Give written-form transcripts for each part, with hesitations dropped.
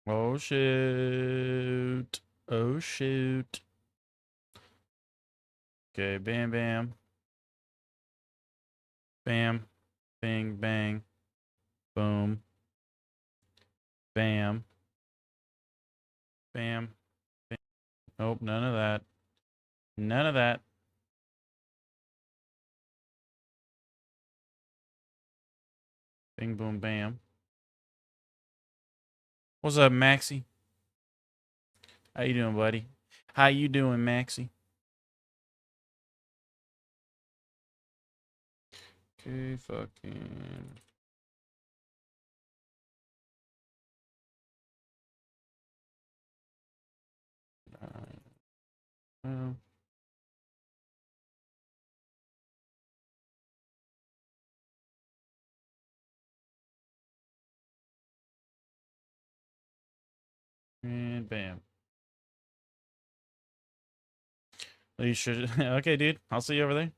Oh shoot. Oh shoot. Okay, bam bam. Bam. Bang bang. Boom. Bam. Bam. Bam. Nope, none of that. None of that. Bing boom bam. What's up, Maxie? How you doing, buddy? How you doing, Maxie? Okay, fucking. Well, and bam. You should. Okay, dude. I'll see you over there.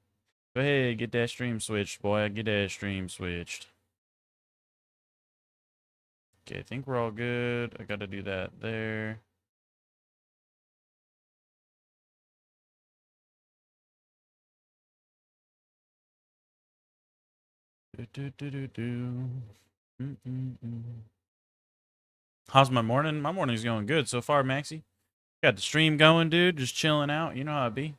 Go ahead, get that stream switched, boy. Get that stream switched. Okay, I think we're all good. I gotta do that there. How's my morning? My morning's going good so far, Maxie. Got the stream going, dude. Just chilling out. You know how it be.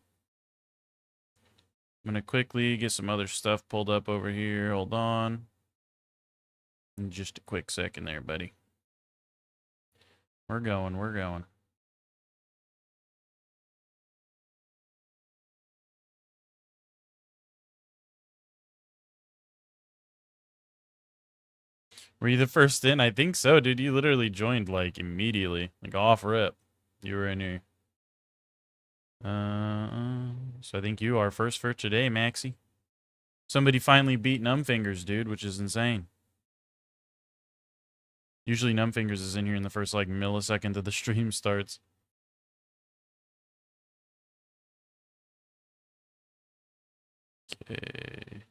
I'm gonna quickly get some other stuff pulled up over here. Hold on. In just a quick second there, buddy. We're going. We're going. Were you the first in? I think so, dude. You literally joined like immediately, like off rip. You were in here. So I think you are first for today, Maxie. Somebody finally beat Numbfingers, dude, which is insane. Usually Numbfingers is in here in the first like millisecond that the stream starts. Okay.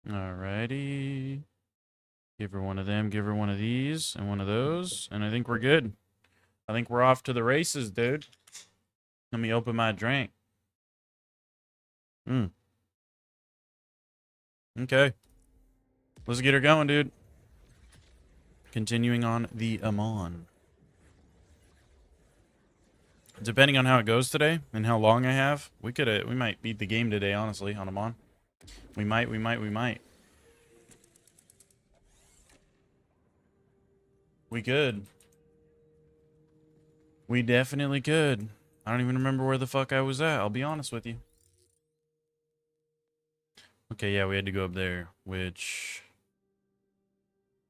Alrighty. Give her one of them, give her one of these, and one of those, and I think we're good. I think we're off to the races, dude. Let me open my drink. Okay. Let's get her going, dude. Continuing on the Amon. Depending on how it goes today and how long I have, we might beat the game today, honestly, on Amon. We might. We could. We definitely could. I don't even remember where the fuck I was at, I'll be honest with you. Okay, yeah, we had to go up there, which...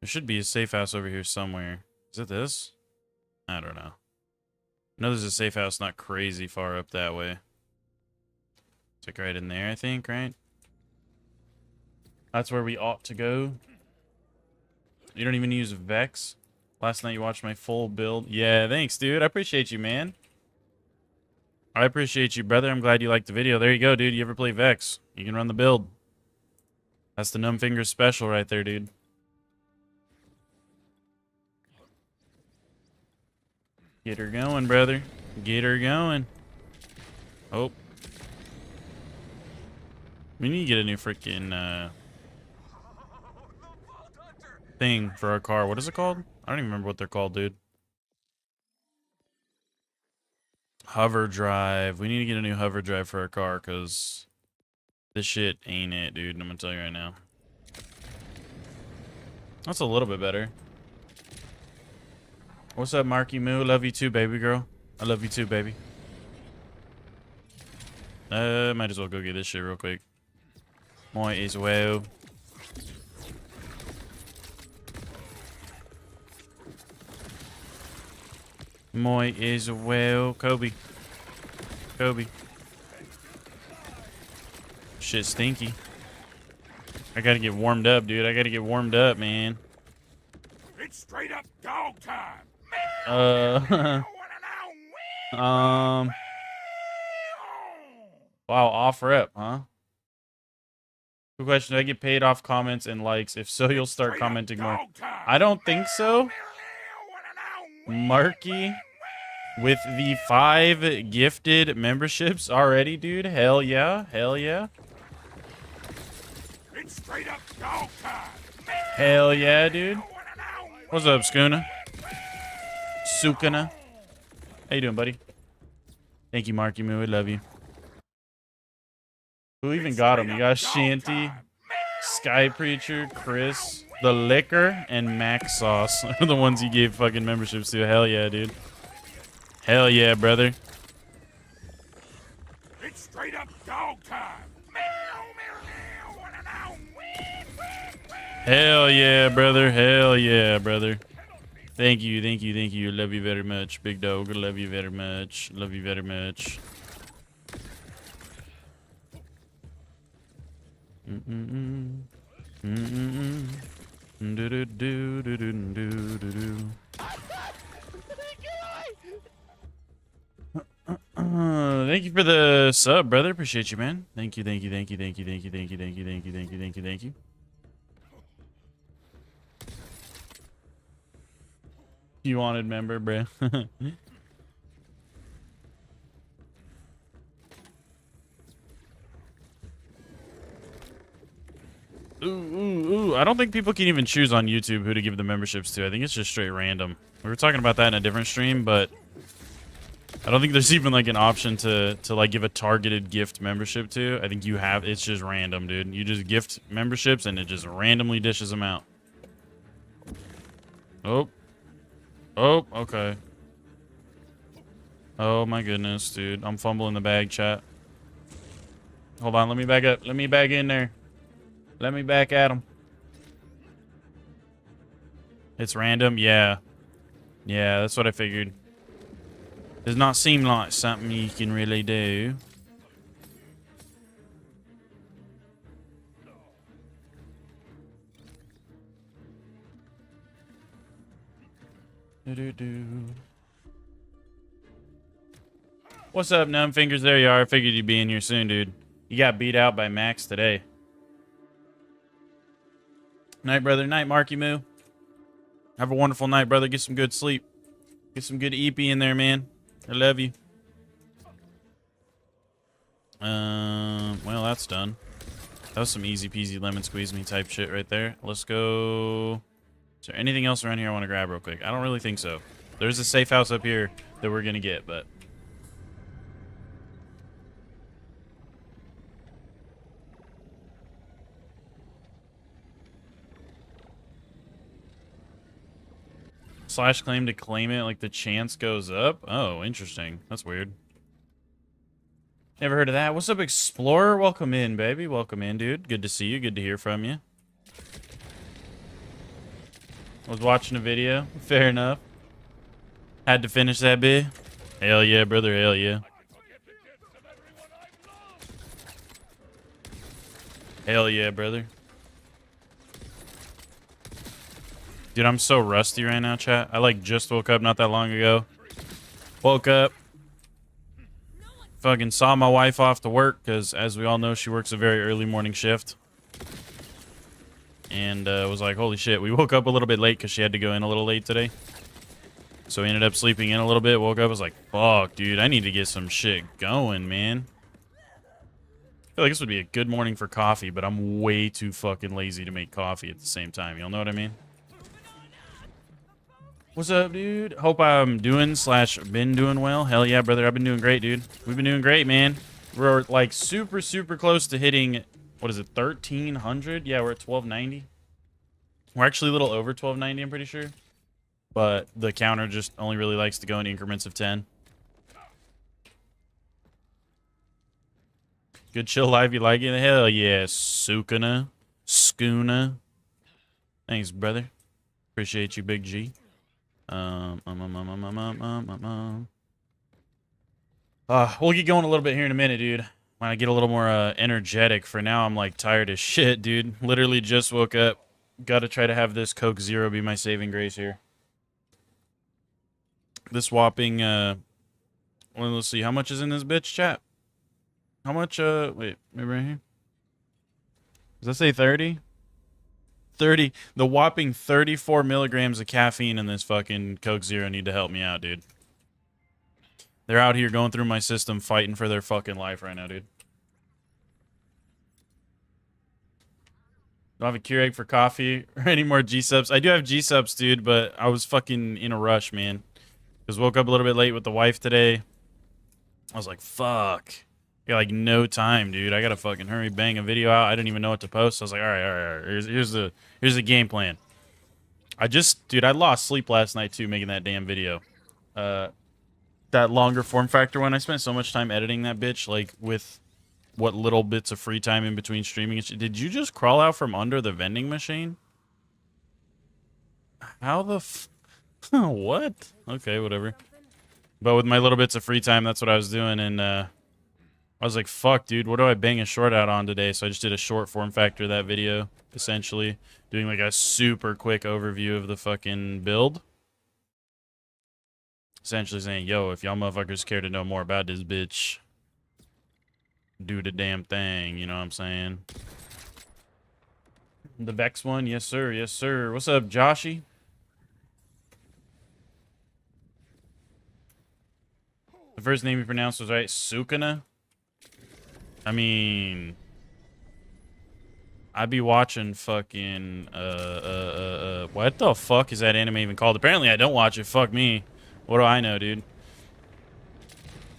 There should be a safe house over here somewhere. Is it this? I don't know. I know there's a safe house not crazy far up that way. It's like right in there, I think, right? That's where we ought to go. You don't even use Vex? Last night you watched my full build. Yeah, thanks, dude. I appreciate you, man. I appreciate you, brother. I'm glad you liked the video. There you go, dude. You ever play Vex? You can run the build. That's the Numbfingers special right there, dude. Get her going, brother. Get her going. Oh. We need to get a new freaking thing for our car. What is it called? I don't even remember what they're called, dude. Hover drive. We need to get a new hover drive for our car because this shit ain't it, dude. I'm gonna tell you right now. That's a little bit better. What's up, Marky Moo? Love you too, baby girl. I love you too, baby. Might as well go get this shit real quick. Might as well. Might as well. Kobe. Kobe. Shit stinky. I gotta get warmed up, dude. I gotta get warmed up, man. It's straight up dog time. Wow, off rep, huh? Good question. Do I get paid off comments and likes? If so, you'll start commenting more. I don't think so. Marky with the 5 gifted memberships already, dude. Hell yeah. Hell yeah. It's straight up dog time. Hell yeah, dude. What's up, Skuna? Sukuna. How you doing, buddy? Thank you, Marky Moo. I love you. Who even got him? You got Shanty, Sky Preacher, Chris, The Liquor, and Max Sauce are the ones you gave fucking memberships to. Hell yeah, dude. Hell yeah, brother. It's straight up dog time. Hell yeah, brother. Hell yeah, brother. Thank you, thank you, thank you. Love you very much, big dog. Love you very much. Love you very much. Thank you for the sub, brother. Appreciate you, man. Thank you, thank you, thank you, thank you, thank you, thank you, thank you, thank you, thank you, thank you, thank you. You wanted member, bruh. Ooh. I don't think people can even choose on YouTube who to give the memberships to. I think it's just straight random. We were talking about that in a different stream, but I don't think there's even like an option to like give a targeted gift membership to. I think you have, it's just random, dude. You just gift memberships and it just randomly dishes them out. Oh, okay. Oh my goodness, dude. I'm fumbling the bag, chat. Hold on, let me back up. Let me back in there. Let me back at him. It's random? Yeah. Yeah, that's what I figured. Does not seem like something you can really do. What's up, Numb Fingers? There you are. I figured you'd be in here soon, dude. You got beat out by Max today. Night, brother. Night, Marky Moo. Have a wonderful night, brother. Get some good sleep. Get some good EP in there, man. I love you. Well, that's done. That was some easy peasy lemon squeeze me type shit right there. Let's go. Is there anything else around here I want to grab real quick? I don't really think so. There's a safe house up here that we're going to get, but... Slash claim to claim it, like the chance goes up? Oh, interesting. That's weird. Never heard of that. What's up, Explorer? Welcome in, baby. Welcome in, dude. Good to see you. Good to hear from you. Was watching a video. Fair enough. Had to finish that bit. Hell yeah, brother. Hell yeah. Hell yeah, brother. Dude, I'm so rusty right now, chat. I like just woke up not that long ago. Woke up. Fucking saw my wife off to work because, as we all know, she works a very early morning shift. And was like, holy shit. We woke up a little bit late because she had to go in a little late today. So we ended up sleeping in a little bit. Woke up, was like, fuck, dude. I need to get some shit going, man. I feel like this would be a good morning for coffee, but I'm way too fucking lazy to make coffee at the same time. Y'all know what I mean? What's up, dude? Hope I'm doing / been doing well. Hell yeah, brother. I've been doing great, dude. We've been doing great, man. We're like super close to hitting, what is it, 1,300? Yeah, we're at 1,290. We're actually a little over 1,290, I'm pretty sure. But the counter just only really likes to go in increments of 10. Good chill life, you like it? Hell yeah, Sukuna. Skuna. Thanks, brother. Appreciate you, Big G. We'll get going a little bit here in a minute, dude. When I get a little more energetic. For now, I'm like tired as shit, dude. Literally just woke up. Gotta try to have this Coke Zero be my saving grace here. This whopping, well, let's see, how much is in this bitch, chat? How much, wait, maybe right here? Does that say 30? 30, the whopping 34 milligrams of caffeine in this fucking Coke Zero need to help me out, dude. They're out here going through my system fighting for their fucking life right now, dude. Don't have a Keurig for coffee or any more G-subs. I do have G-subs, dude, but I was fucking in a rush, man. Because woke up a little bit late with the wife today. I was like, fuck. Got like no time, dude. I gotta fucking hurry, bang a video out. I didn't even know what to post. I was like, all right. Here's the game plan. Dude, I lost sleep last night too, making that damn video. That longer form factor one. I spent so much time editing that bitch, like with what little bits of free time in between streaming. Did you just crawl out from under the vending machine? How the what? Okay, whatever. But with my little bits of free time, that's what I was doing, and I was like, fuck, dude, what do I bang a short out on today? So I just did a short form factor of that video, essentially. Doing like a super quick overview of the fucking build. Essentially saying, yo, if y'all motherfuckers care to know more about this bitch, do the damn thing, you know what I'm saying? The Vex one, yes sir, yes sir. What's up, Joshy? The first name you pronounced was right, Sukuna? I mean, I'd be watching fucking, what the fuck is that anime even called? Apparently I don't watch it, fuck me. What do I know, dude?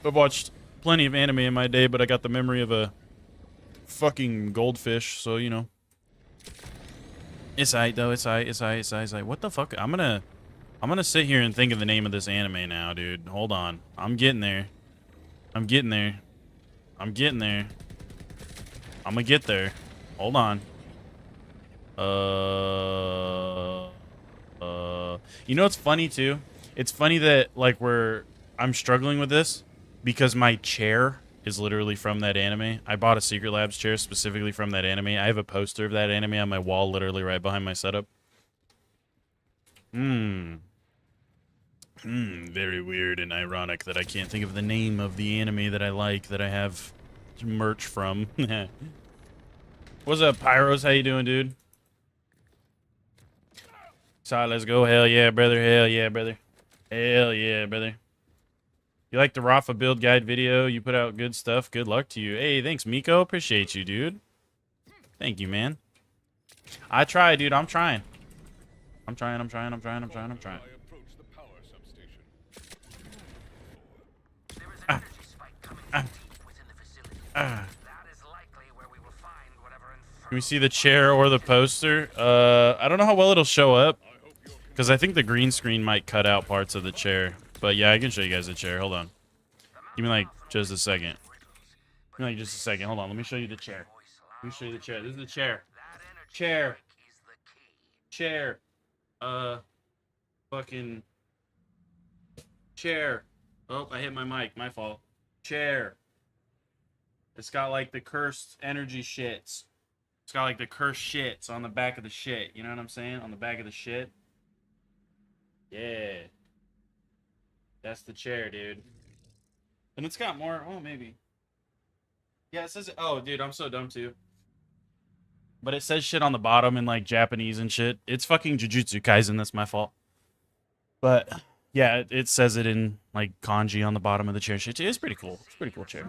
I've watched plenty of anime in my day, but I got the memory of a fucking goldfish, so, you know. It's aight, though, it's aight. What the fuck? I'm gonna sit here and think of the name of this anime now, dude. Hold on. I'm getting there. I'm getting there. I'm getting there. I'm gonna get there. Hold on. You know what's funny too? It's funny that like I'm struggling with this because my chair is literally from that anime. I bought a Secret Labs chair specifically from that anime. I have a poster of that anime on my wall, literally right behind my setup. Very weird and ironic that I can't think of the name of the anime that I like, that I have merch from. What's up, Pyros? How you doing, dude? So let's go. Hell yeah, brother. Hell yeah, brother. Hell yeah, brother. You like the Rafa build guide video? You put out good stuff. Good luck to you. Hey, thanks, Miko. Appreciate you, dude. Thank you, man. I try, dude. I'm trying. I'm trying. Can we see the chair or the poster? I don't know how well it'll show up, because I think the green screen might cut out parts of the chair. But yeah, I can show you guys the chair. Hold on. Give me like just a second. Give me like just a second. Hold on. Let me show you the chair. Let me show you the chair. This is the chair. Chair. Chair. Fucking chair. Oh, I hit my mic. My fault. Chair. It's got like the cursed energy shits. It's got like the cursed shits on the back of the shit. You know what I'm saying? On the back of the shit. Yeah. That's the chair, dude. And it's got more. Oh, maybe. Yeah, it says. Oh, dude, I'm so dumb too. But it says shit on the bottom in like Japanese and shit. It's fucking Jujutsu Kaisen. That's my fault. But yeah, it says it in like kanji on the bottom of the chair. Shit, it's pretty cool. It's a pretty cool chair.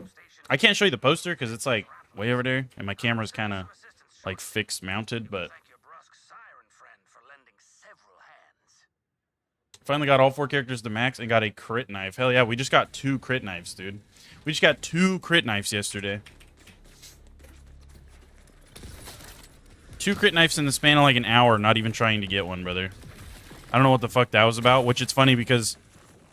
I can't show you the poster because it's like way over there, and my camera's kind of like fixed mounted. But finally got all 4 characters to max and got a crit knife. Hell yeah, we just got 2 crit knives, dude. We just got 2 crit knives yesterday. 2 crit knives in the span of like an hour, not even trying to get one, brother. I don't know what the fuck that was about, which it's funny because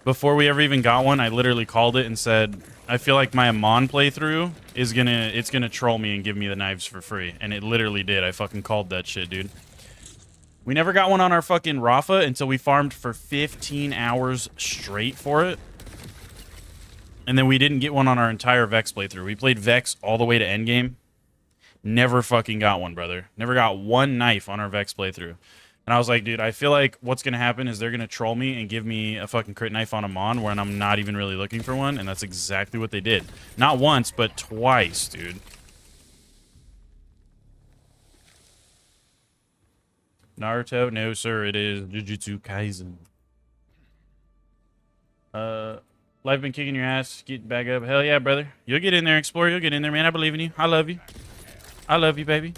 before we ever even got one, I literally called it and said, I feel like my Amon playthrough is gonna troll me and give me the knives for free. And it literally did. I fucking called that shit, dude. We never got one on our fucking Rafa until we farmed for 15 hours straight for it. And then we didn't get one on our entire Vex playthrough. We played Vex all the way to endgame. Never fucking got one, brother. Never got one knife on our Vex playthrough. And I was like, dude, I feel like what's going to happen is they're going to troll me and give me a fucking crit knife on Amon when I'm not even really looking for one. And that's exactly what they did. Not once, but twice, dude. Naruto? No, sir. It is Jujutsu Kaisen. Life been kicking your ass. Get back up. Hell yeah, brother. You'll get in there, explore. You'll get in there, man. I believe in you. I love you. I love you, baby.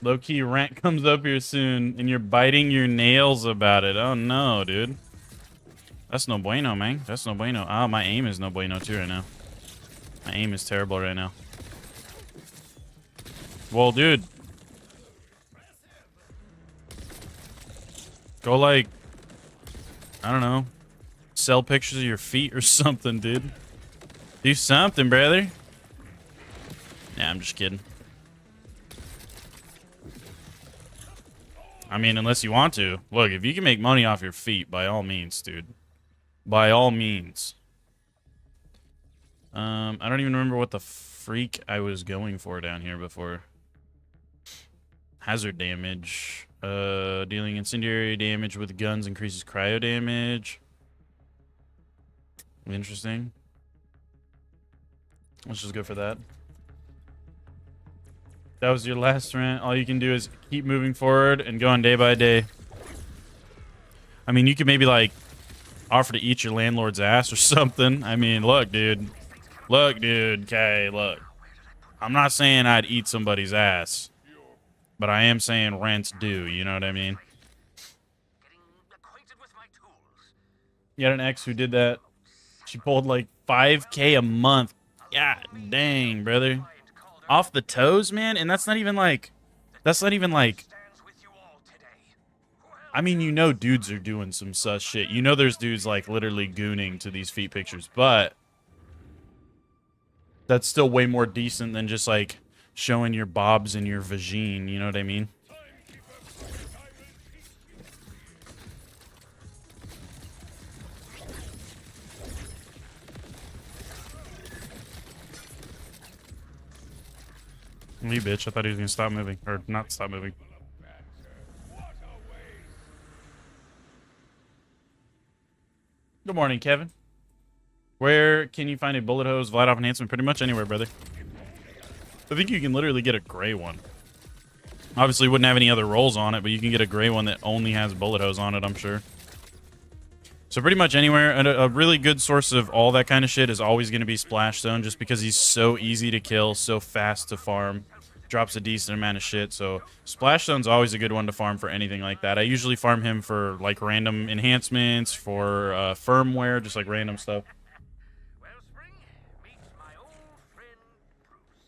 Low-key rant comes up here soon, and you're biting your nails about it. Oh, no, dude. That's no bueno, man. That's no bueno. Oh, my aim is no bueno, too, right now. My aim is terrible right now. Well, dude. Go, like, I don't know. Sell pictures of your feet or something, dude. Do something, brother. Nah, I'm just kidding. I mean, unless you want to. Look, if you can make money off your feet, by all means, dude. By all means. I don't even remember what the freak I was going for down here before. Hazard damage. Dealing incendiary damage with guns increases cryo damage. Interesting. Let's just go for that. That was your last rant. All you can do is keep moving forward and going day by day. I mean, you could maybe, like, offer to eat your landlord's ass or something. I mean, look, dude. Look, dude. Okay, look. I'm not saying I'd eat somebody's ass. But I am saying rents do. You know what I mean? You had an ex who did that. She pulled, like, 5K a month. God dang, brother. Off the toes, man, and that's not even like I mean, you know dudes are doing some sus shit. You know there's dudes like literally gooning to these feet pictures, but that's still way more decent than just like showing your bobs and your vagine, you know what I mean? Me, bitch. I thought he was gonna stop moving. Or not stop moving. Good morning, Kevin. Where can you find a bullet hose, Vlad enhancement? Pretty much anywhere, brother. I think you can literally get a gray one. Obviously, wouldn't have any other rolls on it, but you can get a gray one that only has bullet hose on it, I'm sure. So pretty much anywhere. And a really good source of all that kind of shit is always going to be Splash Zone, just because he's so easy to kill, so fast to farm. Drops a decent amount of shit, so Splash Zone's always a good one to farm for anything like that. I usually farm him for like random enhancements, for firmware, just like random stuff.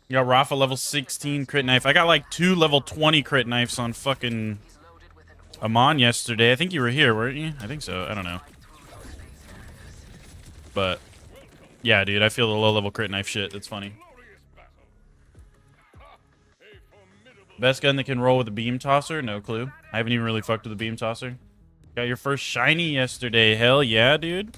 Yo, Rafa level 16 crit knife. I got like 2 level 20 crit knives on fucking Amon yesterday. I think you were here, weren't you? I think so. I don't know. But yeah, dude, I feel the low level crit knife shit. That's funny. Best gun that can roll with a beam tosser? No clue. I haven't even really fucked with a beam tosser. Got your first shiny yesterday. Hell yeah, dude.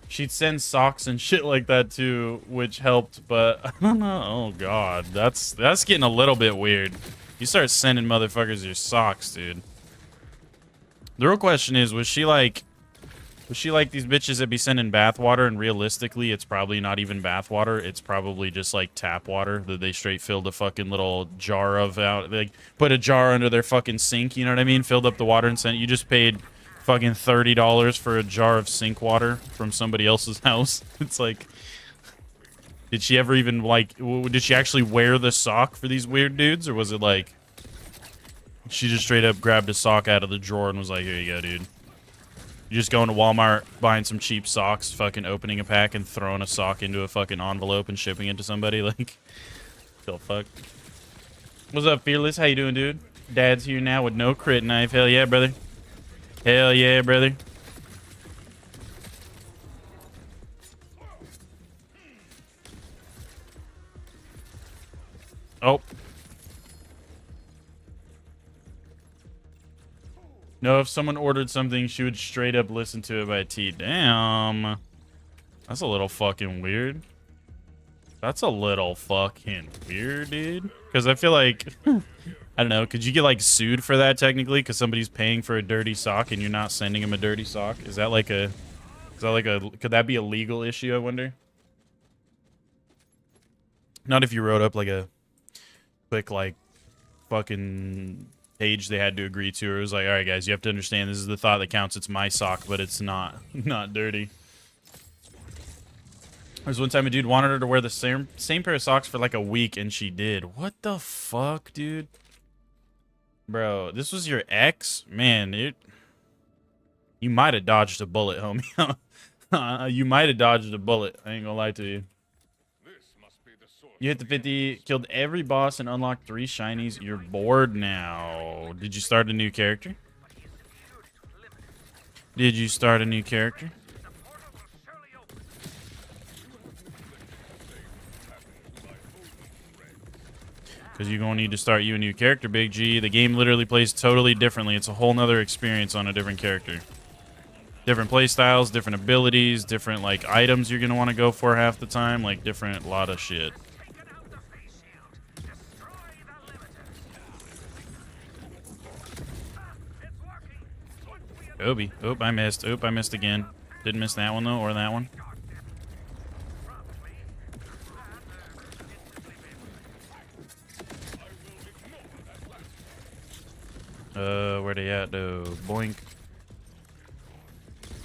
She'd send socks and shit like that too, which helped, but I don't know. Oh god, that's getting a little bit weird. You start sending motherfuckers your socks, dude. The real question is, was she like these bitches that be sending bathwater, and realistically, it's probably not even bathwater. It's probably just like tap water that they straight filled a fucking little jar of out. They put a jar under their fucking sink, you know what I mean? Filled up the water and sent. You just paid fucking $30 for a jar of sink water from somebody else's house. It's like, did she ever even like? Did she actually wear the sock for these weird dudes, or was it like she just straight up grabbed a sock out of the drawer and was like, "Here you go, dude." You just going to Walmart, buying some cheap socks, fucking opening a pack and throwing a sock into a fucking envelope and shipping it to somebody. Like, feel fucked. What's up, Fearless? How you doing, dude? Dad's here now with no crit knife. Hell yeah, brother. Hell yeah, brother. Oh. No, if someone ordered something, she would straight up listen to it by T. Damn. That's a little fucking weird. That's a little fucking weird, dude. Because I feel like, I don't know, could you get like sued for that technically? Because somebody's paying for a dirty sock and you're not sending them a dirty sock? Is that like a, could that be a legal issue, I wonder? Not if you wrote up like a quick like fucking page they had to agree to, or it was like, all right guys, you have to understand this is the thought that counts. It's my sock, but it's not dirty. There was one time a dude wanted her to wear the same pair of socks for like a week, and she did. What the fuck, dude? Bro, this was your ex? Man, you might have dodged a bullet, homie. You might have dodged a bullet. I ain't gonna lie to you. You hit the 50, killed every boss, and unlocked 3 shinies. You're bored now. Did you start a new character? Did you start a new character? Because you're going to need to start you a new character, Big G. The game literally plays totally differently. It's a whole nother experience on a different character. Different play styles, different abilities, different like items you're going to want to go for half the time. Like different lot of shit. Obi. Oop, I missed. Oop, I missed again. Didn't miss that one, though, or that one. Where they at, though? Boink.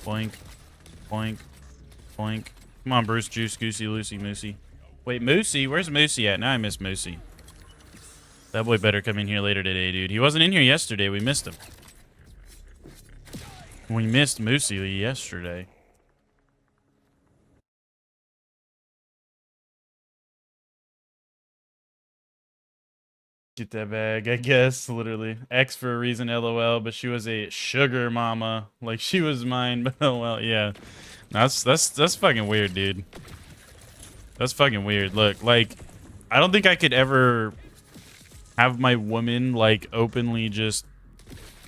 Boink. Boink. Boink. Come on, Bruce, Juice, Goosey, Lucy, Moosey. Wait, Moosey? Where's Moosey at? Now I miss Moosey. That boy better come in here later today, dude. He wasn't in here yesterday. We missed him. We missed Moosey yesterday. Get that bag, I guess, literally. X for a reason, LOL, but she was a sugar mama. Like, she was mine, but oh well, yeah. That's fucking weird, dude. That's fucking weird. Look, like, I don't think I could ever have my woman, like, openly just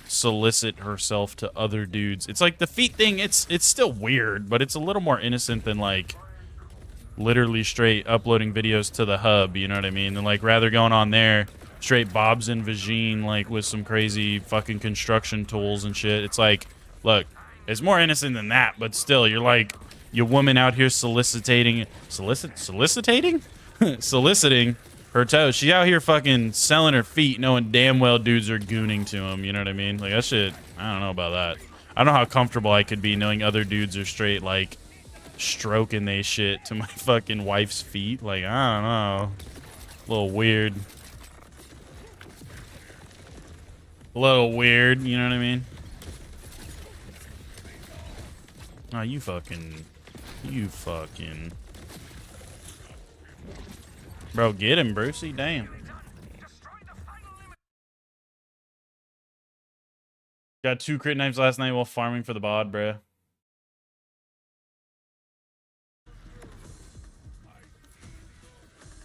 solicit herself to other dudes. It's like the feet thing, it's still weird, but it's a little more innocent than like literally straight uploading videos to the hub, you know what I mean? And like rather going on there straight bobs and vagine like with some crazy fucking construction tools and shit. It's like, look, it's more innocent than that, but still you're like your woman out here soliciting her toes. She out here fucking selling her feet, knowing damn well dudes are gooning to them. You know what I mean? Like, that shit, I don't know about that. I don't know how comfortable I could be knowing other dudes are straight, like, stroking they shit to my fucking wife's feet. Like, I don't know. A little weird. A little weird, you know what I mean? Oh, you fucking... Bro, get him, Brucey. Damn. Got 2 crit knives last night while farming for the bod, bro.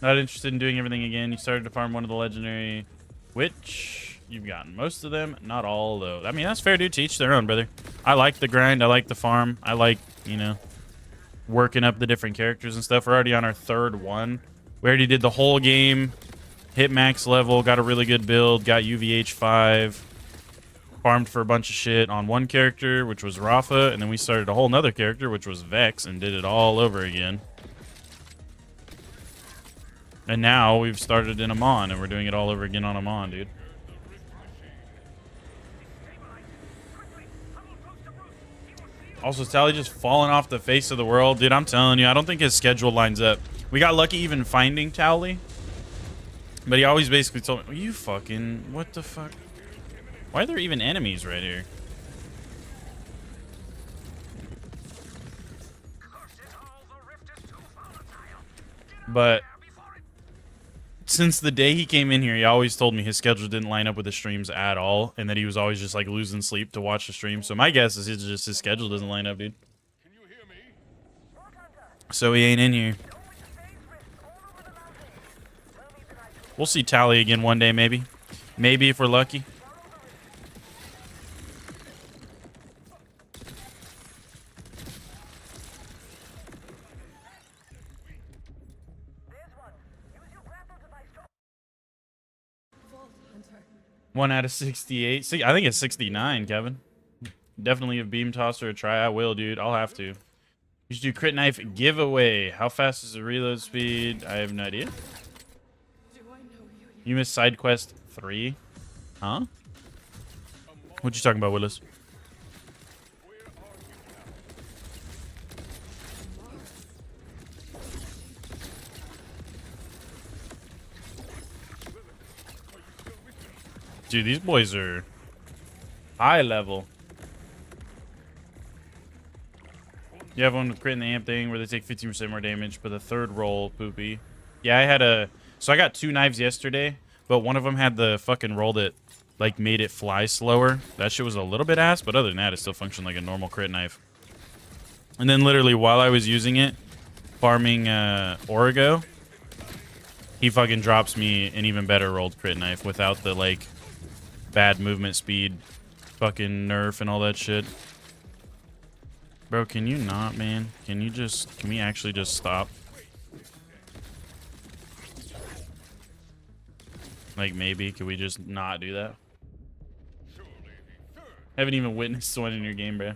Not interested in doing everything again. You started to farm one of the legendary, which you've gotten most of them. Not all, though. I mean, that's fair, dude. To each their own, brother. I like the grind. I like the farm. I like, you know, working up the different characters and stuff. We're already on our 3rd one. We already did the whole game, hit max level, got a really good build, got UVH 5, farmed for a bunch of shit on one character, which was Rafa, and then we started a whole nother character, which was Vex, and did it all over again. And now we've started in Amon, and we're doing it all over again on Amon, dude. Also, Tally just falling off the face of the world. Dude, I'm telling you, I don't think his schedule lines up. We got lucky even finding Tally. But he always basically told me, you fucking, what the fuck? Why are there even enemies right here? But since the day he came in here, he always told me his schedule didn't line up with the streams at all, and that he was always just like losing sleep to watch the stream. So my guess is it's just his schedule doesn't line up, dude. So he ain't in here. We'll see Tally again one day, maybe. Maybe if we're lucky. 1 out of 68. I think it's 69, Kevin. Definitely a beam tosser a try. I will, dude. I'll have to. You should do crit knife giveaway. How fast is the reload speed? I have no idea. You missed side quest 3. Huh? What you talking about, Willis? Dude, these boys are high level. You have one with crit and the amp thing where they take 15% more damage, but the third roll, poopy. Yeah, I had a... So I got 2 knives yesterday, but one of them had the fucking roll that, like, made it fly slower. That shit was a little bit ass, but other than that, it still functioned like a normal crit knife. And then literally while I was using it, farming Origo, he fucking drops me an even better rolled crit knife without the, like, bad movement speed fucking nerf and all that shit. Bro, can you not, man? Can we actually just stop? Like, maybe, could we just not do that? Haven't even witnessed one in your game, bro.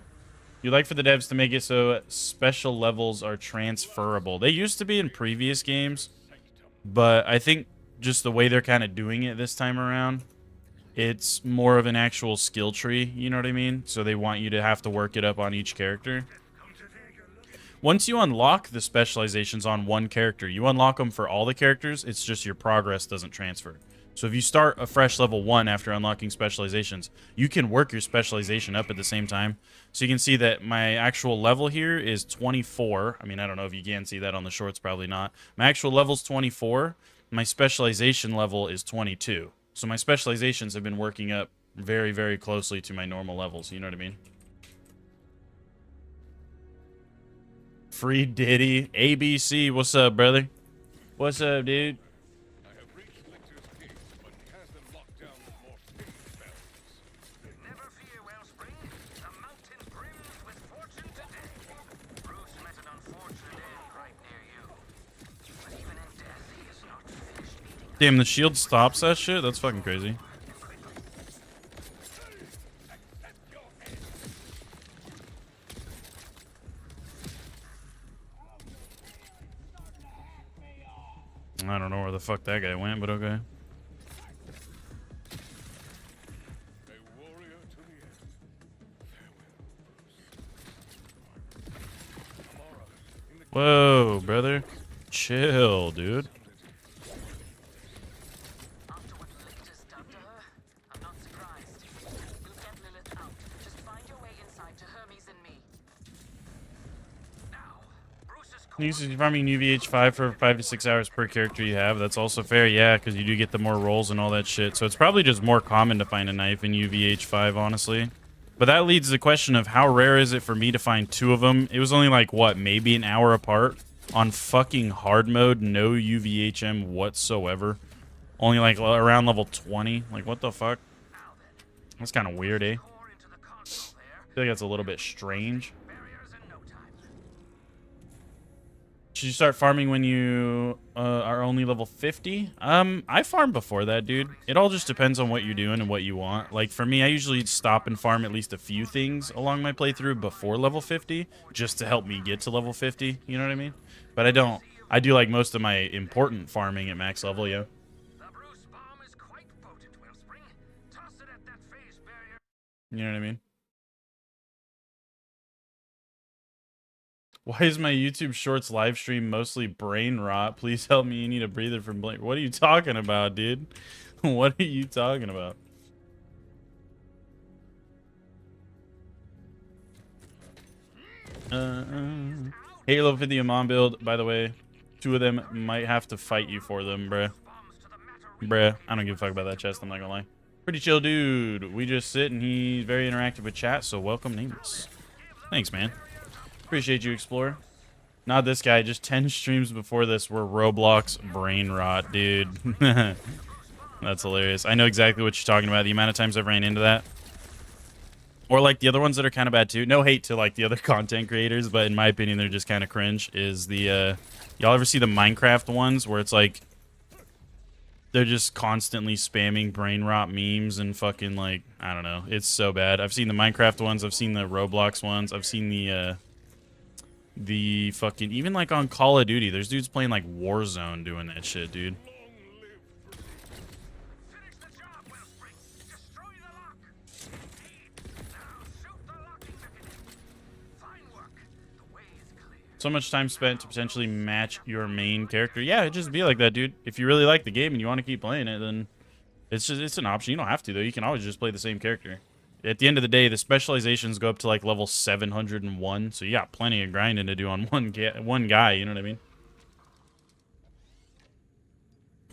You'd like for the devs to make it so special levels are transferable. They used to be in previous games, but I think just the way they're kind of doing it this time around, it's more of an actual skill tree, you know what I mean? So they want you to have to work it up on each character. Once you unlock the specializations on one character, you unlock them for all the characters, it's just your progress doesn't transfer. So if you start a fresh level 1 after unlocking specializations, you can work your specialization up at the same time. So you can see that my actual level here is 24. I mean, I don't know if you can see that on the shorts, probably not. My actual level's 24. My specialization level is 22. So my specializations have been working up very, very closely to my normal levels. You know what I mean? Free Diddy. ABC. What's up, brother? What's up, dude? Damn, the shield stops that shit? That's fucking crazy. I don't know where the fuck that guy went, but okay. Whoa, brother. Chill, dude. Usually farming UVH5 for 5 to 6 hours per character you have. That's also fair, yeah, because you do get the more rolls and all that shit. So it's probably just more common to find a knife in UVH5, honestly. But that leads to the question of how rare is it for me to find 2 of them? It was only like, what, maybe an hour apart on fucking hard mode, no UVHM whatsoever. Only like around level 20. Like, what the fuck? That's kind of weird, eh? I feel like that's a little bit strange. Should you start farming when you are only level 50? I farmed before that, dude. It all just depends on what you're doing and what you want. Like, for me, I usually stop and farm at least a few things along my playthrough before level 50, just to help me get to level 50, you know what I mean? But I don't. I do, like, most of my important farming at max level, yeah. You know what I mean? Why is my YouTube Shorts live stream mostly brain rot? Please help me. You need a breather from Blake. What are you talking about, dude? What are you talking about? Halo for the Amon build, by the way. 2 of them might have to fight you for them, bruh. Bruh, I don't give a fuck about that chest, I'm not gonna lie. Pretty chill dude. We just sit and he's very interactive with chat, so welcome, Nameless. Thanks, man. Appreciate you, Explorer. Not this guy, just 10 streams before this were Roblox brain rot, dude. That's hilarious. I know exactly what you're talking about. The amount of times I've ran into that. Or like the other ones that are kind of bad too. No hate to like the other content creators, but in my opinion, they're just kind of cringe. Is the, y'all ever see the Minecraft ones where it's like They're just constantly spamming brain rot memes and fucking like, I don't know. It's so bad. I've seen the Minecraft ones. I've seen the Roblox ones. I've seen the fucking, even like on Call of Duty, there's dudes playing like Warzone doing that shit, dude. So much time spent to potentially match your main character. Yeah, it'd just be like that, dude. If you really like the game and you want to keep playing it, then it's an option. You don't have to, though. You can always just play the same character. At the end of the day, the specializations go up to like level 701, so you got plenty of grinding to do on one guy, you know what I mean?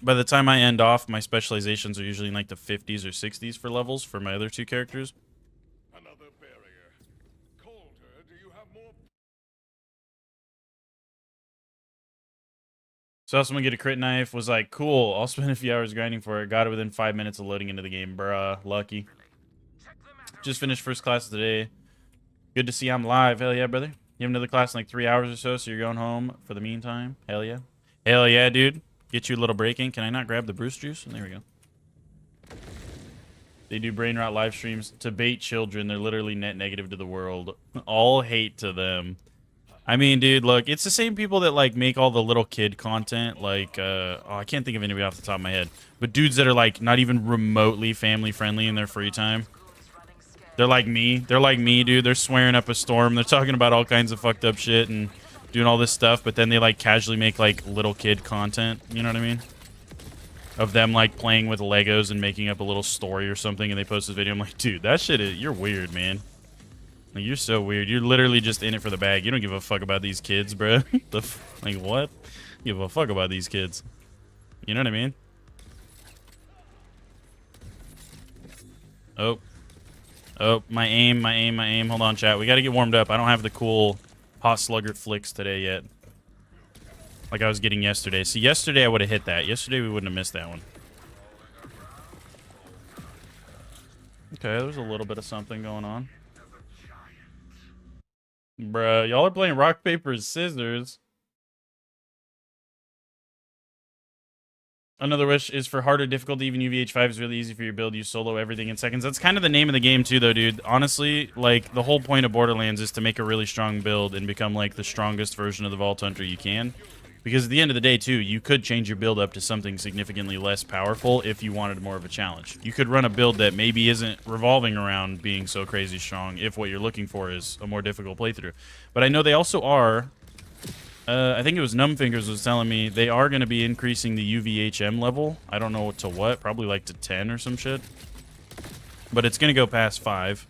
By the time I end off, my specializations are usually in like the 50s or 60s for levels for my other two characters. Another barrier. Colder, do you have more? So someone get a crit knife, was like, cool, I'll spend a few hours grinding for it. Got it within 5 minutes of loading into the game. Bruh, lucky. Just finished first class today. Good to see I'm live. Hell yeah, brother. You have another class in like 3 hours or so, so you're going home for the meantime. Hell yeah. Hell yeah, dude. Get you a little break in. Can I not grab the Bruce juice? There we go. They do brain rot live streams to bait children. They're literally net negative to the world. All hate to them. I mean, dude, look, it's the same people that, like, make all the little kid content, like, oh, I can't think of anybody off the top of my head, but dudes that are, like, not even remotely family-friendly in their free time. They're like me. They're like me, dude. They're swearing up a storm. They're talking about all kinds of fucked up shit and doing all this stuff, but then they, like, casually make, like, little kid content, you know what I mean? Of them, like, playing with Legos and making up a little story or something, and they post this video. I'm like, dude, that shit is, you're weird, man. Like, you're so weird. You're literally just in it for the bag. You don't give a fuck about these kids, bro. Like, what? You give a fuck about these kids. You know what I mean? Oh. Oh, my aim. Hold on, chat. We gotta get warmed up. I don't have the cool hot sluggard flicks today yet. Like I was getting yesterday. See, yesterday I would have hit that. Yesterday we wouldn't have missed that one. Okay, there's a little bit of something going on. Bruh, y'all are playing rock, paper, scissors. Another wish is for harder difficulty. Even UVH5 is really easy for your build. You solo everything in seconds. That's kind of the name of the game too, though, dude. Honestly, like, the whole point of Borderlands is to make a really strong build and become, like, the strongest version of the Vault Hunter you can. Because at the end of the day, too, you could change your build up to something significantly less powerful if you wanted more of a challenge. You could run a build that maybe isn't revolving around being so crazy strong if what you're looking for is a more difficult playthrough. But I know they also are... I think it was Numbfingers was telling me they are going to be increasing the UVHM level. I don't know to what. Probably like to 10 or some shit. But it's going to go past 5.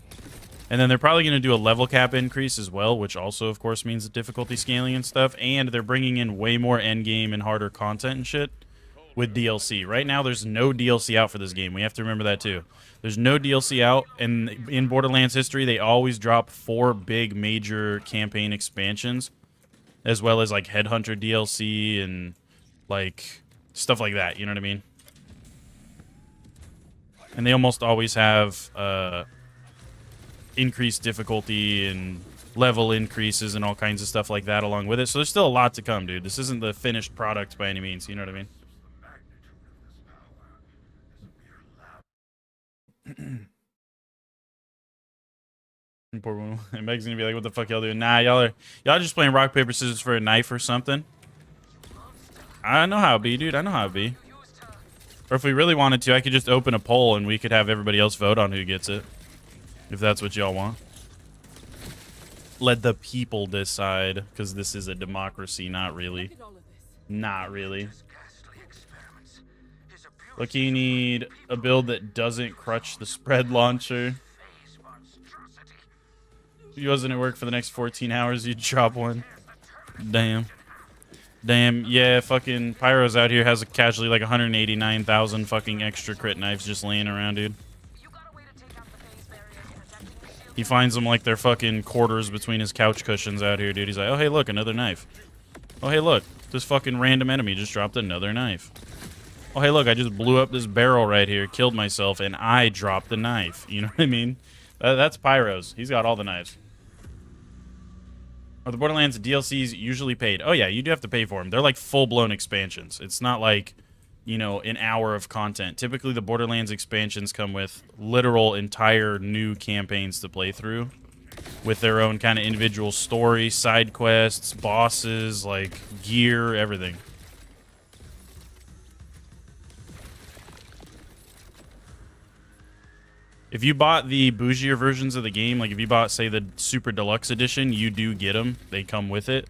And then they're probably going to do a level cap increase as well, which also, of course, means the difficulty scaling and stuff. And they're bringing in way more endgame and harder content and shit with DLC. Right now, there's no DLC out for this game. We have to remember that, too. There's no DLC out. And in Borderlands history, they always drop 4 big major campaign expansions, as well as, like, Headhunter DLC and, like, stuff like that. You know what I mean? And they almost always have... increased difficulty and level increases and all kinds of stuff like that along with it. So there's still a lot to come, dude. This isn't the finished product by any means. You know what I mean? Poor one. And Meg's gonna be like, "What the fuck y'all doing?" Nah, y'all just playing rock paper scissors for a knife or something. I know how it be, dude. I know how it be. Or if we really wanted to, I could just open a poll and we could have everybody else vote on who gets it. If that's what y'all want. Let the people decide, because this is a democracy. Not really. Not really. Look, you need a build that doesn't crutch the spread launcher. If you wasn't at work for the next 14 hours, you'd drop one. Damn. Damn, yeah, fucking Pyro's out here has a casually like 189,000 fucking extra crit knives just laying around, dude. He finds them like they're fucking quarters between his couch cushions out here, dude. He's like, oh, hey, look, another knife. Oh, hey, look, this fucking random enemy just dropped another knife. Oh, hey, look, I just blew up this barrel right here, killed myself, and I dropped the knife. You know what I mean? That's Pyro's. He's got all the knives. Are the Borderlands DLCs usually paid? Oh, yeah, you do have to pay for them. They're like full-blown expansions. It's not like you know, an hour of content. Typically, the Borderlands expansions come with literal entire new campaigns to play through with their own kind of individual story, side quests, bosses, like gear, everything. If you bought the bougier versions of the game, like if you bought, say, the Super Deluxe Edition, you do get them. They come with it.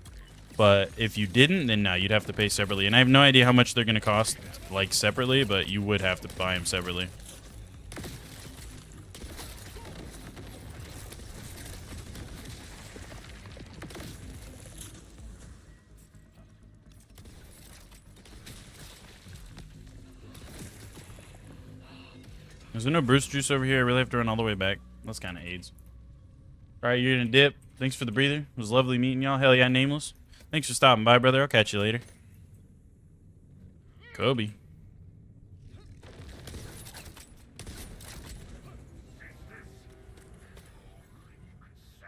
But if you didn't, then no, you'd have to pay separately. And I have no idea how much they're going to cost, like, separately, but you would have to buy them separately. Is there no Bruce juice over here? I really have to run all the way back. That's kind of AIDS. All right, you're gonna dip. Thanks for the breather. It was lovely meeting y'all. Hell yeah, Nameless. Thanks for stopping by, brother. I'll catch you later. Kobe.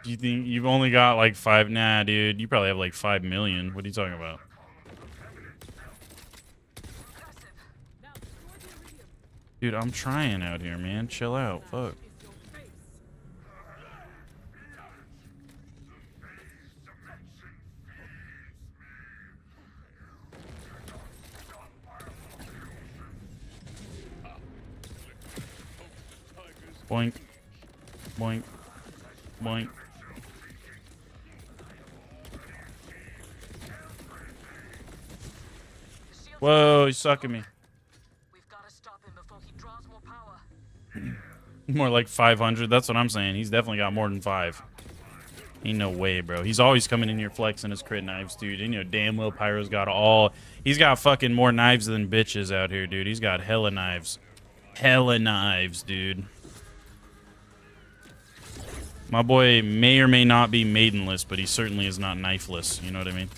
Do you think you've only got like 5? Nah, dude. You probably have like 5 million. What are you talking about? Dude, I'm trying out here, man. Chill out. Fuck. Boink. Boink. Boink. Whoa, he's sucking me. More like 500. That's what I'm saying. He's definitely got more than 5. Ain't no way, bro. He's always coming in here flexing his crit knives, dude. And you know damn well Pyro's got all... He's got fucking more knives than bitches out here, dude. He's got hella knives. Hella knives, dude. My boy may or may not be maidenless, but he certainly is not knifeless. You know what I mean?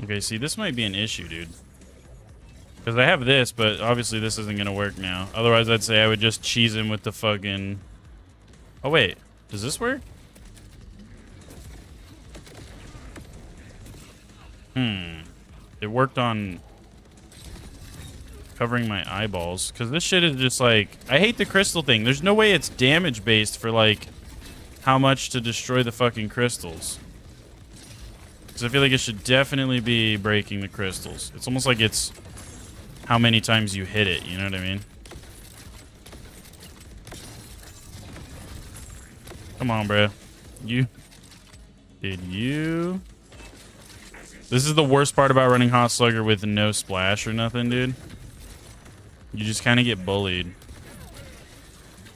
Okay, see, this might be an issue, dude. Because I have this, but obviously this isn't going to work now. Otherwise, I'd say I would just cheese him with the fucking... Oh, wait. Does this work? It worked on covering my eyeballs. Because this shit is just like... I hate the crystal thing. There's no way it's damage-based for, like, how much to destroy the fucking crystals. Because I feel like it should definitely be breaking the crystals. It's almost like it's... how many times you hit it, you know what I mean? Come on, bro. You... Did you... This is the worst part about running Hot Slugger with no splash or nothing, dude. You just kind of get bullied.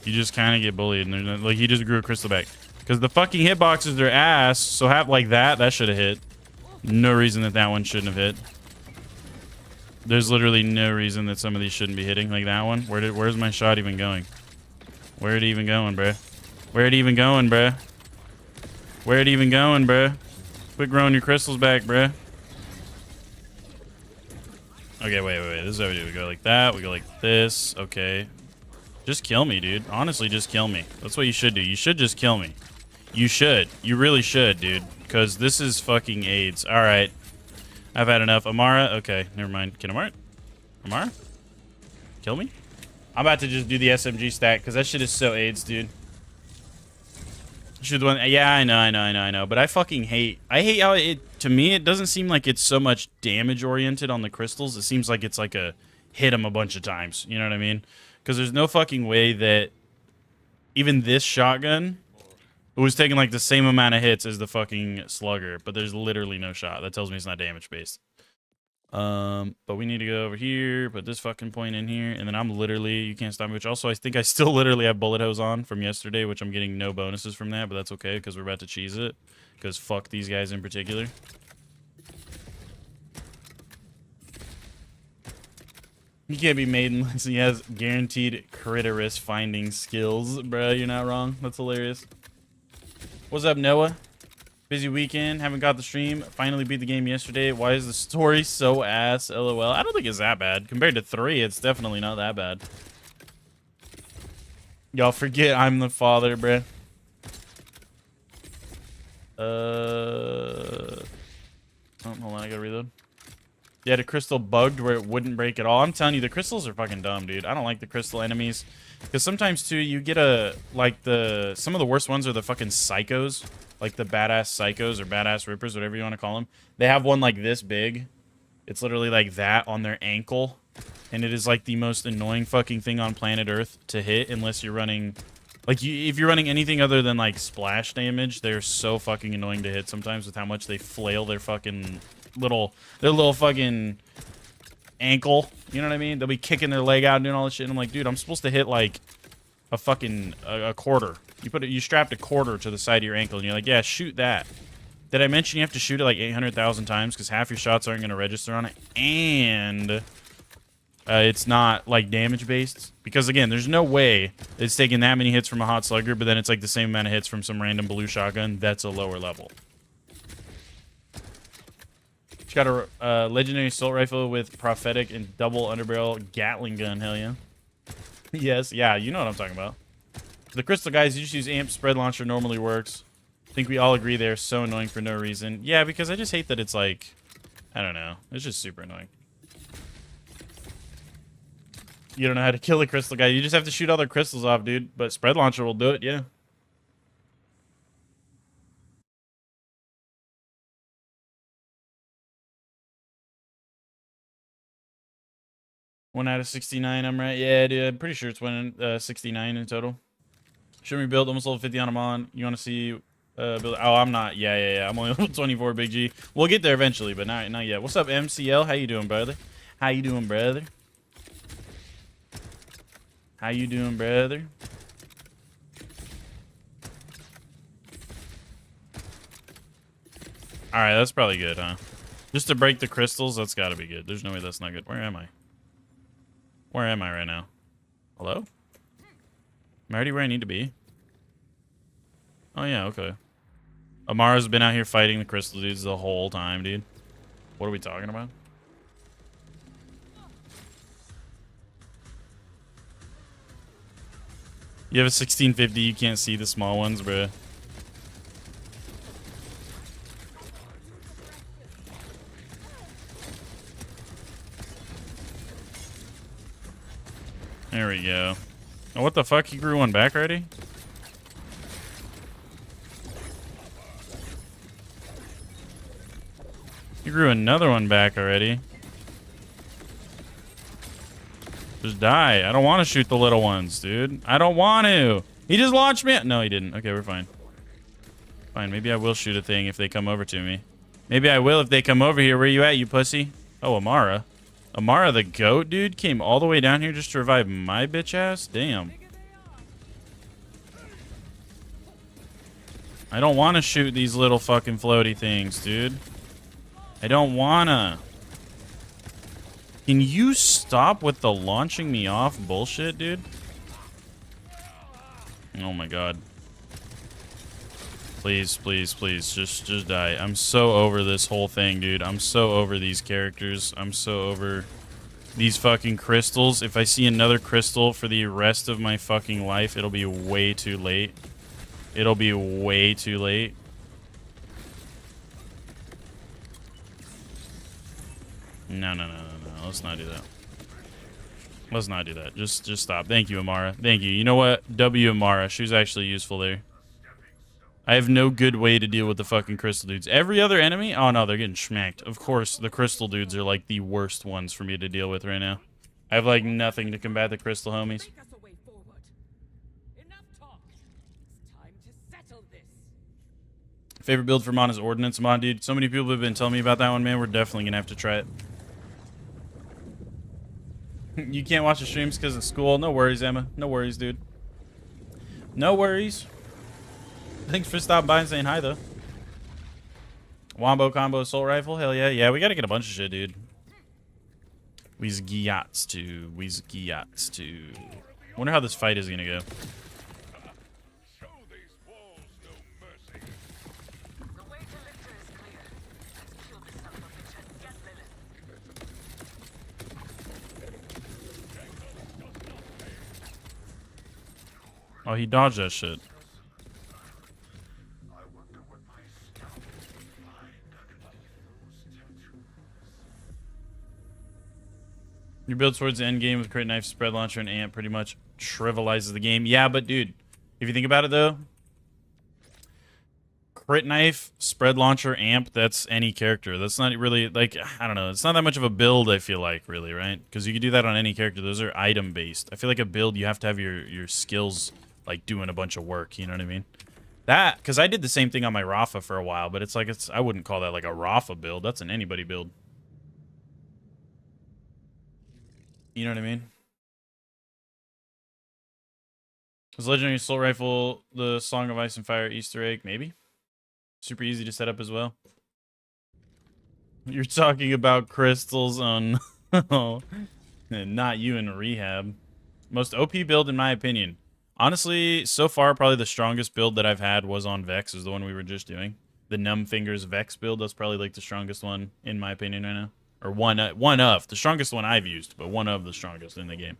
You just kind of get bullied. And no, like, he just grew a crystal back. Because the fucking hitboxes are ass, so have like that should have hit. No reason that one shouldn't have hit. There's literally no reason that some of these shouldn't be hitting. Like that one. Where's my shot even going? Where it even going, bruh? Where it even going, bruh? Where it even going, bruh? Quit growing your crystals back, bruh. Okay, wait. This is how we do. We go like that. We go like this. Okay. Just kill me, dude. Honestly, just kill me. That's what you should do. You should just kill me. You should. You really should, dude. Because this is fucking AIDS. All right. I've had enough. Amara? Okay, never mind. Can Amara? Amara? Kill me? I'm about to just do the SMG stack because that shit is so AIDS, dude. Should one? Yeah, I know. But I fucking hate. I hate how it. To me, it doesn't seem like it's so much damage oriented on the crystals. It seems like it's like a hit him a bunch of times. You know what I mean? Because there's no fucking way that even this shotgun was taking like the same amount of hits as the fucking slugger, but there's literally no shot. That tells me it's not damage based. But we need to go over here, put this fucking point in here, and then I'm literally, you can't stop me, which also I think I still literally have bullet hose on from yesterday, which I'm getting no bonuses from that, but that's okay because we're about to cheese it, because fuck these guys in particular. He can't be made unless he has guaranteed critorous finding skills. Bruh, you're not wrong. That's hilarious. What's up, Noah? Busy weekend. Haven't got the stream. Finally beat the game yesterday. Why is the story so ass? LOL. I don't think it's that bad. Compared to 3, it's definitely not that bad. Y'all forget I'm the father, bruh. Oh, hold on, I gotta reload. Yeah, the crystal bugged where it wouldn't break at all. I'm telling you, the crystals are fucking dumb, dude. I don't like the crystal enemies. Because sometimes, too, you get some of the worst ones are the fucking psychos. Like the badass psychos or badass rippers, whatever you want to call them. They have one like this big. It's literally like that on their ankle. And it is like the most annoying fucking thing on planet Earth to hit unless you're running... Like, if you're running anything other than, like, splash damage, they're so fucking annoying to hit sometimes with how much they flail their fucking their little fucking ankle. You know what I mean? They'll be kicking their leg out and doing all this shit. And I'm like, dude, I'm supposed to hit, like, a fucking... a quarter. You strapped a quarter to the side of your ankle, and you're like, yeah, shoot that. Did I mention you have to shoot it, like, 800,000 times? Because half your shots aren't going to register on it. And... it's not, like, damage-based. Because, again, there's no way it's taking that many hits from a hot slugger, but then it's, like, the same amount of hits from some random blue shotgun. That's a lower level. She's got a legendary assault rifle with prophetic and double underbarrel Gatling gun. Hell yeah. Yes, yeah, you know what I'm talking about. The crystal guys, you just use amp spread launcher normally works. I think we all agree they're so annoying for no reason. Yeah, because I just hate that it's, like... I don't know. It's just super annoying. You don't know how to kill a crystal guy. You just have to shoot all their crystals off, dude. But spread launcher will do it, yeah. One out of 69, I'm right. Yeah, dude, I'm pretty sure it's 69 in total. Show me build. Almost level 50 on Amon. You want to see build? Oh, I'm not. Yeah. I'm only level 24, Big G. We'll get there eventually, but not yet. What's up, MCL? How you doing, brother? How you doing, brother? How you doing, brother? Alright, that's probably good, huh? Just to break the crystals, that's gotta be good. There's no way that's not good. Where am I? Where am I right now? Hello? Am I already where I need to be? Oh, yeah, okay. Amara's been out here fighting the crystal dudes the whole time, dude. What are we talking about? You have a 1650, you can't see the small ones, bruh. There we go. Oh, what the fuck? He grew one back already? He grew another one back already. Just die. I don't want to shoot the little ones, dude. I don't want to. He just launched me. No, he didn't. Okay, we're fine. Fine. Maybe I will shoot a thing if they come over to me. Maybe I will if they come over here. Where you at, you pussy? Oh, Amara. Amara the goat, dude, came all the way down here just to revive my bitch ass? Damn. I don't want to shoot these little fucking floaty things, dude. I don't wanna. Can you stop with the launching me off bullshit, dude? Oh my god. Please, please, please, just die. I'm so over this whole thing, dude. I'm so over these characters. I'm so over these fucking crystals. If I see another crystal for the rest of my fucking life, it'll be way too late. It'll be way too late. No. Let's not do that. Let's not do that. Just stop. Thank you, Amara. Thank you. You know what? W Amara. She was actually useful there. I have no good way to deal with the fucking crystal dudes. Every other enemy? Oh, no, they're getting schmacked. Of course, the crystal dudes are, like, the worst ones for me to deal with right now. I have, like, nothing to combat the crystal homies. Favorite build for Mon is Ordnance Mon, dude. So many people have been telling me about that one, man. We're definitely going to have to try it. You can't watch the streams because of school. No worries, Emma. No worries, dude. No worries. Thanks for stopping by and saying hi, though. Wombo combo assault rifle. Hell yeah. Yeah, we got to get a bunch of shit, dude. We's gyats to. Wonder how this fight is going to go. Oh, he dodged that shit. Your build towards the end game with crit knife, spread launcher, and amp pretty much trivializes the game. Yeah, but dude, if you think about it though, crit knife, spread launcher, amp, that's any character. That's not really, like, I don't know. It's not that much of a build, I feel like, really, right? Because you can do that on any character. Those are item-based. I feel like a build, you have to have your skills, like, doing a bunch of work. You know what I mean? That, because I did the same thing on my Rafa for a while, but it's like, I wouldn't call that, like, a Rafa build. That's an anybody build. You know what I mean? Was Legendary Assault Rifle the Song of Ice and Fire Easter egg? Maybe. Super easy to set up as well. You're talking about crystals on... not you in rehab. Most OP build in my opinion. Honestly, so far, probably the strongest build that I've had was on Vex, is the one we were just doing. The Numb Fingers Vex build, that's probably like the strongest one in my opinion right now. Or one of. The strongest one I've used, but one of the strongest in the game.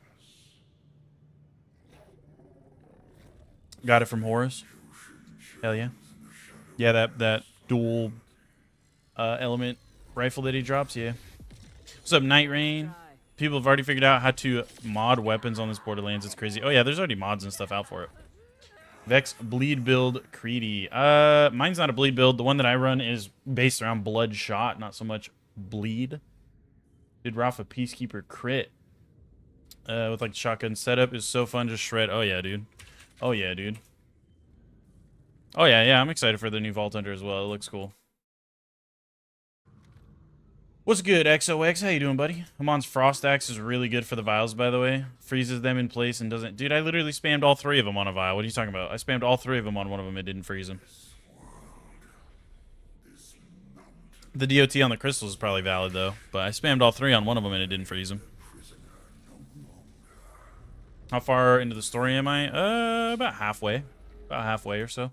Got it from Horus. Hell yeah. Yeah, that dual element rifle that he drops, yeah. What's up, Night Rain? People have already figured out how to mod weapons on this Borderlands. It's crazy. Oh yeah, there's already mods and stuff out for it. Vex bleed build Creedy. Mine's not a bleed build. The one that I run is based around Bloodshot, not so much bleed. Did Rafa Peacekeeper crit with like shotgun setup is so fun. Just shred. Oh yeah, dude. Oh yeah, dude. Oh yeah, I'm excited for the new Vault Hunter as well. It looks cool. What's good, XOX? How you doing, buddy? Amon's Frost Axe is really good for the vials, by the way. Freezes them in place and doesn't... Dude, I literally spammed all 3 of them on a vial. What are you talking about? I spammed all 3 of them on one of them. It didn't freeze them. The DOT on the crystals is probably valid, though. But I spammed all 3 on one of them and it didn't freeze them. How far into the story am I? About halfway. About halfway or so.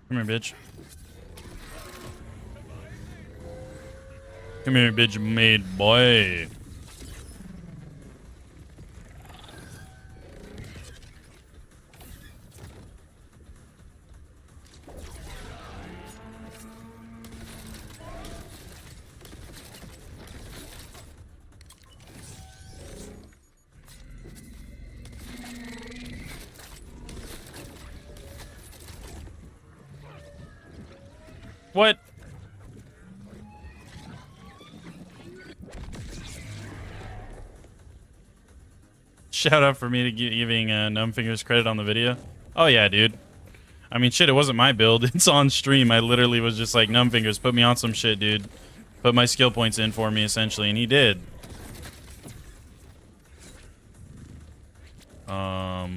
Come here, bitch. Come here, bitch made boy. What? Shout out for me to giving Numb Fingers credit on the video. Oh yeah, dude. I mean, shit, it wasn't my build. It's on stream. I literally was just like, Numb Fingers, put me on some shit, dude. Put my skill points in for me, essentially, and he did. I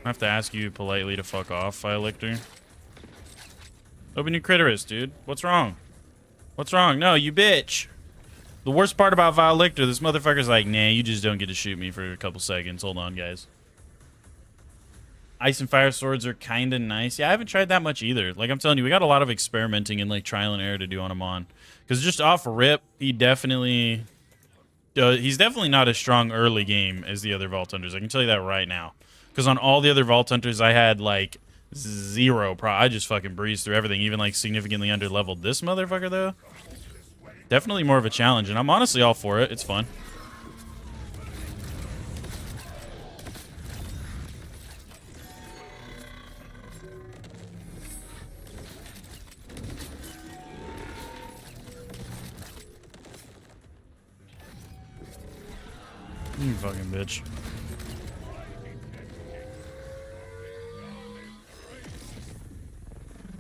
have to ask you politely to fuck off, File Lictor. Open your Critorus, dude. What's wrong? What's wrong? No, you bitch. The worst part about Vile Lictor, this motherfucker's like, nah, you just don't get to shoot me for a couple seconds. Hold on, guys. Ice and fire swords are kind of nice. Yeah, I haven't tried that much either. Like I'm telling you, we got a lot of experimenting and like trial and error to do on Amon. Because just off rip, he definitely... he's definitely not as strong early game as the other Vault Hunters. I can tell you that right now. Because on all the other Vault Hunters, I had like... I just fucking breezed through everything, even like significantly under leveled. This motherfucker though, definitely more of a challenge, and I'm honestly all for it. It's fun. You fucking bitch.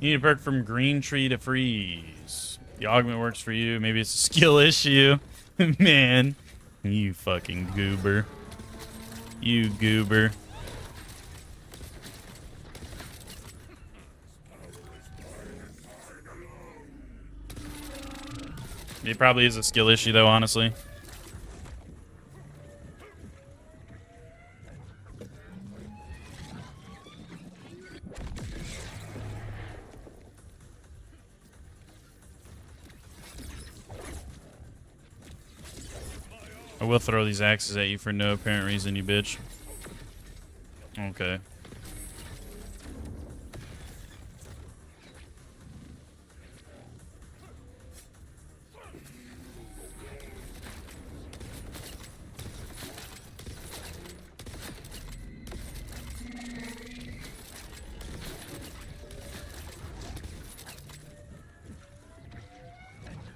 You need a perk from Green Tree to Freeze. The augment works for you. Maybe it's a skill issue. Man. You fucking goober. You goober. It probably is a skill issue though, honestly. I will throw these axes at you for no apparent reason, you bitch. Okay.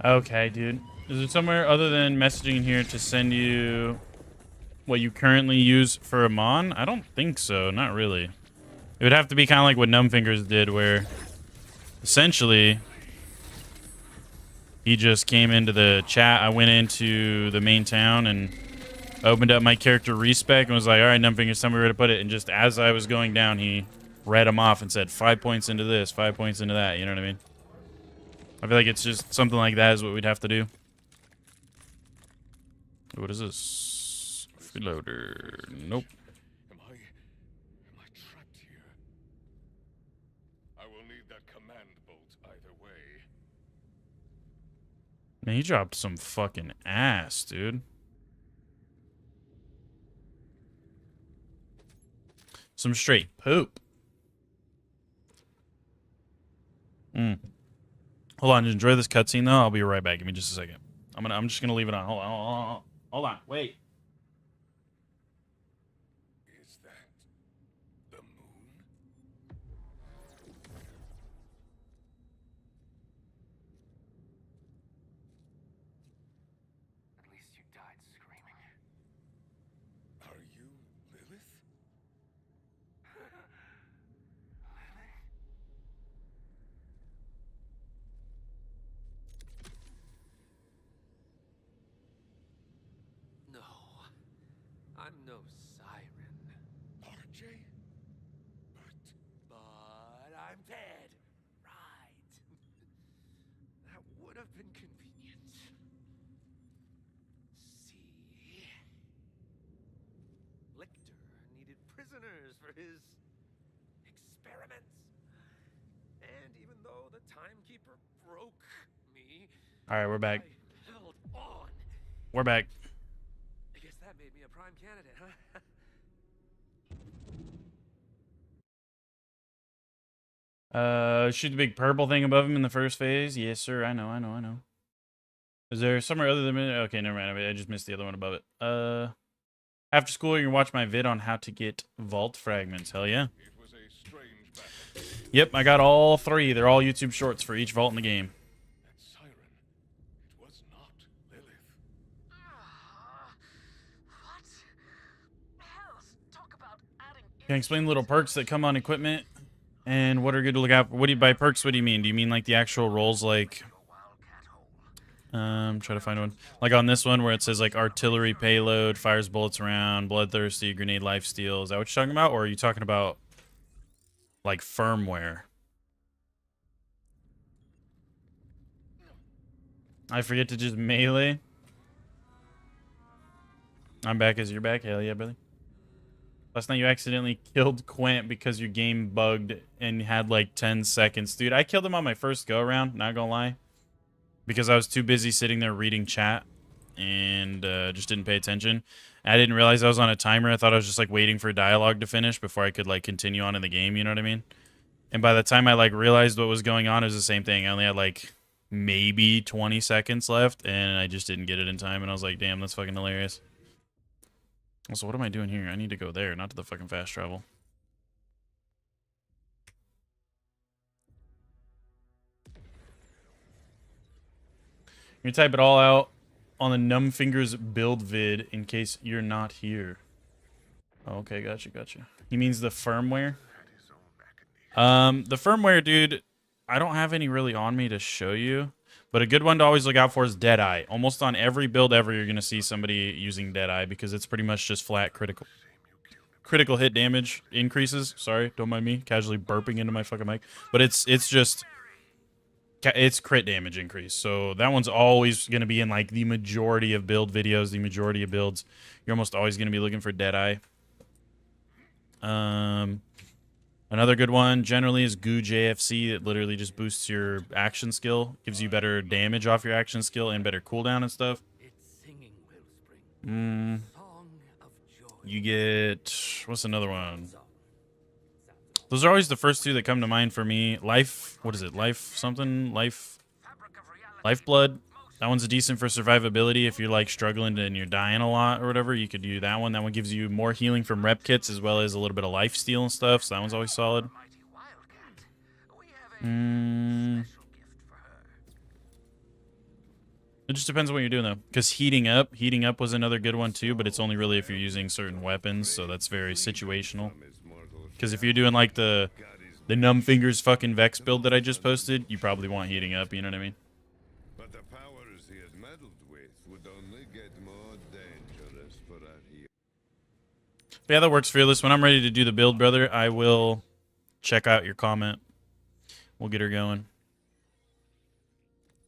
Okay, dude. Is there somewhere other than messaging in here to send you what you currently use for Amon? I don't think so. Not really. It would have to be kind of like what Numbfingers did, where essentially he just came into the chat. I went into the main town and opened up my character respec and was like, all right, Numbfingers, tell me where to put it. And just as I was going down, he read them off and said 5 points into this, 5 points into that. You know what I mean? I feel like it's just something like that is what we'd have to do. What is this? Freeloader. Nope. Am I trapped here? I will need that command bolt either way. Man, he dropped some fucking ass, dude. Some straight poop. Hold on, enjoy this cutscene though. I'll be right back. Give me just a second. I'm just gonna leave it on. Hold on. Wait. Is that the moon? At least you died screaming. Are you Lilith? No, I'm no siren. RJ? But I'm dead. Right. That would have been convenient. See? Lictor needed prisoners for his experiments. And even though the timekeeper broke me, All right, we're back. I held on. We're back. I guess that made me a prime candidate, huh? Shoot the big purple thing above him in the first phase. Yes, sir. I know. Is there somewhere other than... Okay, never mind. I just missed the other one above it. After school, you can watch my vid on how to get vault fragments. Hell yeah. It was a strange battle. Yep, I got all 3. They're all YouTube shorts for each vault in the game. That siren. It was not Lilith. What? Hells, talk about adding Can you explain the little perks that come on equipment and what are good to look out for? What do you by perks? What do you mean? Do you mean like the actual rolls, like try to find one like on this one where it says like artillery payload, fires bullets around, bloodthirsty, grenade lifesteal? Is that what you're talking about, or are you talking about like firmware? I forget to just melee. I'm back as you're back. Hell yeah, brother. Last night you accidentally killed Quint because your game bugged and had like 10 seconds. Dude, I killed him on my first go around, not gonna lie. Because I was too busy sitting there reading chat and just didn't pay attention. I didn't realize I was on a timer. I thought I was just like waiting for dialogue to finish before I could like continue on in the game, you know what I mean? And by the time I like realized what was going on, it was the same thing. I only had like maybe 20 seconds left and I just didn't get it in time and I was like, damn, that's fucking hilarious. Also, what am I doing here? I need to go there, not to the fucking fast travel. You're gonna type it all out on the Numbfingers build vid in case you're not here. Oh, okay, gotcha. He means the firmware. The firmware, dude, I don't have any really on me to show you, but a good one to always look out for is Deadeye. Almost on every build ever, you're gonna see somebody using Deadeye because it's pretty much just flat critical hit damage increases. Sorry, don't mind me casually burping into my fucking mic, but it's crit damage increase. So that one's always going to be in like the majority of build videos, the majority of builds. You're almost always going to be looking for Deadeye. Another good one generally is Goo JFC. It literally just boosts your action skill, gives you better damage off your action skill and better cooldown and stuff. Its singing wellspring Song of joy. You get, what's another one? Those are always the first two that come to mind for me. Life, what is it? Life something? Lifeblood. That one's decent for survivability. If you're like struggling and you're dying a lot or whatever, you could do that one. That one gives you more healing from rep kits as well as a little bit of life steal and stuff. So that one's always solid. It just depends on what you're doing though. Because heating up was another good one too, but it's only really if you're using certain weapons, so that's very situational. Because if you're doing like the numb fingers fucking Vex build that I just posted, you probably want heating up, you know what I mean? But the powers he had meddled with would only get more dangerous for our hero. But yeah, that works, Fearless. When I'm ready to do the build, brother, I will check out your comment. We'll get her going.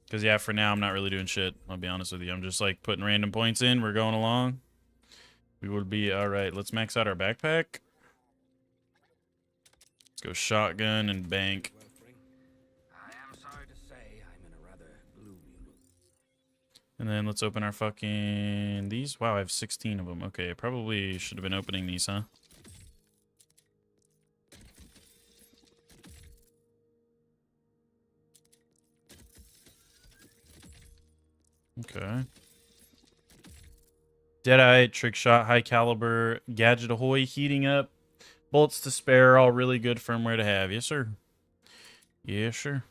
Because, yeah, for now, I'm not really doing shit. I'll be honest with you. I'm just, like, putting random points in. We're going along. We will be all right. Let's max out our backpack. Let's go shotgun and bank. I am sorry to say I'm in a rather gloomy mood. And then let's open our fucking... These? Wow, I have 16 of them. Okay, I probably should have been opening these, huh? Okay. Deadeye, trick shot, high caliber, gadget ahoy, heating up, bullets to spare, all really good firmware to have. Yes, sir. Yes, sir.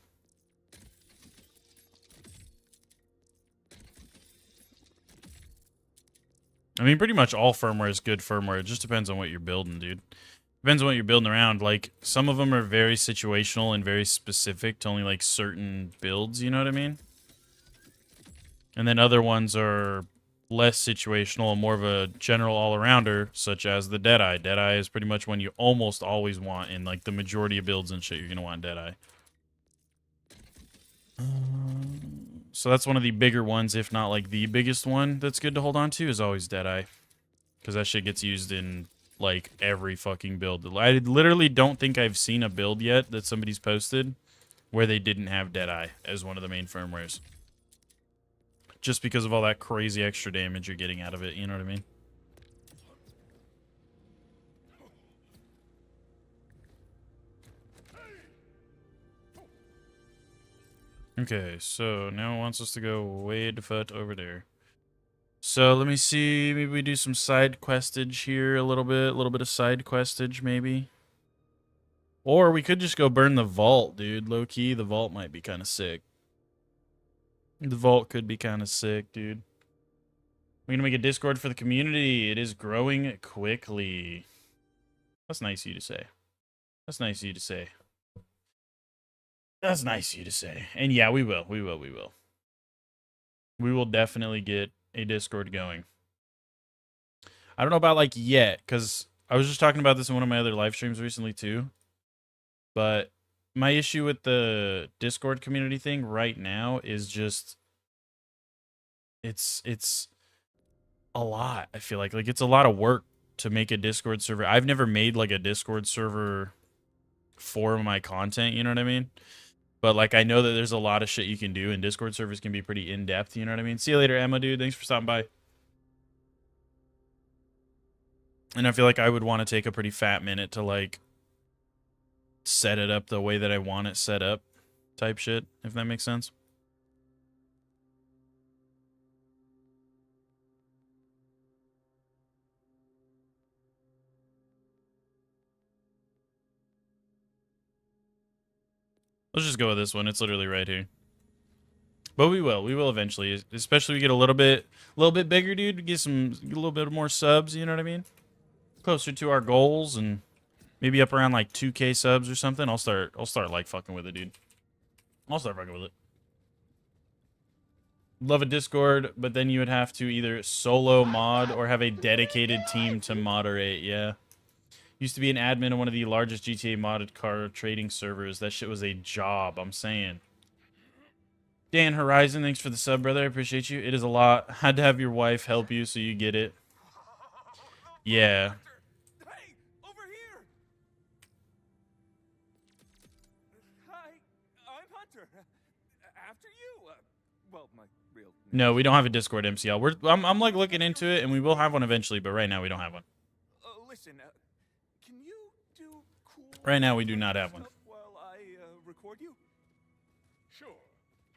I mean, pretty much all firmware is good firmware. It just depends on what you're building, dude. Depends on what you're building around. Like, some of them are very situational and very specific to only, like, certain builds, you know what I mean? And then other ones are less situational and more of a general all-arounder, such as the Deadeye. Deadeye is pretty much one you almost always want in, like, the majority of builds and shit. You're going to want Deadeye. So that's one of the bigger ones, if not, like, the biggest one that's good to hold on to is always Deadeye. Because that shit gets used in, like, every fucking build. I literally don't think I've seen a build yet that somebody's posted where they didn't have Deadeye as one of the main firmwares. Just because of all that crazy extra damage you're getting out of it, you know what I mean? Okay, so now it wants us to go way the foot over there. So let me see, maybe we do some side questage here a little bit of side questage maybe. Or we could just go burn the vault, dude. Low key, the vault might be kind of sick. The vault could be kind of sick, dude. We're gonna make a Discord for the community. It is growing quickly. That's nice of you to say. That's nice of you to say. That's nice of you to say. And yeah, we will. We will definitely get a Discord going. I don't know about like yet, because I was just talking about this in one of my other live streams recently too. But my issue with the Discord community thing right now is just it's a lot. I feel like it's a lot of work to make a Discord server. I've never made like a Discord server for my content, you know what I mean? But like I know that there's a lot of shit you can do, and Discord servers can be pretty in-depth, you know what I mean? See you later, Emma, dude. Thanks for stopping by. And I feel like I would want to take a pretty fat minute to like set it up the way that I want it set up type shit, if that makes sense. Let's just go with this one. It's literally right here. But we will eventually, especially we get a little bit bigger, dude. Get a little bit more subs, you know what I mean? Closer to our goals and maybe up around like 2K subs or something. I'll start like fucking with it, dude. I'll start fucking with it. Love a Discord, but then you would have to either solo mod or have a dedicated team to moderate. Yeah. Used to be an admin on one of the largest GTA modded car trading servers. That shit was a job, I'm saying. Dan Horizon, thanks for the sub, brother. I appreciate you. It is a lot. Had to have your wife help you so you get it. Yeah. Hey, over here! Hi, I'm Hunter. After you. Well, my real name. No, we don't have a Discord MCL. I'm like looking into it, and we will have one eventually, but right now we don't have one. Listen, can you do cool? Right now we do not have one. stuff while I record you. Sure.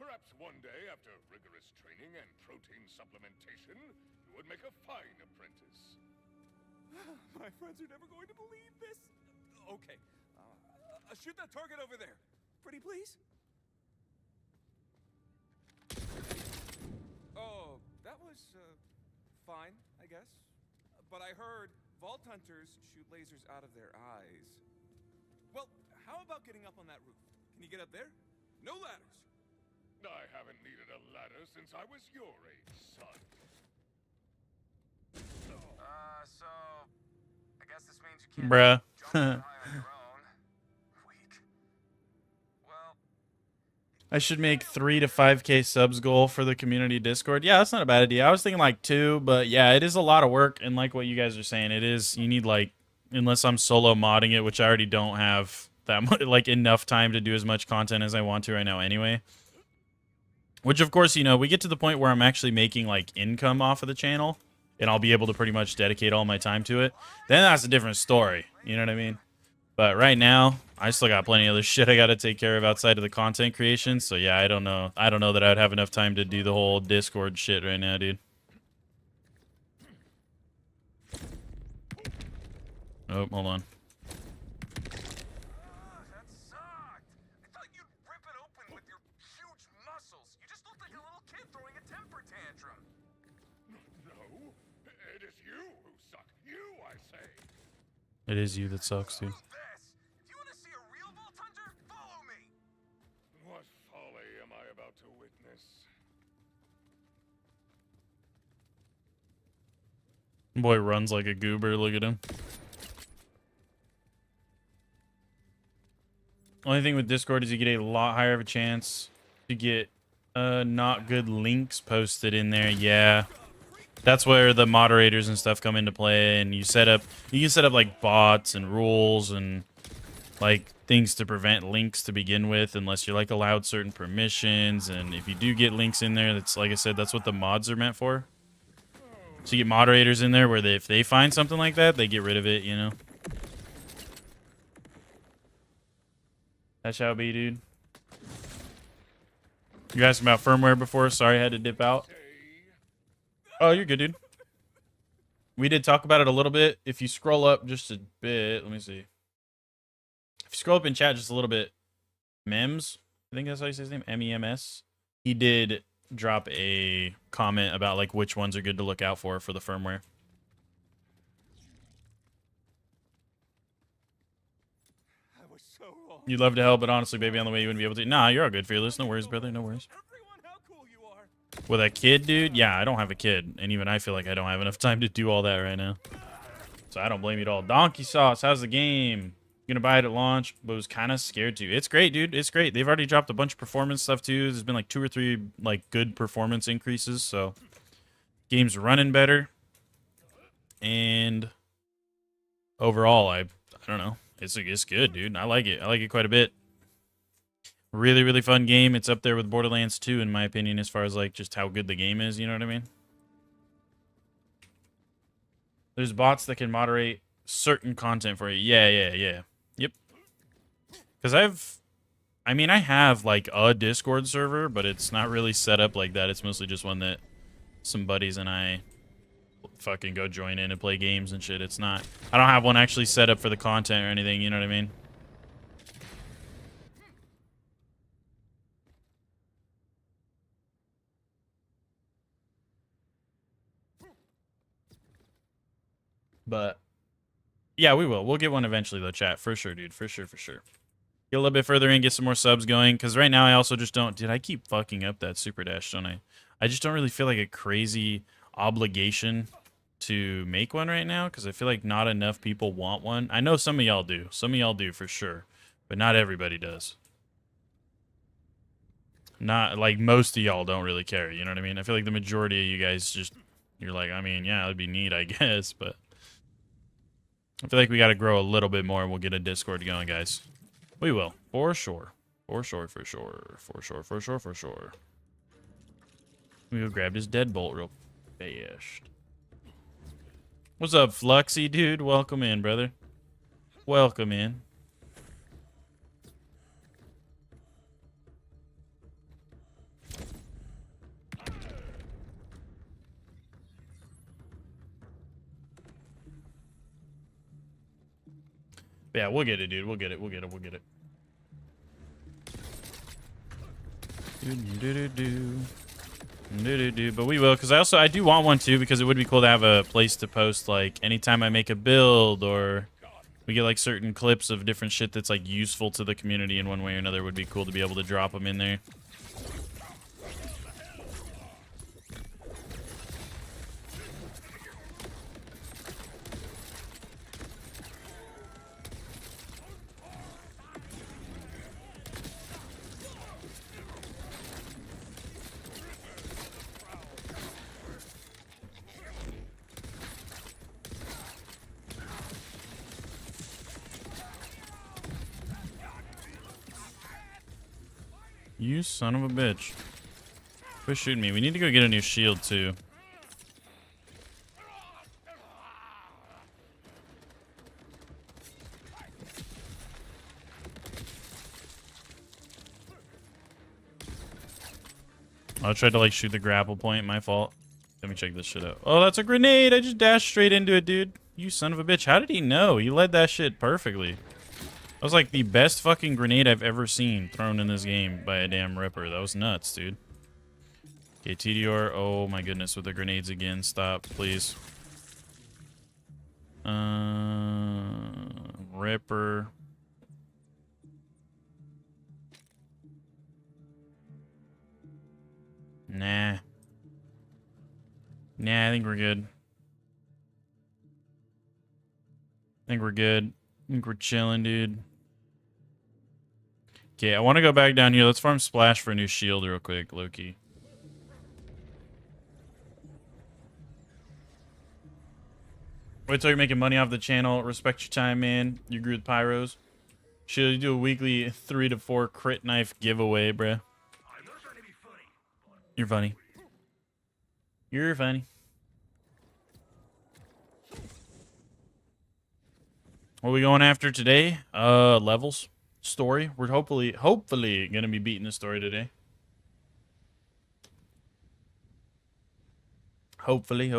Perhaps one day, after rigorous training and protein supplementation, you would make a fine apprentice. My friends are never going to believe this. Okay. Shoot that target over there. Pretty please? Oh, that was, fine, I guess. But I heard vault hunters shoot lasers out of their eyes. Well, how about getting up on that roof? Can you get up there? No ladders. I haven't needed a ladder since I was your age, son. So... I guess this means you can't Bruh. jump high on your own. Weak. Well... I should make 3 to 5K subs goal for the community Discord. Yeah, that's not a bad idea. I was thinking like 2, but yeah, it is a lot of work. And like what you guys are saying, it is, you need like, unless I'm solo modding it, which I already don't have that much, like enough time to do as much content as I want to right now anyway. Which of course, you know, we get to the point where I'm actually making like income off of the channel and I'll be able to pretty much dedicate all my time to it. Then that's a different story. You know what I mean? But right now, I still got plenty of other shit I got to take care of outside of the content creation. So yeah, I don't know. I don't know that I'd have enough time to do the whole Discord shit right now, dude. Oh, hold on. That sucked. I thought you'd rip it open with your huge muscles. You just looked like a little kid throwing a temper tantrum. No, it is you who suck. You, I say. It is you that sucks, dude. This. If you want to see a real vault hunter, follow me. What folly am I about to witness? Boy runs like a goober. Look at him. Only thing with Discord is you get a lot higher of a chance to get not good links posted in there. Yeah. That's where the moderators and stuff come into play, and you can set up like bots and rules and like things to prevent links to begin with, unless you're like allowed certain permissions. And if you do get links in there, that's, like I said, that's what the mods are meant for. So you get moderators in there where if they find something like that, they get rid of it, you know. That's how it be, dude. You asked about firmware before. Sorry, I had to dip out. Oh, you're good, dude. We did talk about it a little bit. If you scroll up just a bit, let me see. If you scroll up in chat just a little bit, Mems, I think that's how you say his name, MEMS. He did drop a comment about like which ones are good to look out for the firmware. I was so wrong. You'd love to help, but honestly, baby, on the way you wouldn't be able to. Nah, you're all good, Fearless. No worries, brother. No worries. Everyone, how cool you are. With a kid, dude? Yeah, I don't have a kid. And even I feel like I don't have enough time to do all that right now. So I don't blame you at all. Donkey Sauce, how's the game? Gonna buy it at launch, but was kind of scared to. It's great, dude. It's great. They've already dropped a bunch of performance stuff, too. There's been like 2 or 3 like good performance increases. So game's running better. And overall, I don't know. It's good, dude. I like it. I like it quite a bit. Really, really fun game. It's up there with Borderlands 2, in my opinion, as far as like just how good the game is. You know what I mean? There's bots that can moderate certain content for you. Yeah. Yep. Because I have like a Discord server, but it's not really set up like that. It's mostly just one that some buddies and I fucking go join in and play games and shit. It's not, I don't have one actually set up for the content or anything. You know what I mean? But yeah, we will. We'll get one eventually, though, chat. For sure, dude. For sure. Get a little bit further in, get some more subs going. Because right now, I also just don't... Dude, I keep fucking up that super dash, don't I? I just don't really feel like a crazy obligation to make one right now. Because I feel like not enough people want one. I know some of y'all do. Some of y'all do, for sure. But not everybody does. Not... Like, most of y'all don't really care. You know what I mean? I feel like the majority of you guys just... You're like, I mean, yeah, it'd be neat, I guess. But... I feel like we got to grow a little bit more and we'll get a Discord going, guys. We will. For sure. For sure. We go grab his deadbolt real fast. What's up, Fluxy, dude? Welcome in, brother. Welcome in. Yeah, we'll get it, dude. We'll get it. We'll get it. We'll get it. But we will, because I do want one too, because it would be cool to have a place to post like anytime I make a build, or we get like certain clips of different shit that's like useful to the community in one way or another. It would be cool to be able to drop them in there. You son of a bitch. Quit shooting me. We need to go get a new shield, too. I tried to, like, shoot the grapple point. My fault. Let me check this shit out. Oh, that's a grenade. I just dashed straight into it, dude. You son of a bitch. How did he know? He led that shit perfectly. That was like the best fucking grenade I've ever seen thrown in this game by a damn Ripper. That was nuts, dude. Okay, TDR. Oh my goodness, with the grenades again. Stop, please. Ripper. Nah. Nah, I think we're good. I think we're good. I think we're chilling, dude. Okay, I want to go back down here. Let's farm Splash for a new shield real quick, Loki. Wait till you're making money off the channel. Respect your time, man. You agree with Pyros? Should you do a weekly 3 to 4 crit knife giveaway, bruh? You're funny. You're funny. What are we going after today? Levels. Story. We're hopefully gonna be beating the story today. Hopefully.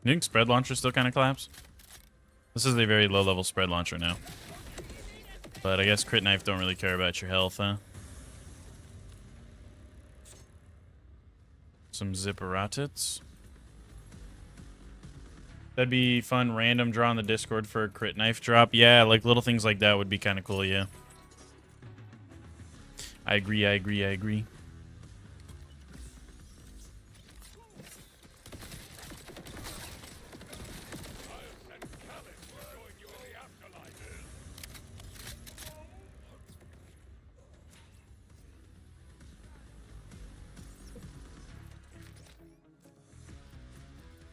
You think spread launcher still kind of claps? This is a very low level spread launcher now. But I guess crit knife don't really care about your health, huh? Some zipperatits. That'd be fun, random draw on the Discord for a crit knife drop. Yeah, like little things like that would be kind of cool, yeah. I agree.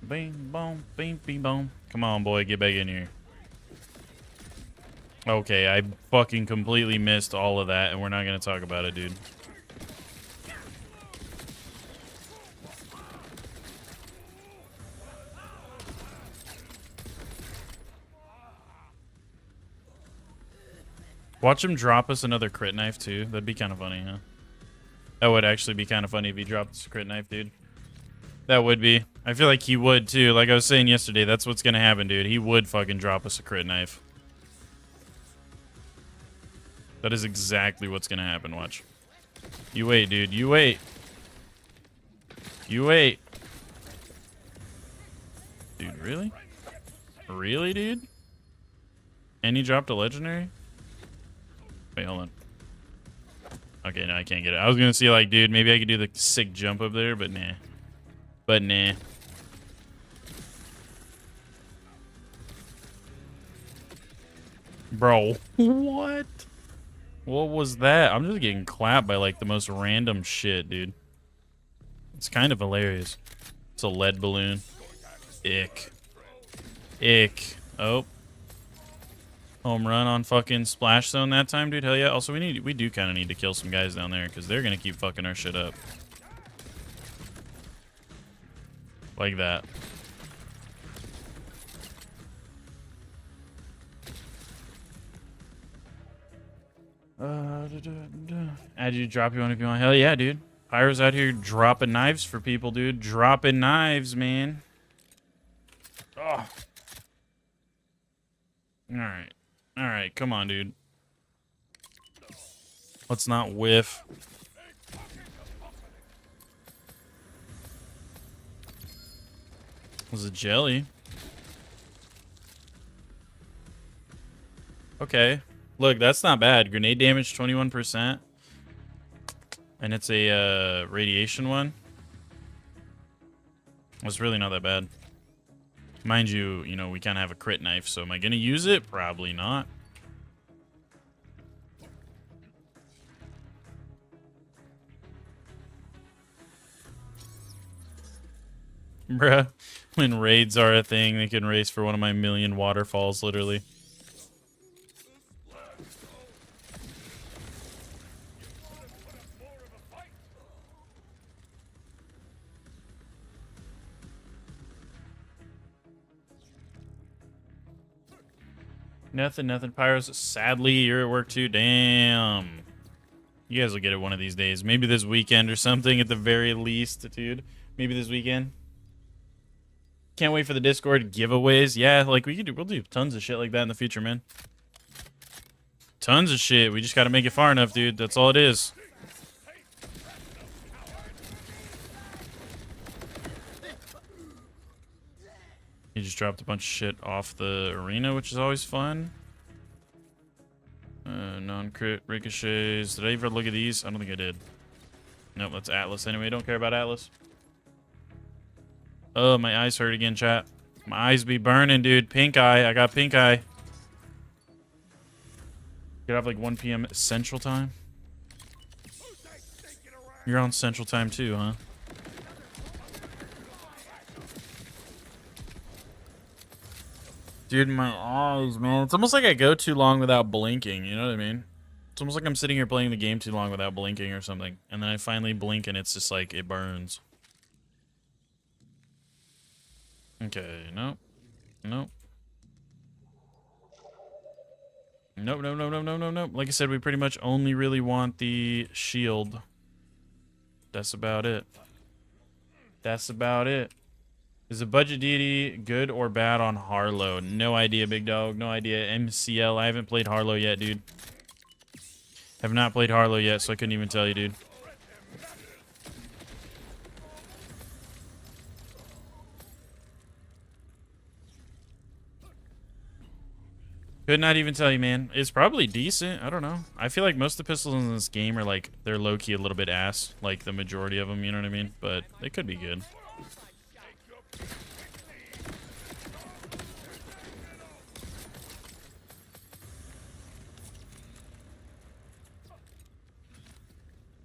Bing, boom, bing, bing, boom. Come on, boy, get back in here. Okay, I fucking completely missed all of that, and we're not gonna talk about it, dude. Watch him drop us another crit knife, too. That'd be kind of funny, huh? That would actually be kind of funny if he dropped us a crit knife, dude. That would be. I feel like he would, too. Like I was saying yesterday, that's what's gonna happen, dude. He would fucking drop us a crit knife. That is exactly what's gonna happen, watch. You wait, dude. You wait. You wait. Dude, really? Really, dude? And he dropped a legendary? Wait, hold on. Okay, no, I can't get it. I was gonna see, like, dude, maybe I could do the sick jump up there, but nah. But nah. Bro, what? What was that? I'm just getting clapped by like the most random shit, dude. It's kind of hilarious. It's a lead balloon. Ick. Ick. Oh. Home run on fucking splash zone that time, dude. Hell yeah. Also, we do kind of need to kill some guys down there because they're gonna keep fucking our shit up. Like that. Add you, drop you on if you want. Hell yeah, dude. Pyro's out here dropping knives for people, dude. Dropping knives, man. Oh. Alright. Alright, come on, dude. Let's not whiff. Was a jelly. Okay. Look, that's not bad. Grenade damage 21%. And it's a radiation one. It's really not that bad. Mind you, you know, we kind of have a crit knife, so am I going to use it? Probably not. Bruh, when raids are a thing, they can race for one of my million waterfalls, literally. Nothing. Pyros, sadly, you're at work too. Damn. You guys will get it one of these days. Maybe this weekend or something at the very least, dude. Maybe this weekend. Can't wait for the Discord giveaways. Yeah, like we'll do tons of shit like that in the future, man. Tons of shit. We just gotta make it far enough, dude. That's all it is. He just dropped a bunch of shit off the arena, which is always fun. Non-crit ricochets. Did I ever look at these? I don't think I did. Nope, that's Atlas anyway. Don't care about Atlas. Oh, my eyes hurt again, chat. My eyes be burning, dude. Pink eye. I got pink eye. Get off like 1 p.m. Central Time. You're on Central Time too, huh? Dude, my eyes, man. It's almost like I go too long without blinking. You know what I mean? It's almost like I'm sitting here playing the game too long without blinking or something. And then I finally blink and it's just like, it burns. Okay, nope. Nope. Nope. Like I said, we pretty much only really want the shield. That's about it. That's about it. Is a budget deity good or bad on Harlow? No idea, big dog. No idea. MCL. I haven't played Harlow yet, dude. Have not played Harlow yet, so I couldn't even tell you, dude. Could not even tell you, man. It's probably decent. I don't know. I feel like most of the pistols in this game are like, they're low-key a little bit ass. Like the majority of them, you know what I mean? But they could be good.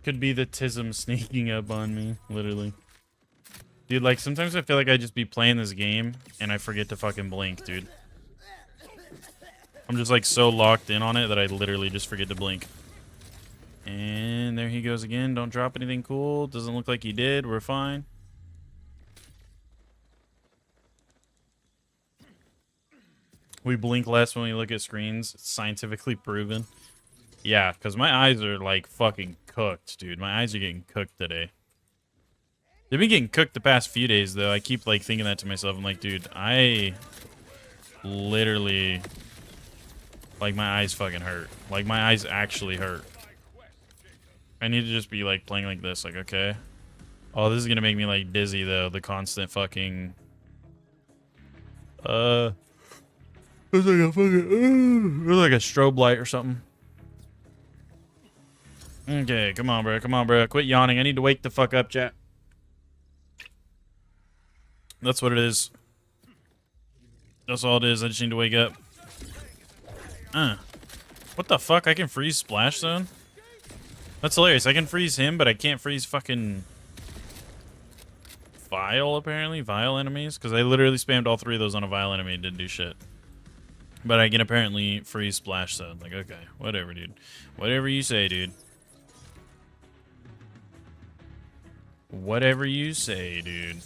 Could be the tism sneaking up on me, literally. Dude, like, sometimes I feel like I just be playing this game and I forget to fucking blink, dude. I'm just, like, so locked in on it that I literally just forget to blink. And there he goes again. Don't drop anything cool. Doesn't look like he did. We're fine. We blink less when we look at screens. It's scientifically proven. Yeah, because my eyes are, like, fucking cooked, dude. My eyes are getting cooked today. They've been getting cooked the past few days, though. I keep, like, thinking that to myself. I'm like, dude, I literally... Like, my eyes fucking hurt. Like, my eyes actually hurt. I need to just be, like, playing like this. Like, okay. Oh, this is gonna make me, like, dizzy, though. The constant fucking... It's like a fucking... It's like a strobe light or something. Okay, come on, bro. Come on, bro. Quit yawning. I need to wake the fuck up, chat. That's what it is. That's all it is. I just need to wake up. What the fuck? I can freeze Splash Zone? That's hilarious. I can freeze him, but I can't freeze fucking Vile, apparently. Vile enemies. Because I literally spammed all 3 of those on a Vile enemy and didn't do shit. But I can apparently freeze Splash Zone. Like, okay. Whatever, dude. Whatever you say, dude. Whatever you say, dude.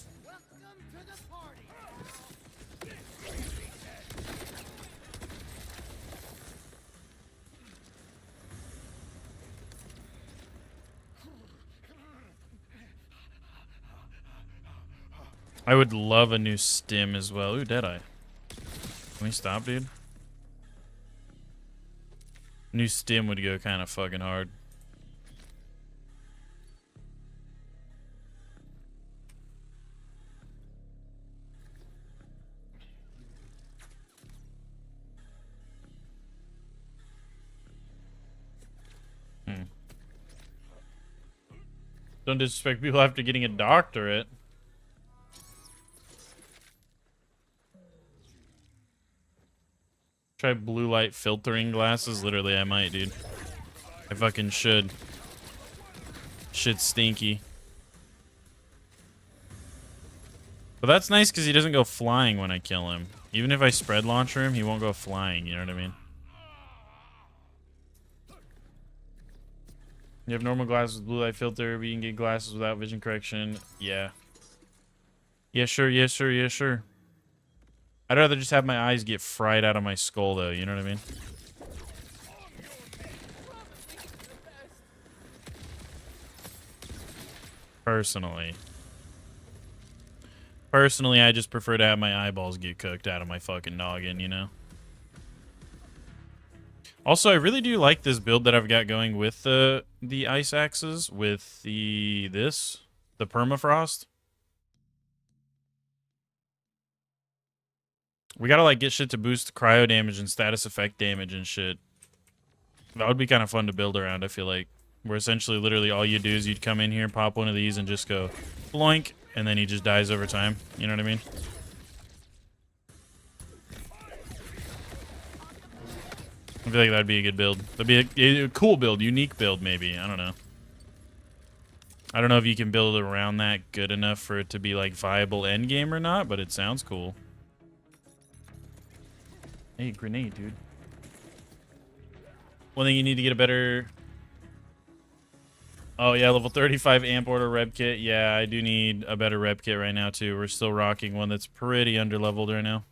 I would love a new stim as well. Ooh, Deadeye. Can we stop, dude? New stim would go kind of fucking hard. Don't disrespect people after getting a doctorate. Try blue light filtering glasses. Literally, I might, dude. I fucking should. Shit's stinky. But that's nice because he doesn't go flying when I kill him. Even if I spread launcher him, he won't go flying. You know what I mean? You have normal glasses with blue light filter, but you can get glasses without vision correction. Yeah. Yeah, sure, yeah, sure, yeah, sure. I'd rather just have my eyes get fried out of my skull, though. You know what I mean? Personally. Personally, I just prefer to have my eyeballs get cooked out of my fucking noggin, you know? Also, I really do like this build that I've got going with the ice axes, with the permafrost. We gotta like get shit to boost cryo damage and status effect damage and shit. That would be kind of fun to build around, I feel like. Where essentially literally all you do is you'd come in here, pop one of these, and just go bloink, and then he just dies over time. You know what I mean? I feel like that'd be a good build. That'd be a cool build, unique build maybe. I don't know. I don't know if you can build around that good enough for it to be like viable endgame or not, but it sounds cool. Hey, grenade, dude. One thing you need to get a better... Oh yeah, level 35 amp order rep kit. Yeah, I do need a better rep kit right now too. We're still rocking one that's pretty underleveled right now.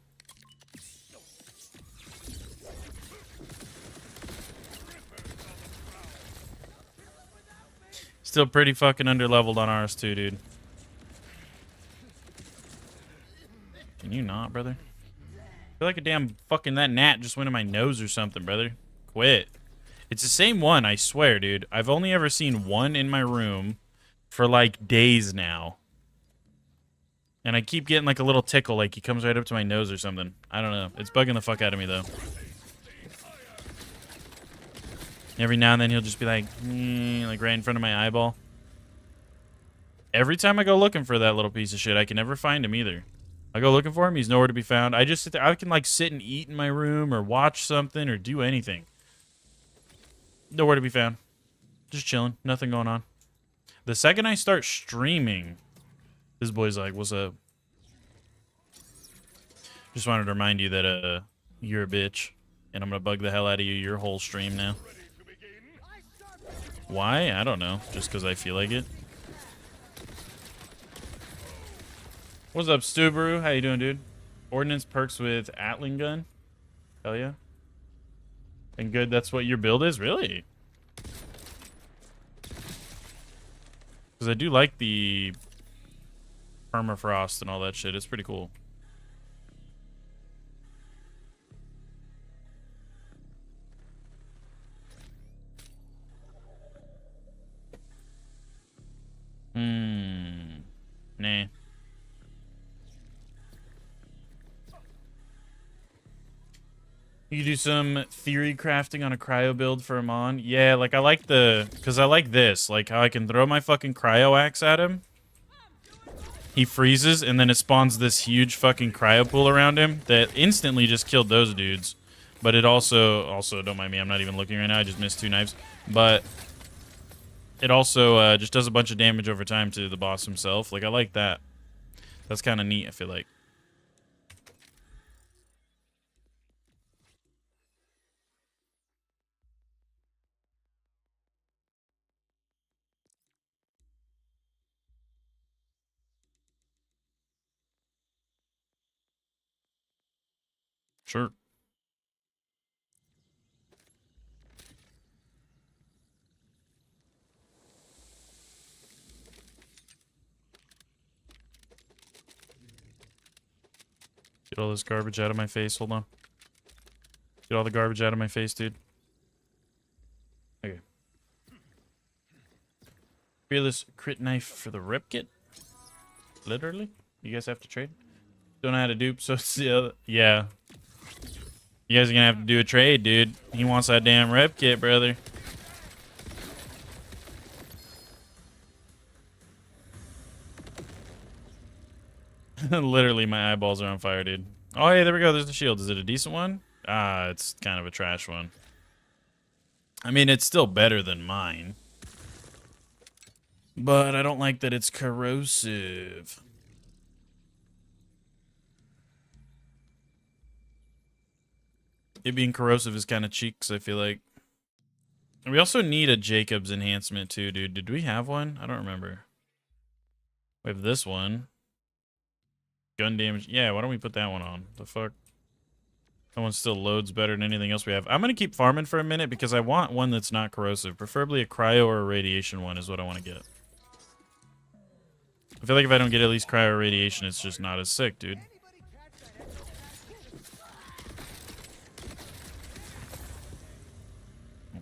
Still pretty fucking underleveled on ours too, dude. Can you not, brother? I feel like a damn fucking that gnat just went in my nose or something, brother. Quit. It's the same one, I swear, dude. I've only ever seen one in my room for like days now. And I keep getting like a little tickle, like he comes right up to my nose or something. I don't know. It's bugging the fuck out of me though. Every now and then he'll just be like right in front of my eyeball. Every time I go looking for that little piece of shit, I can never find him either. I go looking for him, he's nowhere to be found. I just sit there. I can like sit and eat in my room or watch something or do anything. Nowhere to be found. Just chilling. Nothing going on. The second I start streaming, this boy's like, what's up? Just wanted to remind you that you're a bitch. And I'm going to bug the hell out of you your whole stream now. Why? I don't know. Just because I feel like it. What's up, Stubaru? How you doing, dude? Ordnance perks with Atling gun? Hell yeah. And good, that's what your build is? Really? Because I do like the permafrost and all that shit. It's pretty cool. Nah. You could do some theory crafting on a cryo build for Amon. Yeah, like I like because I like this. Like how I can throw my fucking cryo axe at him. He freezes and then it spawns this huge fucking cryo pool around him that instantly just killed those dudes. But it also don't mind me, I'm not even looking right now. I just missed 2 knives. But it also just does a bunch of damage over time to the boss himself. Like, I like that. That's kind of neat, I feel like. Sure. Get all this garbage out of my face. Hold on. Get all the garbage out of my face, dude. Okay. Fearless crit knife for the rep kit. Literally. You guys have to trade. Don't know how to dupe, so yeah. You guys are gonna have to do a trade, dude. He wants that damn rep kit, brother. Literally, my eyeballs are on fire, dude. Oh, hey, there we go. There's the shield. Is it a decent one? Ah, it's kind of a trash one. I mean, it's still better than mine. But I don't like that it's corrosive. It being corrosive is kind of cheeks, I feel like. And we also need a Jacobs enhancement too, dude. Did we have one? I don't remember. We have this one. Gun damage. Yeah, why don't we put that one on? The fuck? That one still loads better than anything else we have. I'm going to keep farming for a minute because I want one that's not corrosive. Preferably a cryo or a radiation one is what I want to get. I feel like if I don't get at least cryo or radiation, it's just not as sick, dude.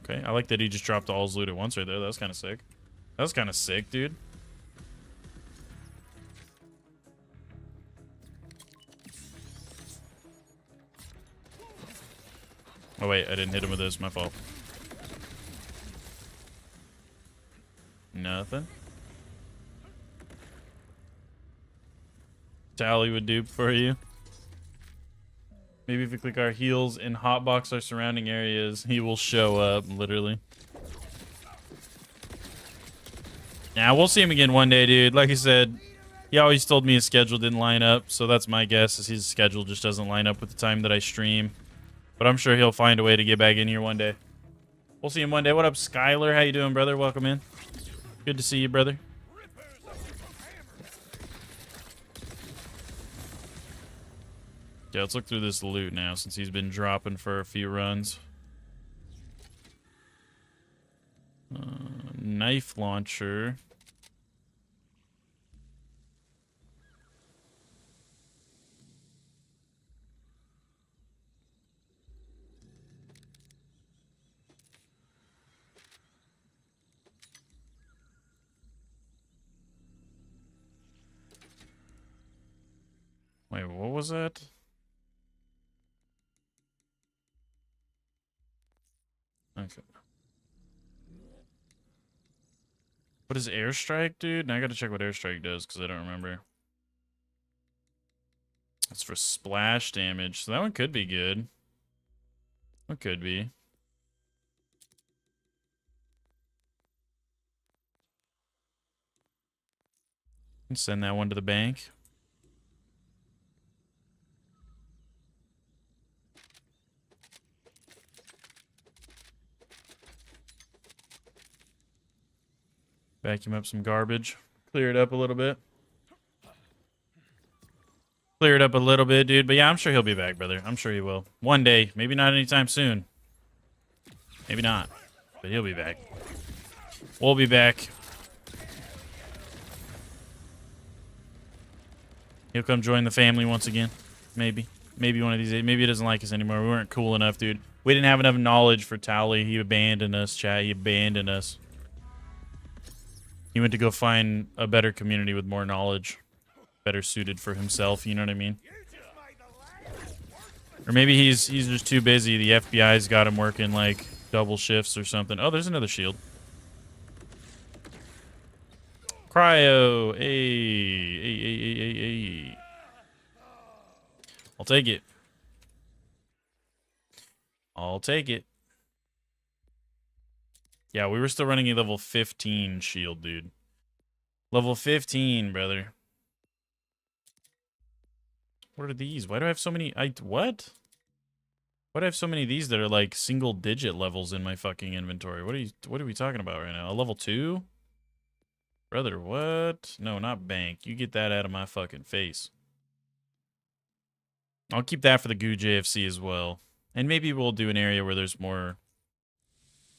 Okay, I like that he just dropped all his loot at once right there. That was kind of sick. That was kind of sick, dude. Oh, wait, I didn't hit him with this. My fault. Nothing. Tally would dupe for you. Maybe if we click our heals and hotbox our surrounding areas, he will show up, literally. Yeah, we'll see him again one day, dude. Like I said, he always told me his schedule didn't line up, so that's my guess, is his schedule just doesn't line up with the time that I stream. But I'm sure he'll find a way to get back in here one day. We'll see him one day. What up, Skylar? How you doing, brother? Welcome in. Good to see you, brother. Yeah, let's look through this loot now since he's been dropping for a few runs. Knife launcher. Wait, what was that? Okay. What is airstrike, dude? Now I gotta check what airstrike does because I don't remember. It's for splash damage, so that one could be good. It could be. Send that one to the bank. Vacuum up some garbage. Clear it up a little bit. Clear it up a little bit, dude. But yeah, I'm sure he'll be back, brother. I'm sure he will. One day. Maybe not anytime soon. Maybe not. But he'll be back. We'll be back. He'll come join the family once again. Maybe. Maybe one of these days. Maybe he doesn't like us anymore. We weren't cool enough, dude. We didn't have enough knowledge for Tally. He abandoned us, chat. He abandoned us. He went to go find a better community with more knowledge. Better suited for himself, you know what I mean? Or maybe he's just too busy. The FBI's got him working like double shifts or something. Oh, there's another shield. Cryo. Hey. I'll take it. I'll take it. Yeah, we were still running a level 15 shield, dude. Level 15, brother. What are these? Why do I have so many? What? Why do I have so many of these that are like single digit levels in my fucking inventory? What are we talking about right now? A level 2? Brother, what? No, not bank. You get that out of my fucking face. I'll keep that for the Goo JFC as well. And maybe we'll do an area where there's more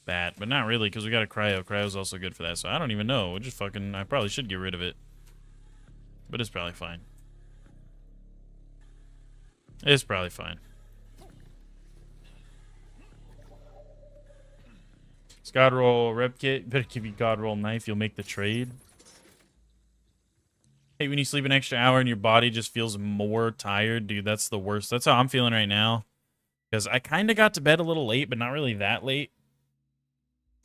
bat, but not really because we got a cryo. Cryo's also good for that, so I don't even know. We'll just fucking, I probably should get rid of it. But it's probably fine. It's probably fine. God roll rep kit. Better give you God roll knife. You'll make the trade. Hey, when you sleep an extra hour and your body just feels more tired, dude, that's the worst. That's how I'm feeling right now. Because I kind of got to bed a little late, but not really that late.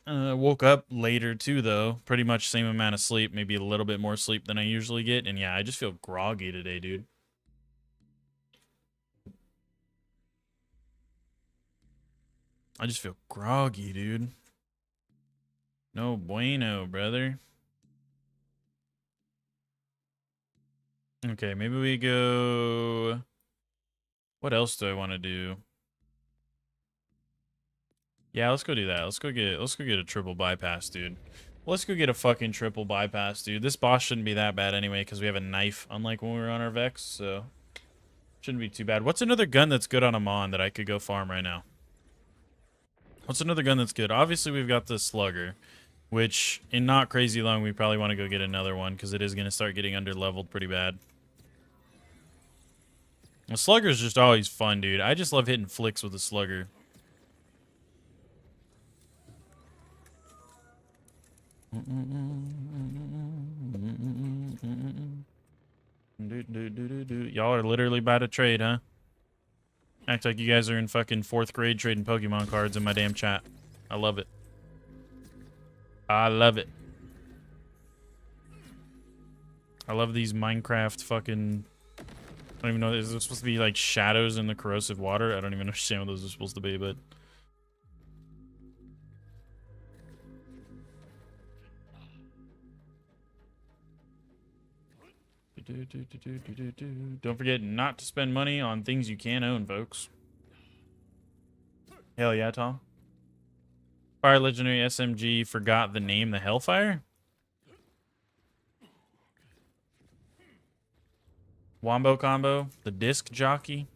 Woke up later too, though. Pretty much same amount of sleep. Maybe a little bit more sleep than I usually get. And yeah, I just feel groggy today, dude. I just feel groggy, dude. No bueno, brother. Okay, maybe we go... What else do I want to do? Yeah, let's go do that. Let's go get a triple bypass, dude. Let's go get a fucking triple bypass, dude. This boss shouldn't be that bad anyway, because we have a knife, unlike when we were on our Vex, so... Shouldn't be too bad. What's another gun that's good on Amon that I could go farm right now? What's another gun that's good? Obviously, we've got the Slugger, which, in not crazy long, we probably want to go get another one, because it is going to start getting under-leveled pretty bad. The Slugger's just always fun, dude. I just love hitting flicks with the Slugger. Y'all are literally about to trade, huh? Act like you guys are in fucking 4th grade trading Pokemon cards in my damn chat. I love it. I love it. I love these Minecraft fucking... I don't even know. Is this supposed to be like shadows in the corrosive water? I don't even understand what those are supposed to be, but... Don't forget not to spend money on things you can't own, folks. Hell yeah, Tom. Fire Legendary SMG forgot the name, the Hellfire? Wombo combo, the disc jockey.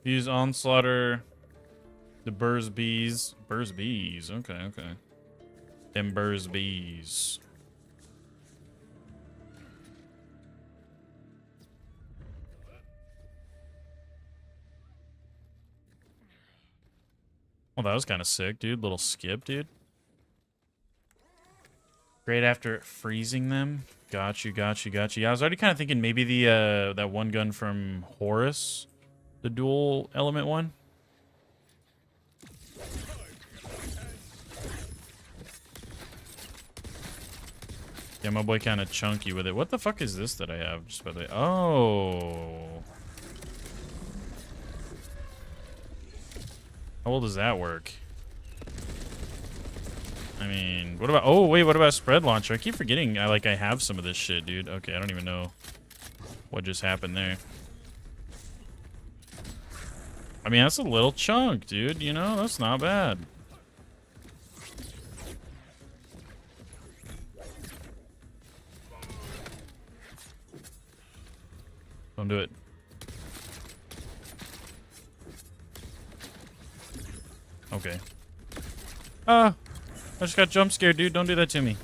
Use Onslaughter. The Burrs Bees. Burrs Bees. Okay, okay. Them Burrs Bees. Well, that was kind of sick, dude. Little skip, dude. Great after freezing them. Got you, got you, got you. Yeah, I was already kind of thinking maybe the that one gun from Horus, the dual element one. Yeah, my boy kind of chunky with it. What the fuck is this that I have? Just by the way. Oh. How well does that work? I mean, what about... Oh, wait, what about spread launcher? I keep forgetting I have some of this shit, dude. Okay, I don't even know what just happened there. I mean, that's a little chunk, dude. You know, that's not bad. Don't do it. Okay. Ah! I just got jump scared, dude. Don't do that to me.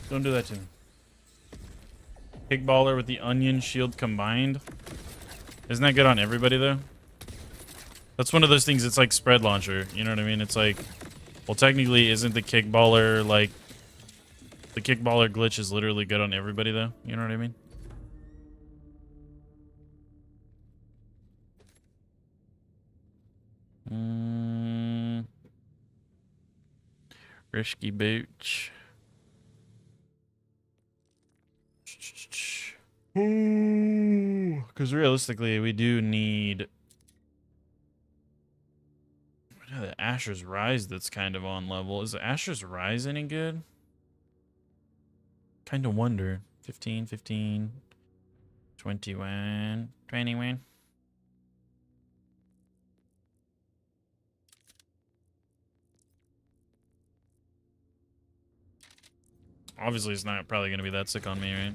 Don't do that to me. Pig baller with the onion shield combined. Isn't that good on everybody, though? That's one of those things. It's like spread launcher. You know what I mean? It's like, well, technically, isn't the kickballer like the kickballer glitch is literally good on everybody though? You know what I mean? Risky booch. Because realistically, we do need the Asher's Rise that's kind of on level. Is the Asher's Rise any good? Kind of wonder. 15, 15, 21, 21. Obviously, it's not probably going to be that sick on me, right?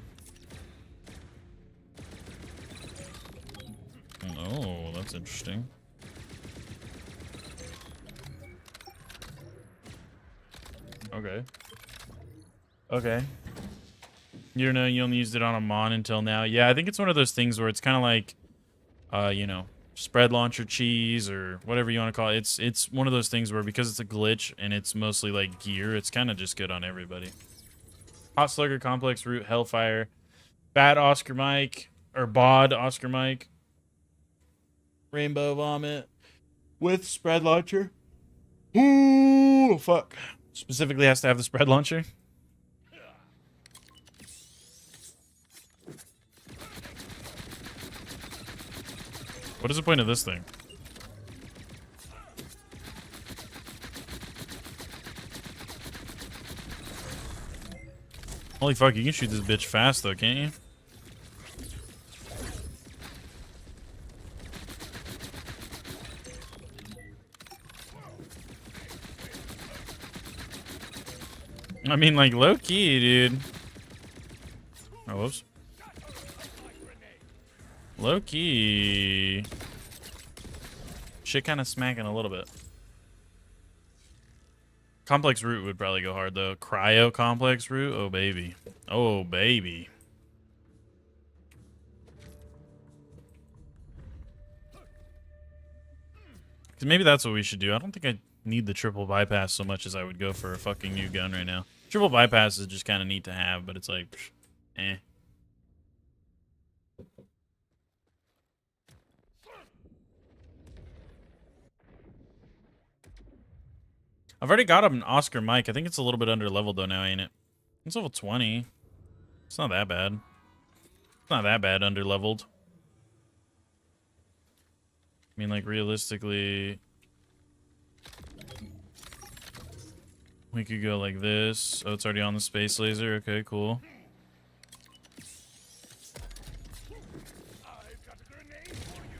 Oh, that's interesting. Okay. Okay. You don't know, you only used it on Amon until now. Yeah, I think it's one of those things where it's kind of like, you know, spread launcher cheese or whatever you want to call it. It's one of those things where because it's a glitch and it's mostly like gear, it's kind of just good on everybody. Hot Slugger, Complex Root, Hellfire, Bad Oscar Mike, or Bod Oscar Mike, Rainbow Vomit with spread launcher. Ooh, fuck. Specifically has to have the spread launcher. What is the point of this thing? Holy fuck, you can shoot this bitch fast though, can't you? I mean, like, low-key, dude. Oh, whoops. Low-key. Shit kind of smacking a little bit. Complex Root would probably go hard, though. Cryo Complex Root? Oh, baby. Oh, baby. Because maybe that's what we should do. I don't think I need the triple bypass so much as I would go for a fucking new gun right now. Triple bypass is just kind of neat to have, but it's like, eh. I've already got an Oscar Mike. I think it's a little bit under leveled though now, ain't it? It's level 20. It's not that bad. It's not that bad under leveled. I mean, like, realistically, we could go like this. Oh, it's already on the space laser. Okay, cool. I've got a grenade for you.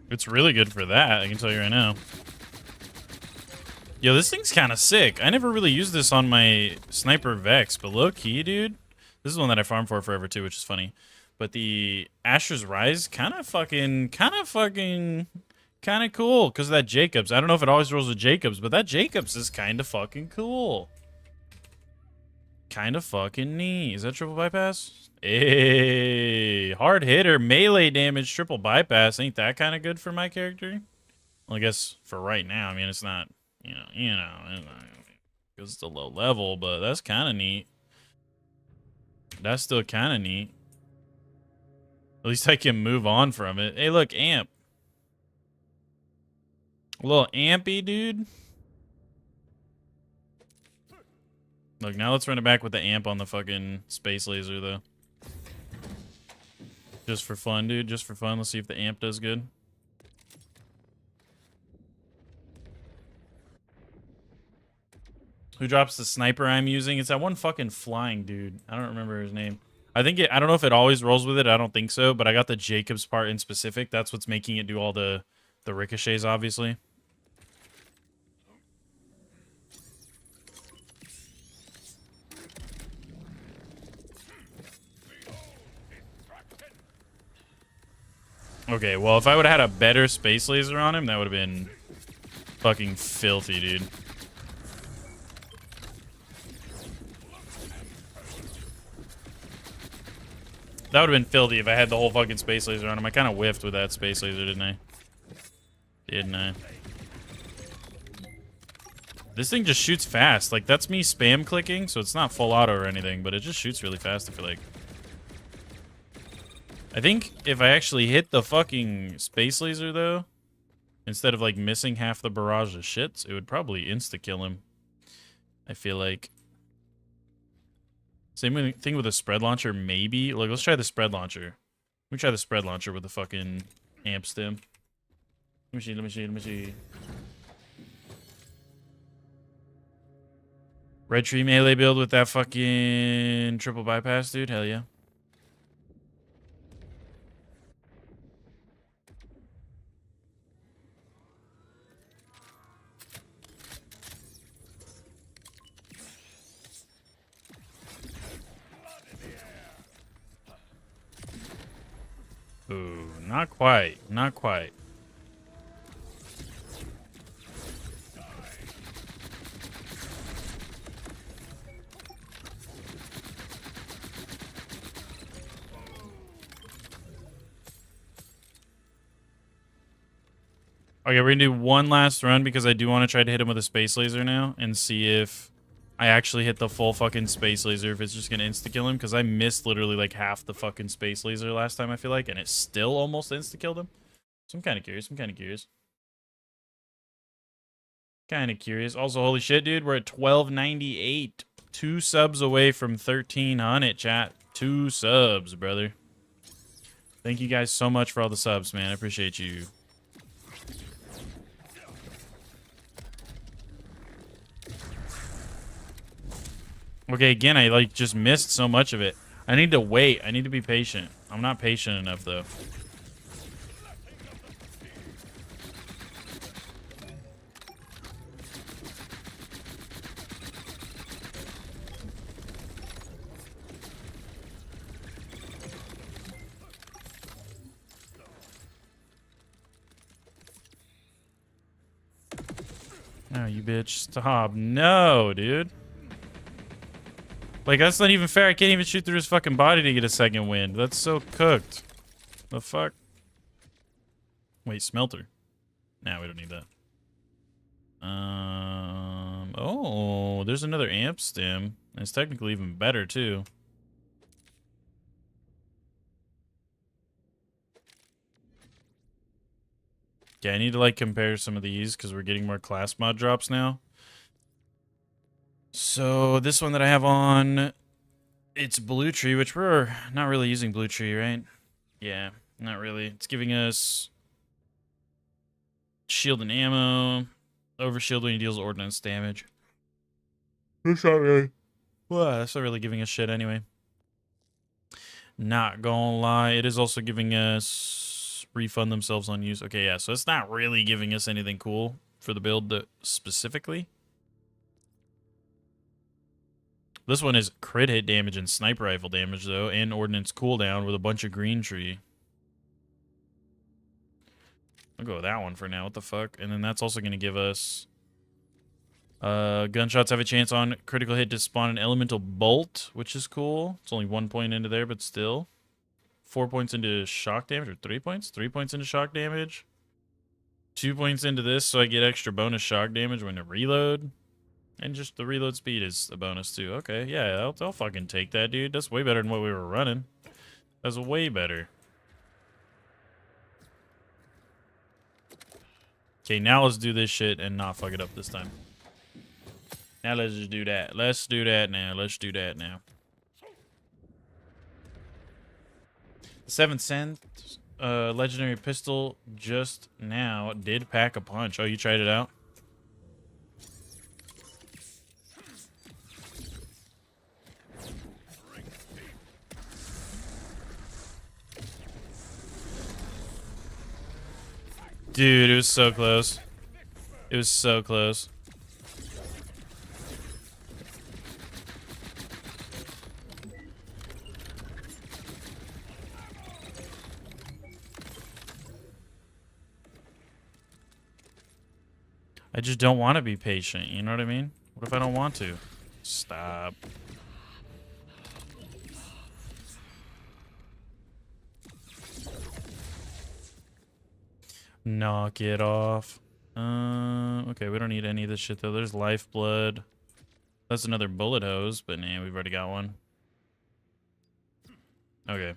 It's really good for that, I can tell you right now. Yo, this thing's kind of sick. I never really used this on my Sniper Vex, but low-key, dude. This is one that I farmed for forever, too, which is funny. But the Asher's Rise, kind of cool because of that Jacobs. I don't know if it always rolls with Jacobs, but that Jacobs is kind of fucking cool. Kind of fucking neat. Is that triple bypass? Hey, hard hitter, melee damage, triple bypass. Ain't that kind of good for my character? Well, I guess for right now. I mean, it's not, because it's a low level, but that's kind of neat. That's still kind of neat. At least I can move on from it. Hey, look, amp. A little ampy, dude. Look, now let's run it back with the amp on the fucking space laser, though. Just for fun, dude. Just for fun. Let's see if the amp does good. Who drops the sniper I'm using? It's that one fucking flying dude. I don't remember his name. I think I don't know if it always rolls with it. I don't think so. But I got the Jacobs part in specific. That's what's making it do all the ricochets, obviously. Okay, well, if I would have had a better space laser on him, that would have been fucking filthy, dude. That would have been filthy if I had the whole fucking space laser on him. I kind of whiffed with that space laser, didn't I? Didn't I? This thing just shoots fast. Like, that's me spam clicking, so it's not full auto or anything, but it just shoots really fast, I feel like. I think if I actually hit the fucking space laser, though, instead of, like, missing half the barrage of shits, it would probably insta-kill him. I feel like. Same thing with a spread launcher, maybe. Like, let's try the spread launcher. Let me try the spread launcher with the fucking amp stem. Let me see. Red tree melee build with that fucking triple bypass, dude. Hell yeah. Ooh, not quite. Not quite. Okay, we're gonna do one last run because I do want to try to hit him with a space laser now and see if I actually hit the full fucking space laser, if it's just gonna insta-kill him, because I missed literally like half the fucking space laser last time, I feel like, and it still almost insta-killed him. So I'm kind of curious. Also, holy shit, dude, we're at 1298. 2 subs away from 1300, chat. 2 subs, brother. Thank you guys so much for all the subs, man. I appreciate you. Okay, again, I like just missed so much of it. I need to wait. I need to be patient. I'm not patient enough, though. Oh, you bitch. Stop. No, dude. Like, that's not even fair. I can't even shoot through his fucking body to get a second wind. That's so cooked. The fuck? Wait, smelter. Nah, we don't need that. Oh, there's another amp stem. And it's technically even better, too. Yeah, I need to, like, compare some of these because we're getting more class mod drops now. So this one that I have on, it's blue tree, which we're not really using blue tree, right? Yeah, not really. It's giving us shield and ammo, overshield when he deals ordnance damage. That's not really. Well, that's not really giving us shit anyway. Not gonna lie, it is also giving us refund themselves on use. Okay, yeah, so it's not really giving us anything cool for the build specifically. This one is crit hit damage and sniper rifle damage, though, and ordnance cooldown with a bunch of green tree. I'll go with that one for now. What the fuck? And then that's also going to give us... gunshots have a chance on critical hit to spawn an elemental bolt, which is cool. It's only 1 point into there, but still. 4 points into shock damage, or 3 points? 3 points into shock damage. 2 points into this, so I get extra bonus shock damage when I reload. And just the reload speed is a bonus too. Okay, yeah, I'll fucking take that, dude. That's way better than what we were running. That's way better. Okay, now let's do this shit and not fuck it up this time. Now let's just do that. Let's do that now. Let's do that now. 7th Sense legendary pistol just now did pack a punch. Oh, you tried it out? Dude, it was so close. It was so close. I just don't want to be patient. You know what I mean? What if I don't want to? Stop. Knock it off. Okay, we don't need any of this shit though. There's lifeblood. That's another bullet hose, but nah, we've already got one. Okay.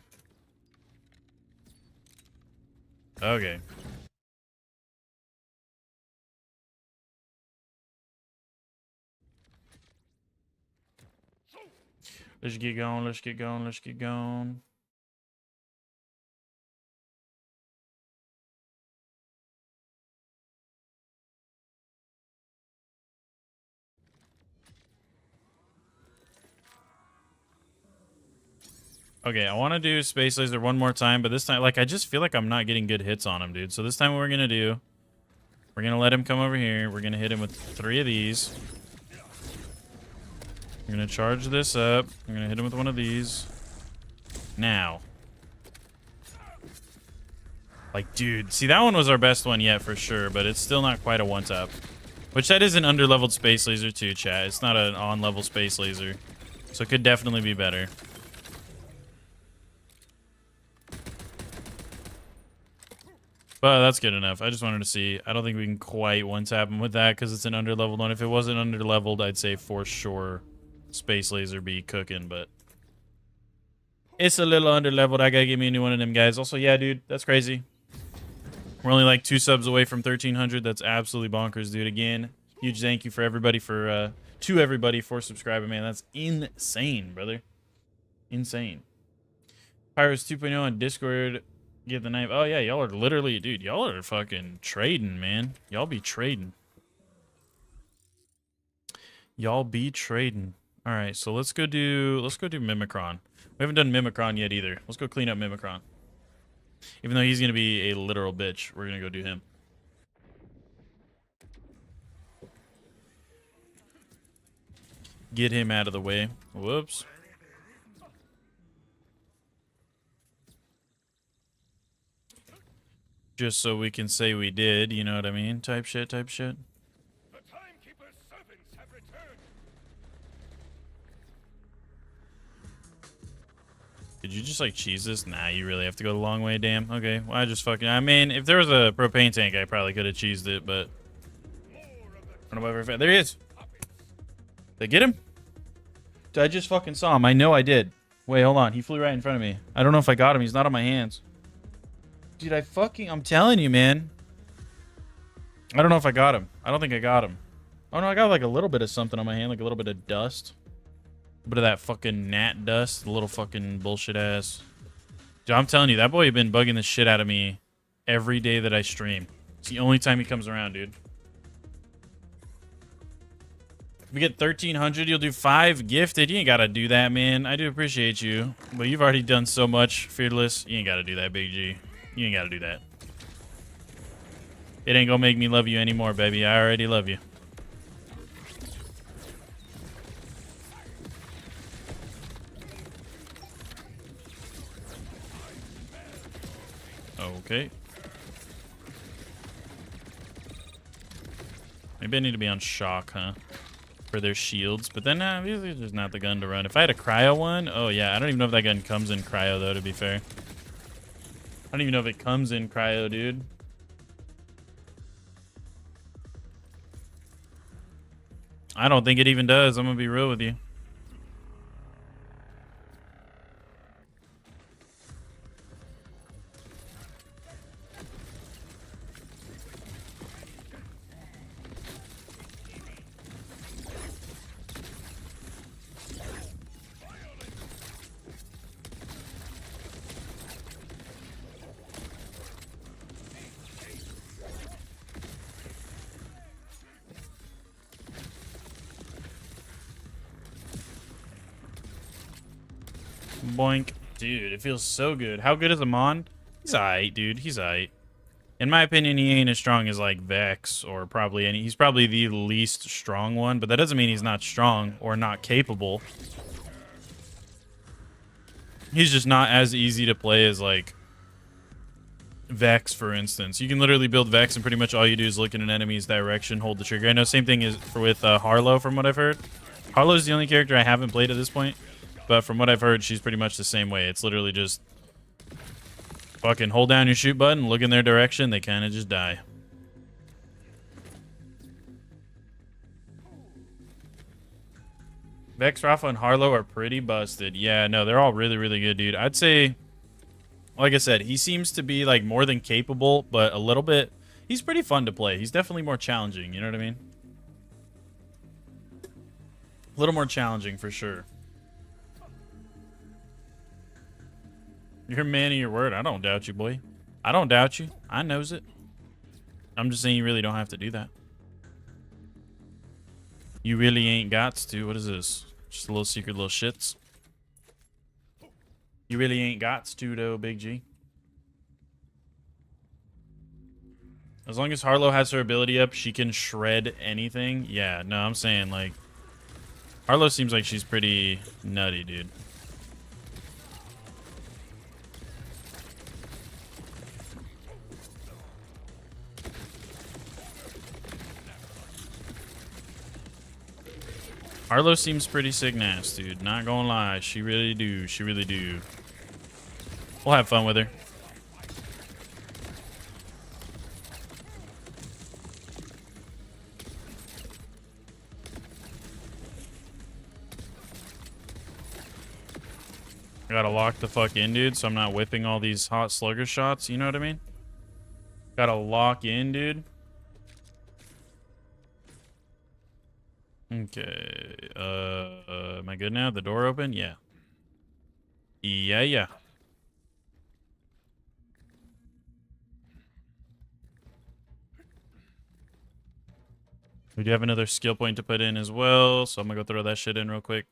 Okay. Let's get going, let's get going, let's get going. Okay, I want to do Space Laser one more time, but this time, like, I just feel like I'm not getting good hits on him, dude. So this time what we're going to do, we're going to let him come over here. We're going to hit him with 3 of these. We're going to charge this up. We're going to hit him with one of these. Now. Like, dude, see, that one was our best one yet for sure, but it's still not quite a one-tap. Which that is an under-leveled Space Laser too, chat. It's not an on-level Space Laser. So it could definitely be better. But that's good enough. I just wanted to see. I don't think we can quite one-tap him with that because it's an under-leveled one. If it wasn't under-leveled, I'd say for sure Space Laser be cooking, but it's a little under-leveled. I gotta get me a new one of them guys. Also, yeah, dude, that's crazy. We're only like 2 subs away from 1,300. That's absolutely bonkers, dude. Again, huge thank you for everybody for to everybody for subscribing, man. That's insane, brother. Insane. Pirates 2.0 on Discord. Get the knife. Oh yeah, y'all are literally, dude, y'all are fucking trading, man. Y'all be trading. Y'all be trading. All right, so let's go do Mimicron. We haven't done Mimicron yet either. Let's go clean up Mimicron. Even though he's gonna be a literal bitch, we're gonna go do him. Get him out of the way. Whoops. Just so we can say we did, you know what I mean? Type shit, type shit. The Timekeeper's servants have returned. Did you just like cheese this? Nah, you really have to go the long way, damn. Okay, well, I mean, if there was a propane tank, I probably could have cheesed it, but there he is. Did I get him? I just fucking saw him. I know I did. Wait, hold on. He flew right in front of me. I don't know if I got him. He's not on my hands. Dude, I'm telling you, man. I don't know if I got him. I don't think I got him. Oh, no, I got like a little bit of something on my hand, like a little bit of dust. A bit of that fucking gnat dust, a little fucking bullshit ass. Dude, I'm telling you, that boy has been bugging the shit out of me every day that I stream. It's the only time he comes around, dude. If we get 1,300, you'll do 5 gifted. You ain't gotta do that, man. I do appreciate you. But you've already done so much, Fearless. You ain't gotta do that, Big G. You ain't gotta do that. It ain't gonna make me love you anymore, baby. I already love you. Okay. Maybe I need to be on shock, huh? For their shields. But then, this is just not the gun to run. If I had a cryo one, oh yeah. I don't even know if that gun comes in cryo, though, to be fair. I don't even know if it comes in cryo, dude. I don't think it even does. I'm gonna be real with you. Boink. Dude, it feels so good. How good is Amon? He's aight, dude. He's aight. In my opinion, he ain't as strong as, like, Vex or probably any... He's probably the least strong one, but that doesn't mean he's not strong or not capable. He's just not as easy to play as, like... Vex, for instance. You can literally build Vex, and pretty much all you do is look in an enemy's direction, hold the trigger. I know same thing is with Harlow, from what I've heard. Harlow's the only character I haven't played at this point, but from what I've heard, she's pretty much the same way. It's literally just fucking hold down your shoot button, look in their direction, they kind of just die. Vex, Rafa, and Harlow are pretty busted. Yeah, no, they're all really, really good, dude. I'd say, like I said, he seems to be like more than capable, but a little bit, he's pretty fun to play. He's definitely more challenging, you know what I mean? A little more challenging for sure. You're a man of your word. I don't doubt you, boy. I don't doubt you. I knows it. I'm just saying you really don't have to do that. You really ain't gots to. What is this? Just a little secret little shits. You really ain't gots to, though, Big G. As long as Harlow has her ability up, she can shred anything. Yeah, no, I'm saying, like, Harlow seems like she's pretty nutty, dude. Harlow seems pretty sick ass, dude. Not gonna lie. She really do. She really do. We'll have fun with her. I gotta lock the fuck in, dude, so I'm not whipping all these hot slugger shots. You know what I mean? Gotta lock in, dude. Okay. Am I good now? The door open? Yeah. Yeah. We do have another skill point to put in as well, so I'm gonna go throw that shit in real quick.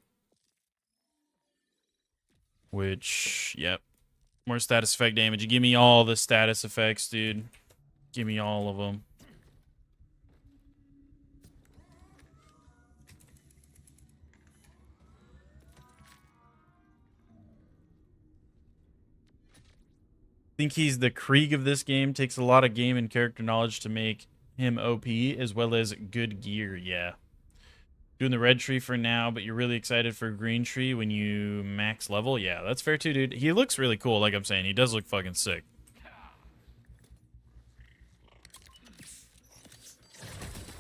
Which, yep. More status effect damage. Give me all the status effects, dude. Give me all of them. I think he's the Krieg of this game. Takes a lot of game and character knowledge to make him OP, as well as good gear. Yeah. Doing the red tree for now, but you're really excited for green tree when you max level. Yeah, that's fair too, dude. He looks really cool, like I'm saying. He does look fucking sick.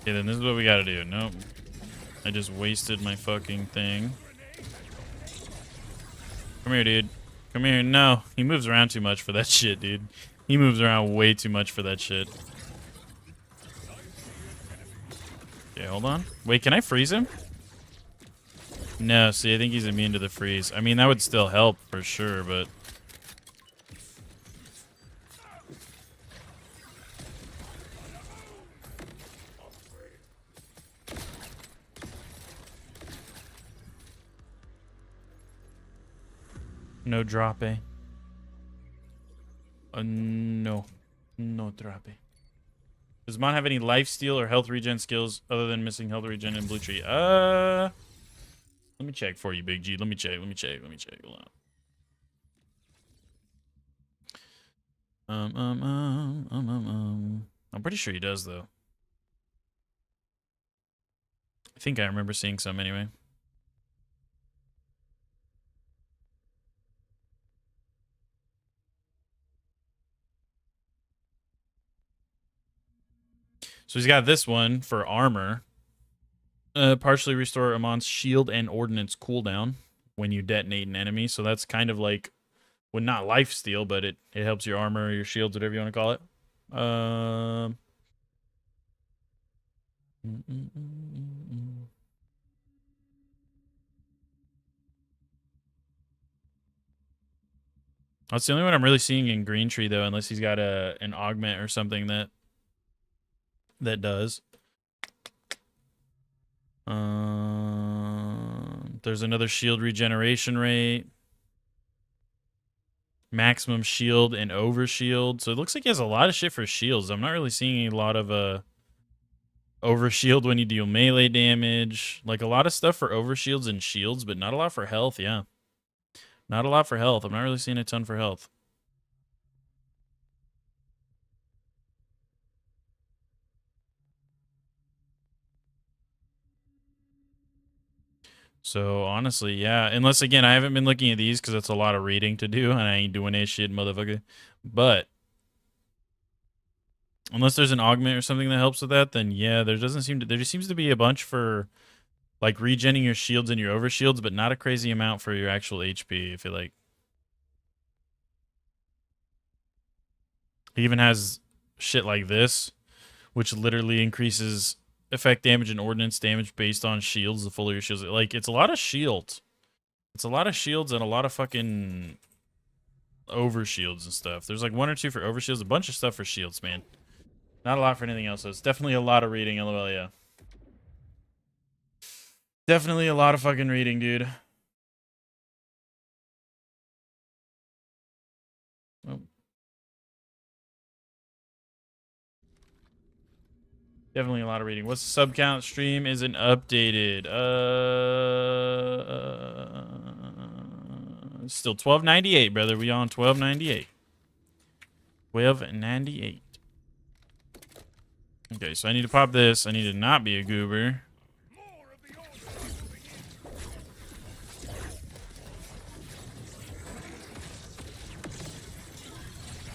Okay, then this is what we gotta do. Nope. I just wasted my fucking thing. Come here, dude. Come here. No, he moves around too much for that shit, dude. He moves around way too much for that shit. Okay, hold on. Wait, can I freeze him? No, see, I think he's immune to the freeze. I mean, that would still help for sure, but... No drop, eh? No. No drop, eh? Does Mon have any life steal or health regen skills other than missing health regen in blue tree? Let me check for you, Big G. Let me check. Hold on. I'm pretty sure he does, though. I think I remember seeing some anyway. So he's got this one for armor. Partially restore Amon's shield and ordnance cooldown when you detonate an enemy. So that's kind of like, well, not life steal, but it helps your armor, your shields, whatever you want to call it. That's the only one I'm really seeing in Green Tree, though, unless he's got an augment or something that does. There's another shield regeneration rate. Maximum shield and over shield. So it looks like he has a lot of shit for shields. I'm not really seeing a lot of over shield when you deal melee damage. Like a lot of stuff for over shields and shields, but not a lot for health, yeah. Not a lot for health. I'm not really seeing a ton for health. So honestly, yeah. Unless again, I haven't been looking at these because it's a lot of reading to do, and I ain't doing that shit, motherfucker. But unless there's an augment or something that helps with that, then yeah, there just seems to be a bunch for like regenning your shields and your overshields, but not a crazy amount for your actual HP. I feel like it even has shit like this, which literally increases effect damage and ordnance damage based on shields. The fuller your shields, like it's a lot of shields. It's a lot of shields and a lot of fucking overshields and stuff. There's like 1 or 2 for overshields, a bunch of stuff for shields, man. Not a lot for anything else. So it's definitely a lot of reading. LOL, yeah. Definitely a lot of fucking reading, dude. Oh. Definitely a lot of reading. What's the sub count? Stream isn't updated. Still 1298, brother. We on 1298. 1298. Okay, so I need to pop this. I need to not be a goober.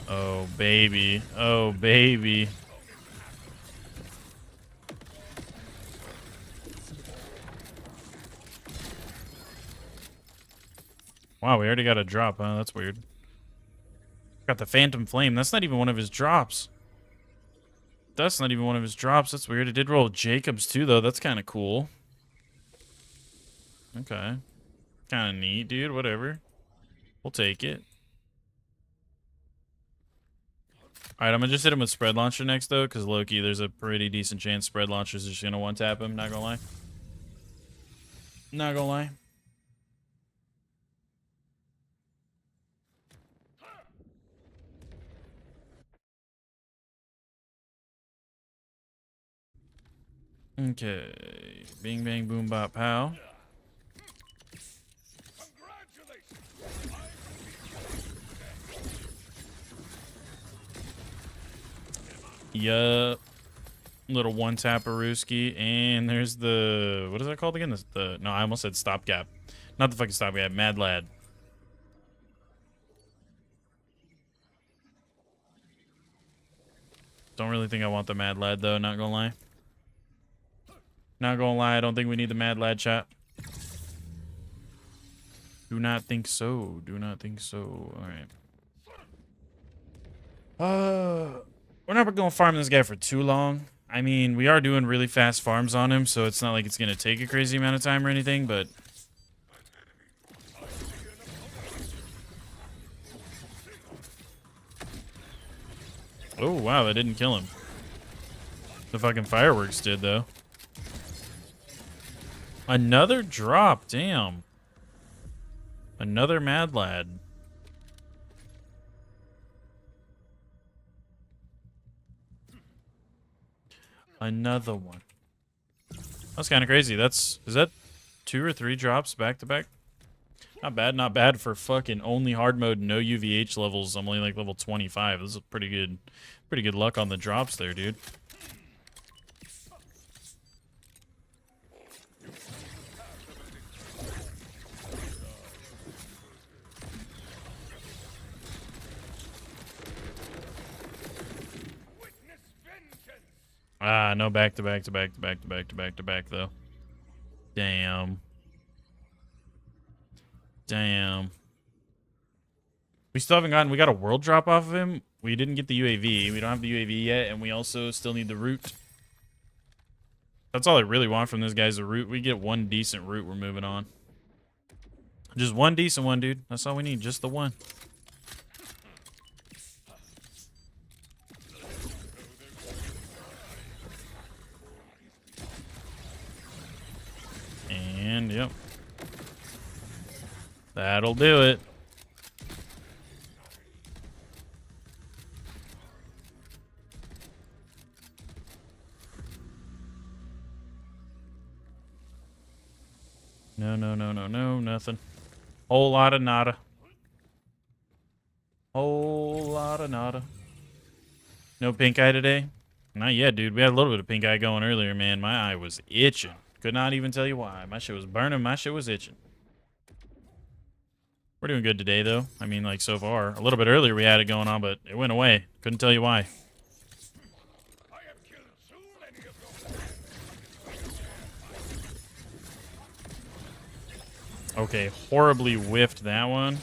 Oh, baby. Oh, baby. Wow, we already got a drop, huh? That's weird. Got the Phantom Flame. That's not even one of his drops. That's not even one of his drops. That's weird. It did roll Jacobs, too, though. That's kind of cool. Okay. Kind of neat, dude. Whatever. We'll take it. Alright, I'm gonna just hit him with Spread Launcher next, though, because Loki, there's a pretty decent chance Spread Launcher's just gonna one-tap him. Not gonna lie. Not gonna lie. Okay. Bing, bang, boom, bop, pow. Yup. Little one-tapperooski. And there's the... What is that called again? No, I almost said stopgap. Not the fucking stopgap. Mad Lad. Don't really think I want the Mad Lad, though. Not gonna lie. Not gonna lie. I don't think we need the Mad Lad, chat. Do not think so. Do not think so. Alright. We're not gonna farm this guy for too long. I mean, we are doing really fast farms on him, so it's not like it's gonna take a crazy amount of time or anything, but... Oh, wow, that didn't kill him. The fucking fireworks did, though. Another drop, damn. Another Mad Lad. Another one. That's kind of crazy. Is that 2 or 3 drops back to back? Not bad, not bad for fucking only hard mode, no UVH levels. I'm only like level 25. This is pretty good luck on the drops there, dude. Ah, no back to back to back to back to back to back to back though. Damn. Damn. We still haven't gotten, we got a world drop off of him. We didn't get the UAV. We don't have the UAV yet, and we also still need the root. That's all I really want from this guy's a root. We get one decent root, we're moving on. Just one decent one, dude. That's all we need, just the one. And, yep. That'll do it. No, no, no, no, no, nothing. Whole lot of nada. Whole lot of nada. No pink eye today? Not yet, dude. We had a little bit of pink eye going earlier, man. My eye was itching. Could not even tell you why. My shit was burning. My shit was itching. We're doing good today, though. I mean, like, so far. A little bit earlier we had it going on, but it went away. Couldn't tell you why. I have killed so many of your Okay, horribly whiffed that one.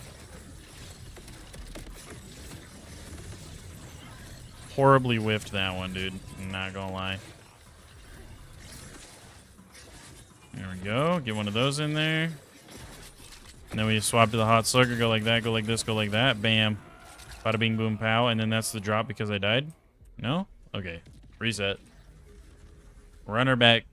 Horribly whiffed that one, dude. I'm not gonna lie. There we go. Get one of those in there. And then we swap to the hot slugger. Go like that, go like this, go like that. Bam. Bada bing boom pow. And then that's the drop because I died? No? Okay. Reset. Run her back.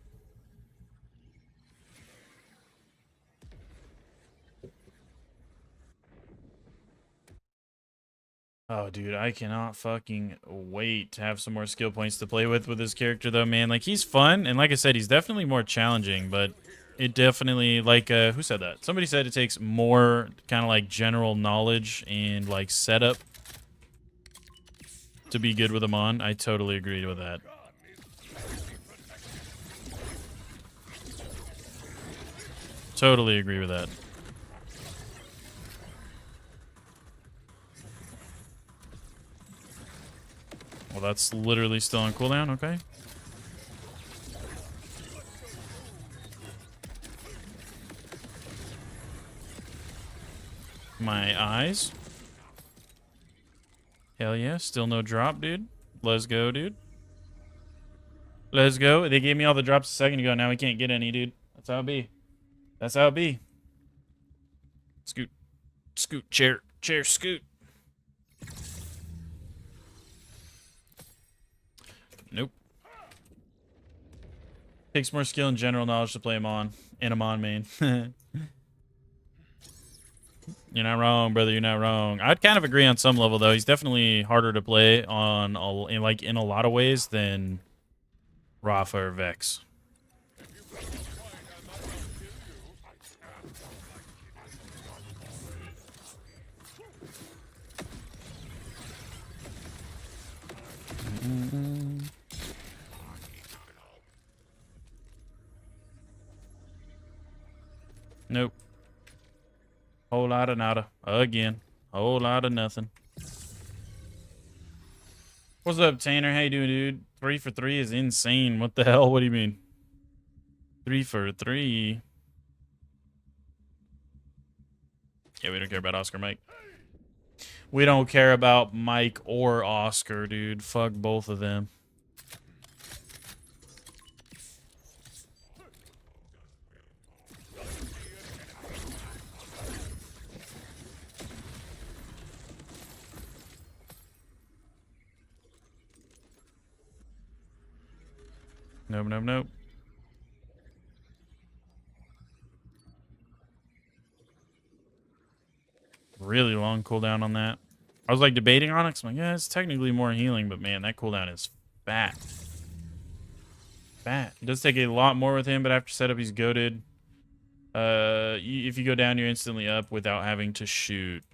Oh, dude, I cannot fucking wait to have some more skill points to play with this character, though, man. Like, he's fun, and like I said, he's definitely more challenging, but it definitely, like, who said that? Somebody said it takes more kind of, like, general knowledge and, like, setup to be good with Amon. I totally agree with that. Totally agree with that. Well, that's literally still on cooldown, okay. My eyes. Hell yeah, still no drop, dude. Let's go, dude. Let's go. They gave me all the drops a second ago, now we can't get any, dude. That's how it be. That's how it be. Scoot. Scoot, chair. Chair, scoot. Nope. Takes more skill and general knowledge to play Amon. And Amon main. You're not wrong, brother. You're not wrong. I'd kind of agree on some level, though. He's definitely harder to play on, in a lot of ways than Rafa or Vex. Nope. Whole lot of nada. Again. Whole lot of nothing. What's up, Tanner? How you doing, dude? 3 for 3 is insane. What the hell? What do you mean? 3 for 3? Yeah, we don't care about Oscar Mike. We don't care about Mike or Oscar, dude. Fuck both of them. Nope, nope, nope. Really long cooldown on that. I was like debating on it 'cause I'm like, yeah, it's technically more healing, but man, that cooldown is fat. Fat. It does take a lot more with him, but after setup, he's goated. If you go down, you're instantly up without having to shoot.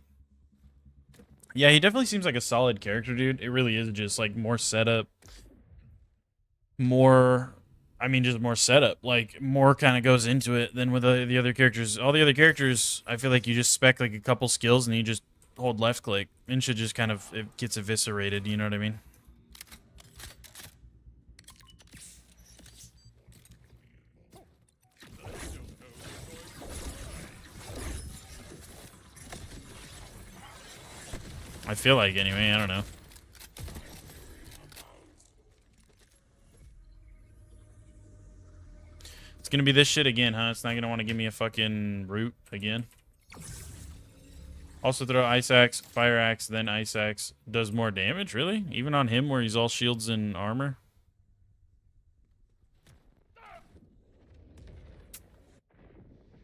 Yeah, he definitely seems like a solid character, dude. It really is just like more setup. More, I mean, just more setup. Like, more kind of goes into it than with the other characters. All the other characters, I feel like you just spec like a couple skills and you just hold left click and should just kind of, it gets eviscerated, you know what I mean? I feel like anyway, I don't know. It's gonna be this shit again, huh? It's not gonna want to give me a fucking root again. Also throw Ice Axe, Fire Axe, then Ice Axe. Does more damage, really? Even on him where he's all shields and armor?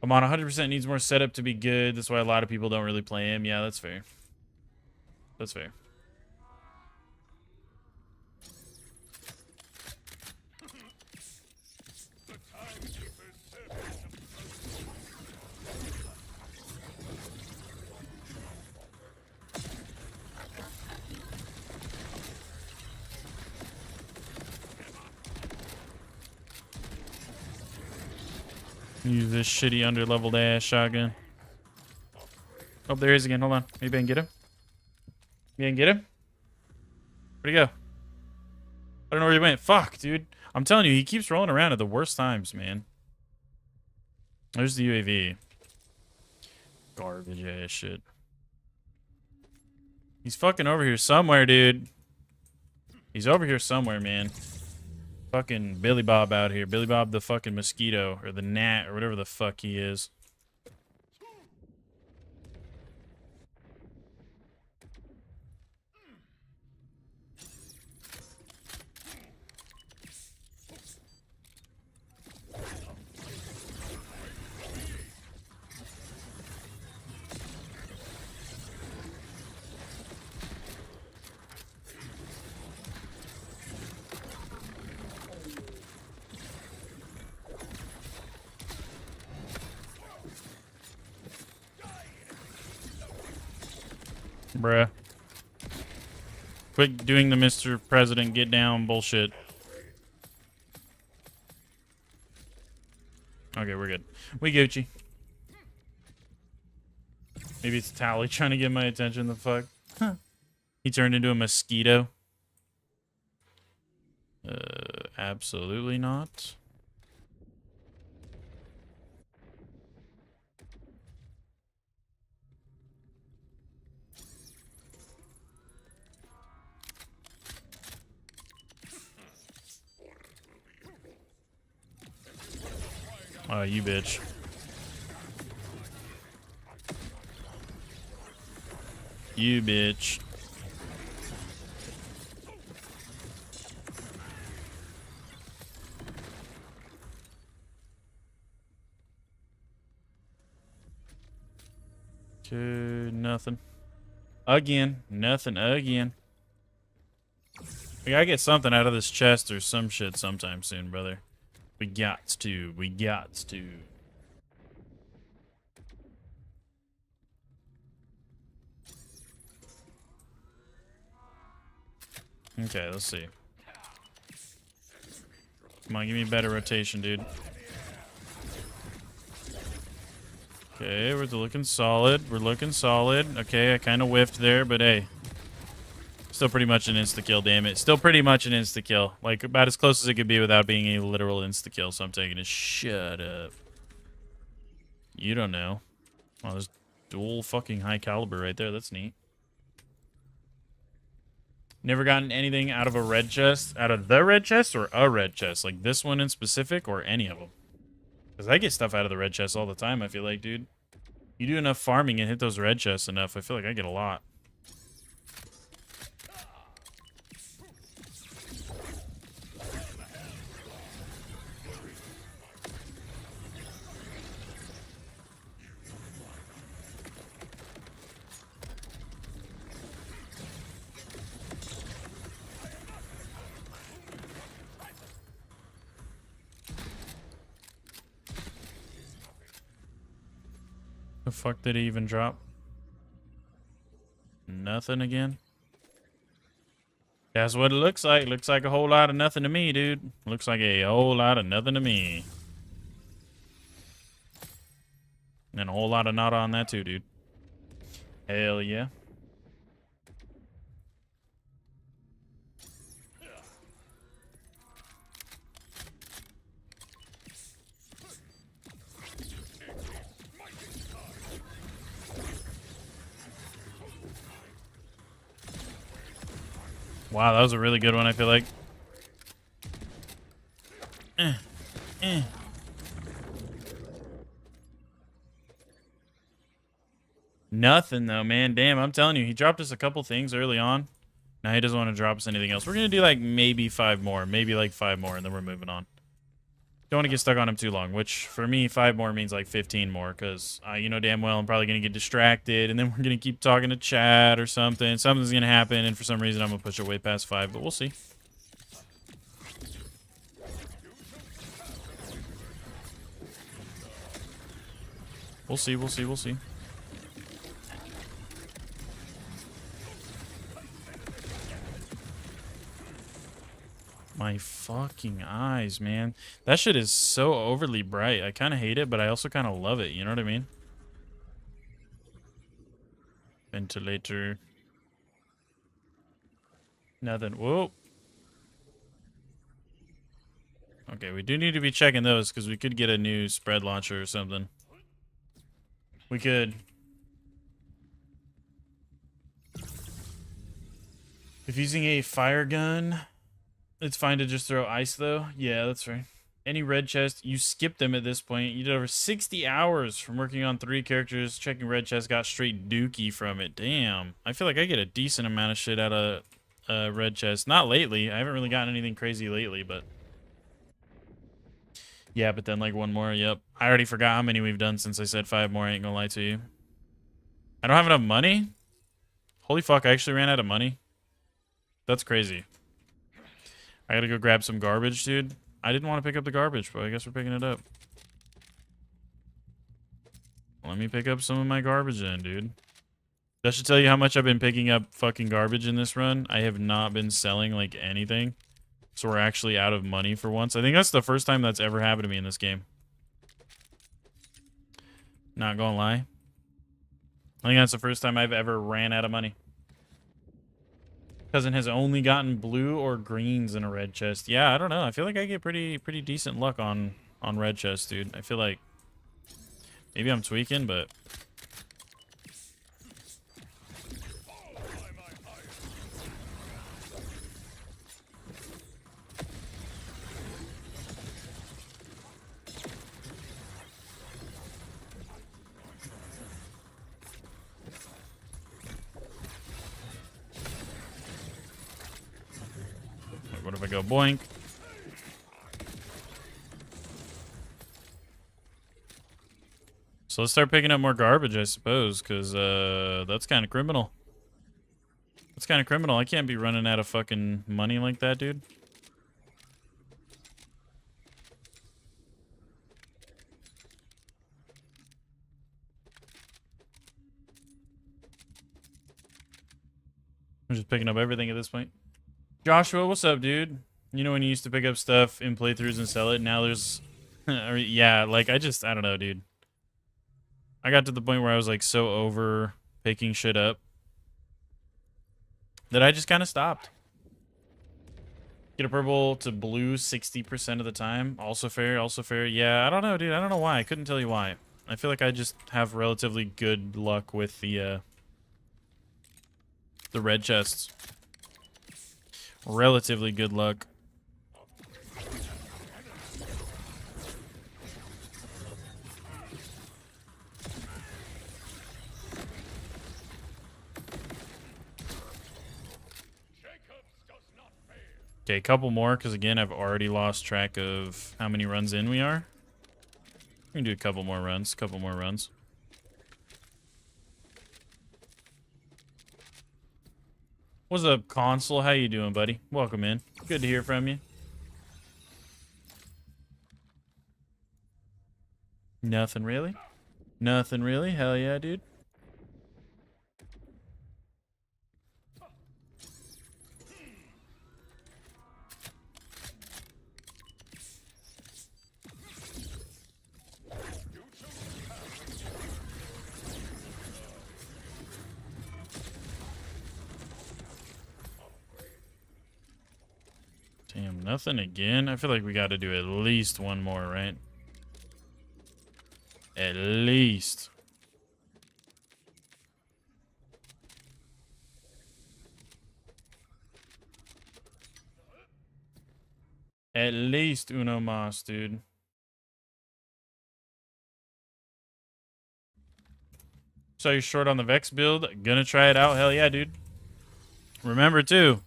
Amon 100% needs more setup to be good. That's why a lot of people don't really play him. Yeah, that's fair. That's fair. Use this shitty under-leveled ass shotgun. Oh, there he is again. Hold on. Maybe I can get him. Maybe I can get him. Where'd he go? I don't know where he went. Fuck, dude. I'm telling you, he keeps rolling around at the worst times, man. There's the UAV. Garbage ass shit. He's fucking over here somewhere, dude. He's over here somewhere, man. Fucking Billy Bob out here. Billy Bob the fucking mosquito. Or the gnat, or whatever the fuck he is. Bruh. Quit doing the Mr. President get down bullshit. Okay, we're good. We Gucci. Maybe it's Tally trying to get my attention, the fuck. Huh. He turned into a mosquito. Absolutely not. Oh, you bitch. You bitch. Okay, nothing. Again. Nothing again. We gotta get something out of this chest or some shit sometime soon, brother. We got to. We got to. Okay, let's see. Come on, give me better rotation, dude. Okay, we're looking solid. We're looking solid. Okay, I kind of whiffed there, but hey. Still pretty much an insta-kill, damn it. Still pretty much an insta-kill. Like, about as close as it could be without being a literal insta-kill, so I'm taking a shut up. You don't know. Oh, there's dual fucking high caliber right there. That's neat. Never gotten anything out of a red chest? Out of the red chest or a red chest? Like this one in specific or any of them? Because I get stuff out of the red chest all the time, I feel like, dude. You do enough farming and hit those red chests enough, I feel like I get a lot. The fuck did he even drop? Nothing again? That's what it looks like. Looks like a whole lot of nothing to me, dude. Looks like a whole lot of nothing to me. And a whole lot of not on that too, dude. Hell yeah. Wow, that was a really good one, I feel like. Nothing, though, man. Damn, I'm telling you, he dropped us a couple things early on. Now he doesn't want to drop us anything else. We're going to do, like, maybe 5 more. Maybe, like, 5 more, and then we're moving on. Don't want to get stuck on him too long, which, for me, 5 more means, like, 15 more, because you know damn well I'm probably going to get distracted, and then we're going to keep talking to chat or something. Something's going to happen, and for some reason I'm going to push it way past 5, but we'll see. We'll see, we'll see, we'll see. My fucking eyes, man. That shit is so overly bright. I kind of hate it, but I also kind of love it. You know what I mean? Ventilator. Nothing. Whoa. Okay, we do need to be checking those because we could get a new spread launcher or something. We could. If using a fire gun, it's fine to just throw ice though. Yeah, that's right. Any red chest, you skipped them at this point. You did over 60 hours from working on 3 characters. Checking red chest, got straight dookie from it. Damn. I feel like I get a decent amount of shit out of red chest. Not lately. I haven't really gotten anything crazy lately, but... Yeah, but then like one more, yep. I already forgot how many we've done since I said 5 more, I ain't gonna lie to you. I don't have enough money? Holy fuck, I actually ran out of money. That's crazy. I gotta go grab some garbage, dude. I didn't want to pick up the garbage, but I guess we're picking it up. Let me pick up some of my garbage then, dude. That should tell you how much I've been picking up fucking garbage in this run. I have not been selling, like, anything. So we're actually out of money for once. I think that's the first time that's ever happened to me in this game. Not gonna lie. I think that's the first time I've ever ran out of money. Cousin has only gotten blue or greens in a red chest. Yeah, I don't know. I feel like I get pretty decent luck on red chest, dude. I feel like maybe I'm tweaking, but what if I go boink? So let's start picking up more garbage, I suppose, because that's kind of criminal. That's kind of criminal. I can't be running out of fucking money like that, dude. I'm just picking up everything at this point. Joshua, what's up, dude? You know when you used to pick up stuff in playthroughs and sell it? Now there's... yeah, like, I don't know, dude. I got to the point where I was, like, so over picking shit up that I just kind of stopped. Get a purple to blue 60% of the time. Also fair, also fair. Yeah, I don't know, dude. I don't know why. I couldn't tell you why. I feel like I just have relatively good luck with the red chests. Relatively good luck. Okay, a couple more, because again, I've already lost track of how many runs in we are. We can do a couple more runs, What's up, Consul? How you doing, buddy? Welcome in. Good to hear from you. Nothing really? Nothing really? Hell yeah, dude. Damn, nothing again. I feel like we got to do at least one more, right? At least. At least uno mas, dude. So you're short on the Vex build? Gonna try it out? Hell yeah, dude. Remember, too,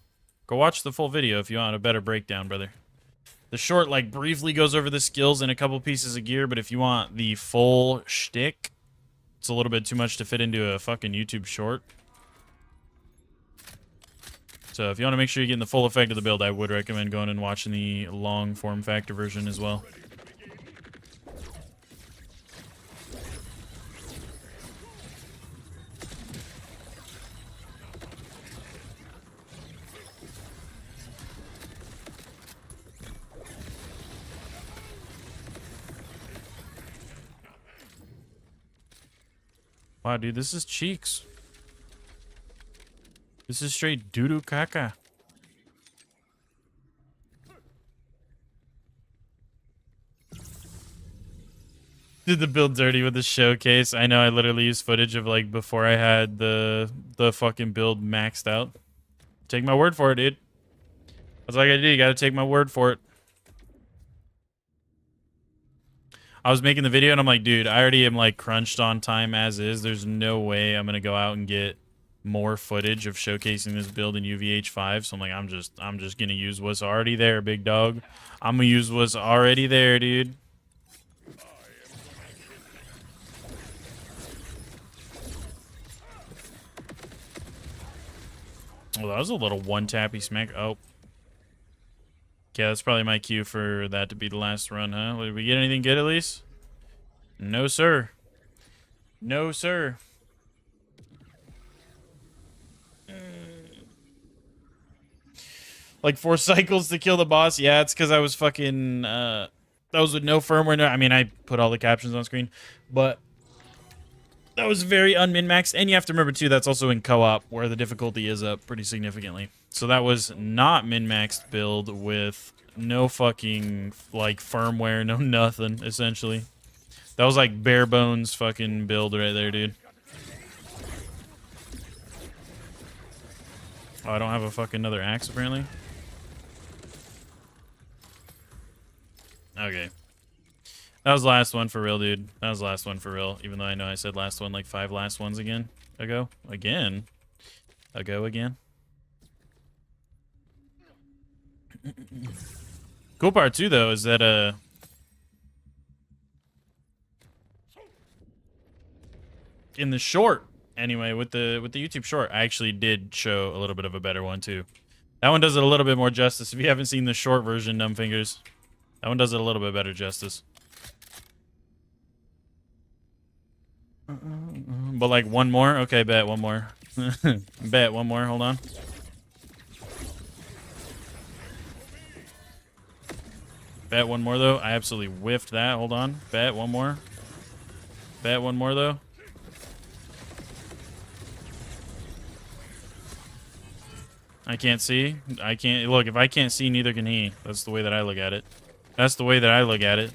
go watch the full video if you want a better breakdown, brother. The short, like, briefly goes over the skills and a couple pieces of gear, but if you want the full shtick, it's a little bit too much to fit into a fucking YouTube short. So if you want to make sure you're getting the full effect of the build, I would recommend going and watching the long form factor version as well. Wow, dude, this is cheeks. This is straight doo-doo caca. Did the build dirty with the showcase. I know I literally used footage of like before I had the fucking build maxed out. Take my word for it, dude. That's all I gotta do. You gotta take my word for it. I was making the video and I'm like, dude, I already am like crunched on time as is. There's no way I'm gonna go out and get more footage of showcasing this build in UVH5. So I'm like, I'm just gonna use what's already there, big dog. I'm gonna use what's already there, dude. Oh, that was a little one-tappy smack. Oh. Yeah, that's probably my cue for that to be the last run, huh? Did we get anything good at least? No, sir. No, sir. Like 4 cycles to kill the boss? Yeah, it's because I was fucking... that was with no firmware. No, I mean, I put all the captions on screen. But that was very unmin-maxed. And you have to remember, too, that's also in co-op, where the difficulty is up pretty significantly. So that was not min-maxed build with no fucking, like, firmware, no nothing, essentially. That was, like, bare bones fucking build right there, dude. Oh, I don't have a fucking another axe, apparently. Okay. That was the last one for real, dude. That was the last one for real. Even though I know I said last one like 5 last ones again. Ago. Again. Cool part too, though, is that in the short, anyway, with the YouTube short, I actually did show a little bit of a better one too. That one does it a little bit more justice. If you haven't seen the short version, dumb fingers, that one does it a little bit better justice. But like one more? Okay, bet one more. Bet one more, hold on. Bet one more though. I absolutely whiffed that. Hold on. Bet one more. Bet one more though. I can't see. I can't look. If I can't see, neither can he. That's the way that I look at it. That's the way that I look at it.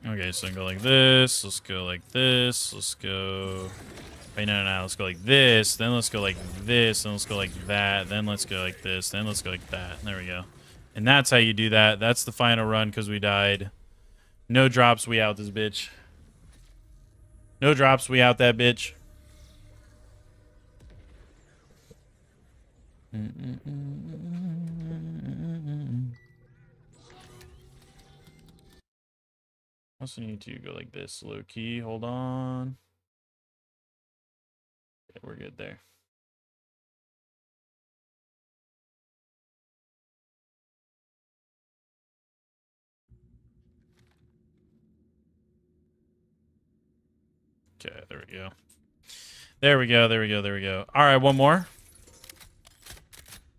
Okay, so I go like this. Let's go like this. Let's go. Wait, no. Let's go like this. Then let's go like this. Then let's go like that. Then let's go like this. Then let's go like that. There we go. And that's how you do that. That's the final run because we died. No drops. We out this bitch. No drops. We out that bitch. Also need to go like this, low key. Hold on. Okay, we're good there. Okay, there we go. There we go, there we go, there we go. All right, one more.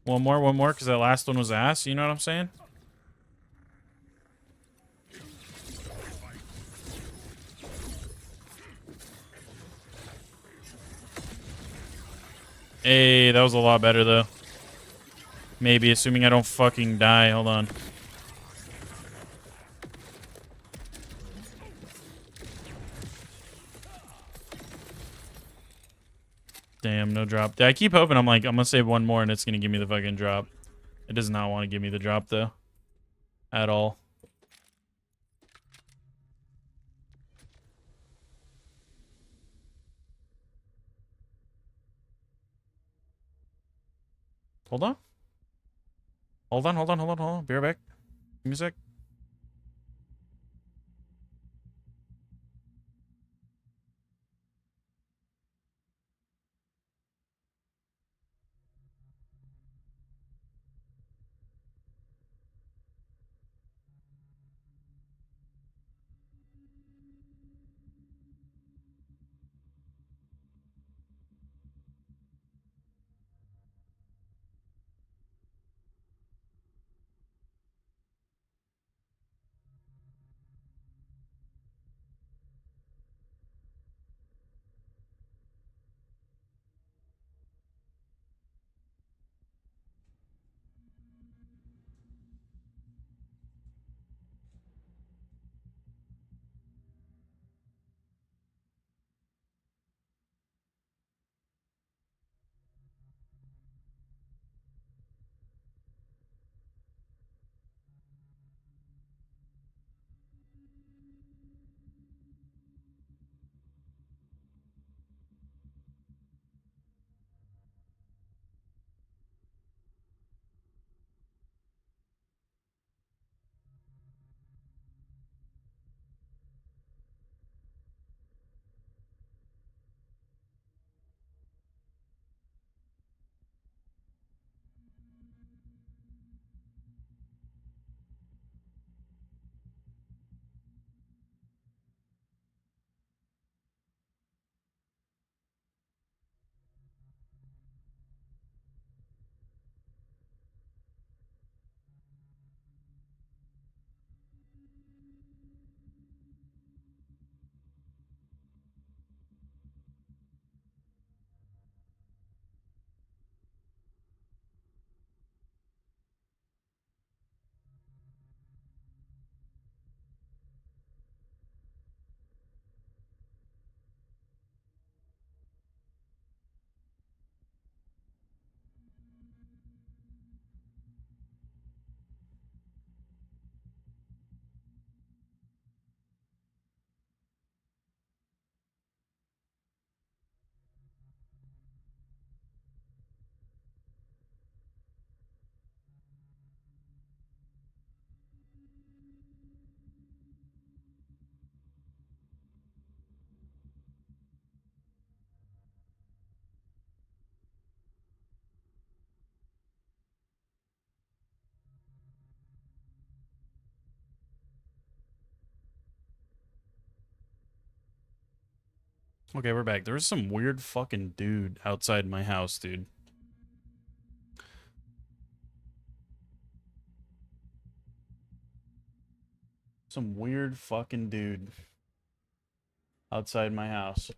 One more, because that last one was ass. You know what I'm saying? Hey, that was a lot better, though. Maybe, assuming I don't fucking die. Hold on. Damn, no drop. I keep hoping I'm gonna save one more and it's gonna give me the fucking drop. It does not want to give me the drop, though. At all. Hold on. Hold on. Be right back. Give me a sec. Okay, we're back. There was some weird fucking dude outside my house, dude. Some weird fucking dude outside my house.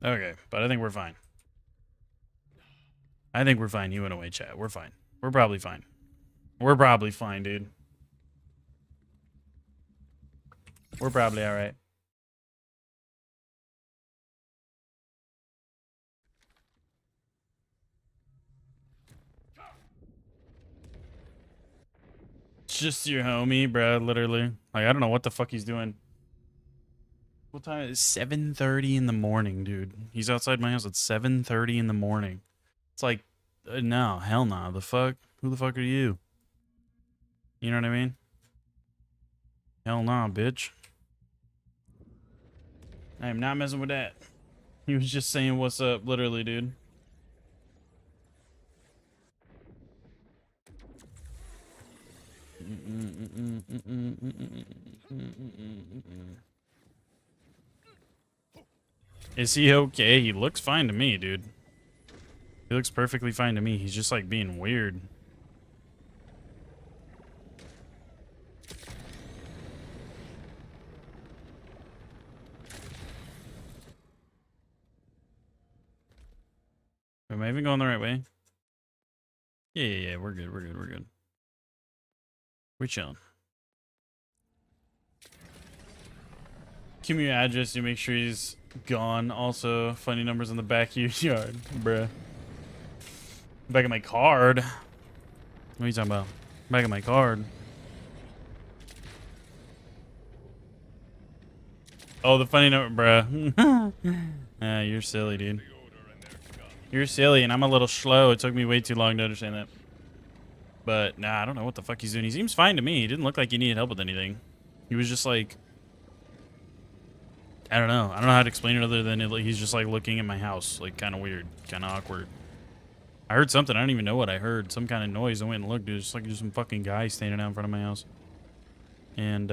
Okay, but I think we're fine. I think we're fine. You went away, chat. We're fine. We're probably fine. We're probably fine, dude. We're probably alright. It's just your homie, bro, literally. Like, I don't know what the fuck he's doing. What time is 7:30 in the morning, dude? He's outside my house at 7:30 in the morning. It's like, no, hell no. The fuck? Who the fuck are you? You know what I mean? Hell nah, bitch. I am not messing with that. He was just saying what's up, literally, dude. Is he okay? He looks fine to me, dude. He looks perfectly fine to me. He's just like being weird. Am I even going the right way? Yeah, we're good, we're good. We're chilling. Give me your address to make sure he's gone. Also, funny numbers on the back of your yard, bruh. Back of my card. What are you talking about? Back of my card. Oh, the funny number, bruh. You're silly, dude. You're silly, and I'm a little slow. It took me way too long to understand that. But, nah, I don't know what the fuck he's doing. He seems fine to me. He didn't look like he needed help with anything. He was just like... I don't know. I don't know how to explain it other than he's just like looking at my house. Like, kind of weird. Kind of awkward. I heard something. I don't even know what I heard. Some kind of noise. I went and looked. It was just like just some fucking guy standing out in front of my house. And,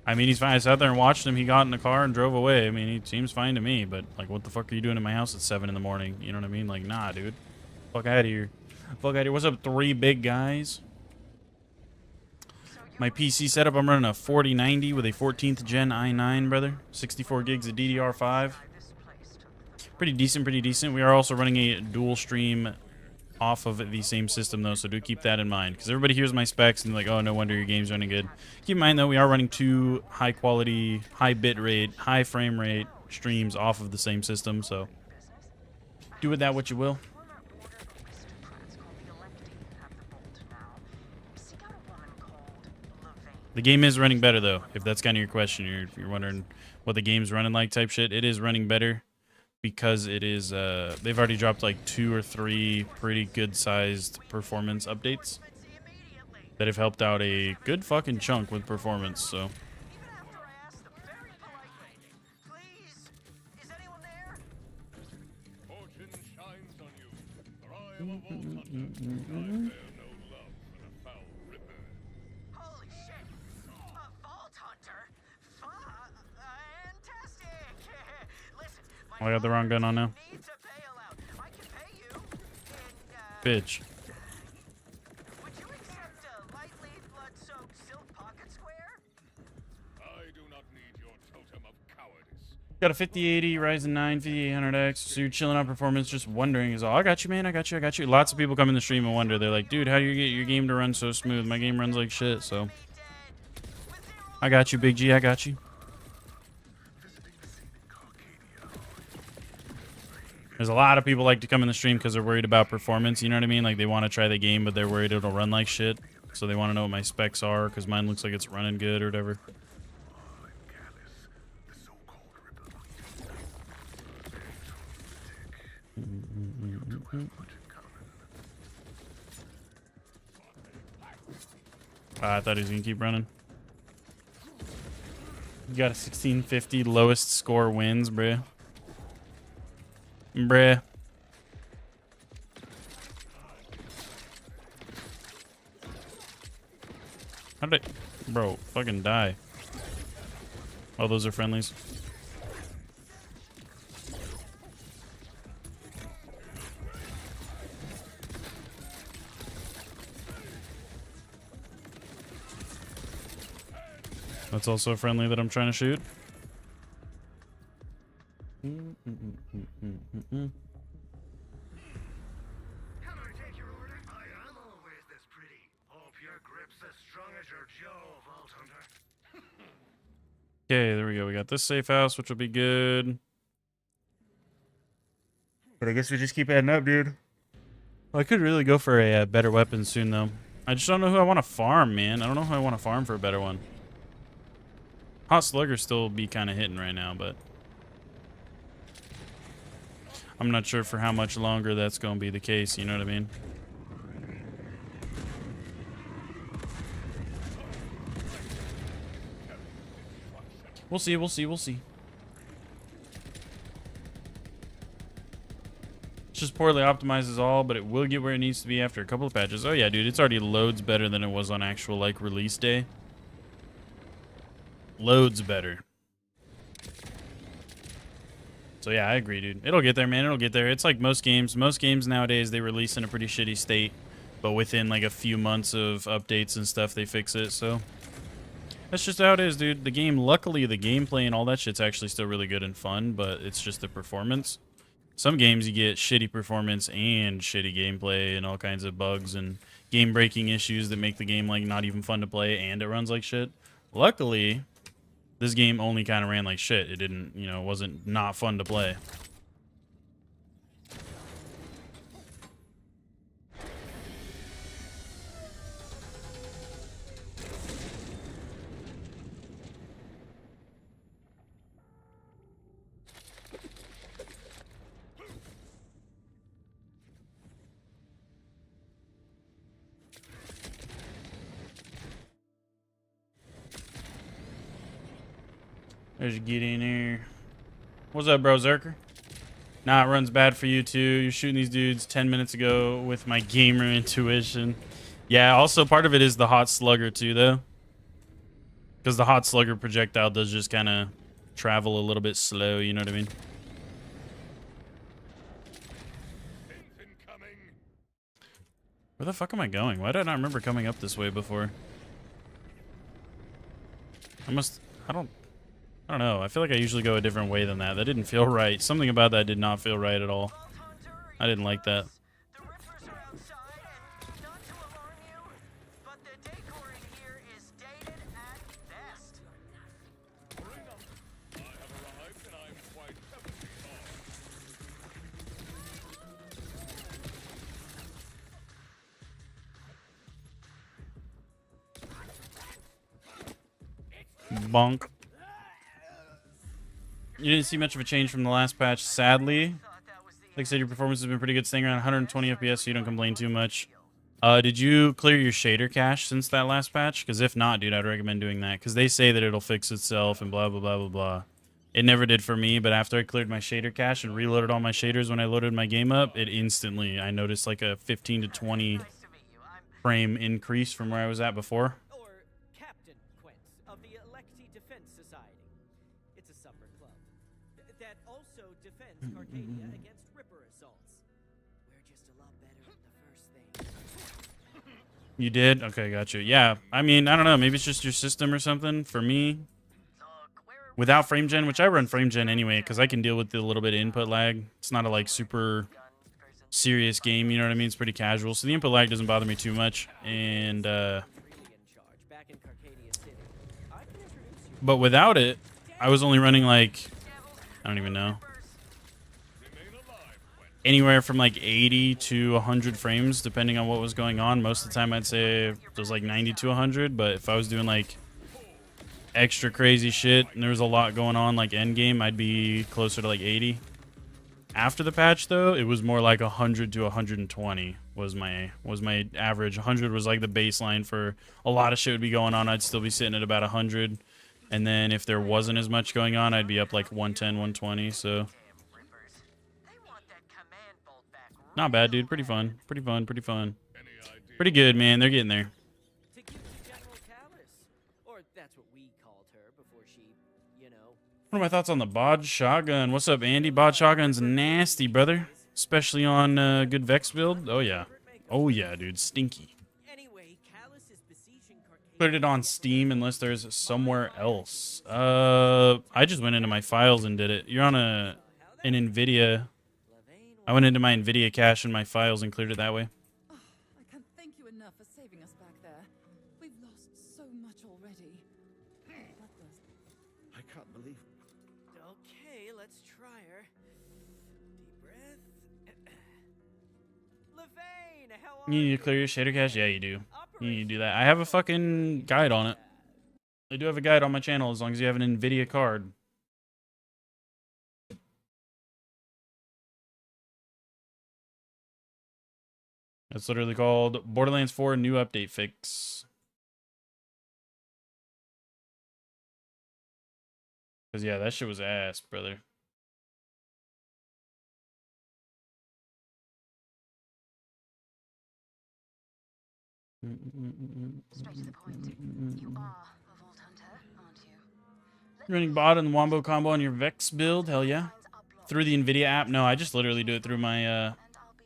I mean, he's fine. I sat there and watched him. He got in the car and drove away. I mean, he seems fine to me. But, like, what the fuck are you doing in my house at 7 in the morning? You know what I mean? Like, nah, dude. Fuck out of here. Fuck out of here. What's up, 3 big guys? My PC setup, I'm running a 4090 with a 14th gen i9, brother. 64 gigs of DDR5. Pretty decent, pretty decent. We are also running a dual stream off of the same system, though, so do keep that in mind. Because everybody hears my specs and like, oh, no wonder your game's running good. Keep in mind, though, we are running 2 high-quality, high bit rate, high frame rate streams off of the same system, so do with that what you will. The game is running better, though, if that's kind of your question. You're wondering what the game's running like type shit. It is running better because it is, they've already dropped like 2 or 3 pretty good-sized performance updates that have helped out a good fucking chunk with performance, so. Fortune shines on you, for I am a vault hunter. I bear no love for the foul ripper. Holy shit! A vault hunter? Fantastic! Listen, Oh, I got the wrong gun on now. needs a bailout. I can pay you in, Bitch. would you accept a lightly blood-soaked silk pocket square? I do not need your totem of cowardice. Got a 5080 Ryzen 9 5800X. So you're chilling on performance, just wondering is all. I got you, man. I got you. Lots of people come in the stream and wonder. They're like, dude, how do you get your game to run so smooth? My game runs like shit, so. I got you, Big G. I got you. There's a lot of people like to come in the stream because they're worried about performance. You know what I mean? Like they want to try the game, but they're worried it'll run like shit. So they want to know what my specs are because mine looks like it's running good or whatever. I thought he was going to keep running. You got a 1650 lowest score wins, bruh. Bruh. How did I... Bro, fucking die. Oh, those are friendlies. That's also a friendly that I'm trying to shoot. Can I take your order? I am always this pretty. Hope your grip's as strong as your jaw, Vault Hunter. Okay, there we go. We got this safe house, which will be good. But I guess we just keep adding up, dude. Well, I could really go for a better weapon soon, though. I just don't know who I want to farm, man. I don't know who I want to farm for a better one. Hot Slugger still be kind of hitting right now, but I'm not sure for how much longer that's going to be the case, you know what I mean? We'll see, we'll see, we'll see. It's just poorly optimized is all, but it will get where it needs to be after a couple of patches. Oh yeah, dude, it's already loads better than it was on actual, like, release day. Loads better. So yeah, I agree, dude. It'll get there, man. It'll get there. It's like most games. Most games nowadays, they release in a pretty shitty state, but within like a few months of updates and stuff, they fix it. So that's just how it is, dude. The game, luckily, the gameplay and all that shit's actually still really good and fun, but it's just the performance. Some games you get shitty performance and shitty gameplay and all kinds of bugs and game-breaking issues that make the game like not even fun to play, and it runs like shit. Luckily, this game only kind of ran like shit. It didn't, you know, it wasn't not fun to play. There's get in there. What's up, bro, Zerker? Nah, it runs bad for you too. You're shooting these dudes 10 minutes ago with my gamer intuition. Yeah, also part of it is the hot slugger too, though. Because the hot slugger projectile does just kind of travel a little bit slow, you know what I mean? Where the fuck am I going? Why did I not remember coming up this way before? I don't know. I feel like I usually go a different way than that. That didn't feel right. Something about that did not feel right at all. I didn't like that. The Rippers are outside, and not to alarm you, but the decor in here is dated at best. Bring 'em. I have arrived, and I'm quite heavily armed. Bonk. You didn't see much of a change from the last patch, sadly. Like I said, your performance has been pretty good, staying around 120 FPS, so you don't complain too much. Did you clear your shader cache since that last patch? Because if not, dude, I'd recommend doing that. Because they say that it'll fix itself and blah, blah, blah, blah, blah. It never did for me, but after I cleared my shader cache and reloaded all my shaders when I loaded my game up, it instantly, I noticed like a 15 to 20 frame increase from where I was at before. Or Captain Quince of the Electi Defense Society. It's a supper club that also defends Carcadia against Ripper assaults. We're just a lot better at the first thing. You did? Okay, gotcha. Yeah, I mean, I don't know. Maybe it's just your system or something. For me, without frame gen, which I run frame gen anyway, because I can deal with the little bit of input lag. It's not a like super serious game, you know what I mean? It's pretty casual, so the input lag doesn't bother me too much. And but without it, I was only running like, I don't even know, anywhere from like 80 to 100 frames depending on what was going on. Most of the time I'd say it was like 90 to 100, but if I was doing like extra crazy shit and there was a lot going on like end game, I'd be closer to like 80. After the patch though, it was more like 100 to 120 was my average. 100 was like the baseline for a lot of shit would be going on. I'd still be sitting at about 100. And then if there wasn't as much going on, I'd be up like 110, 120. So not bad, dude. Pretty fun. Pretty fun. Pretty fun. Pretty good, man. They're getting there. To give you General Callis, or that's what we called her before she, you know. What are my thoughts on the bod shotgun? What's up, Andy? Bod shotgun's nasty, brother. Especially on good Vex build. Oh, yeah. Oh, yeah, dude. Stinky. Anyway, Callus is besieging Carcadia. Put it on Steam unless there's somewhere else. I just went into my files and did it. You're on an NVIDIA. I went into my NVIDIA cache and my files and cleared it that way. Oh, I can't thank you enough for saving us back there. We've lost so much already. What the... I can't believe. Okay, let's try her. Deep breath. Levain, how are You need to clear your shader cache? Yeah, you do. You need to do that. I have a fucking guide on it. I do have a guide on my channel as long as you have an NVIDIA card. It's literally called Borderlands 4 New Update Fix. Because, yeah, that shit was ass, brother. Straight to the point. You are a Vault Hunter, aren't you? Running bot and wombo combo on your Vex build? Hell yeah. Through the NVIDIA app? No, I just literally do it through my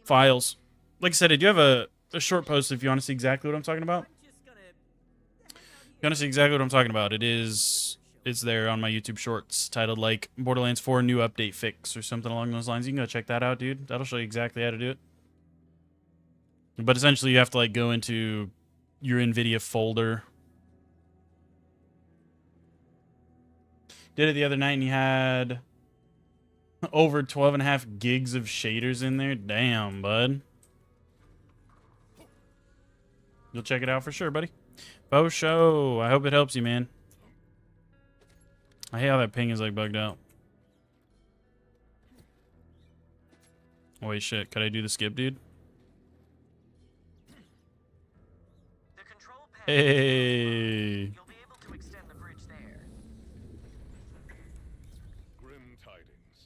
files. Like I said, I do have a short post if you want to see exactly what I'm talking about. If you want to see exactly what I'm talking about, it's there on my YouTube shorts titled like Borderlands 4 New Update Fix or something along those lines. You can go check that out, dude. That'll show you exactly how to do it. But essentially you have to like go into your NVIDIA folder. Did it the other night and you had over 12.5 gigs of shaders in there. Damn, bud. You'll check it out for sure, buddy. Bo show. I hope it helps you, man. I hate how that ping is like bugged out. Oh, wait, shit. Could I do the skip, dude? The control panel. Hey. You'll be able to extend the bridge there. Grim tidings.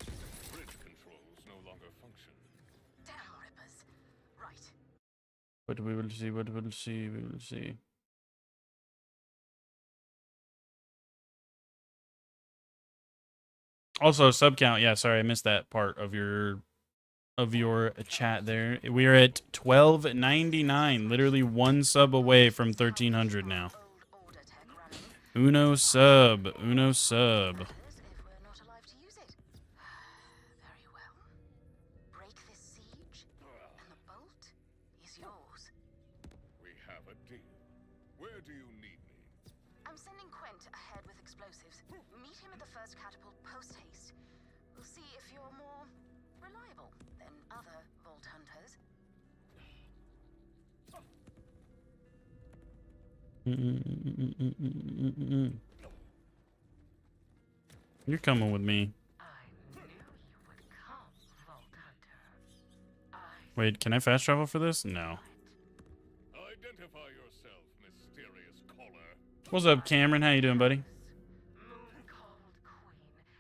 Bridge controls no longer function. Damn rippers. Right. What we will see, what we will see, we will see. Also, sub count. Yeah, sorry, I missed that part of your chat there. We are at 1299, literally one sub away from 1300 now. Old order tech running. Uno sub, uno sub. If we're not alive to use it. Very well. Break this siege, and the bolt is yours. We have a deal. Where do you need me? I'm sending Quent ahead with explosives. Meet him at the first catapult post-haste. We'll see if you're more reliable than other Vault Hunters. You're coming with me. I knew you would come, Vault Hunter. Wait, can I fast travel for this? No. Identify yourself, mysterious caller. What's up, Cameron? How you doing, buddy? Moon called Queen,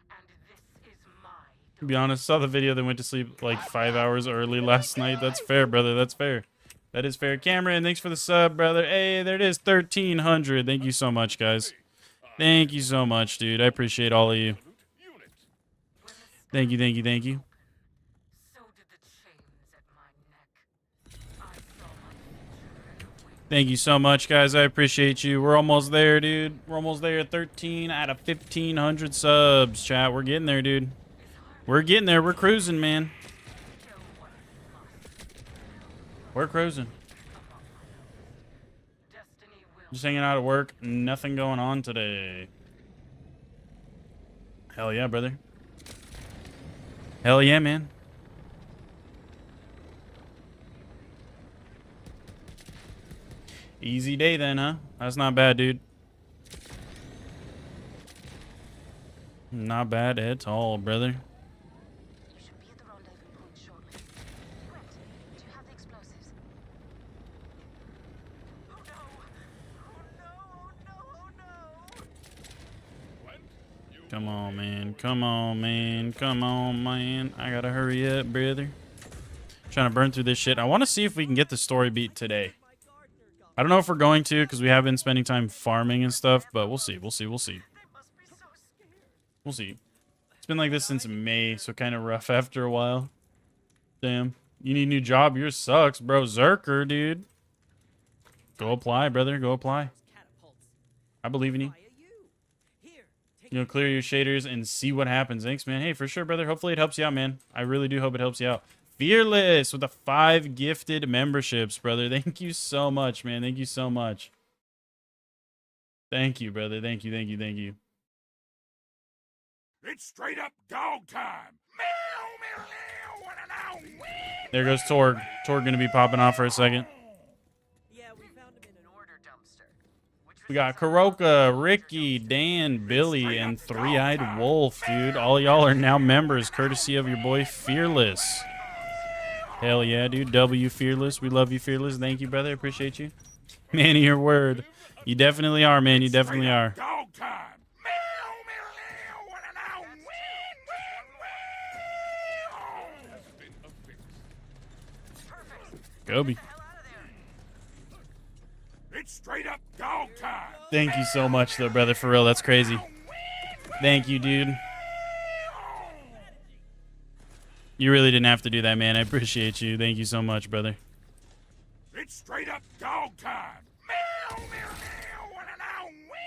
and this is my To be honest, saw the video that went to sleep like 5 hours early last night. That's fair, brother. That's fair. That is fair. Cameron, thanks for the sub, brother. Hey, there it is, 1300. Thank you so much, guys. Thank you so much, dude. I appreciate all of you. Unit. Thank you, thank you, thank you. So did the chains at my neck. I saw my future and awaited. Thank you so much, guys. I appreciate you. We're almost there, dude. We're almost there. 13 out of 1,500 subs, chat. We're getting there, dude. We're getting there. We're cruising, man. We're cruising. Destiny will Just hanging out at work. Nothing going on today. Hell yeah, brother. Hell yeah, man. Easy day then, huh? That's not bad, dude. Not bad at all, brother. You should be at the rendezvous point shortly. Quent, do you have the explosives? Oh no! Oh no! Oh no! Oh no! Quent, you Come on, man. Come on, man. Come on, man. I gotta hurry up, brother. Trying to burn through this shit. I want to see if we can get the story beat today. I don't know if we're going to, because we have been spending time farming and stuff, but we'll see. We'll see. We'll see. They must be so scared. We'll see. It's been like this since May, so kind of rough after a while. Damn. You need a new job? Yours sucks, bro. Zerker, dude. Go apply, brother. Go apply. Catapults. I believe in you. Why are you? Here, take You know, clear your shaders and see what happens. Thanks, man. Hey, for sure, brother. Hopefully it helps you out, man. I really do hope it helps you out. Fearless with the 5 gifted memberships, brother. Thank you so much, man. Thank you so much. Thank you, brother. Thank you, thank you, thank you. It's straight up dog time. Meow, meow, meow, wanna know when? There goes Torg. Torg gonna be popping off for a second. Yeah, we found him in an Order dumpster. Which We got Karoka, Ricky, Dan, Billy, and Three-Eyed Wolf, dude. All y'all are now members, courtesy of your boy Fearless. Hell yeah, dude. W Fearless. We love you, Fearless. Thank you, brother. Appreciate you. Man of your word. You definitely are, man. You definitely are. Dog time. Meow, meow, meow, wanna know when? Has been affixed. perfect. Gobi. Hell out of there. It's straight up dog time. Thank you so much, though, brother. For real, that's crazy. Thank you, dude. You really didn't have to do that, man. I appreciate you. Thank you so much, brother. It's straight up dog time. Meow, meow, meow, wanna know when?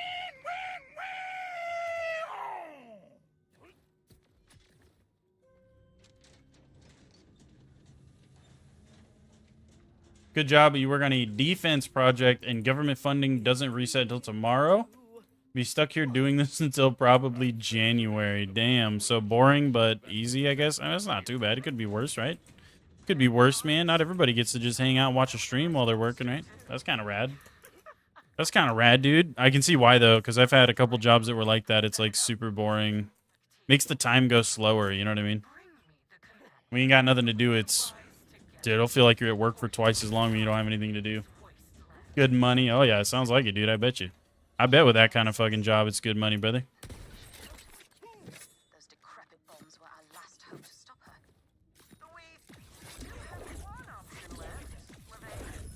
Good job, but you work on a defense project and government funding doesn't reset until tomorrow. Be stuck here doing this until probably January. Damn, so boring but easy, I guess. I mean, it's not too bad. It could be worse, right? Could be worse, man. Not everybody gets to just hang out and watch a stream while they're working, right? That's kind of rad. That's kind of rad, dude. I can see why, though, because I've had a couple jobs that were like that. It's, like, super boring. Makes the time go slower, you know what I mean? When you got nothing to do, it's... Dude, it'll feel like you're at work for twice as long when you don't have anything to do. Good money. Oh, yeah, it sounds like it, dude. I bet you. I bet with that kind of fucking job, it's good money, brother. Those decrepit bombs were our last hope to stop her. We have one option left. Revenge.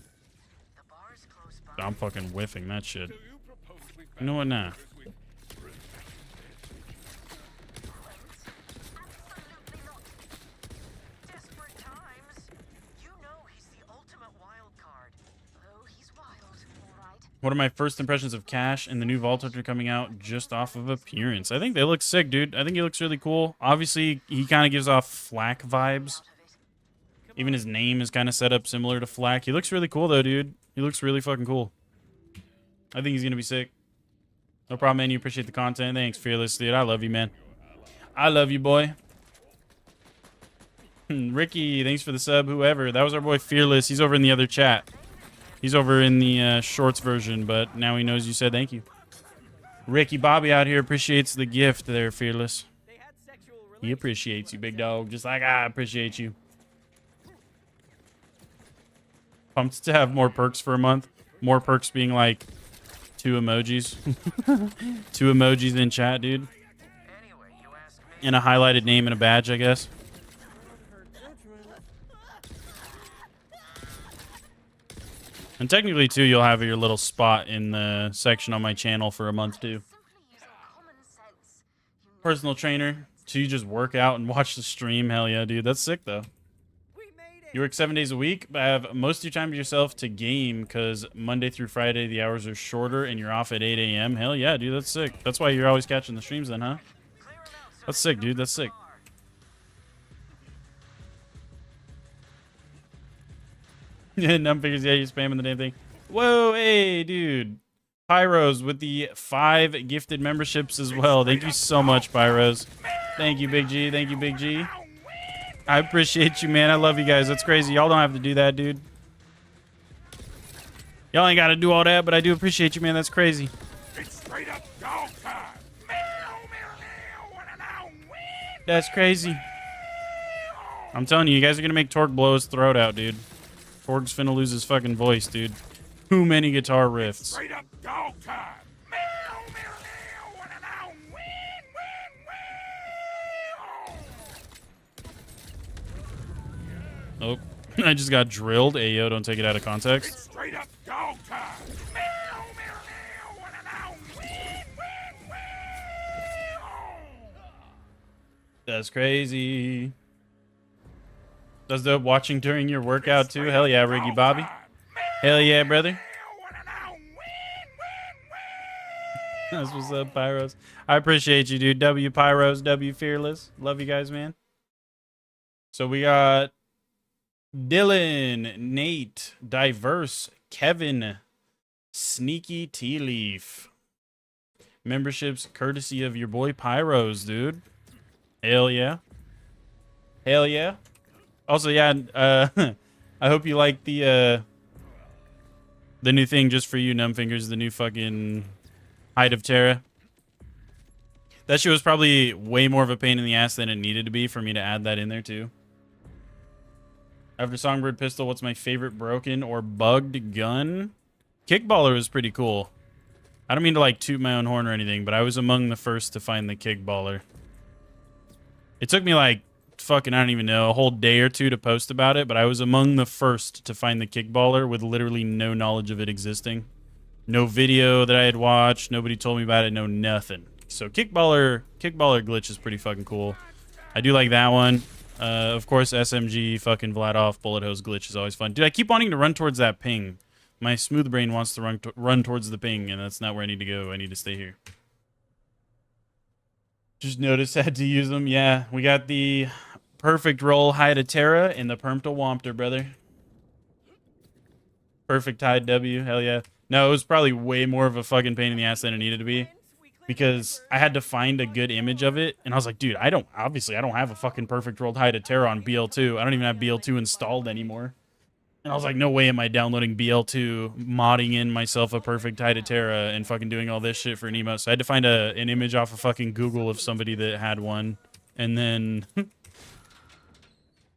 The bar is close by. I'm fucking whiffing that shit. So you propose we You know what now? Absolutely not. Desperate times. You know he's the ultimate wild card. Oh, he's wild. All right. What are my first impressions of Cash and the new Vault Hunter coming out just off of appearance? I think they look sick, dude. I think he looks really cool. Obviously, he kind of gives off Flak vibes. Even his name is kind of set up similar to Flak. He looks really cool, though, dude. He looks really fucking cool. I think he's going to be sick. No problem, man. You appreciate the content. Thanks, Fearless, dude. I love you, man. I love you, boy. Ricky, thanks for the sub, whoever. That was our boy Fearless. He's over in the other chat. He's over in the shorts version, but now he knows you said thank you. Ricky Bobby out here appreciates the gift there, Fearless. They had sexual He relations. appreciates you, big dog. Just like I appreciate you. Pumped to have more perks for a month. More perks being like 2 emojis. 2 emojis in chat, dude. Anyway, you ask me. And a highlighted name and a badge, I guess. And technically, too, you'll have your little spot in the section on my channel for a month, too. Simply using common sense. You know Personal trainer. So you just work out and watch the stream. Hell yeah, dude. That's sick, though. We made it. You work 7 days a week, but have most of your time to yourself to game because Monday through Friday, the hours are shorter and you're off at 8 a.m. Hell yeah, dude. That's sick. That's why you're always catching the streams then, huh? Clear him out so That's they sick, know dude. who That's you sick. are. Numb figures, yeah, you're spamming the damn thing. Whoa, hey, dude. Pyros with the 5 gifted memberships as well. Thank you so much, Pyros. Thank you, Big G. Thank you, Big G. I appreciate you, man. I love you guys. That's crazy. Y'all don't have to do that, dude. Y'all ain't got to do all that, but I do appreciate you, man. That's crazy. It's straight up dog time. Meow, meow, meow, wanna know when? That's crazy. I'm telling you, you guys are going to make Torg blow his throat out, dude. Torg's finna lose his fucking voice, dude. Too many guitar riffs. Straight up dog time. Meow, meow, meow, wanna know when? Oh, I just got drilled. Ayo, don't take it out of context. It's straight up dog time. Meow, meow, meow, wanna know when? That's crazy. Does the watching during your workout too? Hell yeah, Ricky Bobby. Hell yeah, brother. That's what's up, Pyros. I appreciate you, dude. W Pyros, W Fearless. Love you guys, man. So we got Dylan, Nate, Diverse, Kevin, Sneaky Tea Leaf. Memberships courtesy of your boy Pyros, dude. Hell yeah. Hell yeah. Also, yeah, I hope you like the new thing just for you, Numbfingers, the new fucking Height of Terra. That shit was probably way more of a pain in the ass than it needed to be for me to add that in there, too. After Songbird Pistol, what's my favorite broken or bugged gun? Kickballer was pretty cool. I don't mean to, like, toot my own horn or anything, but I was among the first to find the Kickballer. It took me, like, fucking, I don't even know, a whole day or two to post about it, but I was among the first to find the Kickballer with literally no knowledge of it existing. No video that I had watched, nobody told me about it, no nothing. So Kickballer glitch is pretty fucking cool. I do like that one. Of course, SMG fucking Vladoff bullet hose glitch is always fun. Dude, I keep wanting to run towards that ping. My smooth brain wants to run towards the ping, and that's not where I need to go. I need to stay here. Just noticed I had to use them. Yeah, we got the perfect roll Hide of Terra and the Permpta Wompter, brother. Perfect Tide W, hell yeah. No, it was probably way more of a fucking pain in the ass than it needed to be. Because I had to find a good image of it. And I was like, dude, I don't have a fucking perfect rolled Hide of Terra on BL2. I don't even have BL2 installed anymore. And I was like, no way am I downloading BL2, modding in myself a perfect Hide of Terra, and fucking doing all this shit for an emote. So I had to find an image off of fucking Google of somebody that had one. And then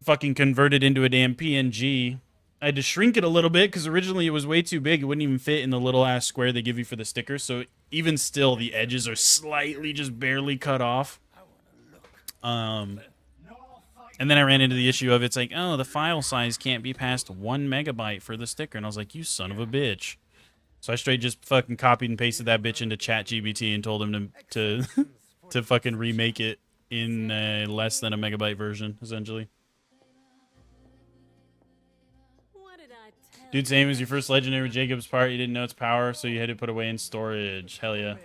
fucking convert it into a damn PNG. I had to shrink it a little bit because originally it was way too big. It wouldn't even fit in the little ass square they give you for the sticker. So even still, the edges are slightly, just barely cut off. And then I ran into the issue of it's like, oh, the file size can't be past 1 megabyte for the sticker. And I was like, you son of a bitch. So I straight just fucking copied and pasted that bitch into ChatGPT and told him to fucking remake it in less than a megabyte version, essentially. Dude, same as your first legendary with Jacob's part. You didn't know its power, so you had to put away in storage. Hell yeah.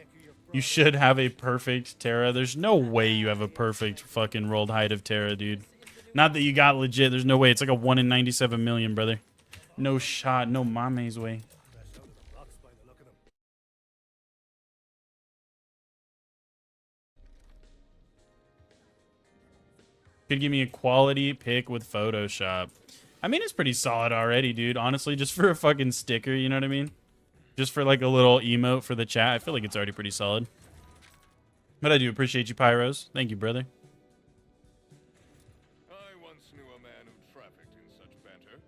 You should have a perfect Terra. There's no way you have a perfect fucking rolled Height of Terra, dude. Not that you got legit. There's no way. It's like a 1 in 97 million, brother. No shot. No mame's way. Could give me a quality pick with Photoshop. I mean, it's pretty solid already, dude. Honestly, just for a fucking sticker, you know what I mean? Just for like a little emote for the chat. I feel like it's already pretty solid. But I do appreciate you, Pyros. Thank you, brother. I once knew a man who trafficked in such banter.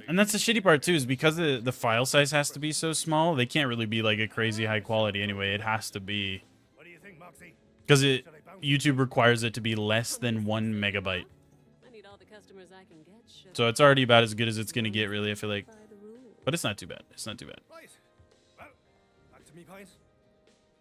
And that's the shitty part, too, is because the file size has to be so small, they can't really be like a crazy high quality anyway. It has to be. What do you think, Moxie? Because YouTube requires it to be less than 1 megabyte. So it's already about as good as it's going to get, really, I feel like. But it's not too bad. It's not too bad. Right. Well, back to me, Pint.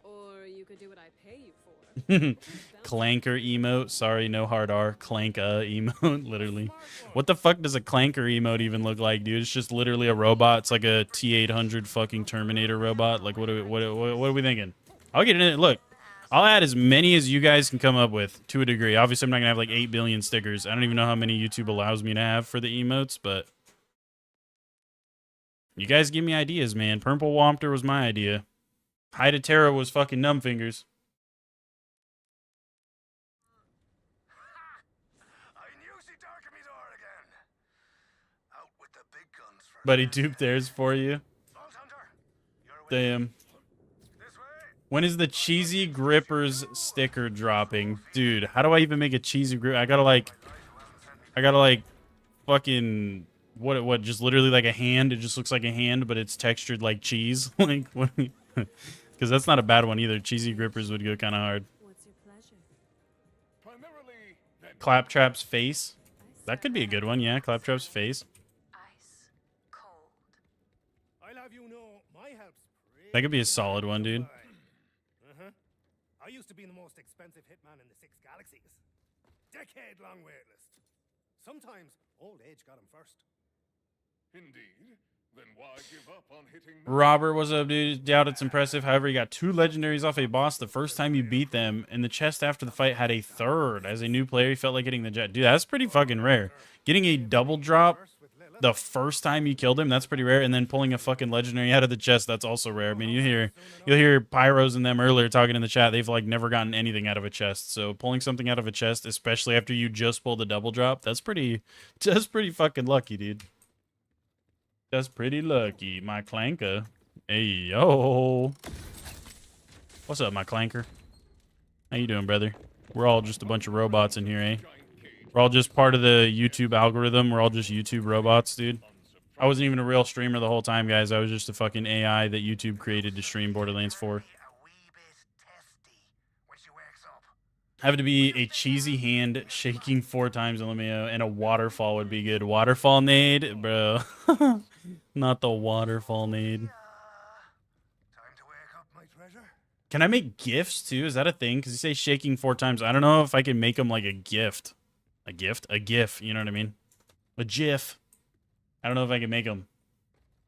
Or you could do what I pay you for. Clanker emote. Sorry, no hard R. Clanka emote, literally. What the fuck does a Clanker emote even look like, dude? It's just literally a robot. It's like a T-800 fucking Terminator robot. Like, what are we thinking? I'll get in it. Look. I'll add as many as you guys can come up with, to a degree. Obviously, I'm not going to have like 8 billion stickers. I don't even know how many YouTube allows me to have for the emotes, but you guys give me ideas, man. Purple Wompter was my idea. Hide of Terra was fucking Numbfingers. I knew she darkened me door again. Out with the big guns for But he duped theirs for you. Vault Hunter, you're with Damn. When is the Cheesy Grippers sticker dropping? Dude, how do I even make a Cheesy Grip? I gotta like fucking what just literally like a hand. It just looks like a hand, but it's textured like cheese. Like what? Because that's not a bad one either. Cheesy Grippers would go kind of hard. What's your pleasure? Primarily, Claptrap's face. That could be a good one, yeah. Claptrap's face. Ice cold. I'll have you know my help's That could be a solid one, dude. I used to be the most expensive hitman in the 6 galaxies. decade-long waitlist. Sometimes old age got him first. Indeed. Then why give up on hitting Robert, what's up, dude? Doubt it's impressive. However, you got 2 legendaries off a boss the first time you beat them, and the chest after the fight had a 3rd. As a new player, you felt like hitting the jet. Dude, that's pretty fucking rare. Getting a double drop the first time you killed him, that's pretty rare. And then pulling a fucking legendary out of the chest, that's also rare. I mean, you'll hear Pyros and them earlier talking in the chat. They've like never gotten anything out of a chest. So pulling something out of a chest, especially after you just pulled a double drop, that's pretty fucking lucky, dude. That's pretty lucky, my clanker. Hey, yo. What's up, my clanker? How you doing, brother? We're all just a bunch of robots in here, eh? We're all just part of the YouTube algorithm. We're all just YouTube robots, dude. I wasn't even a real streamer the whole time, guys. I was just a fucking AI that YouTube created to stream Borderlands 4. Have to be a cheesy hand shaking 4 times on LMAO, and a waterfall would be good. Waterfall nade? Bro. Not the waterfall nade. Time to wake up, my treasure. Can I make gifts too? Is that a thing? Because you say shaking 4 times. I don't know if I can make them like a gift. A gift? A gif. You know what I mean? A gif. I don't know if I can make them.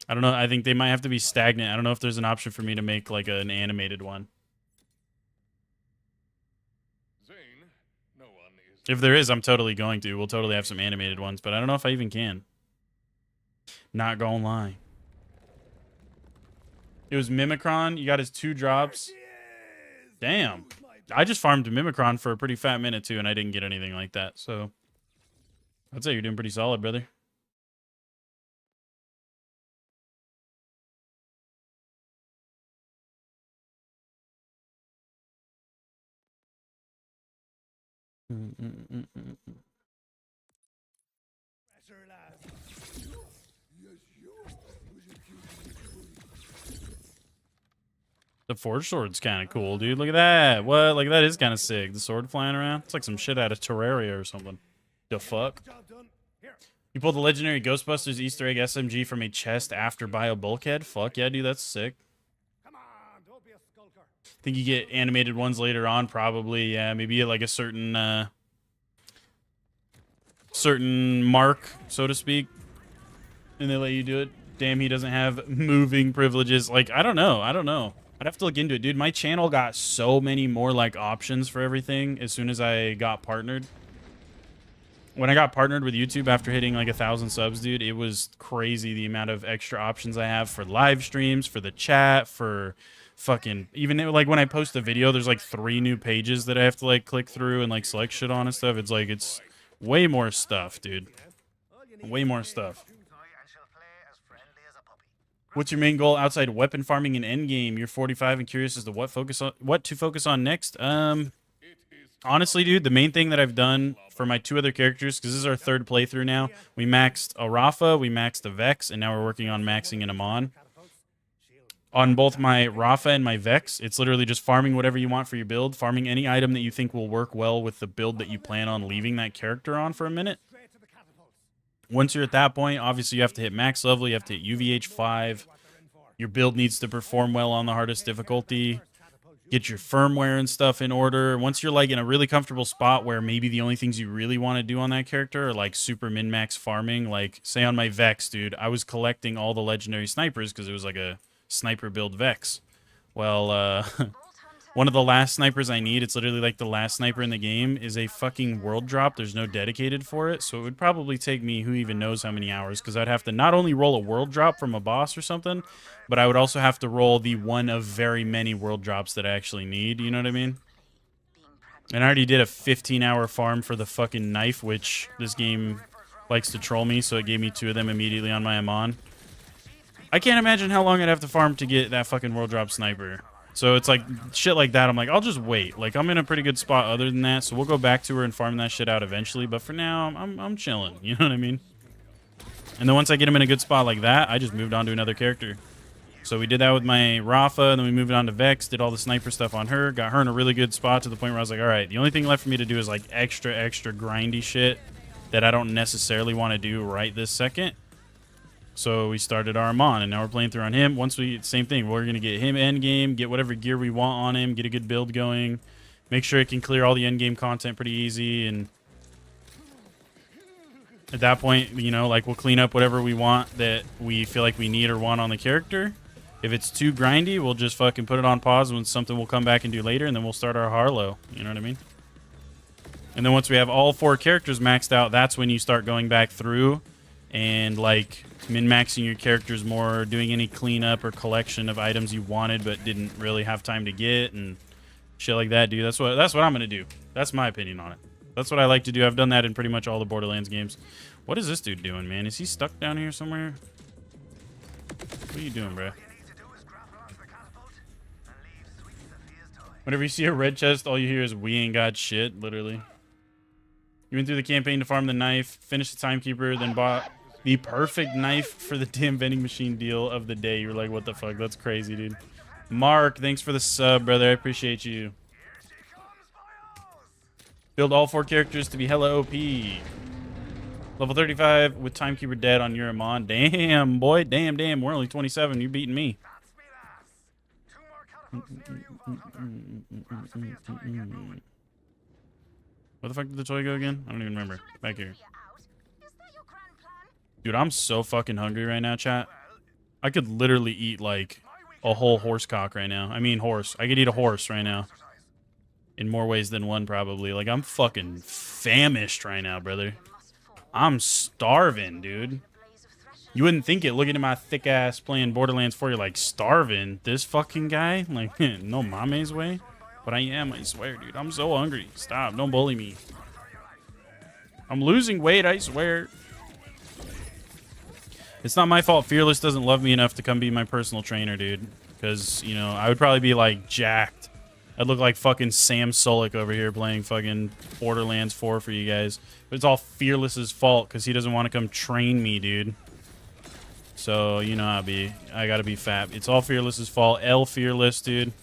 I don't know. I think they might have to be stagnant. I don't know if there's an option for me to make like an animated one. Zane, no one is If there is, I'm totally going to. We'll totally have some animated ones, but I don't know if I even can. Not gonna lie. It was Mimicron. You got his 2 drops. Damn. I just farmed Mimicron for a pretty fat minute too, and I didn't get anything like that. So I'd say you're doing pretty solid, brother. The forge sword's kind of cool, dude. Look at that. What? Like, that is kind of sick. The sword flying around. It's like some shit out of Terraria or something. The fuck? You pulled the legendary Ghostbusters Easter egg SMG from a chest after bio bulkhead? Fuck yeah, dude. That's sick. Think you get animated ones later on? Probably, yeah. Maybe like a certain, certain mark, so to speak. And they let you do it. Damn, he doesn't have moving privileges. Like, I don't know. I'd have to look into it, dude. My channel got so many more like options for everything as soon as I got partnered. When I got partnered with YouTube after hitting like 1,000 subs, dude, it was crazy the amount of extra options I have for live streams, for the chat, for fucking even like when I post a video, there's like 3 new pages that I have to like click through and like select shit on and stuff. It's like it's way more stuff, dude. Way more stuff. What's your main goal outside weapon farming and endgame? You're 45 and curious as to what to focus on next. Honestly, dude, the main thing that I've done for my 2 other characters, because this is our 3rd playthrough now, we maxed a Rafa, we maxed a Vex, and now we're working on maxing an Amon. On both my Rafa and my Vex, it's literally just farming whatever you want for your build, farming any item that you think will work well with the build that you plan on leaving that character on for a minute. Once you're at that point, obviously you have to hit max level, you have to hit UVH 5. Your build needs to perform well on the hardest difficulty. Get your firmware and stuff in order. Once you're like in a really comfortable spot where maybe the only things you really want to do on that character are like super min-max farming, like say on my Vex, dude, I was collecting all the legendary snipers because it was like a sniper build Vex. Well, one of the last snipers I need, it's literally like the last sniper in the game, is a fucking world drop. There's no dedicated for it, so it would probably take me who even knows how many hours, because I'd have to not only roll a world drop from a boss or something, but I would also have to roll the one of very many world drops that I actually need, you know what I mean? And I already did a 15-hour farm for the fucking knife, which this game likes to troll me, so it gave me 2 of them immediately on my Amon. I can't imagine how long I'd have to farm to get that fucking world drop sniper. So it's like shit like that. I'm like, I'll just wait. Like, I'm in a pretty good spot other than that. So we'll go back to her and farm that shit out eventually. But for now, I'm chilling. You know what I mean? And then once I get him in a good spot like that, I just moved on to another character. So we did that with my Rafa, and then we moved on to Vex, did all the sniper stuff on her, got her in a really good spot to the point where I was like, all right, the only thing left for me to do is like extra grindy shit that I don't necessarily want to do right this second. So we started our Amon, and now we're playing through on him. Once we, same thing, we're going to get him endgame, get whatever gear we want on him, get a good build going, make sure it can clear all the endgame content pretty easy, and At that point, you know, like we'll clean up whatever we want that we feel like we need or want on the character. If it's too grindy, we'll just fucking put it on pause when something we'll come back and do later, and then we'll start our Harlow. You know what I mean? And then once we have all 4 characters maxed out, that's when you start going back through and like min-maxing your characters more, doing any cleanup or collection of items you wanted but didn't really have time to get and shit like that, dude. That's what I'm gonna do. That's my opinion on it. That's what I like to do. I've done that in pretty much all the Borderlands games. What is this dude doing, man? Is he stuck down here somewhere? What are you doing, bro? Whenever you see a red chest, all you hear is "we ain't got shit," literally. You went through the campaign to farm the knife, finished the timekeeper, then bought the perfect knife for the damn vending machine deal of the day. You were like, what the fuck? That's crazy, dude. Mark, thanks for the sub, brother. I appreciate you. Build all 4 characters to be hella OP. Level 35 with timekeeper dead on your Amon. Damn, boy. Damn. We're only 27. You're beating me. Where the fuck did the toy go again? I don't even remember. Back here. Dude, I'm so fucking hungry right now, chat. I could literally eat like a whole horse cock right now. I mean horse. I could eat a horse right now. In more ways than one, probably. Like, I'm fucking famished right now, brother. I'm starving, dude. You wouldn't think it looking at my thick ass playing Borderlands 4. You're like, starving? This fucking guy? Like, no mame's way. But I am, I swear, dude. I'm so hungry. Stop. Don't bully me. I'm losing weight, I swear. It's not my fault Fearless doesn't love me enough to come be my personal trainer, dude. Because, you know, I would probably be, like, jacked. I'd look like fucking Sam Solik over here playing fucking Borderlands 4 for you guys. But it's all Fearless's fault because he doesn't want to come train me, dude. So, you know I gotta be fat. It's all Fearless's fault. L Fearless, dude.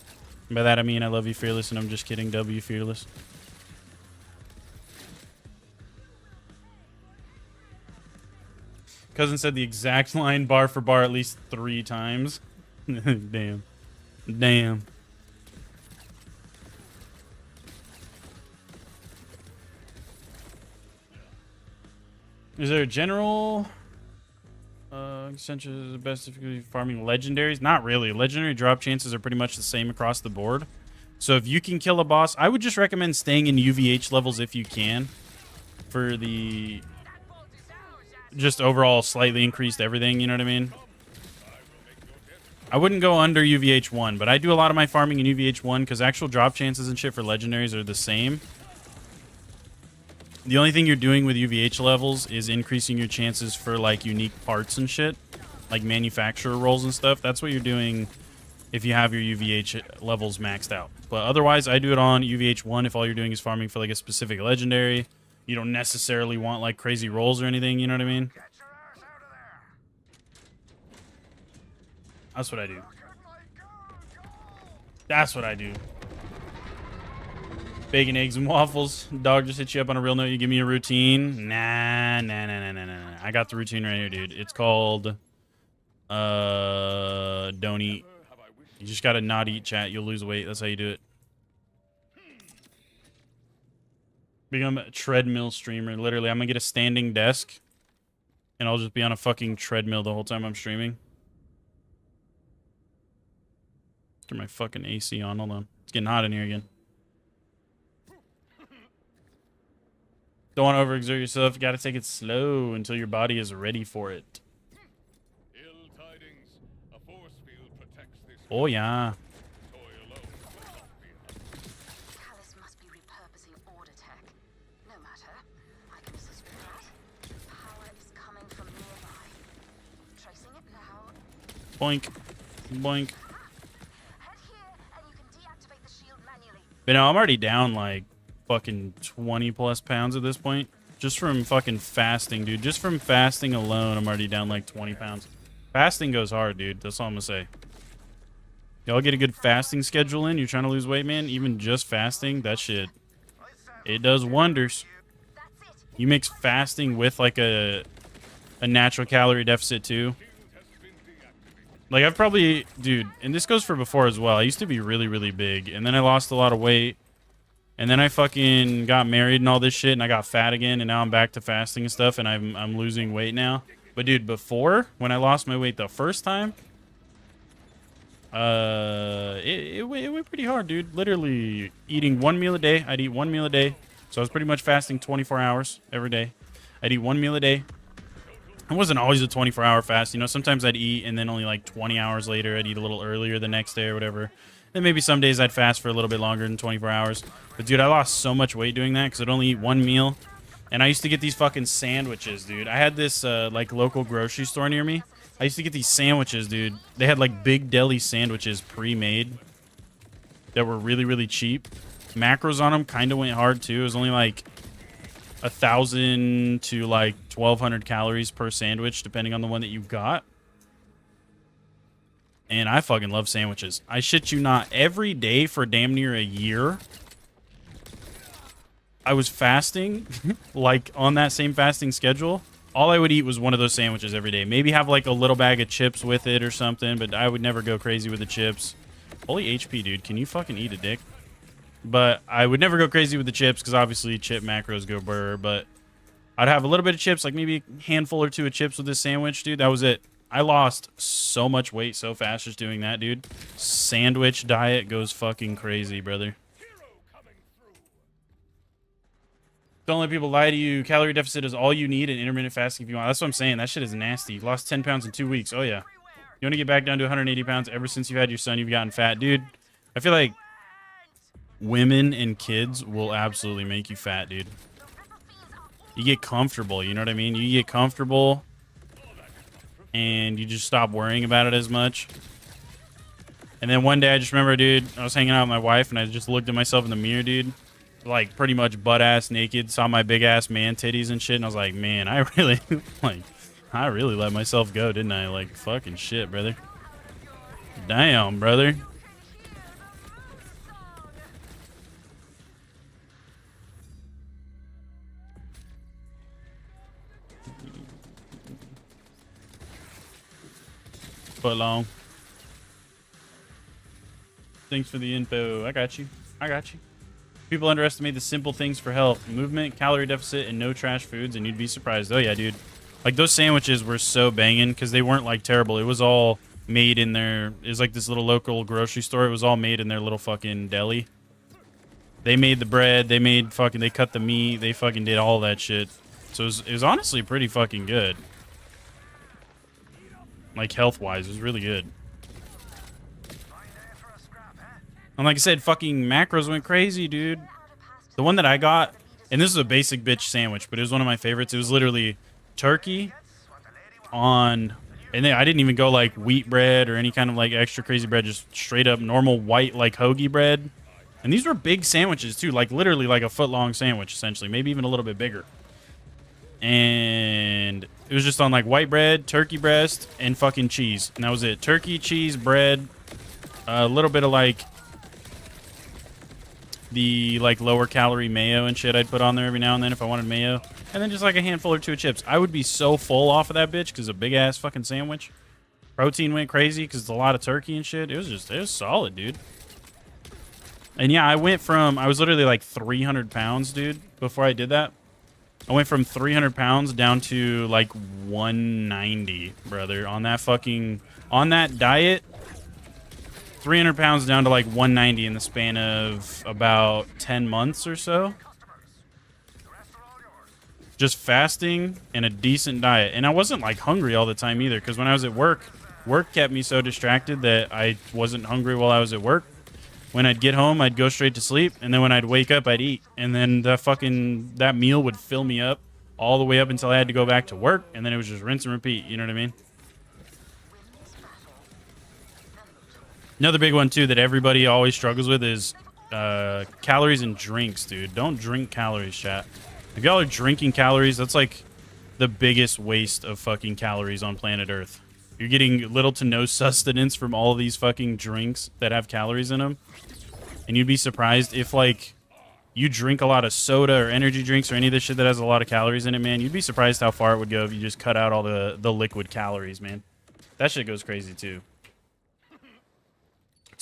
By that I mean I love you, Fearless, and I'm just kidding. W Fearless. Cousin said the exact line bar for bar at least 3 times. Damn. Damn. Is there a general... Accenture is the best if you're farming legendaries? Not really. Legendary drop chances are pretty much the same across the board. So if you can kill a boss, I would just recommend staying in UVH levels if you can. For the... just overall slightly increased everything, you know what I mean? I wouldn't go under UVH 1, but I do a lot of my farming in UVH 1 because actual drop chances and shit for legendaries are the same. The only thing you're doing with UVH levels is increasing your chances for, like, unique parts and shit. Like manufacturer rolls and stuff. That's what you're doing if you have your UVH levels maxed out. But otherwise, I do it on UVH 1 if all you're doing is farming for, like, a specific legendary. You don't necessarily want, like, crazy rolls or anything, you know what I mean? That's what I do. That's what I do. Bacon, eggs, and waffles. Dog just hit you up on a real note. You give me a routine. Nah. I got the routine right here, dude. It's called don't eat. You just gotta not eat, chat. You'll lose weight. That's how you do it. Become a treadmill streamer. Literally, I'm gonna get a standing desk and I'll just be on a fucking treadmill the whole time I'm streaming. Turn my fucking AC on. Hold on. It's getting hot in here again. Don't want to overexert yourself. You got to take it slow until your body is ready for it. Ill tidings. A force field protects this. Oh, yeah. Toy alone will not be enough. Callus must be repurposing order tech. No matter. I can suspect that. Power is coming from nearby. Tracing it now. Boink. Boink. Head here and you can deactivate the shield manually. But no, I'm already down like fucking 20 plus pounds at this point. Just from fucking fasting, dude. Just from fasting alone, I'm already down like 20 pounds. Fasting goes hard, dude. That's all I'm gonna say. Y'all get a good fasting schedule in. You're trying to lose weight, man. Even just fasting, that shit, it does wonders. You mix fasting with like a natural calorie deficit too. Like I've probably, dude, and this goes for before as well. I used to be really, really big, and then I lost a lot of weight. And then I fucking got married and all this shit, and I got fat again, and now I'm back to fasting and stuff, and I'm losing weight now. But dude, before, when I lost my weight the first time, it went pretty hard, dude. Literally eating 1 meal a day. I'd eat 1 meal a day. So I was pretty much fasting 24 hours every day. I'd eat 1 meal a day. It wasn't always a 24-hour fast. You know, sometimes I'd eat and then only like 20 hours later, I'd eat a little earlier the next day or whatever. Then maybe some days I'd fast for a little bit longer than 24 hours. But dude, I lost so much weight doing that because I'd only eat 1 meal. And I used to get these fucking sandwiches, dude. I had this like local grocery store near me. I used to get these sandwiches, dude. They had like big deli sandwiches pre-made that were really, really cheap. Macros on them kind of went hard too. It was only like 1,000 to like 1,200 calories per sandwich, depending on the one that you got. And I fucking love sandwiches. I shit you not, every day for damn near a year, I was fasting, like on that same fasting schedule. All I would eat was one of those sandwiches every day. Maybe have like a little bag of chips with it or something, but I would never go crazy with the chips. Holy HP, dude. Can you fucking eat a dick? But I would never go crazy with the chips because obviously chip macros go burr. But I'd have a little bit of chips, like maybe a handful or two of chips with this sandwich, dude. That was it. I lost so much weight so fast just doing that, dude. Sandwich diet goes fucking crazy, brother. Don't let people lie to you. Calorie deficit is all you need and intermittent fasting if you want. That's what I'm saying. That shit is nasty. Lost 10 pounds in 2 weeks. Oh, yeah. You want to get back down to 180 pounds ever since you had your son, you've gotten fat. Dude, I feel like women and kids will absolutely make you fat, dude. You get comfortable, you know what I mean? You get comfortable and you just stop worrying about it as much. And then one day I just remember, dude, I was hanging out with my wife and I just looked at myself in the mirror, dude. Like pretty much butt ass naked, saw my big ass man titties and shit, and I was like, man, I really I really let myself go, didn't I? Like fucking shit, brother. Damn, brother. Foot long. Thanks for the info. I got you. I got you. People underestimate the simple things for health. Movement, calorie deficit, and no trash foods, and you'd be surprised. Oh, yeah, dude. Like, those sandwiches were so banging because they weren't, like, terrible. It was all made in their... It was, like, this little local grocery store. It was all made in their little fucking deli. They made the bread. They made fucking... They cut the meat. They fucking did all that shit. So it was honestly pretty fucking good. Like, health-wise, it was really good. And like I said, fucking macros went crazy, dude. The one that I got, and this is a basic bitch sandwich, but it was one of my favorites. It was literally turkey on, and then I didn't even go like wheat bread or any kind of like extra crazy bread, just straight up normal white like hoagie bread. And these were big sandwiches too, like literally like a foot long sandwich essentially, maybe even a little bit bigger. And it was just on like white bread, turkey breast, and fucking cheese. And that was it. Turkey, cheese, bread, a little bit of like the like lower calorie mayo and shit I'd put on there every now and then if I wanted mayo. And then just like a handful or two of chips. I would be so full off of that bitch because a big ass fucking sandwich. Protein went crazy because it's a lot of turkey and shit. It was solid, dude. And yeah, I was literally like 300 pounds, dude, before I did that. I went from 300 pounds down to like 190, brother, on that diet. 300 pounds down to like 190 in the span of about 10 months or so. Just fasting and a decent diet. And I wasn't like hungry all the time either, because when I was at work kept me so distracted that I wasn't hungry while I was at work. When I'd get home, I'd go straight to sleep, and then when I'd wake up, I'd eat. And then that meal would fill me up all the way up until I had to go back to work, and then it was just rinse and repeat, you know what I mean? Another big one, too, that everybody always struggles with is calories and drinks, dude. Don't drink calories, chat. If y'all are drinking calories, that's like the biggest waste of fucking calories on planet Earth. You're getting little to no sustenance from all these fucking drinks that have calories in them. And you'd be surprised if, like, you drink a lot of soda or energy drinks or any of this shit that has a lot of calories in it, man. You'd be surprised how far it would go if you just cut out all the liquid calories, man. That shit goes crazy, too.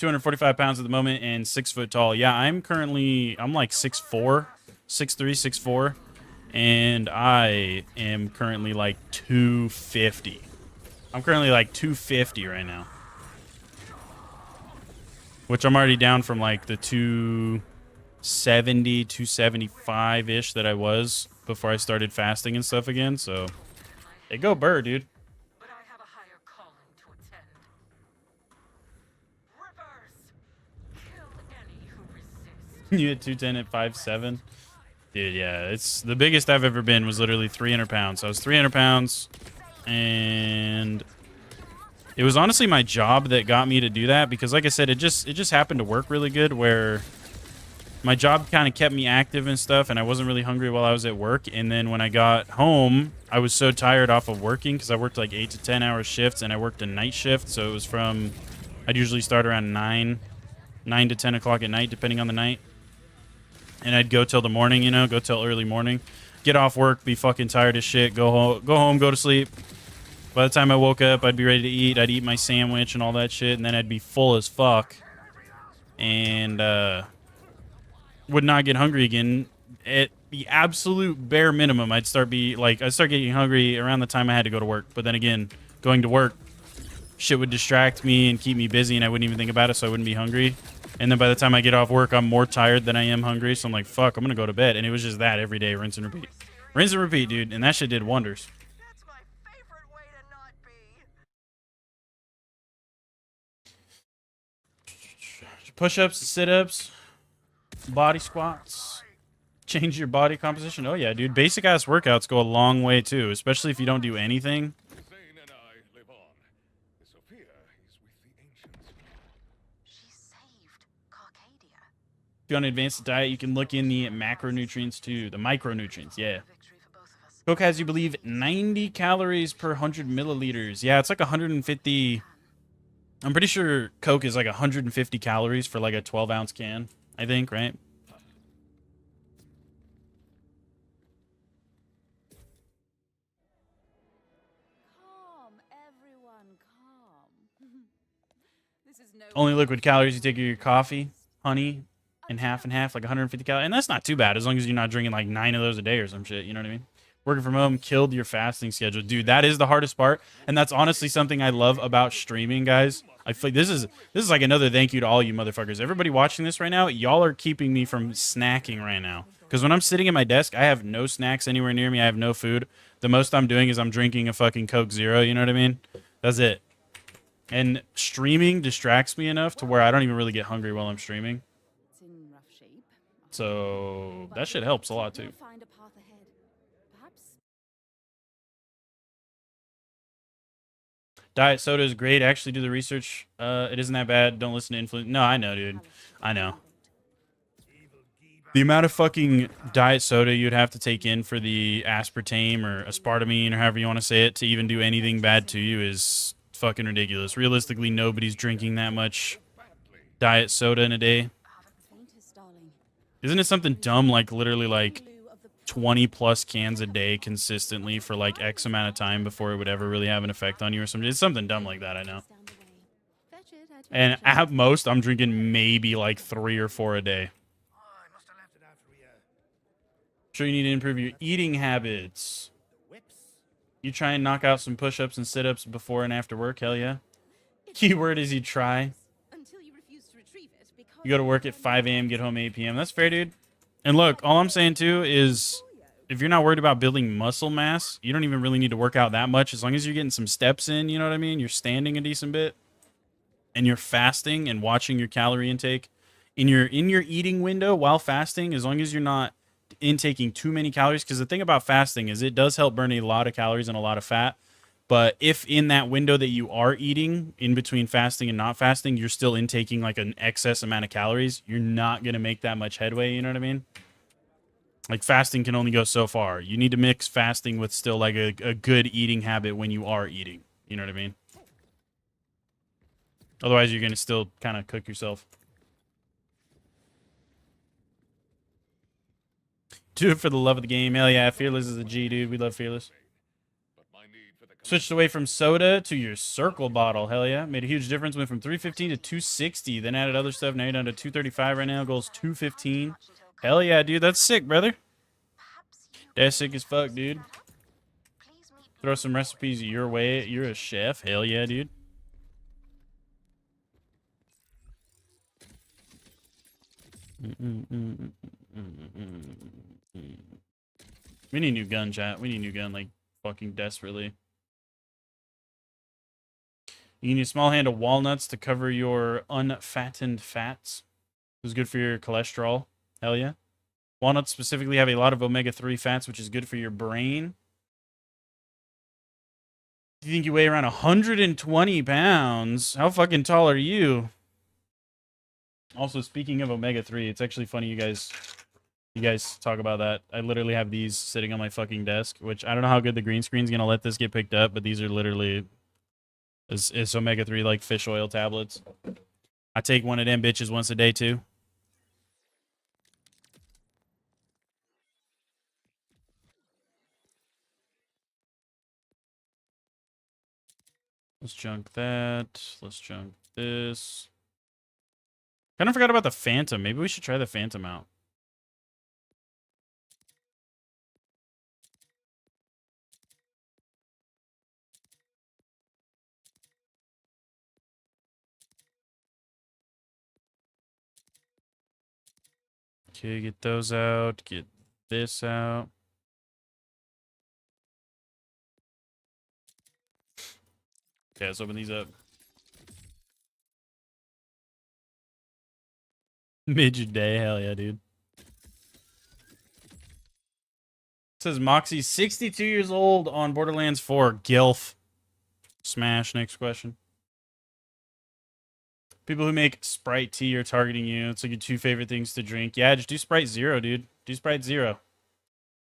245 pounds at the moment and 6 foot tall. Yeah, I'm like 6'4", 6'3", 6'4", and I am currently like 250. I'm currently like 250 right now, which I'm already down from like the 270, 275-ish that I was before I started fasting and stuff again. So, hey, go Burr, dude. But I have a higher calling to attend. Reverse! Kill any who resist. You hit 210 at 5'7". Dude, yeah, it's the biggest I've ever been was literally 300 pounds. I was 300 pounds, and it was honestly my job that got me to do that because, like I said, it just happened to work really good where my job kind of kept me active and stuff, and I wasn't really hungry while I was at work. And then when I got home, I was so tired off of working because I worked like 8 to 10 hour shifts, and I worked a night shift, so it was from, I'd usually start around 9 to 10 o'clock at night, depending on the night. And I'd go till the morning, you know, go till early morning. Get off work, be fucking tired as shit, go home, go to sleep. By the time I woke up, I'd be ready to eat. I'd eat my sandwich and all that shit, and then I'd be full as fuck. And would not get hungry again. At the absolute bare minimum, I'd start getting hungry around the time I had to go to work. But then again, going to work, shit would distract me and keep me busy, and I wouldn't even think about it, so I wouldn't be hungry. And then by the time I get off work, I'm more tired than I am hungry. So I'm like, fuck, I'm going to go to bed. And it was just that every day, rinse and repeat. Rinse and repeat, dude. And that shit did wonders. That's my favorite way to not be. Push-ups, sit-ups, body squats. Change your body composition. Oh, yeah, dude. Basic-ass workouts go a long way, too. Especially if you don't do anything. Zane and I live on. Sophia is with the ancients. She saved Carcadia. If you want to advance the diet, you can look in the macronutrients, too. The micronutrients, yeah. Victory for both of us. Coke has, you believe, 90 calories per 100 milliliters. Yeah, it's like 150. I'm pretty sure Coke is like 150 calories for like a 12-ounce can, I think, right? Calm, everyone, calm. This is no Only liquid calories you take are your coffee, honey, and half, like 150 calories. And that's not too bad as long as you're not drinking like 9 of those a day or some shit, you know what I mean? Working from home killed your fasting schedule. Dude, that is the hardest part. And that's honestly something I love about streaming, guys. I feel like this is like another thank you to all you motherfuckers. Everybody watching this right now, y'all are keeping me from snacking right now. Because when I'm sitting at my desk, I have no snacks anywhere near me. I have no food. The most I'm doing is I'm drinking a fucking Coke Zero, you know what I mean? That's it. And streaming distracts me enough to where I don't even really get hungry while I'm streaming. It's in rough shape. So that shit helps a lot, too. We'll find a path ahead. Perhaps Diet soda is great. Actually, do the research. It isn't that bad. Don't listen to influence. No, I know, dude. I know. The amount of fucking diet soda you'd have to take in for the aspartame or aspartame or however you want to say it to even do anything bad to you is fucking ridiculous. Realistically, nobody's drinking that much diet soda in a day. faintest, darling. Isn't it something dumb like literally like 20 plus cans a day consistently for like X amount of time before it would ever really have an effect on you or something? It's something dumb like that, I know. Fetch it at your And leisure. at most, I'm drinking maybe like 3 or 4 a day. I must have left it after we, Sure, you need to improve your eating habits. whips. You try and knock out some push-ups and sit-ups before and after work, hell yeah. Keyword is you try. Until you refuse to retrieve it because You go to work at 5 a.m., get home 8 p.m. That's fair, dude. And look, all I'm saying too is if you're not worried about building muscle mass, you don't even really need to work out that much. As long as you're getting some steps in, you know what I mean? You're standing a decent bit and you're fasting and watching your calorie intake in your eating window while fasting, as long as you're not intaking too many calories. Because the thing about fasting is it does help burn a lot of calories and a lot of fat. But if in that window that you are eating, in between fasting and not fasting, you're still intaking like an excess amount of calories, you're not going to make that much headway, you know what I mean? Like fasting can only go so far. You need to mix fasting with still like a good eating habit when you are eating. You know what I mean? Otherwise, you're going to still kind of cook yourself. Do it for the love of the game. Hell yeah, Fearless is a G, dude. We love Fearless. But my need for the Switched away from soda to your circle bottle. Hell yeah. Made a huge difference. Went from 315 to 260. Then added other stuff. Now you're down to 235 right now. Goes 215. Hell yeah, dude. That's sick, brother. That's sick as fuck, dude. Throw some recipes your way. You're a chef. Hell yeah, dude. We need a new gun, chat. We need a new gun, like, fucking desperately. You need a small hand of walnuts to cover your unfattened fats. This is good for your cholesterol. Hell yeah. Walnuts specifically have a lot of omega-3 fats, which is good for your brain. You think you weigh around 120 pounds? How fucking tall are you? Also, speaking of omega-3, it's actually funny you guys talk about that. I literally have these sitting on my fucking desk, which I don't know how good the green screen's gonna let this get picked up, but these are literally is omega-3 like fish oil tablets. I take one of them bitches once a day too. Let's junk that. Let's junk this. Kind of forgot about the Phantom. Maybe we should try the Phantom out. Okay, get those out. Get this out. Okay, let's open these up. Mid-day, hell yeah, dude. It says Moxie's 62 years old on Borderlands 4. Gilf. Smash, next question. People who make Sprite tea are targeting you. It's like your 2 favorite things to drink. Yeah, just do Sprite Zero, dude. Do Sprite Zero.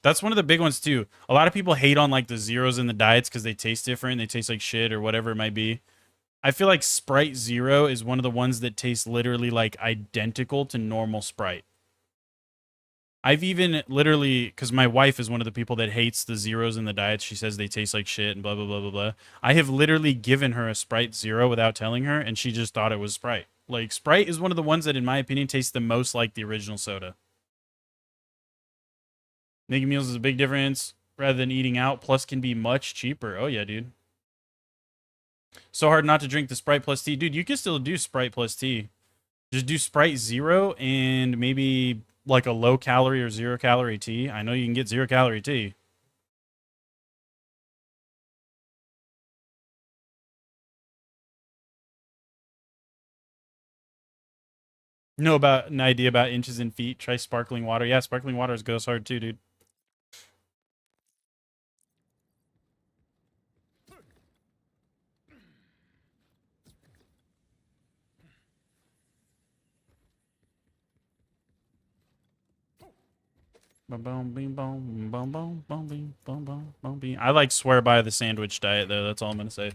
That's one of the big ones, too. A lot of people hate on, like, the zeros in the diets because they taste different. They taste like shit or whatever it might be. I feel like Sprite Zero is one of the ones that tastes literally, like, identical to normal Sprite. I've even literally, because my wife is one of the people that hates the zeros in the diets. She says they taste like shit and blah, blah, blah, blah, blah. I have literally given her a Sprite Zero without telling her, and she just thought it was Sprite. Like, Sprite is one of the ones that, in my opinion, tastes the most like the original soda. Making meals is a big difference rather than eating out, plus can be much cheaper. Oh, yeah, dude. So hard not to drink the Sprite plus tea. Dude, you can still do Sprite plus tea. Just do Sprite Zero and maybe like a low calorie or 0 calorie tea. I know you can get 0 calorie tea. Know about an idea about inches and feet? Try sparkling water. Yeah, sparkling water goes hard too, dude. I like swear by the sandwich diet though. That's all I'm gonna say.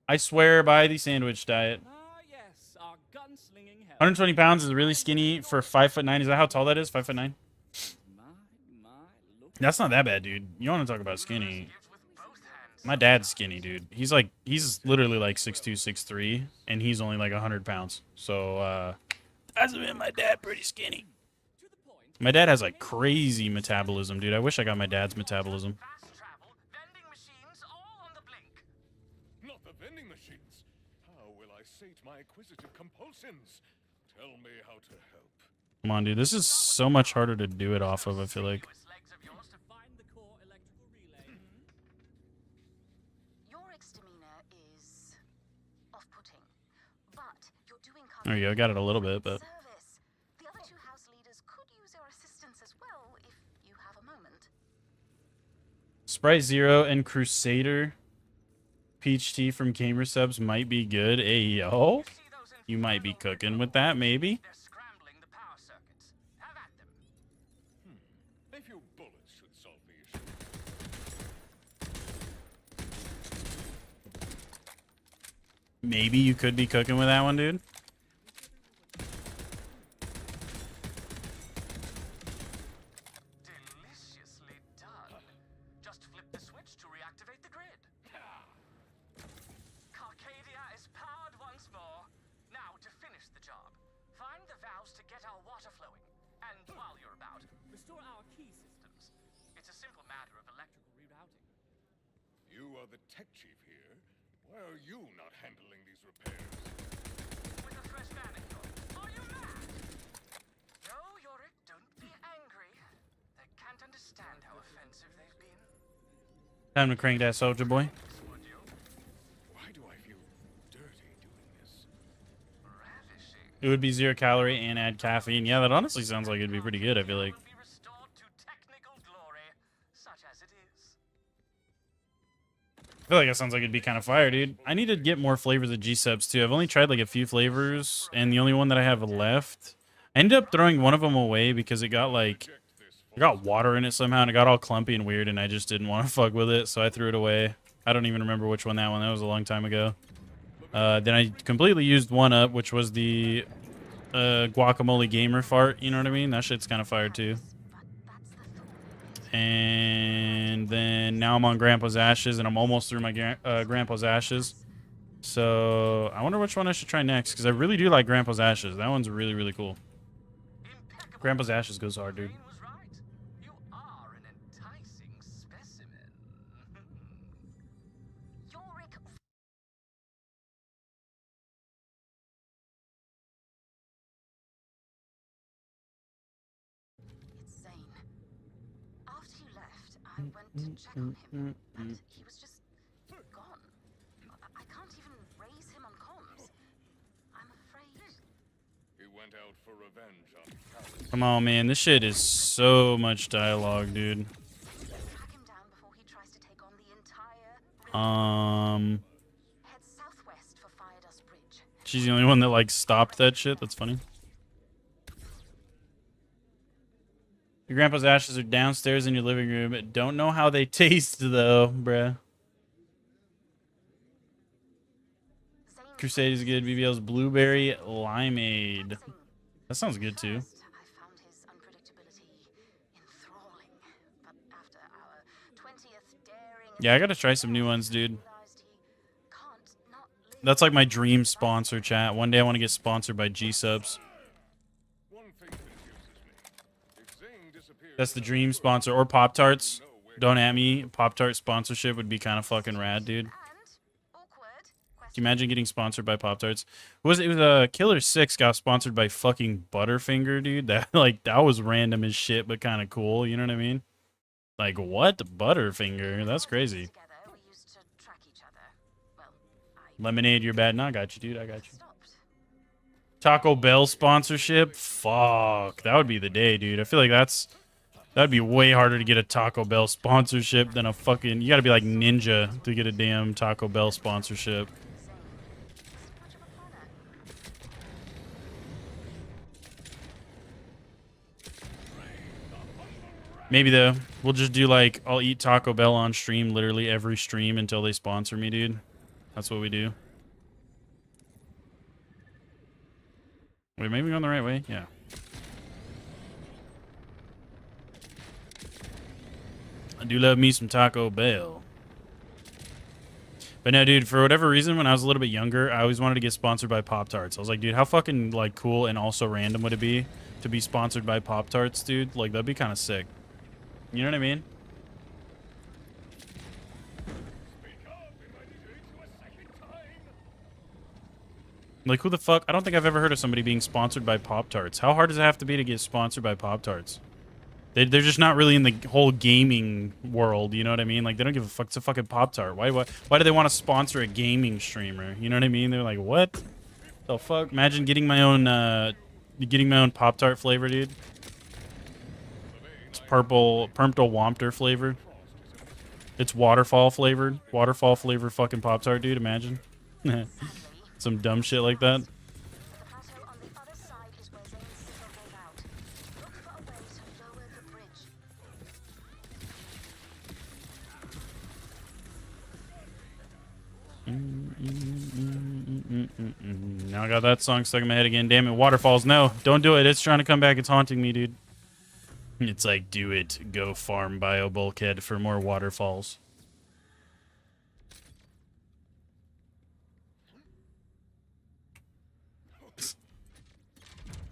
I swear by the sandwich diet. Yes, our gunslinging help. 120 pounds is really skinny for 5'9". Is that how tall that is? 5'9". That's not that bad, dude. You want to talk about skinny? My dad's skinny, dude. He's literally like 6'2", 6'3", and he's only like 100 pounds. So that's been my dad pretty skinny. My dad has like crazy metabolism, dude. I wish I got my dad's metabolism. Vending machines all on the blink. Not the vending machines. How will I sate my acquisitive compulsions? Tell me how to help. Come on, dude. This is so much harder to do it off of, I feel like. Your ex-demeanor is off-putting, but you're doing There you go. I got it a little bit, but... The other 2 house leaders could use your assistance as well if you have a moment. Sprite Zero and Crusader peach tea from Gamer Subs might be good. Hey, yo. You might be cooking with that, maybe. They're scrambling the power circuits. Have at them. A few bullets should solve the issue. Maybe you could be cooking with that one, dude. Deliciously done. Just flip the switch to reactivate the grid. simple matter of electrical rerouting. You are the tech chief here. Why are you not handling these repairs? With a fresh manicure. Are you mad? No, Yorick, don't be angry. They can't understand how offensive they've been. Time to crank that soldier boy. Would you? Why do I feel dirty doing this? Ravishing. It would be 0 calorie and add caffeine. Yeah, that honestly sounds like it'd be pretty good, I feel like. Will be restored to technical glory, such as it is. I feel like that sounds like it'd be kind of fire, dude. I need to get more flavors of G-subs, too. I've only tried, like, a few flavors, and the only one that I have left... I ended up throwing one of them away because it got, like... It got water in it somehow, and it got all clumpy and weird, and I just didn't want to fuck with it, so I threw it away. I don't even remember which one that was a long time ago. Then I completely used one up, which was the guacamole gamer fart, you know what I mean? That shit's kind of fire, too. And then now I'm on Grandpa's Ashes, and I'm almost through my Grandpa's Ashes. So I wonder which one I should try next, because I really do like Grandpa's Ashes. That one's really, really cool. Grandpa's Ashes goes hard, dude. Was right. You are an enticing specimen. Yorick. It's Zane. After you left, I went to check on him, but he was just gone. I can't even raise him on comms. I'm afraid. He went out for revenge on Callus. Come on, man. This shit is so much dialogue, dude. Track him down before he tries to take on the entire. Head southwest for Firedust Bridge. She's the only one that, like, stopped that shit. That's funny. Your Grandpa's Ashes are downstairs in your living room. Don't know how they taste, though, bruh. Crusade is good. BBL's Blueberry Limeade. That sounds good, too. I found his unpredictability enthralling, but after our 20th daring Yeah, I gotta try some new ones, dude. realized he can't not live. That's like my dream sponsor, chat. One day I want to get sponsored by G-subs. One thing confuses me. If Zane disappears, That's the dream sponsor. Or Pop-Tarts. Don't at me. Pop-Tart sponsorship would be kind of fucking rad, dude. And awkward. Can you imagine getting sponsored by Pop-Tarts? It was Killer 6 got sponsored by fucking Butterfinger, dude. That that was random as shit, but kind of cool. You know what I mean? Like, what? Butterfinger? That's crazy. Together, we used to track each other. Well, I Lemonade, you're bad. No, I got you, dude. I got you. stopped. Taco Bell sponsorship? Fuck. That would be the day, dude. I feel like that'd be way harder to get a Taco Bell sponsorship than a fucking... You gotta be like Ninja to get a damn Taco Bell sponsorship. Maybe though, we'll just do like, I'll eat Taco Bell on stream literally every stream until they sponsor me, dude. That's what we do. Wait, maybe we're going the right way? Yeah. I do love me some Taco Bell. But no, dude, for whatever reason, when I was a little bit younger, I always wanted to get sponsored by Pop-Tarts. I was like, dude, how fucking, like, cool and also random would it be to be sponsored by Pop-Tarts, dude? Like, that'd be kind of sick. You know what I mean? Like, who the fuck? I don't think I've ever heard of somebody being sponsored by Pop-Tarts. How hard does it have to be to get sponsored by Pop-Tarts? They're just not really in the whole gaming world, you know what I mean? Like, they don't give a fuck. It's a fucking Pop-Tart. Why do they want to sponsor a gaming streamer? You know what I mean? They're like, what the fuck? Imagine getting my own Pop-Tart flavor, dude. It's purple Wompter flavored. It's waterfall flavored. Waterfall flavored fucking Pop-Tart, dude. Imagine. Some dumb shit like that. The plateau on the other side is where Zane's citadel rolled out. Look for a way to lower the bridge. Now I got that song stuck in my head again. Damn it, Waterfalls. No, don't do it. It's trying to come back. It's haunting me, dude. It's like, do it. Go farm bio bulkhead for more waterfalls.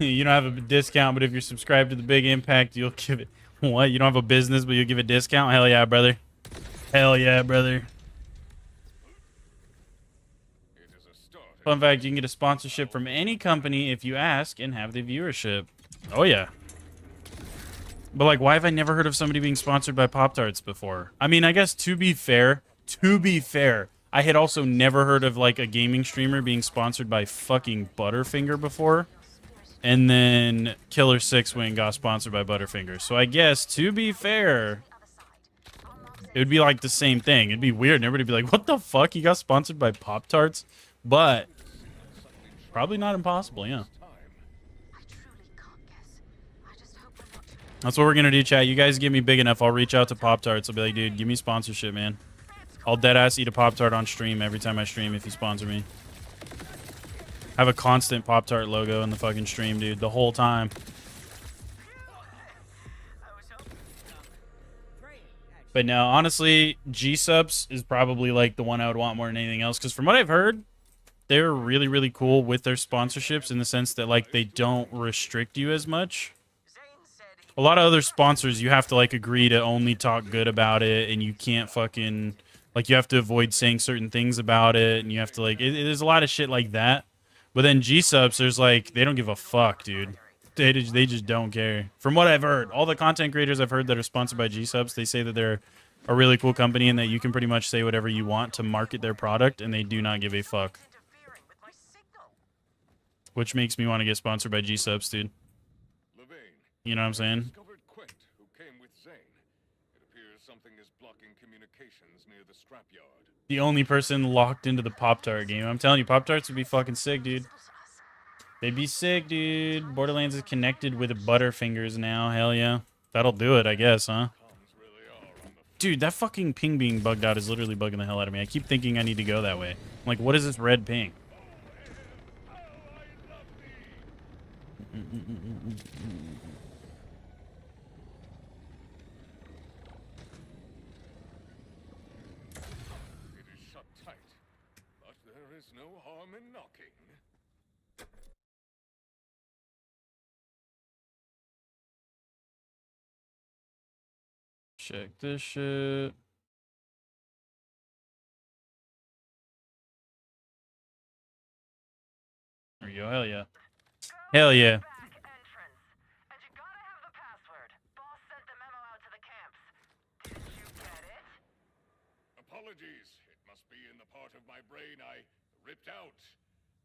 You don't have a discount, but if you're subscribed to the Big Impact, you'll give it. What? You don't have a business, but you give a discount? Hell yeah, brother. Hell yeah, brother. It is a start. Fun fact, you can get a sponsorship from any company if you ask and have the viewership. Oh, yeah. But, like, why have I never heard of somebody being sponsored by Pop-Tarts before? I mean, I guess to be fair, I had also never heard of, like, a gaming streamer being sponsored by fucking Butterfinger before. And then Killer 6 Wing got sponsored by Butterfinger. So I guess, to be fair, it would be like the same thing. It'd be weird and everybody would be like, what the fuck? He got sponsored by Pop-Tarts? But probably not impossible, yeah. That's what we're going to do, chat. You guys get me big enough, I'll reach out to Pop-Tarts. I'll be like, dude, give me sponsorship, man. I'll deadass eat a Pop-Tart on stream every time I stream if you sponsor me. I have a constant Pop-Tart logo in the fucking stream, dude, the whole time. But no, honestly, G-Subs is probably like the one I would want more than anything else. Because from what I've heard, they're really, really cool with their sponsorships in the sense that like they don't restrict you as much. A lot of other sponsors, you have to like agree to only talk good about it, and you can't fucking like you have to avoid saying certain things about it, and you have to like there's a lot of shit like that. But then G-Subs, there's like they don't give a fuck, dude. They just don't care. From what I've heard, all the content creators I've heard that are sponsored by G-Subs, they say that they're a really cool company and that you can pretty much say whatever you want to market their product, and they do not give a fuck. Which makes me want to get sponsored by G-Subs, dude. You know what I'm saying? Discovered Quint, who came with Zane. It appears something is blocking communications near the scrapyard. The only person locked into the Pop-Tart game. I'm telling you, Pop-Tarts would be fucking sick, dude. They'd be sick, dude. Borderlands is connected with Butterfingers now. Hell yeah. That'll do it, I guess, huh? Dude, that fucking ping being bugged out is literally bugging the hell out of me. I keep thinking I need to go that way. I'm like, what is this red ping? It is shut tight, but there is no harm in knocking. Check this shit. There we go. Hell yeah. Hell yeah. Apologies. It must be in the part of my brain I ripped out.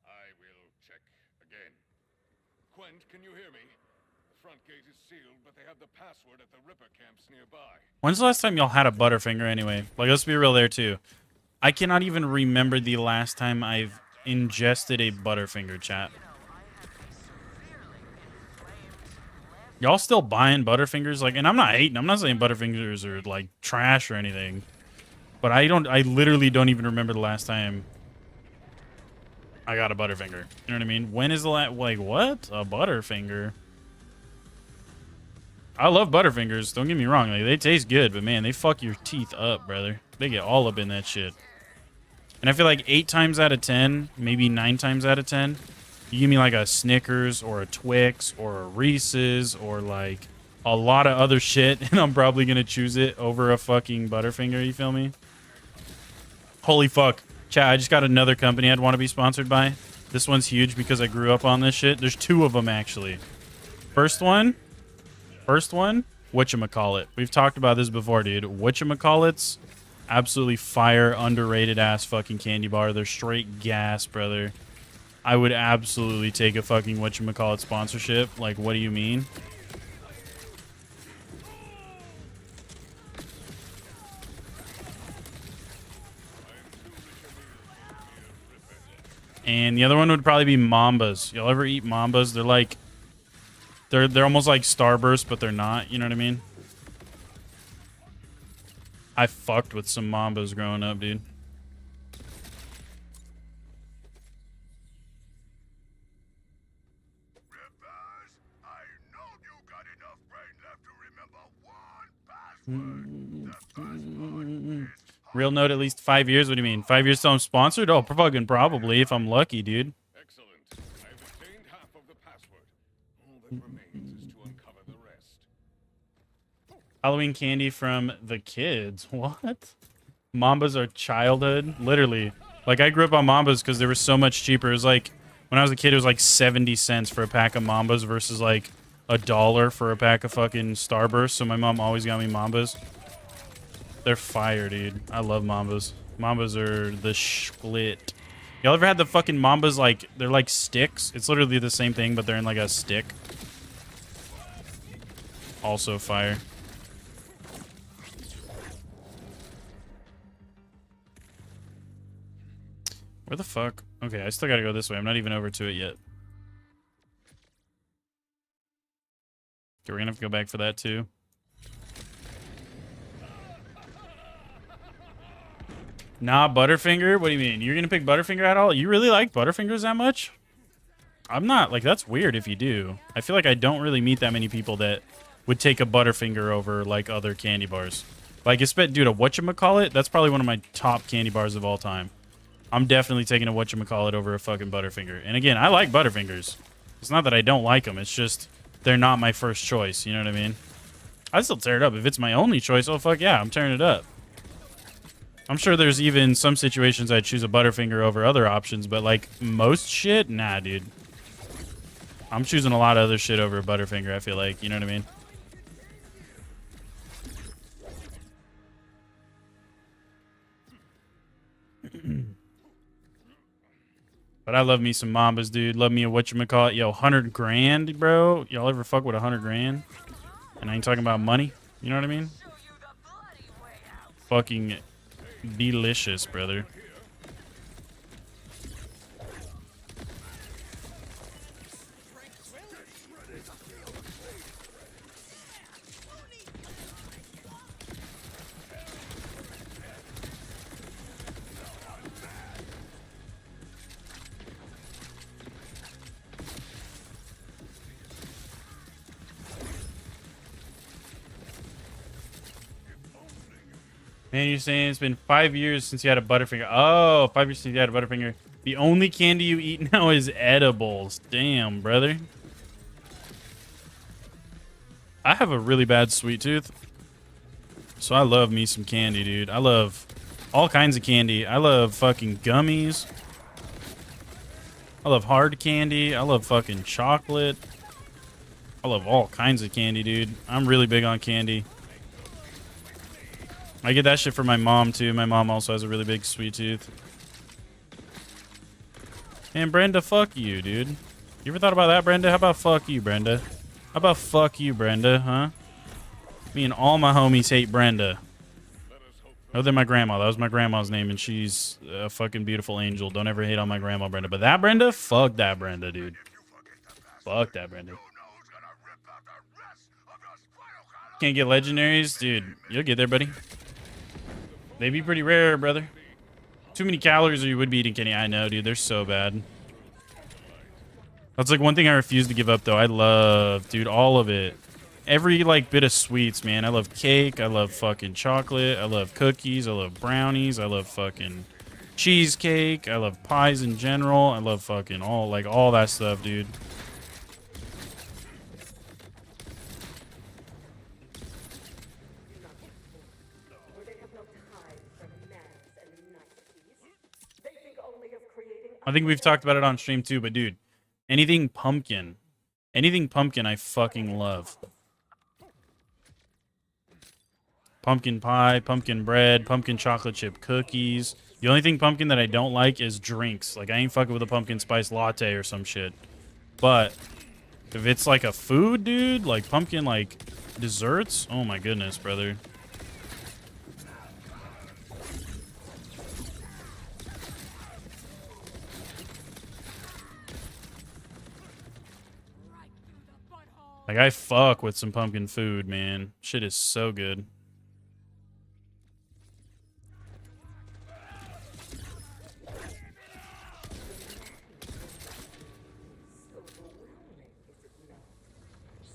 I will check again. Quint, can you hear me? The front gate is sealed, but they have the password at the Ripper camps nearby. When's the last time y'all had a Butterfinger anyway? Like, let's be real there, too. I cannot even remember the last time I've ingested a Butterfinger, chat. Y'all still buying Butterfingers? Like, and I'm not hating. I'm not saying Butterfingers are, like, trash or anything. But I literally don't even remember the last time I got a Butterfinger. You know what I mean? When is the last, like, what? A Butterfinger? I love Butterfingers, don't get me wrong. Like, they taste good, but man, they fuck your teeth up, brother. They get all up in that shit. And I feel like 8 times out of 10, maybe 9 times out of 10, you give me like a Snickers or a Twix or a Reese's or like a lot of other shit, and I'm probably gonna choose it over a fucking Butterfinger, you feel me? Holy fuck. Chat, I just got another company I'd want to be sponsored by. This one's huge because I grew up on this shit. There's 2 of them, actually. First one, whatchamacallit. We've talked about this before, dude. Whatchamacallits, absolutely fire, underrated ass fucking candy bar. They're straight gas, brother. I would absolutely take a fucking whatchamacallit sponsorship. Like, what do you mean? And the other one would probably be Mambas. Y'all ever eat Mambas? They're like, they're almost like Starburst, but they're not. You know what I mean? I fucked with some Mambas growing up, dude. Real note, at least 5 years. What do you mean? 5 years till I'm sponsored? Oh, fucking probably, if I'm lucky, dude. Excellent. I've obtained half of the password. All that remains is to uncover the rest. Halloween candy from the kids. What? Mambas are childhood? Literally. Like, I grew up on Mambas because they were so much cheaper. It was like, when I was a kid, it was like 70 cents for a pack of Mambas versus like $1 for a pack of fucking Starburst. So my mom always got me Mambas. They're fire, dude. I love Mambas. Mambas are the split. Y'all ever had the fucking Mambas, like, they're like sticks? It's literally the same thing, but they're in like a stick. Also fire. Where the fuck? Okay, I still gotta go this way. I'm not even over to it yet. Okay, we're gonna have to go back for that too. Nah, Butterfinger? What do you mean? You're gonna pick Butterfinger at all? You really like Butterfingers that much? I'm not. Like, that's weird if you do. I feel like I don't really meet that many people that would take a Butterfinger over, like, other candy bars. Like, dude, a whatchamacallit? That's probably one of my top candy bars of all time. I'm definitely taking a whatchamacallit over a fucking Butterfinger. And again, I like Butterfingers. It's not that I don't like them. It's just they're not my first choice. You know what I mean? I'd still tear it up. If it's my only choice, oh, fuck yeah, I'm tearing it up. I'm sure there's even some situations I'd choose a Butterfinger over other options, but, like, most shit? Nah, dude. I'm choosing a lot of other shit over a Butterfinger, I feel like. You know what I mean? But I love me some Mambas, dude. Love me a whatchamacallit. Yo, 100 grand, bro. Y'all ever fuck with 100 grand? And I ain't talking about money. You know what I mean? Fucking delicious, brother. Man, you're saying it's been 5 years since you had a Butterfinger. Oh, 5 years since you had a Butterfinger. The only candy you eat now is edibles. Damn, brother. I have a really bad sweet tooth. So I love me some candy, dude. I love all kinds of candy. I love fucking gummies. I love hard candy. I love fucking chocolate. I love all kinds of candy, dude. I'm really big on candy. I get that shit from my mom, too. My mom also has a really big sweet tooth. And Brenda, fuck you, dude. You ever thought about that, Brenda? How about fuck you, Brenda? How about fuck you, Brenda, huh? Me and all my homies hate Brenda. Other than my grandma. That was my grandma's name, and she's a fucking beautiful angel. Don't ever hate on my grandma, Brenda. But that Brenda? Fuck that Brenda, dude. Fuck that Brenda. Can't get legendaries? Dude, you'll get there, buddy. They'd be pretty rare, brother. Too many calories or you would be eating candy. I know, dude. They're so bad. That's like one thing I refuse to give up, though. I love, dude, all of it. Every, like, bit of sweets, man. I love cake. I love fucking chocolate. I love cookies. I love brownies. I love fucking cheesecake. I love pies in general. I love fucking all that stuff, dude. I think we've talked about it on stream too, but dude, anything pumpkin I fucking love. Pumpkin pie, pumpkin bread, pumpkin chocolate chip cookies. The only thing pumpkin that I don't like is drinks. Like, I ain't fucking with a pumpkin spice latte or some shit. But if it's like a food, dude, like pumpkin, like desserts, oh my goodness, brother. Like, I fuck with some pumpkin food, man. Shit is so good.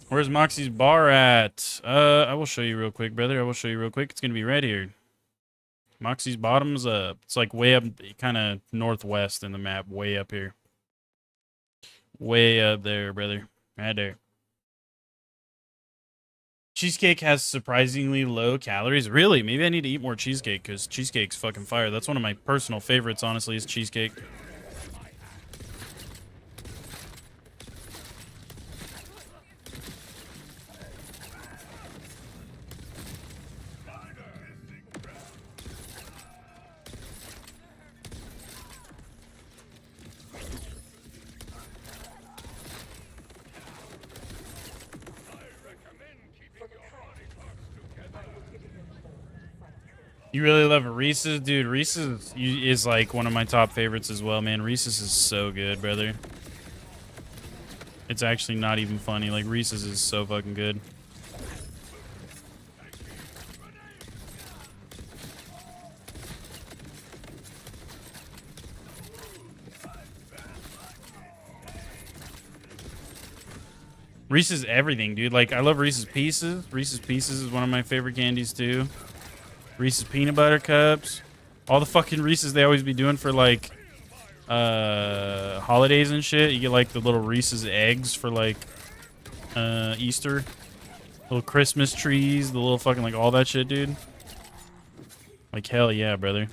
Where's Moxie's bar at? I will show you real quick, brother. I will show you real quick. It's gonna be right here. Moxie's bottom's up. It's like way up, kind of northwest in the map. Way up here. Way up there, brother. Right there. Cheesecake has surprisingly low calories. Really? Maybe I need to eat more cheesecake because cheesecake's fucking fire. That's one of my personal favorites, honestly, is cheesecake. You really love Reese's? Dude, Reese's is like one of my top favorites as well, man. Reese's is so good, brother. It's actually not even funny. Like, Reese's is so fucking good. Reese's everything, dude. Like, I love Reese's Pieces. Reese's Pieces is one of my favorite candies, too. Reese's Peanut Butter Cups. All the fucking Reese's they always be doing for, like, holidays and shit. You get, like, the little Reese's eggs for, like, Easter. Little Christmas trees. The little fucking, like, all that shit, dude. Like, hell yeah, brother.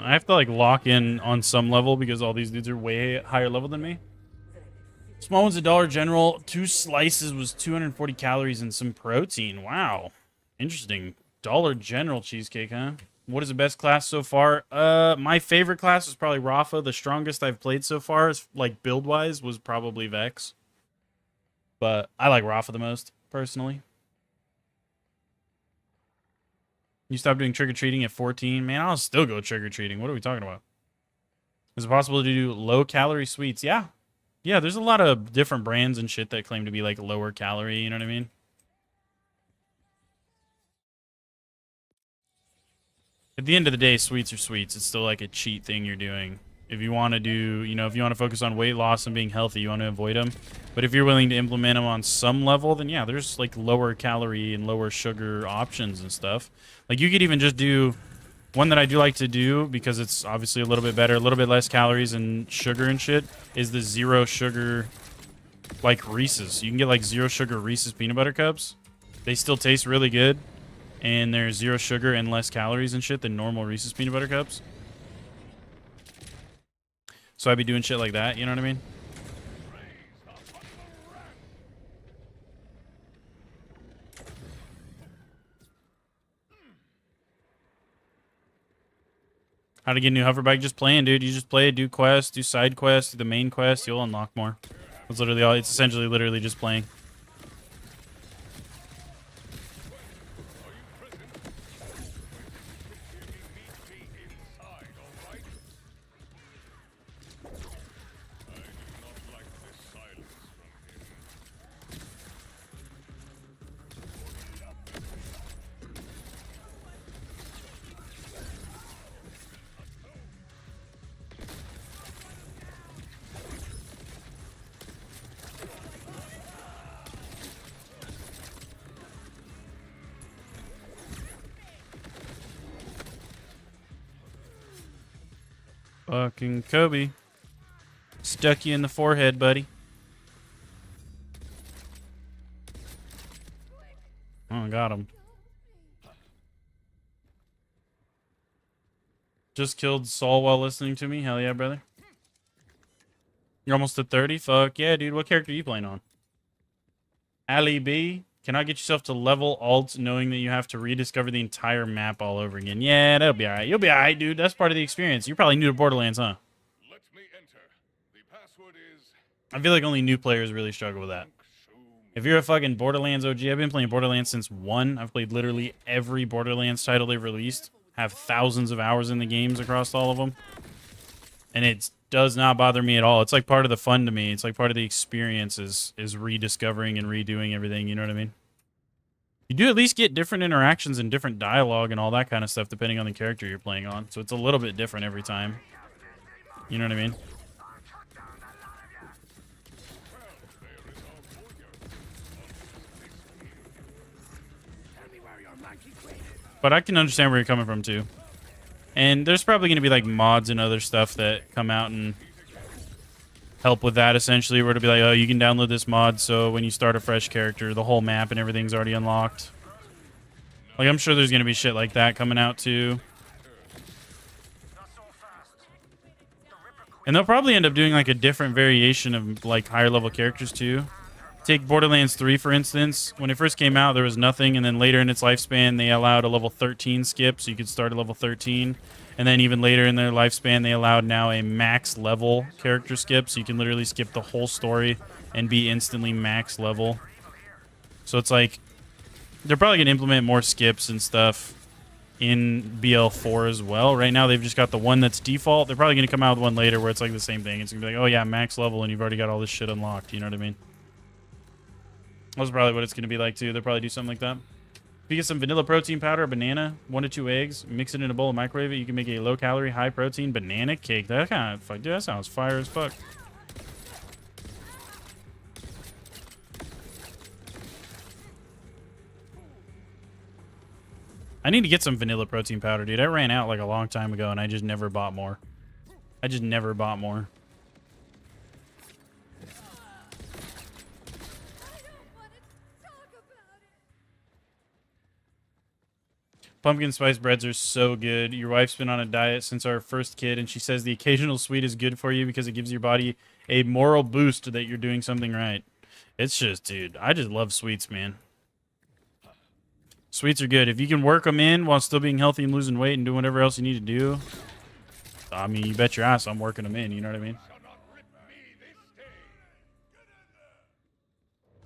I have to like lock in on some level because all these dudes are way higher level than me. Small one's a Dollar General. 2 slices was 240 calories and some protein. Wow. Interesting. Dollar General cheesecake, huh? What is the best class so far? My favorite class was probably Rafa. The strongest I've played so far, like build-wise, was probably Vex. But I like Rafa the most, personally. You stop doing trick-or-treating at 14? Man, I'll still go trick-or-treating. What are we talking about? Is it possible to do low-calorie sweets? Yeah. Yeah, there's a lot of different brands and shit that claim to be, like, lower calorie, you know what I mean? At the end of the day, sweets are sweets. It's still, like, a cheat thing you're doing. If you want to do, you know, if you want to focus on weight loss and being healthy, you want to avoid them. But if you're willing to implement them on some level, then yeah, there's like lower calorie and lower sugar options and stuff. Like you could even just do one that I do like to do because it's obviously a little bit better, a little bit less calories and sugar and shit, is the zero sugar, like Reese's. You can get like zero sugar Reese's peanut butter cups. They still taste really good. And they're zero sugar and less calories and shit than normal Reese's peanut butter cups. So I'd be doing shit like that, you know what I mean? How to get a new hover bike? Just playing, dude. You just play, do quests, do side quests, do the main quest, you'll unlock more. That's literally all. It's essentially literally just playing. Fucking Kobe. Stuck you in the forehead, buddy. Oh, got him. Just killed Saul while listening to me. Hell yeah, brother. You're almost at 30? Fuck yeah, dude. What character are you playing on? Ali B? Cannot get yourself to level alt knowing that you have to rediscover the entire map all over again. Yeah, that'll be alright. You'll be alright, dude. That's part of the experience. You're probably new to Borderlands, huh? Let me enter. The password is... I feel like only new players really struggle with that. If you're a fucking Borderlands OG, I've been playing Borderlands since 1. I've played literally every Borderlands title they've released. Have thousands of hours in the games across all of them. And it does not bother me at all. It's like part of the fun to me. It's like part of the experience is rediscovering and redoing everything. You know what I mean? You do at least get different interactions and different dialogue and all that kind of stuff depending on the character you're playing on. So it's a little bit different every time. You know what I mean? But I can understand where you're coming from too. And there's probably going to be like mods and other stuff that come out and help with that, essentially, where to be like, oh, you can download this mod, so when you start a fresh character, the whole map and everything's already unlocked. Like, I'm sure there's going to be shit like that coming out too. And they'll probably end up doing like a different variation of like higher level characters too. Take Borderlands 3, for instance. When it first came out, there was nothing, and then later in its lifespan, they allowed a level 13 skip, so you could start at level 13. And then even later in their lifespan, they allowed now a max level character skip, so you can literally skip the whole story and be instantly max level. So it's like, they're probably going to implement more skips and stuff in BL4 as well. Right now, they've just got the one that's default. They're probably going to come out with one later where it's like the same thing. It's going to be like, oh yeah, max level, and you've already got all this shit unlocked. You know what I mean? That's probably what it's going to be like, too. They'll probably do something like that. If you get some vanilla protein powder, a banana, 1 to 2 eggs, mix it in a bowl and microwave it, you can make a low-calorie, high-protein banana cake. That kind of fuck, dude, that sounds fire as fuck. I need to get some vanilla protein powder, dude. I ran out like a long time ago, and I just never bought more. I just never bought more. Pumpkin spice breads are so good. Your wife's been on a diet since our first kid, and she says the occasional sweet is good for you because it gives your body a moral boost that you're doing something right. It's just, dude, I just love sweets, man. Sweets are good. If you can work them in while still being healthy and losing weight and doing whatever else you need to do, I mean, you bet your ass I'm working them in, you know what I mean?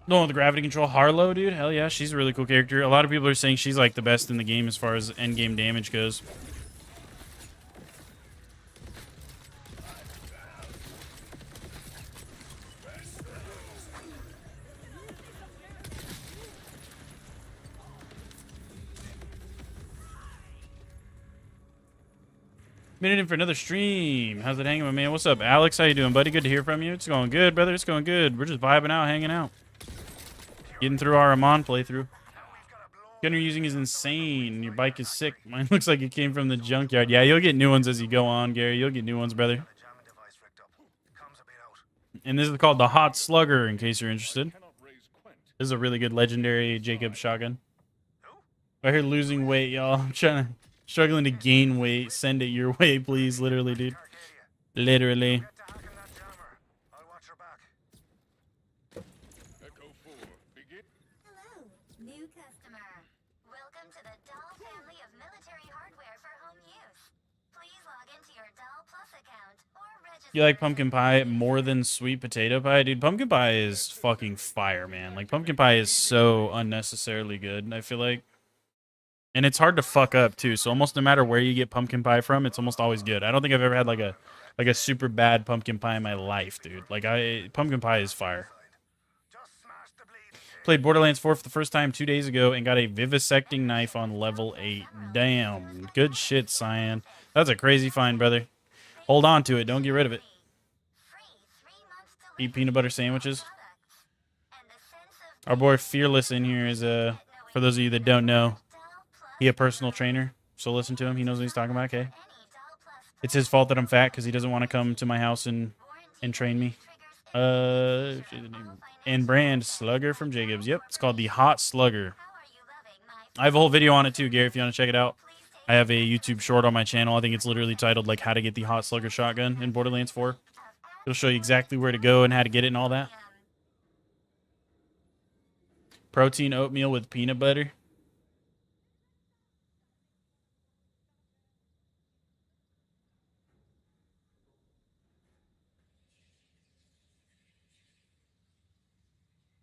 No, with the gravity control, Harlow, dude. Hell yeah, she's a really cool character. A lot of people are saying she's like the best in the game as far as end game damage goes. Minute in for another stream. How's it hanging, my man? What's up, Alex? How you doing, buddy? Good to hear from you. It's going good, brother. It's going good. We're just vibing out, hanging out. Getting through our Amon playthrough. Gun you're using is insane. Your bike is sick. Mine looks like it came from the junkyard. Yeah, you'll get new ones as you go on, Gary. You'll get new ones, brother. And this is called the Hot Slugger, in case you're interested. This is a really good legendary Jacob shotgun. Right here, losing weight, y'all. I'm struggling to gain weight. Send it your way, please. Literally, dude. Literally. You like pumpkin pie more than sweet potato pie? Dude, pumpkin pie is fucking fire, man. Like, pumpkin pie is so unnecessarily good, I feel like. And it's hard to fuck up, too. So almost no matter where you get pumpkin pie from, it's almost always good. I don't think I've ever had, like a super bad pumpkin pie in my life, dude. Like, pumpkin pie is fire. Played Borderlands 4 for the first time 2 days ago and got a vivisecting knife on level 8. Damn. Good shit, Cyan. That's a crazy find, brother. Hold on to it. Don't get rid of it. Eat peanut butter sandwiches. Our boy Fearless in here is, for those of you that don't know, he a personal trainer. So listen to him. He knows what he's talking about, okay? It's his fault that I'm fat because he doesn't want to come to my house and train me. And brand Slugger from Jacobs. Yep, it's called the Hot Slugger. I have a whole video on it too, Gary, if you want to check it out. I have a YouTube short on my channel. I think it's literally titled, like, how to get the Hot Slugger shotgun in Borderlands 4. It'll show you exactly where to go and how to get it and all that. Protein oatmeal with peanut butter.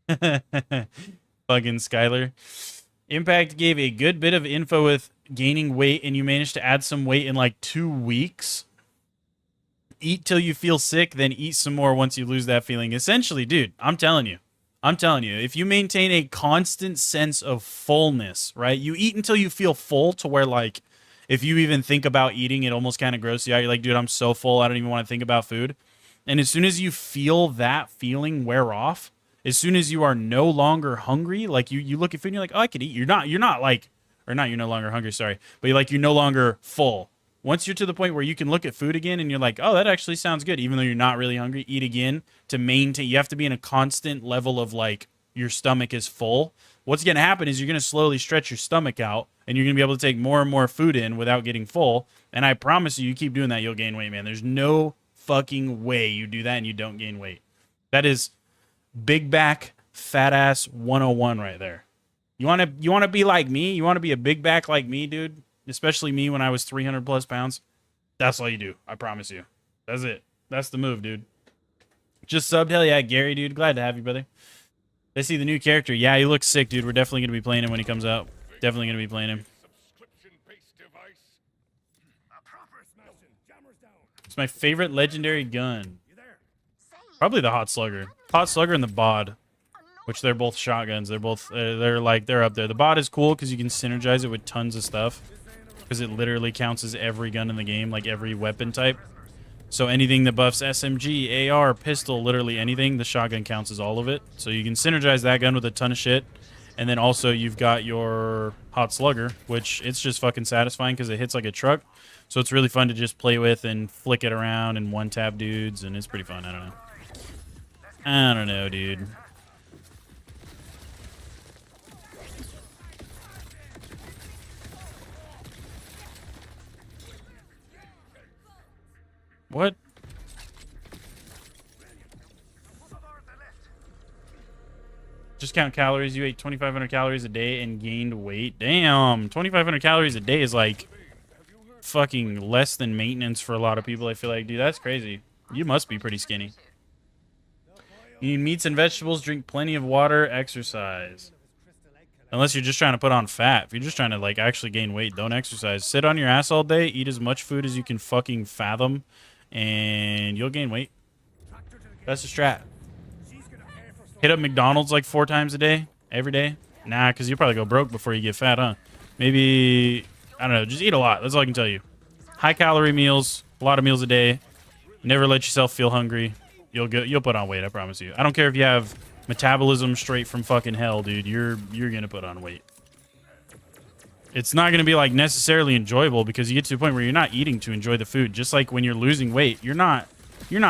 Fucking Skylar. Impact gave a good bit of info with gaining weight, and you managed to add some weight in like 2 weeks. Eat till you feel sick, then eat some more once you lose that feeling. Essentially, dude, I'm telling you, if you maintain a constant sense of fullness, right? You eat until you feel full to where, like, if you even think about eating, it almost kind of grosses you out. You're like, dude, I'm so full, I don't even want to think about food. And as soon as you feel that feeling wear off, as soon as you are no longer hungry, like you look at food and you're like, oh, I could eat. You're not like or not, you're no longer hungry, sorry, but you're no longer full. Once you're to the point where you can look at food again and you're like, oh, that actually sounds good, even though you're not really hungry, eat again to maintain. You have to be in a constant level of like your stomach is full. What's going to happen is you're going to slowly stretch your stomach out and you're going to be able to take more and more food in without getting full. And I promise you keep doing that, you'll gain weight, man. There's no fucking way you do that and you don't gain weight. That is big back, fat ass 101 right there. You want to be like me? You want to be a big back like me, dude? Especially me when I was 300 plus pounds. That's all you do. I promise you. That's it. That's the move, dude. Just subbed. Hell yeah, Gary, dude. Glad to have you, brother. They see the new character. Yeah, he looks sick, dude. We're definitely going to be playing him when he comes out. Definitely going to be playing him. It's my favorite legendary gun. Probably the Hot Slugger. Hot Slugger and the Bod. Which they're both shotguns. They're both, they're up there. The Bod is cool because you can synergize it with tons of stuff. Because it literally counts as every gun in the game, like every weapon type. So anything that buffs SMG, AR, pistol, literally anything, the shotgun counts as all of it. So you can synergize that gun with a ton of shit. And then also you've got your Hot Slugger, which it's just fucking satisfying because it hits like a truck. So it's really fun to just play with and flick it around and one-tap dudes, and it's pretty fun. I don't know. I don't know, dude. What? Just count calories. You ate 2,500 calories a day and gained weight. Damn, 2,500 calories a day is like fucking less than maintenance for a lot of people. I feel like, dude, that's crazy. You must be pretty skinny. You need meats and vegetables. Drink plenty of water. Exercise. Unless you're just trying to put on fat. If you're just trying to like actually gain weight, don't exercise. Sit on your ass all day. Eat as much food as you can fucking fathom. And you'll gain weight. That's the strat. Hit up McDonald's like 4 times a day, every day. Nah, because you'll probably go broke before you get fat, huh? Maybe, I don't know, just eat a lot. That's all I can tell you. High calorie meals, a lot of meals a day. Never let yourself feel hungry. You'll put on weight, I promise you. I don't care if you have metabolism straight from fucking hell, dude. You're gonna put on weight. It's not going to be like necessarily enjoyable because you get to a point where you're not eating to enjoy the food. Just like when you're losing weight, you're not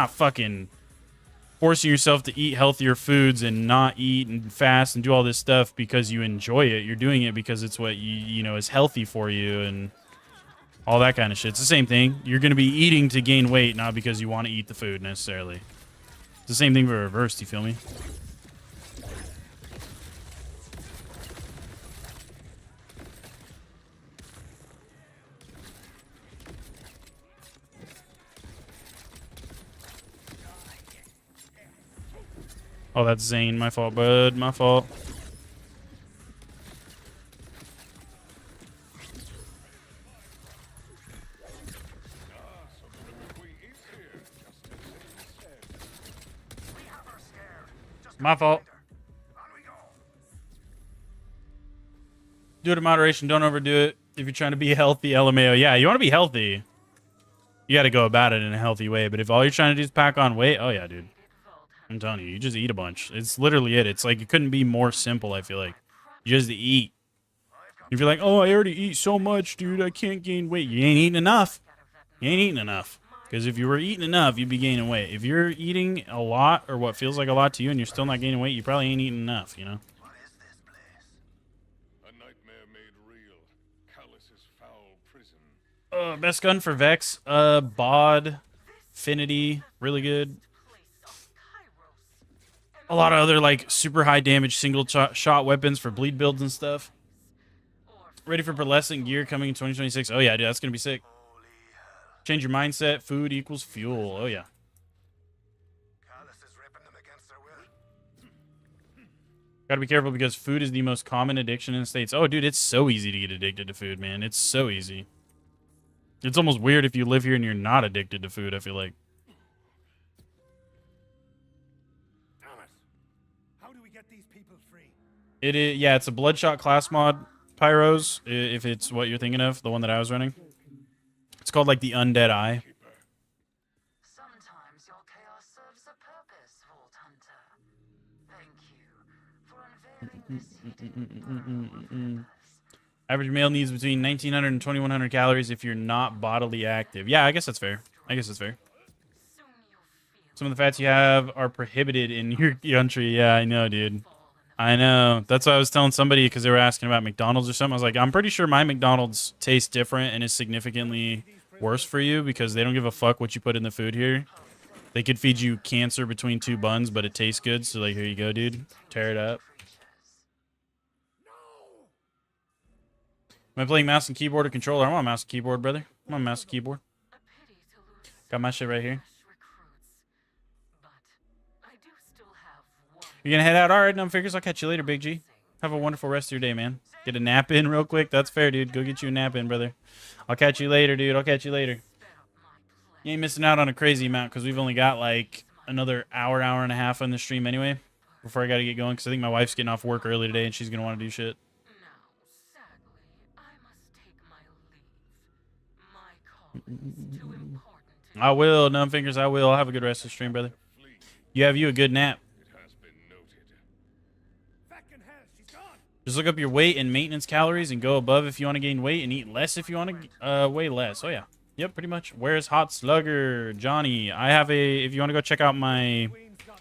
fucking forcing yourself to eat healthier foods and not eat and fast and do all this stuff because you enjoy it. You're doing it because it's what you know is healthy for you and all that kind of shit. It's the same thing. You're going to be eating to gain weight, not because you want to eat the food necessarily. It's the same thing but reversed, you feel me? Oh, that's Zane. My fault, bud. My fault. My fault. Do it in moderation. Don't overdo it. If you're trying to be healthy, LMAO. Yeah, you want to be healthy. You got to go about it in a healthy way. But if all you're trying to do is pack on weight, oh yeah, dude. I'm telling you, you just eat a bunch. It's literally it. It's like it couldn't be more simple, I feel like. You just eat. If you're like, oh, I already eat so much, dude, I can't gain weight. You ain't eating enough. You ain't eating enough. Because if you were eating enough, you'd be gaining weight. If you're eating a lot or what feels like a lot to you and you're still not gaining weight, you probably ain't eating enough, you know? A nightmare made real. Callus's foul prison. Best gun for Vex. Bod. Finity. Really good. A lot of other, like, super high damage single shot weapons for bleed builds and stuff. Ready for pearlescent gear coming in 2026. Oh, yeah, dude, that's going to be sick. Change your mindset. Food equals fuel. Oh, yeah. Got to be careful because food is the most common addiction in the States. Oh, dude, it's so easy to get addicted to food, man. It's so easy. It's almost weird if you live here and you're not addicted to food, I feel like. It is, yeah, it's a Bloodshot class mod, Pyros, if it's what you're thinking of, the one that I was running. It's called, like, the Undead Eye. Sometimes your chaos serves a purpose, Vault Hunter. Thank you for unveiling this hidden purpose. Average male needs between 1,900 and 2,100 calories if you're not bodily active. Yeah, I guess that's fair. I guess that's fair. Some of the fats you have are prohibited in your country. Yeah, I know, dude. I know. That's what I was telling somebody because they were asking about McDonald's or something. I was like, I'm pretty sure my McDonald's tastes different and is significantly worse for you because they don't give a fuck what you put in the food here. They could feed you cancer between two buns, but it tastes good. So, like, here you go, dude. Tear it up. Am I playing mouse and keyboard or controller? I'm on mouse and keyboard, brother. I'm on mouse and keyboard. Got my shit right here. You're gonna head out? All right, no figures. I'll catch you later, Big G. Have a wonderful rest of your day, man. Get a nap in real quick. That's fair, dude. Go get you a nap in, brother. I'll catch you later, dude. I'll catch you later. You ain't missing out on a crazy amount because we've only got like another hour, hour and a half on the stream anyway before I got to get going because I think my wife's getting off work early today and she's gonna want to do shit. I will, numb fingers. I will. I'll have a good rest of the stream, brother. You have you a good nap. Just look up your weight and maintenance calories and go above if you want to gain weight and eat less if you want to weigh less. Oh yeah, yep, pretty much. Where's Hot Slugger? Johnny, I have a. If you want to go check out my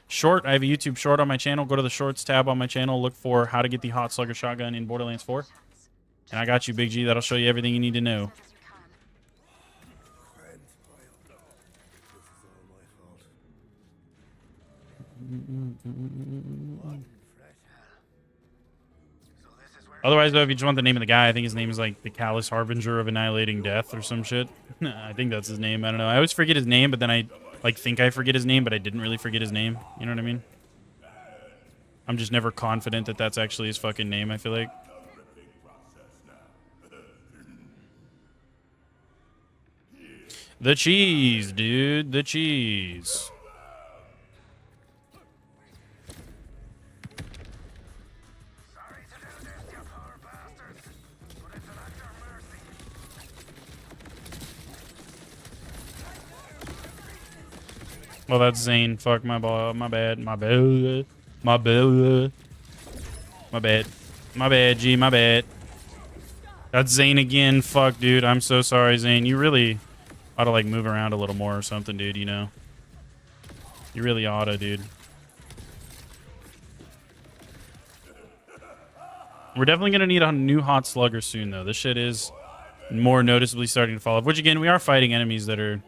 short, I have a YouTube short on my channel. Go to the shorts tab on my channel. Look for how to get the Hot Slugger shotgun in Borderlands 4. And I got you, Big G. That'll show you everything you need to know. Otherwise, though, if you just want the name of the guy, I think his name is like the Callous Harbinger of Annihilating Death or some shit. I think that's his name. I don't know. I always forget his name, but then I like think I forget his name, but I didn't really forget his name. You know what I mean? I'm just never confident that that's actually his fucking name, I feel like. The cheese, dude. The cheese. Well, that's Zane. Fuck my ball. My bad. My bad. My bad. My bad. My bad, G. My bad. That's Zane again. Fuck, dude. I'm so sorry, Zane. You really ought to, like, move around a little more or something, dude, you know? You really ought to, dude. We're definitely going to need a new Hot Slugger soon, though. This shit is more noticeably starting to fall off. Which, again, we are fighting enemies that are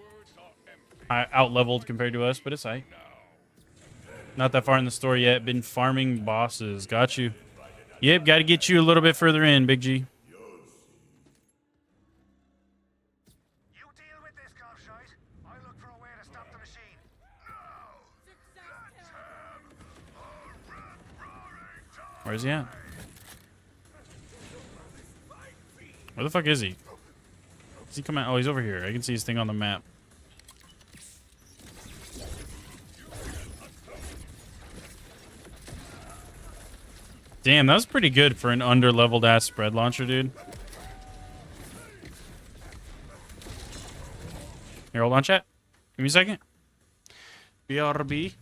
out-leveled compared to us, but it's high. Not that far in the story yet. Been farming bosses. Got you. Yep, got to get you a little bit further in, Big G. Where's he at? Where the fuck is he? Is he coming out? Oh, he's over here. I can see his thing on the map. Damn, that was pretty good for an under-leveled ass spread launcher, dude. Here, hold on, chat. Give me a second. BRB.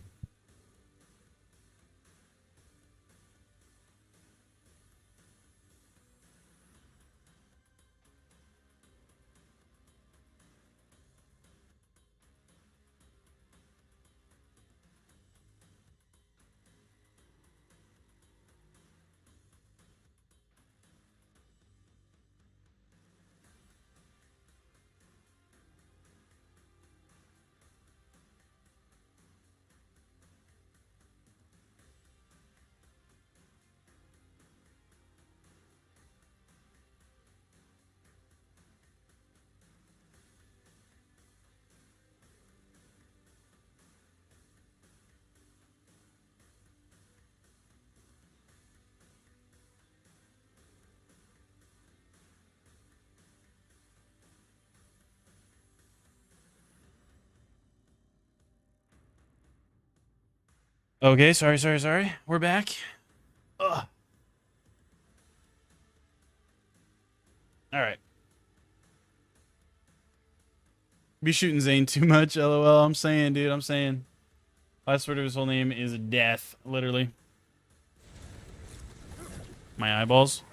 Okay, sorry. We're back. Ugh. All right. Be shooting Zane too much, lol. I'm saying, dude. I'm saying. Last word of his whole name is death, literally. My eyeballs.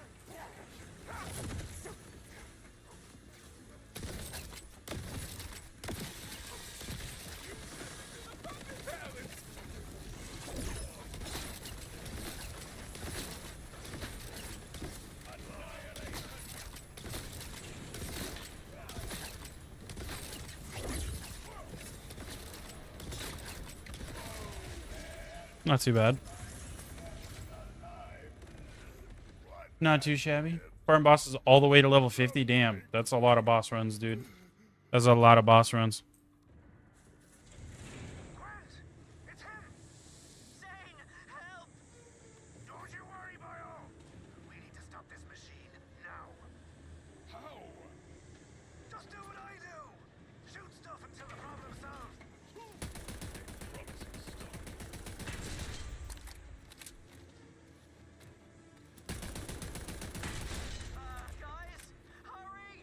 Not too bad. Not too shabby. Farm boss is all the way to level 50. Damn, that's a lot of boss runs, dude. That's a lot of boss runs. Grant! It's him! Zane, help! Don't you worry, Bio! We need to stop this machine now. How? Just do what I do! Shoot stuff until the problem's solved. Promising stuff. Guys, hurry!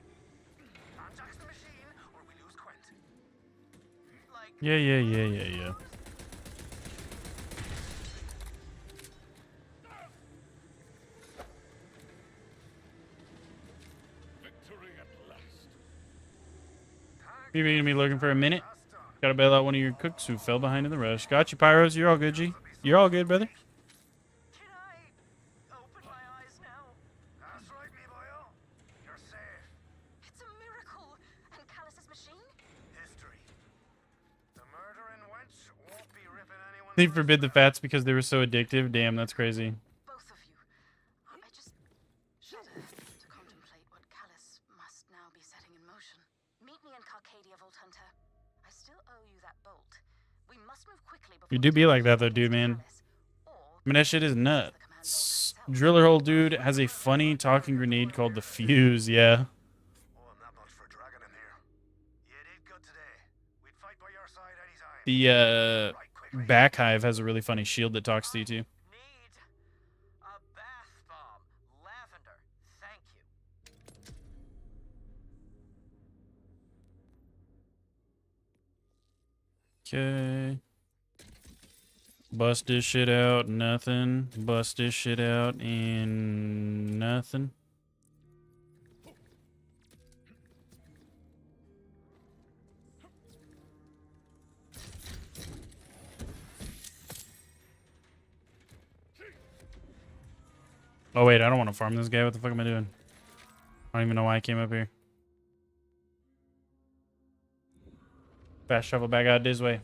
Untax the machine, or we lose Quent. Like, Yeah. Victory at last. You're gonna be looking for a minute. Gotta bail out one of your cooks who fell behind in the rush. Got you, Pyros. You're all good, G. You're all good, brother. can I open my eyes now? That's right, me boyo. You're safe. It's a miracle! And Callus's machine? History. The murdering wench won't be ripping anyone. They forbid the fats because they were so addictive. Damn, that's crazy. Both of you. I just shudder to contemplate what Callus must now be setting in motion. Meet me in Carcadia, Vault Hunter. I still owe you that bolt. We must move quickly before You do be like that though, dude, man. I mean, that shit is nuts. Driller hole dude has a funny talking grenade called the Fuse. Yeah. Oh, I'm not much for dragging him here. You did good today. We'd fight by your side anytime. The Right, quickly. back hive has a really funny shield that talks to you too. Need a bath bomb. Lavender. Thank you. Okay. Bust this shit out, nothing. Bust this shit out and nothing. Oh wait, I don't want to farm this guy. What the fuck am I doing? I don't even know why I came up here. Fast travel back out this way.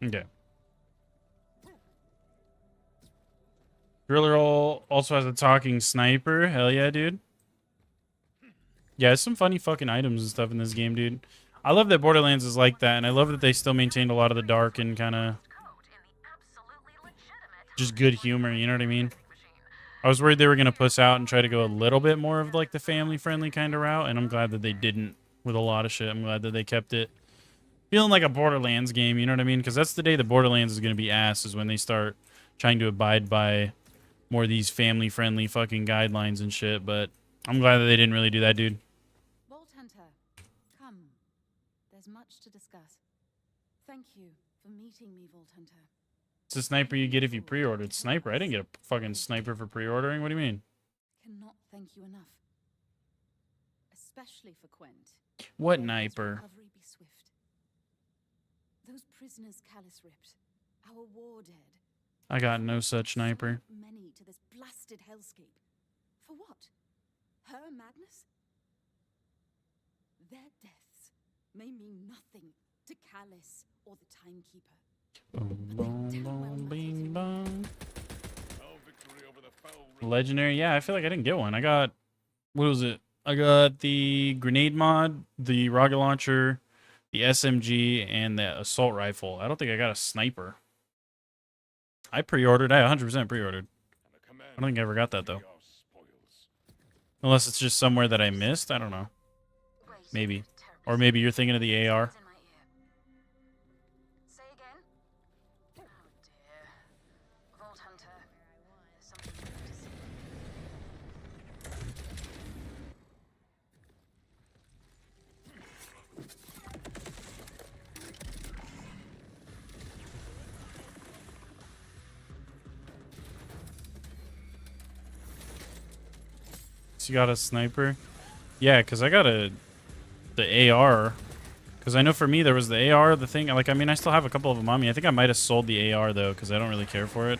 Okay. Driller also has a talking sniper. Hell yeah, dude. Yeah, there's some funny fucking items and stuff in this game, dude. I love that Borderlands is like that, and I love that they still maintained a lot of the dark and kind of just good humor, you know what I mean? I was worried they were going to puss out and try to go a little bit more of like the family-friendly kind of route, and I'm glad that they didn't with a lot of shit. I'm glad that they kept it feeling like a Borderlands game, you know what I mean? Because that's the day the Borderlands is going to be ass, is when they start trying to abide by more of these family-friendly fucking guidelines and shit, but I'm glad that they didn't really do that, dude. Vault Hunter, come. There's much to discuss. Thank you for meeting me, Vault Hunter. It's a sniper you get if you pre-ordered. Sniper? I didn't get a fucking sniper for pre-ordering. What do you mean? Cannot thank you enough. Especially for Quent. What May his sniper? recovery be swift. Those prisoners Callus ripped, our war dead. I got no such sniper. Many to this blasted hellscape. For what? Her madness? Their deaths may mean nothing to Callus or the Timekeeper. Boom, boom, boom, bing, bong. Now victory over the foul Legendary? Yeah, I feel like I didn't get one. I got, what was it? I got the grenade mod, the rocket launcher, the SMG, and the assault rifle. I don't think I got a sniper. I pre-ordered. I 100% pre-ordered. I don't think I ever got that, though. Unless it's just somewhere that I missed. I don't know. Maybe. Or maybe you're thinking of the AR. Say again? Oh dear. Vault Hunter. There's something you have to see. So you got a sniper? Yeah, because I got the AR Because I know for me, there was the AR, the thing. Like, I mean, I still have a couple of them on me. I think I might have sold the AR, though, because I don't really care for it.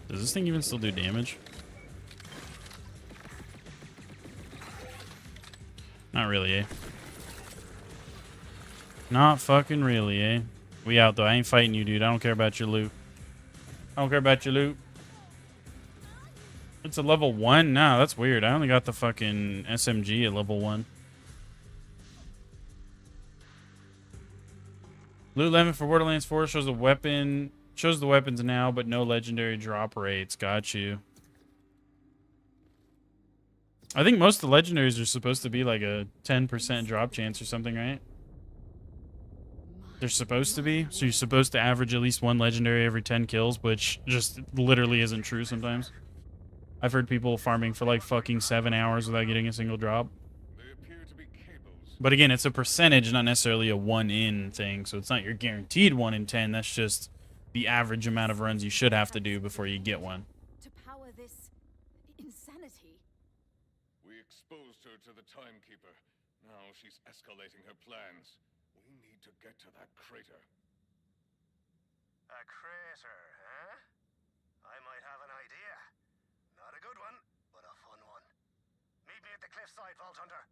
Does this thing even still do damage? Not really, eh? Not fucking really, eh? We out, though. I ain't fighting you, dude. I don't care about your loot. I don't care about your loot. It's a level 1? No, that's weird. I only got the fucking SMG at level 1. Loot limit for Borderlands 4 shows the weapons now, but no legendary drop rates. Got you. I think most of the legendaries are supposed to be like a 10% drop chance or something, right? They're supposed to be. So you're supposed to average at least one legendary every 10 kills, which just literally isn't true sometimes. I've heard people farming for like fucking 7 hours without getting a single drop. They appear to be cables. But again, it's a percentage, not necessarily a 1 in thing. So it's not your guaranteed 1 in 10. That's just the average amount of runs you should have to do before you get one. To power this insanity. We exposed her to the Timekeeper. Now she's escalating her plans. We need to get to that crater. A crater, huh? I might have an idea. Not a good one, but a fun one. Meet me at the cliffside, Vault Hunter.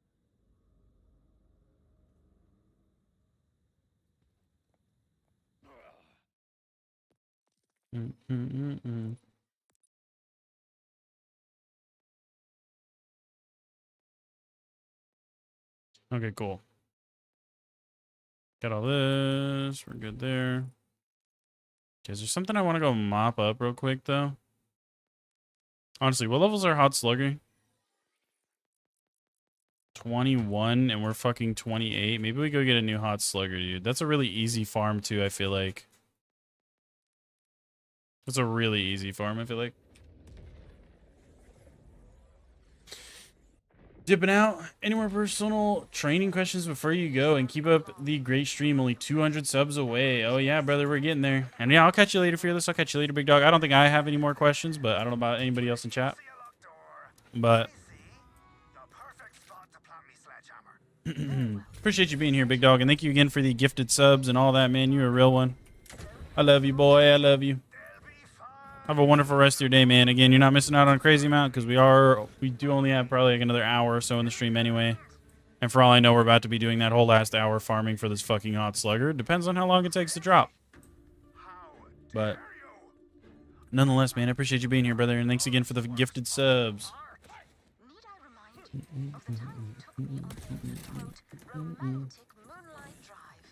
Okay, cool. Got all this. We're good there. Okay, is there something I want to go mop up real quick, though? Honestly, what levels are Hot Slugger? 21, and we're fucking 28. Maybe we go get a new Hot Slugger, dude. That's a really easy farm, too, I feel like. That's a really easy farm, I feel like. Dipping out. Any more personal training questions before you go? And keep up the great stream. Only 200 subs away. Oh, yeah, brother. We're getting there. And yeah, I'll catch you later, Fearless. I'll catch you later, Big Dog. I don't think I have any more questions, but I don't know about anybody else in chat. But appreciate you being here, Big Dog. And thank you again for the gifted subs and all that, man. You're a real one. I love you, boy. I love you. Have a wonderful rest of your day, man. Again, you're not missing out on a crazy amount because we do only have probably like another hour or so in the stream anyway. And for all I know, we're about to be doing that whole last hour farming for this fucking Hot Slugger. Depends on how long it takes to drop. But nonetheless, man, I appreciate you being here, brother. And thanks again for the gifted subs. Need I remind you of the time you took me on the romantic moonlight drive,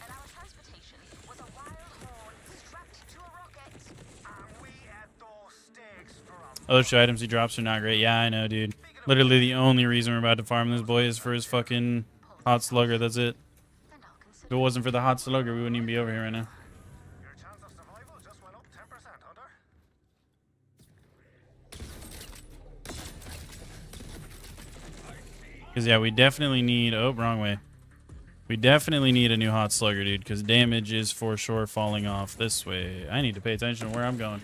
and our transportation was a wild horn strapped to a rocket, and we ate those steaks for Other two items he drops are not great. Yeah, I know, dude. Literally the only reason we're about to farm this boy is for his fucking Hot Slugger. That's it. If it wasn't for the Hot Slugger, we wouldn't even be over here right now. Your chance of survival just went up 10%, Hunter. Because, yeah, we definitely need... Oh, wrong way. We definitely need a new Hot Slugger, dude, because damage is for sure falling off this way. I need to pay attention to where I'm going.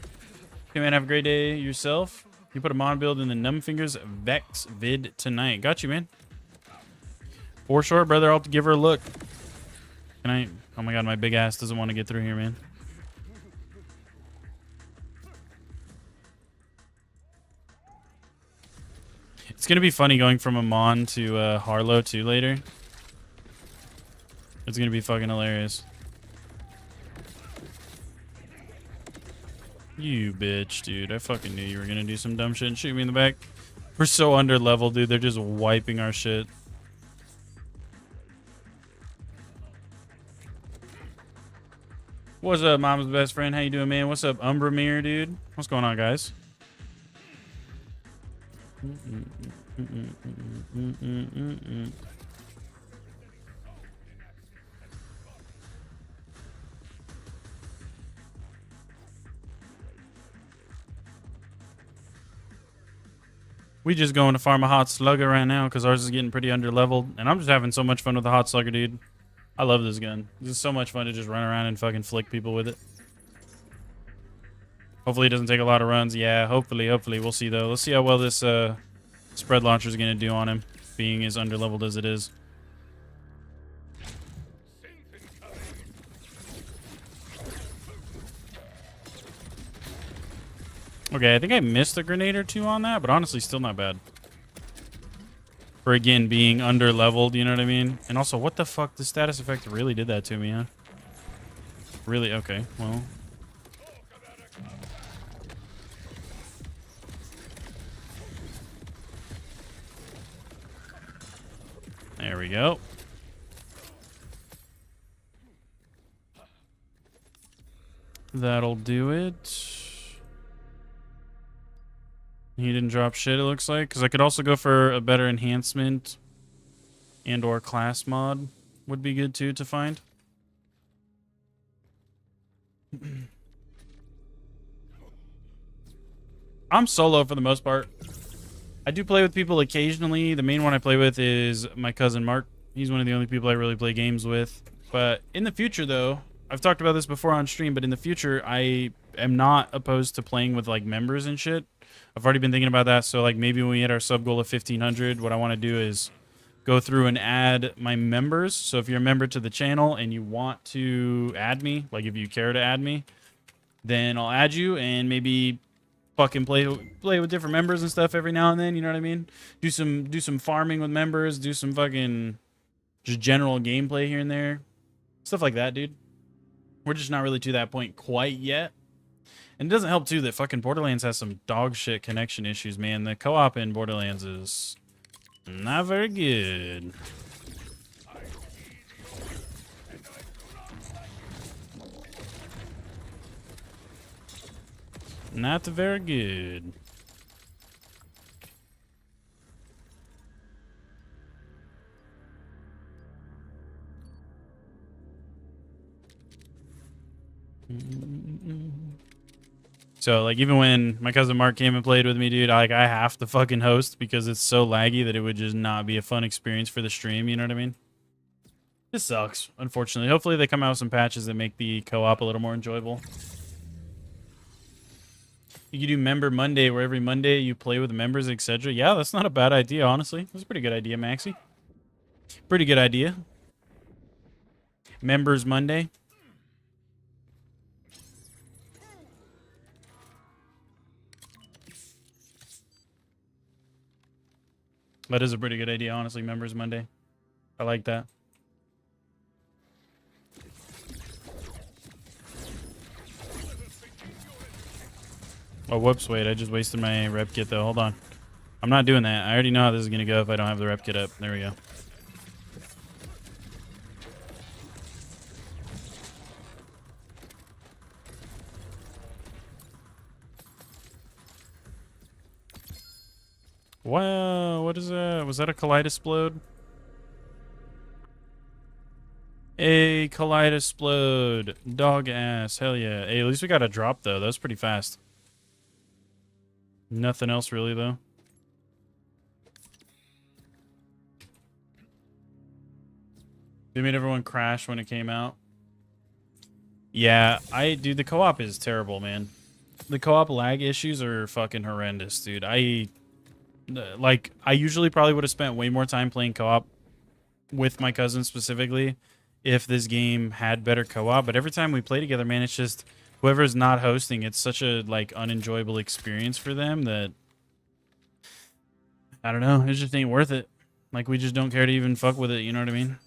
Okay, man, have a great day yourself. You put a mod build in the Numfingers Vex vid tonight. Got you, man. For sure, brother. I'll have to give her a look. Can I... Oh, my God, my big ass doesn't want to get through here, man. It's going to be funny going from Amon to Harlow, too, later. It's going to be fucking hilarious. You bitch, dude. I fucking knew you were going to do some dumb shit and shoot me in the back. We're so under level, dude. They're just wiping our shit. What's up, Mom's best friend? How you doing, man? What's up, Umbramir, dude? What's going on, guys? We just going to farm a Hot Slugger right now because ours is getting pretty under leveled, and I'm just having so much fun with the Hot Slugger, dude. I love this gun. This is so much fun to just run around and fucking flick people with it. Hopefully it doesn't take a lot of runs. Yeah, hopefully. We'll see, though. Let's see how well this spread launcher is going to do on him, being as under leveled as it is. Okay, I think I missed a grenade or two on that, but honestly, still not bad. For, again, being under-leveled, you know what I mean? And also, what the fuck? The status effect really did that to me, huh? Really? Okay, well. There we go. That'll do it. He didn't drop shit, it looks like. Because I could also go for a better enhancement and or class mod. Would be good, too, to find. I'm solo for the most part. I do play with people occasionally. The main one I play with is my cousin Mark. He's one of the only people I really play games with. But in the future, though, I've talked about this before on stream, but in the future, I am not opposed to playing with, like, members and shit. I've already been thinking about that, so, like, maybe when we hit our sub goal of 1,500, what I want to do is go through and add my members. So if you're a member to the channel and you want to add me, like, if you care to add me, then I'll add you and maybe fucking play with different members and stuff every now and then, you know what I mean? Do some farming with members, do some fucking just general gameplay here and there. Stuff like that, dude. We're just not really to that point quite yet. And it doesn't help, too, that fucking Borderlands has some dog shit connection issues, man. The co-op in Borderlands is not very good. Not very good. So, like, even when my cousin Mark came and played with me, dude, I have to fucking host because it's so laggy that it would just not be a fun experience for the stream, you know what I mean? This sucks, unfortunately. Hopefully they come out with some patches that make the co-op a little more enjoyable. You could do Member Monday, where every Monday you play with members, etc. Yeah, that's not a bad idea, honestly. That's a pretty good idea, Maxie. Pretty good idea. Members Monday. That is a pretty good idea, honestly, Members Monday. I like that. Oh, whoops, wait, I just wasted my rep kit, though. Hold on. I'm not doing that. I already know how this is going to go if I don't have the rep kit up. There we go. Wow, what is that? Was that a Kaleidosplode? A Kaleidosplode. Dog ass. Hell yeah. Hey, at least we got a drop, though. That was pretty fast. Nothing else, really, though. They made everyone crash when it came out. Yeah, dude, the co-op is terrible, man. The co-op lag issues are fucking horrendous, dude. I usually probably would have spent way more time playing co-op with my cousin specifically if this game had better co-op, but every time we play together, man, it's just whoever's not hosting, it's such a like unenjoyable experience for them that I don't know, it just ain't worth it. Like, we just don't care to even fuck with it, you know what I mean?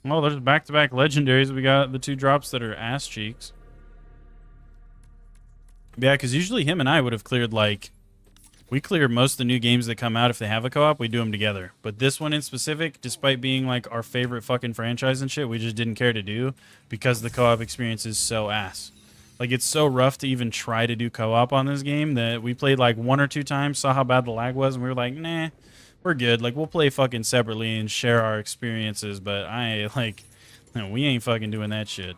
Well, there's back-to-back legendaries. We got the 2 drops that are ass cheeks. Yeah, because usually him and I would have cleared, like... We clear most of the new games that come out if they have a co-op. We do them together. But this one in specific, despite being, like, our favorite fucking franchise and shit, we just didn't care to do because the co-op experience is so ass. Like, it's so rough to even try to do co-op on this game that we played, like, 1 or 2 times, saw how bad the lag was, and we were like, nah... We're good. Like, we'll play fucking separately and share our experiences, but no, we ain't fucking doing that shit.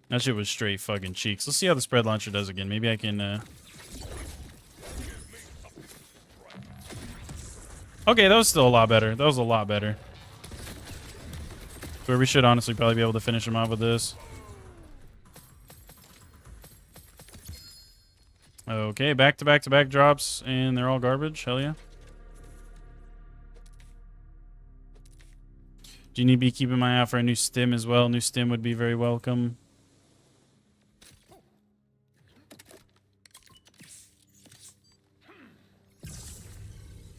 That shit was straight fucking cheeks. Let's see how the spread launcher does again. Maybe I can, Okay, that was still a lot better. That was a lot better. Where we should honestly probably be able to finish him off with this. Okay, back to back to back drops, and they're all garbage. Hell yeah. Do you need to be keeping my eye out for a new stim as well? New stim would be very welcome.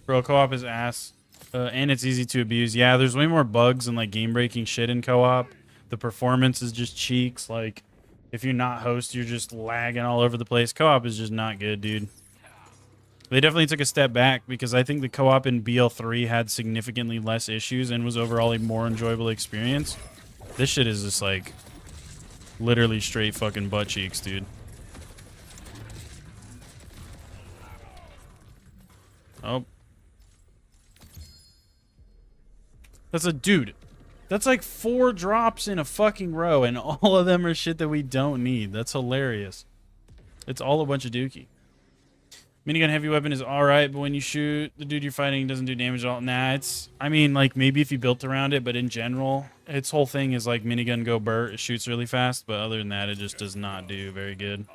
Bro, co-op is ass. And it's easy to abuse. Yeah, there's way more bugs and like game-breaking shit in co-op. The performance is just cheeks. Like, if you're not host, you're just lagging all over the place. Co-op is just not good, dude. They definitely took a step back because I think the co-op in BL3 had significantly less issues and was overall a more enjoyable experience. This shit is just like literally straight fucking butt cheeks, dude. Oh. That's a dude. That's like 4 drops in a fucking row, and all of them are shit that we don't need. That's hilarious. It's all a bunch of dookie. Minigun heavy weapon is alright, but when you shoot the dude you're fighting, it doesn't do damage at all. Nah, it's... I mean, like, maybe if you built around it, but in general, its whole thing is like minigun go Burt. It shoots really fast, but other than that, it just does not do very good.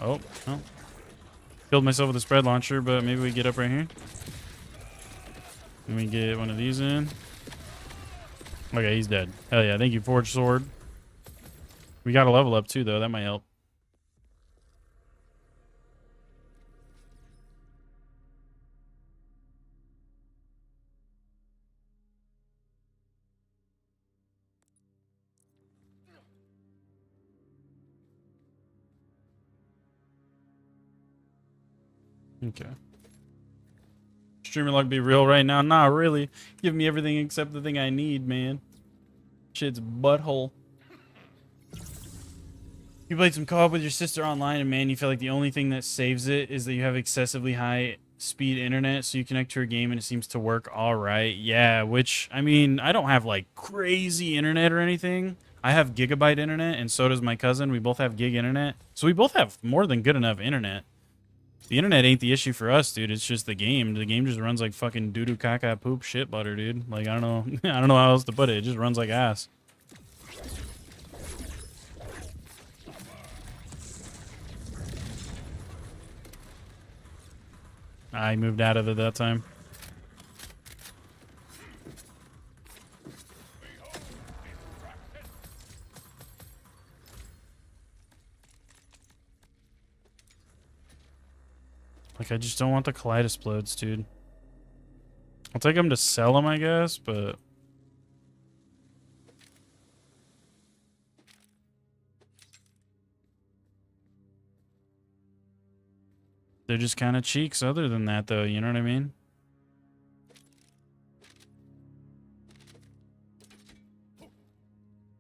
Oh, well. Killed myself with a spread launcher, but maybe we get up right here. Let me get one of these in. Okay, he's dead. Hell yeah, thank you, Forged Sword. We got a level up too, though. That might help. Okay. Streamer luck be real right now? Nah, really. Give me everything except the thing I need, man. Shit's butthole. You played some co-op with your sister online, and man, you feel like the only thing that saves it is that you have excessively high speed internet, so you connect to her game and it seems to work all right. Yeah, which, I mean, I don't have like crazy internet or anything. I have gigabyte internet, and so does my cousin. We both have gig internet. So we both have more than good enough internet. The internet ain't the issue for us, dude. It's just the game. The game just runs like fucking doo-doo caca poop shit butter, dude. Like, I don't know. I don't know how else to put it. It just runs like ass. I moved out of it that time. Like, I just don't want the Kaleidosplodes, dude. I'll take them to sell them, I guess, but... they're just kind of cheeks other than that, though. You know what I mean?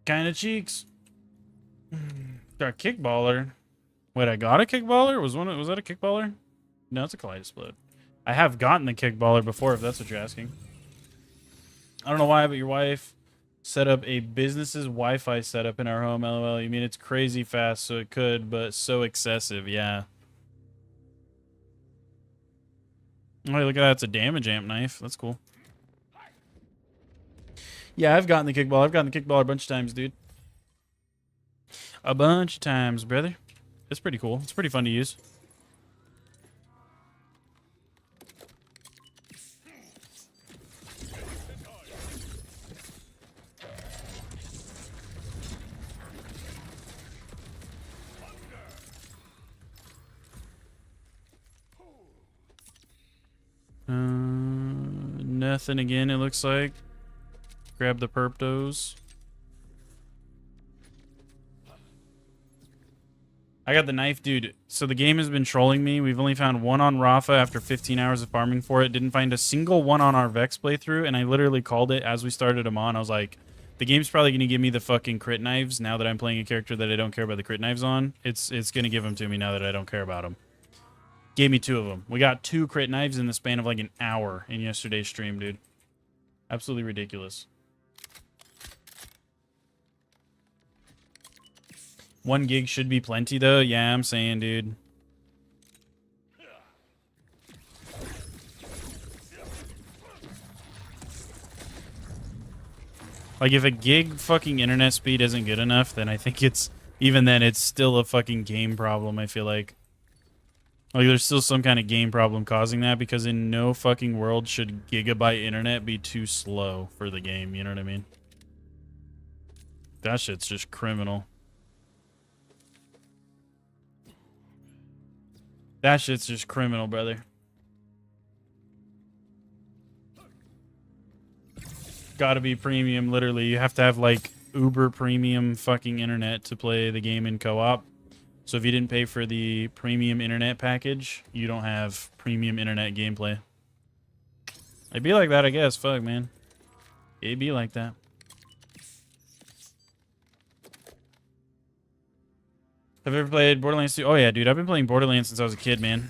Kind of cheeks. Got a kickballer. Wait, I got a kickballer? Was that a kickballer? No, it's a Kaleidosplode. I have gotten the kickballer before, if that's what you're asking. I don't know why, but your wife set up a business's Wi-Fi setup in our home. LOL. You mean it's crazy fast, so it could, but so excessive. Yeah. Oh, look at that. It's a damage amp knife. That's cool. Yeah, I've gotten the kickballer. I've gotten the kickballer a bunch of times, dude. A bunch of times, brother. It's pretty cool. It's pretty fun to use. Nothing again, it looks like. Grab the perptos. I got the knife, dude. So the game has been trolling me. We've only found one on Rafa after 15 hours of farming for it. Didn't find a single one on our Vex playthrough, and I literally called it as we started him on. I was like, the game's probably going to give me the fucking crit knives now that I'm playing a character that I don't care about the crit knives on. It's going to give them to me now that I don't care about them. Gave me 2 of them. We got 2 crit knives in the span of like an hour in yesterday's stream, dude. Absolutely ridiculous. 1 gig should be plenty, though. Yeah, I'm saying, dude. Like, if a gig fucking internet speed isn't good enough, then I think it's, even then, it's still a fucking game problem, I feel like. Like, there's still some kind of game problem causing that, because in no fucking world should gigabyte internet be too slow for the game, you know what I mean? That shit's just criminal. That shit's just criminal, brother. Gotta be premium, literally. You have to have, like, uber premium fucking internet to play the game in co-op. So if you didn't pay for the premium internet package, you don't have premium internet gameplay. It'd be like that, I guess. Fuck, man. It'd be like that. Have you ever played Borderlands 2? Oh yeah, dude. I've been playing Borderlands since I was a kid, man.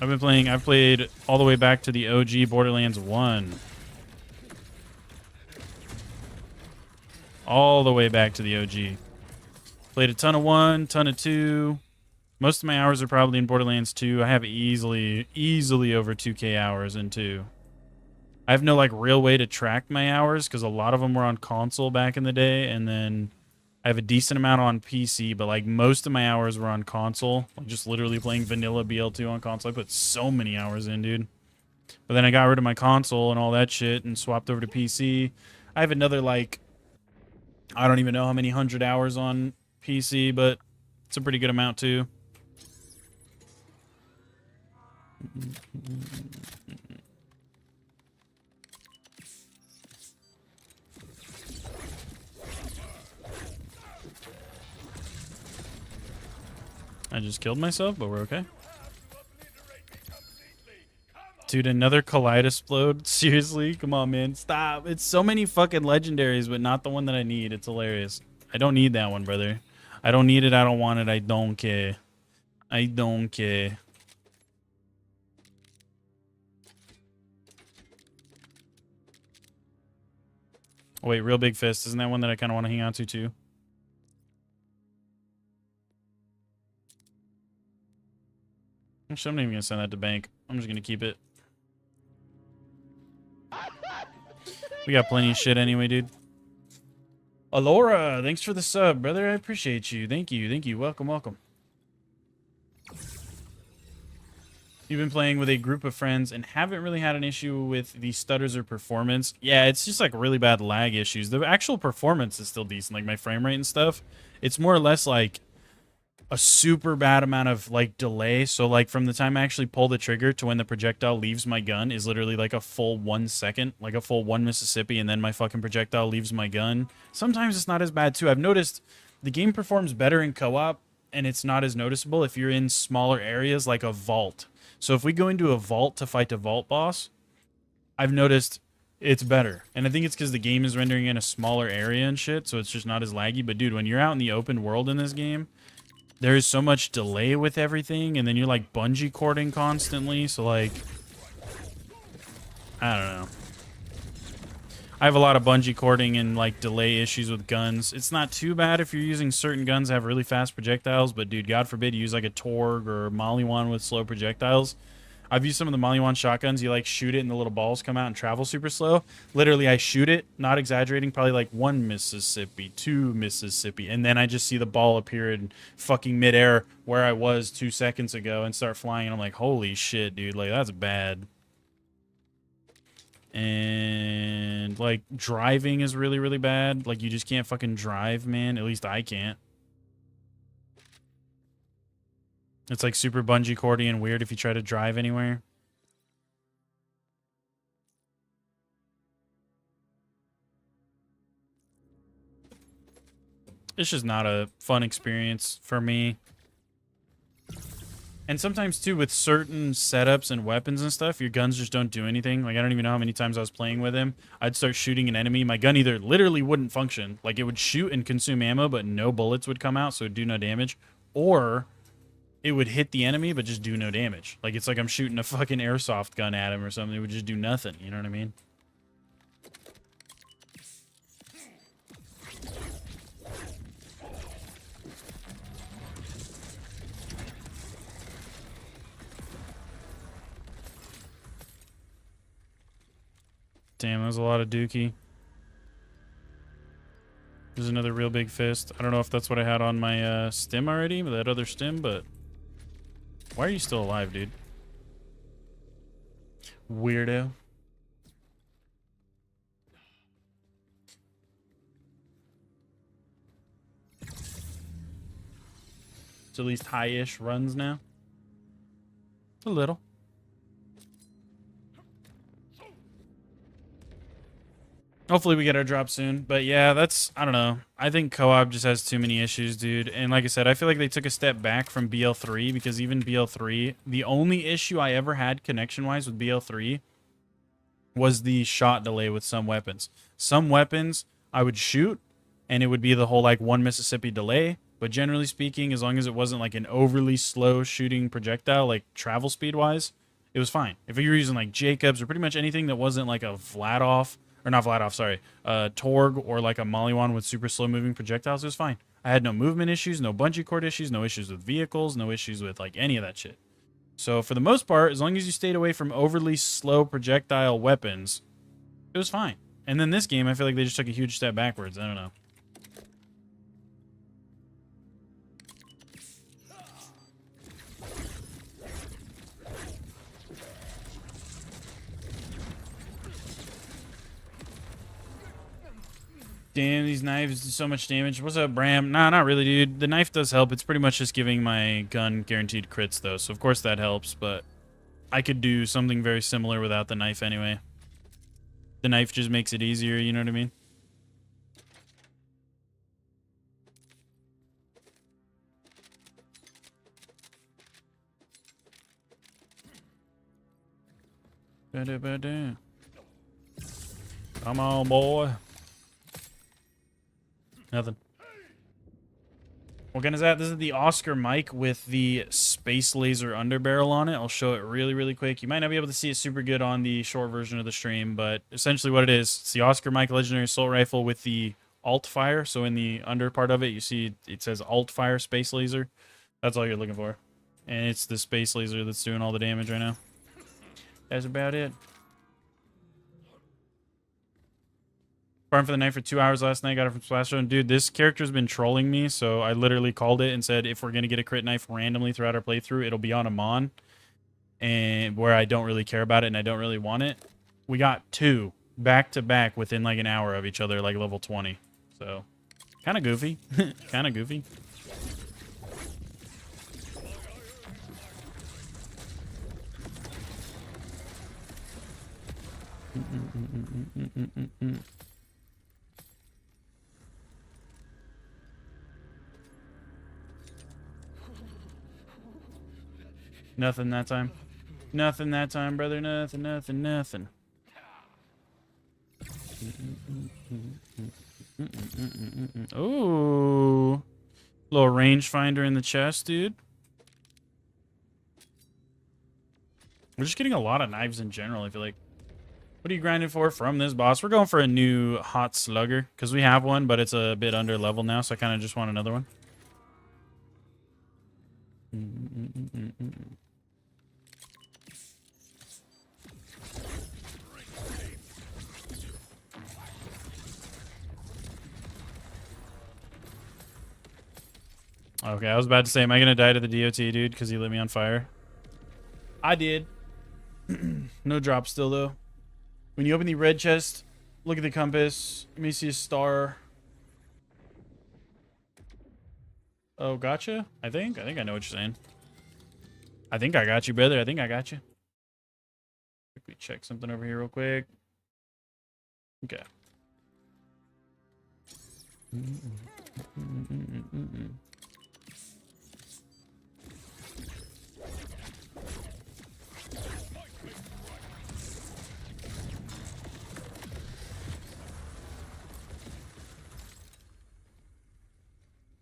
I've played all the way back to the OG Borderlands 1. All the way back to the OG. Played a ton of 1, ton of 2. Most of my hours are probably in Borderlands 2. I have easily over 2K hours in 2. I have no, like, real way to track my hours, because a lot of them were on console back in the day, and then I have a decent amount on PC, but, like, most of my hours were on console. Like, just literally playing vanilla BL2 on console. I put so many hours in, dude. But then I got rid of my console and all that shit and swapped over to PC. I have another, like, I don't even know how many 100 hours on PC, but it's a pretty good amount, too. I just killed myself, but we're okay. Dude, another Kaleidosplode? Seriously? Come on, man. Stop. It's so many fucking legendaries, but not the one that I need. It's hilarious. I don't need that one, brother. I don't need it. I don't want it. I don't care. I don't care. Oh, wait, Real Big Fist. Isn't that one that I kind of want to hang on to, too? Actually, I'm not even going to send that to bank. I'm just going to keep it. We got plenty of shit anyway, dude. Alora, thanks for the sub, brother. I appreciate you. Thank you. Thank you. Welcome, welcome. You've been playing with a group of friends and haven't really had an issue with the stutters or performance. Yeah, it's just like really bad lag issues. The actual performance is still decent, like my frame rate and stuff. It's more or less like a super bad amount of like delay. So like from the time I actually pull the trigger to when the projectile leaves my gun is literally like a full 1 second, like a full 1 Mississippi, and then my fucking projectile leaves my gun. Sometimes it's not as bad too. I've noticed the game performs better in co-op and it's not as noticeable if you're in smaller areas like a vault. So if we go into a vault to fight a vault boss, I've noticed it's better. And I think it's because the game is rendering in a smaller area and shit, so it's just not as laggy. But dude, when you're out in the open world in this game, there is so much delay with everything, and then you're like bungee cording constantly, so like, I don't know. I have a lot of bungee cording and like delay issues with guns. It's not too bad if you're using certain guns that have really fast projectiles, but dude, God forbid you use like a Torg or Maliwan with slow projectiles. I've used some of the Maliwan shotguns. You like shoot it and the little balls come out and travel super slow. Literally, I shoot it, not exaggerating, probably like 1 Mississippi, 2 Mississippi, and then I just see the ball appear in fucking midair where I was 2 seconds ago and start flying. And I'm like, holy shit, dude, like that's bad. And like driving is really, really bad. Like you just can't fucking drive, man. At least I can't. It's like super bungee cordy and weird if you try to drive anywhere. It's just not a fun experience for me. And sometimes too with certain setups and weapons and stuff, your guns just don't do anything. Like I don't even know how many times I was playing with him. I'd start shooting an enemy. My gun either literally wouldn't function. Like it would shoot and consume ammo, but no bullets would come out, so it'd do no damage. Or it would hit the enemy, but just do no damage. Like, it's like I'm shooting a fucking airsoft gun at him or something. It would just do nothing. You know what I mean? Damn, that was a lot of dookie. There's another real big fist. I don't know if that's what I had on my stim already, that other stim, but why are you still alive, dude? Weirdo. It's at least high-ish runs now. A little. Hopefully we get our drop soon. But yeah, that's, I don't know. I think co-op just has too many issues, dude. And like I said, I feel like they took a step back from BL3 because even BL3, the only issue I ever had connection-wise with BL3 was the shot delay with some weapons. Some weapons I would shoot and it would be the whole like 1 Mississippi delay. But generally speaking, as long as it wasn't like an overly slow shooting projectile, like travel speed-wise, it was fine. If you were using like Jacobs or pretty much anything that wasn't like a Vladoff, or not Vladoff, sorry, Torg or like a Mollywan with super slow moving projectiles, it was fine. I had no movement issues, no bungee cord issues, no issues with vehicles, no issues with like any of that shit. So for the most part, as long as you stayed away from overly slow projectile weapons, it was fine. And then this game, I feel like they just took a huge step backwards. I don't know. Damn, these knives do so much damage. What's up, Bram? Nah, not really, dude. The knife does help. It's pretty much just giving my gun guaranteed crits, though. So, of course, that helps. But I could do something very similar without the knife anyway. The knife just makes it easier, you know what I mean? Ba-da-ba-da. Come on, boy. Nothing. What gun is that? This is the Oscar mic with the space laser underbarrel on it. I'll show it really, really quick. You might not be able to see it super good on the short version of the stream, but essentially what it is, it's the Oscar mic legendary assault rifle with the alt fire. So in the under part of it, you see it says alt fire space laser. That's all you're looking for. And it's the space laser that's doing all the damage right now. That's about it. Farmed for the knife for 2 hours last night. Got it from Splash Zone. Dude, this character's been trolling me, so I literally called it and said if we're going to get a crit knife randomly throughout our playthrough, it'll be on Amon, and where I don't really care about it and I don't really want it. We got 2 back-to-back within like an hour of each other, like level 20. So, kind of goofy. Kind of goofy. Nothing that time. Nothing that time, brother. Nothing, nothing, nothing. Ooh. Little rangefinder in the chest, dude. We're just getting a lot of knives in general, I feel like. What are you grinding for from this boss? We're going for a new hot slugger, because we have one, but it's a bit under level now, so I kind of just want another one. Okay, I was about to say, am I going to die to the DOT, dude, because he lit me on fire? I did. No drop still, though. When you open the red chest, look at the compass. You may see a star. Oh, gotcha? I think I know what you're saying. I think I got you, brother. I think I got you. Quickly check something over here real quick. Okay.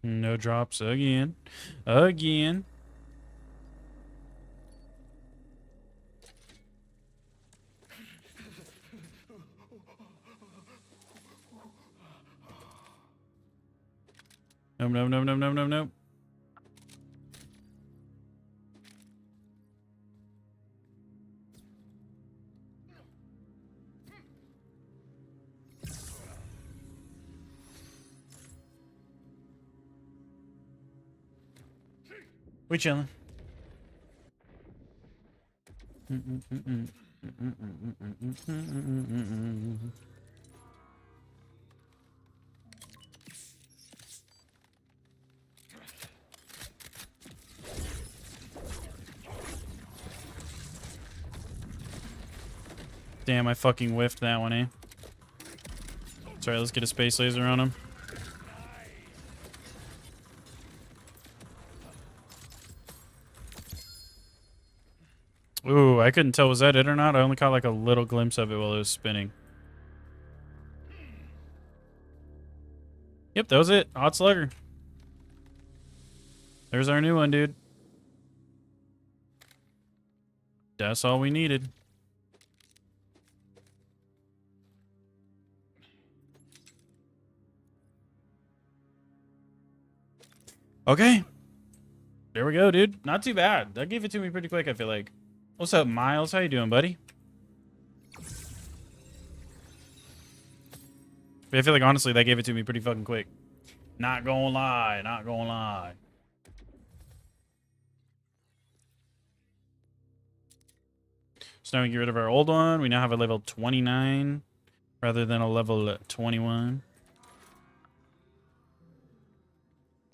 No drops again. Again. Nope, nope, nope, nope, nope, nope, nope. We chilling. Damn, I fucking whiffed that one, eh? Sorry, let's get a space laser on him. Ooh, I couldn't tell, was that it or not? I only caught like a little glimpse of it while it was spinning. Yep, that was it. Hot Slugger. There's our new one, dude. That's all we needed. Okay. There we go, dude. Not too bad. That gave it to me pretty quick, I feel like. What's up, Miles? How you doing, buddy? I feel like, honestly, that gave it to me pretty fucking quick. Not gonna lie. Not gonna lie. So now we get rid of our old one. We now have a level 29 rather than a level 21.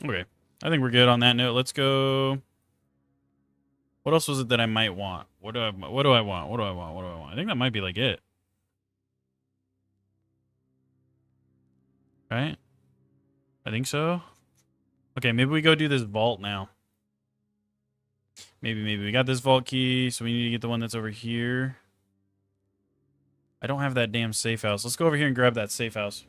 Okay. I think we're good on that note. Let's go. What else was it that I might want? What do I want? What do I want? I think that might be like it. Right? I think so. Okay, maybe we go do this vault now. Maybe. We got this vault key, so we need to get the one that's over here. I don't have that damn safe house. Let's go over here and grab that safe house.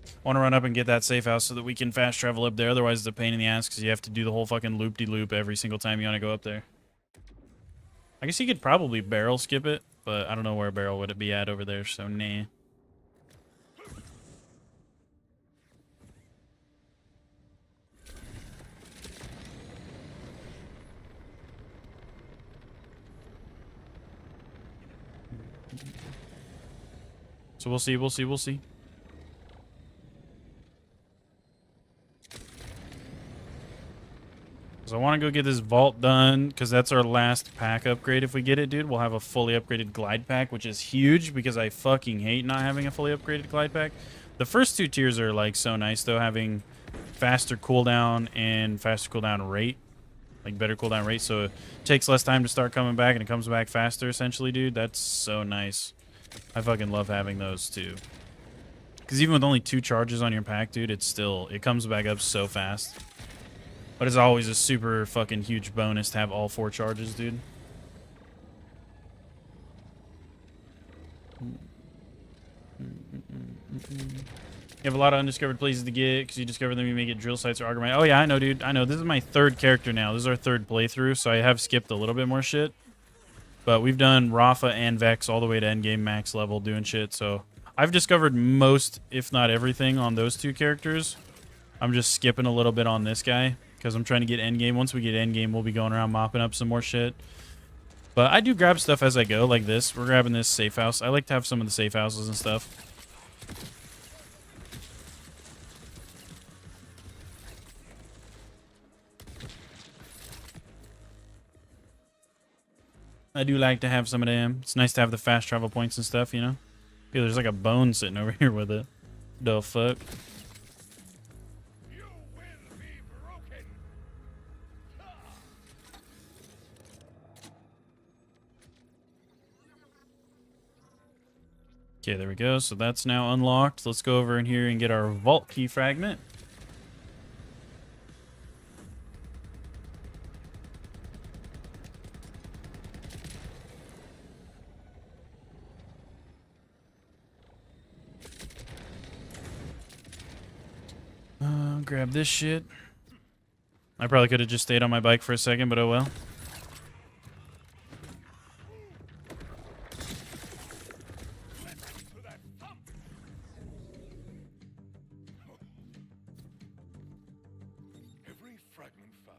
I want to run up and get that safe house so that we can fast travel up there. Otherwise, it's a pain in the ass because you have to do the whole fucking loop-de-loop every single time you want to go up there. I guess you could probably barrel skip it, but I don't know where a barrel would it be at over there, so nah. So we'll see. So I want to go get this vault done because that's our last pack upgrade. If we get it, dude, we'll have a fully upgraded glide pack, which is huge because I fucking hate not having a fully upgraded glide pack. The first two tiers are like so nice though, having faster cooldown and faster cooldown rate, like better cooldown rate. So it takes less time to start coming back and it comes back faster essentially, dude. That's so nice. I fucking love having those too. Because even with only 2 charges on your pack, dude, it comes back up so fast. But it's always a super fucking huge bonus to have all 4 charges, dude. You have a lot of undiscovered places to get because you discover them, you may get drill sites or auger mine. Oh yeah, I know, dude. I know. This is my 3rd character now. This is our 3rd playthrough, so I have skipped a little bit more shit. But we've done Rafa and Vex all the way to endgame max level doing shit, so I've discovered most, if not everything, on those 2 characters. I'm just skipping a little bit on this guy because I'm trying to get endgame. Once we get endgame, we'll be going around mopping up some more shit. But I do grab stuff as I go, like this. We're grabbing this safe house. I like to have some of the safe houses and stuff. I do like to have some of them. It's nice to have the fast travel points and stuff, you know? Yeah, there's like a bone sitting over here with it. The fuck? You will be broken. Okay, there we go. So that's now unlocked. Let's go over in here and get our vault key fragment. Grab this shit. I probably could have just stayed on my bike for a second, but oh well. Every fragment found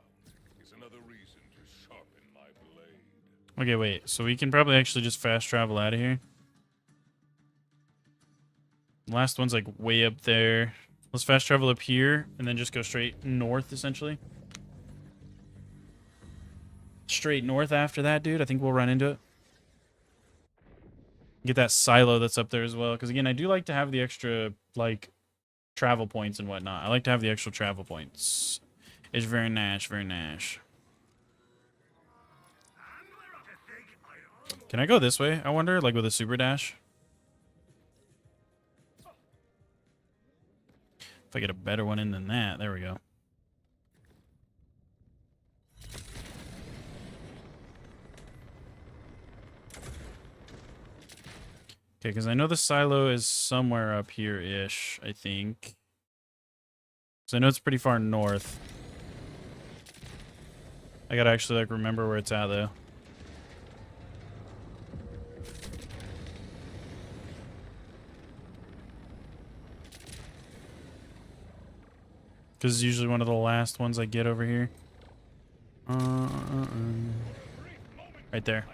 is another reason to sharpen my blade. Okay, wait. So we can probably actually just fast travel out of here. Last one's like way up there. Let's fast travel up here and then just go straight north, essentially. straight north after that, dude. I think we'll run into it. Get that silo that's up there as well. Because, again, I do like to have the extra, like, travel points and whatnot. I like to have the extra travel points. It's very nice, very nice. Can I go this way, I wonder? Like, with a super dash? If I get a better one in than that. There we go. Okay, because I know the silo is somewhere up here-ish, I think. So I know it's pretty far north. I gotta actually, like, remember where it's at, though. Because it's usually one of the last ones I get over here. Right there.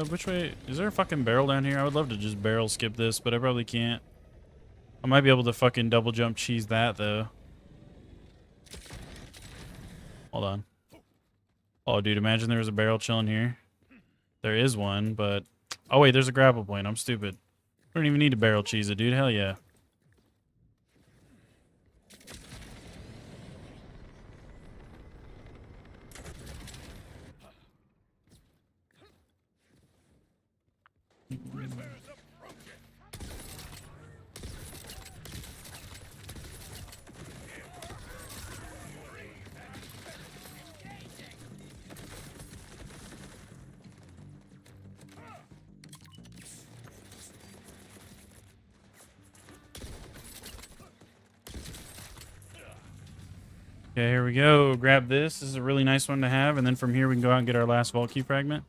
Which way? Is there a fucking barrel down here? I would love to just barrel skip this, but I probably can't. I might be able to fucking double jump cheese that, though. Hold on. Oh, dude, imagine there was a barrel chilling here. There is one, but... Oh, wait, there's a grapple point. I'm stupid. I don't even need to barrel cheese it, dude. Hell yeah. Okay, here we go. Grab this. This is a really nice one to have. And then from here, we can go out and get our last vault key fragment.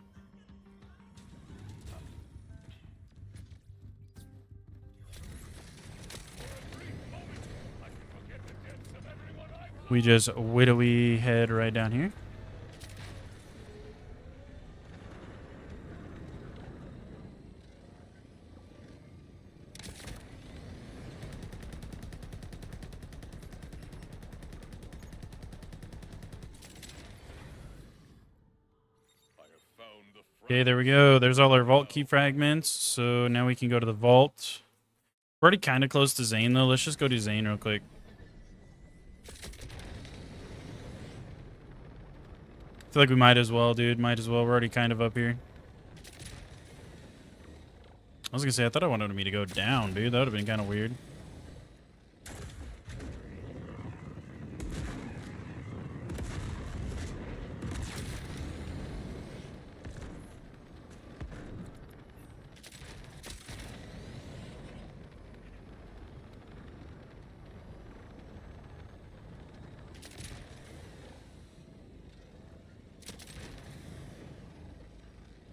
We just widowy head right down here. Okay, there we go. There's all our vault key fragments. So now we can go to the vault. We're already kind of close to Zane, though. Let's just go do Zane real quick. I feel like we might as well, dude. Might as well. We're already kind of up here. I was going to say, I thought I wanted me to go down, dude. That would have been kind of weird.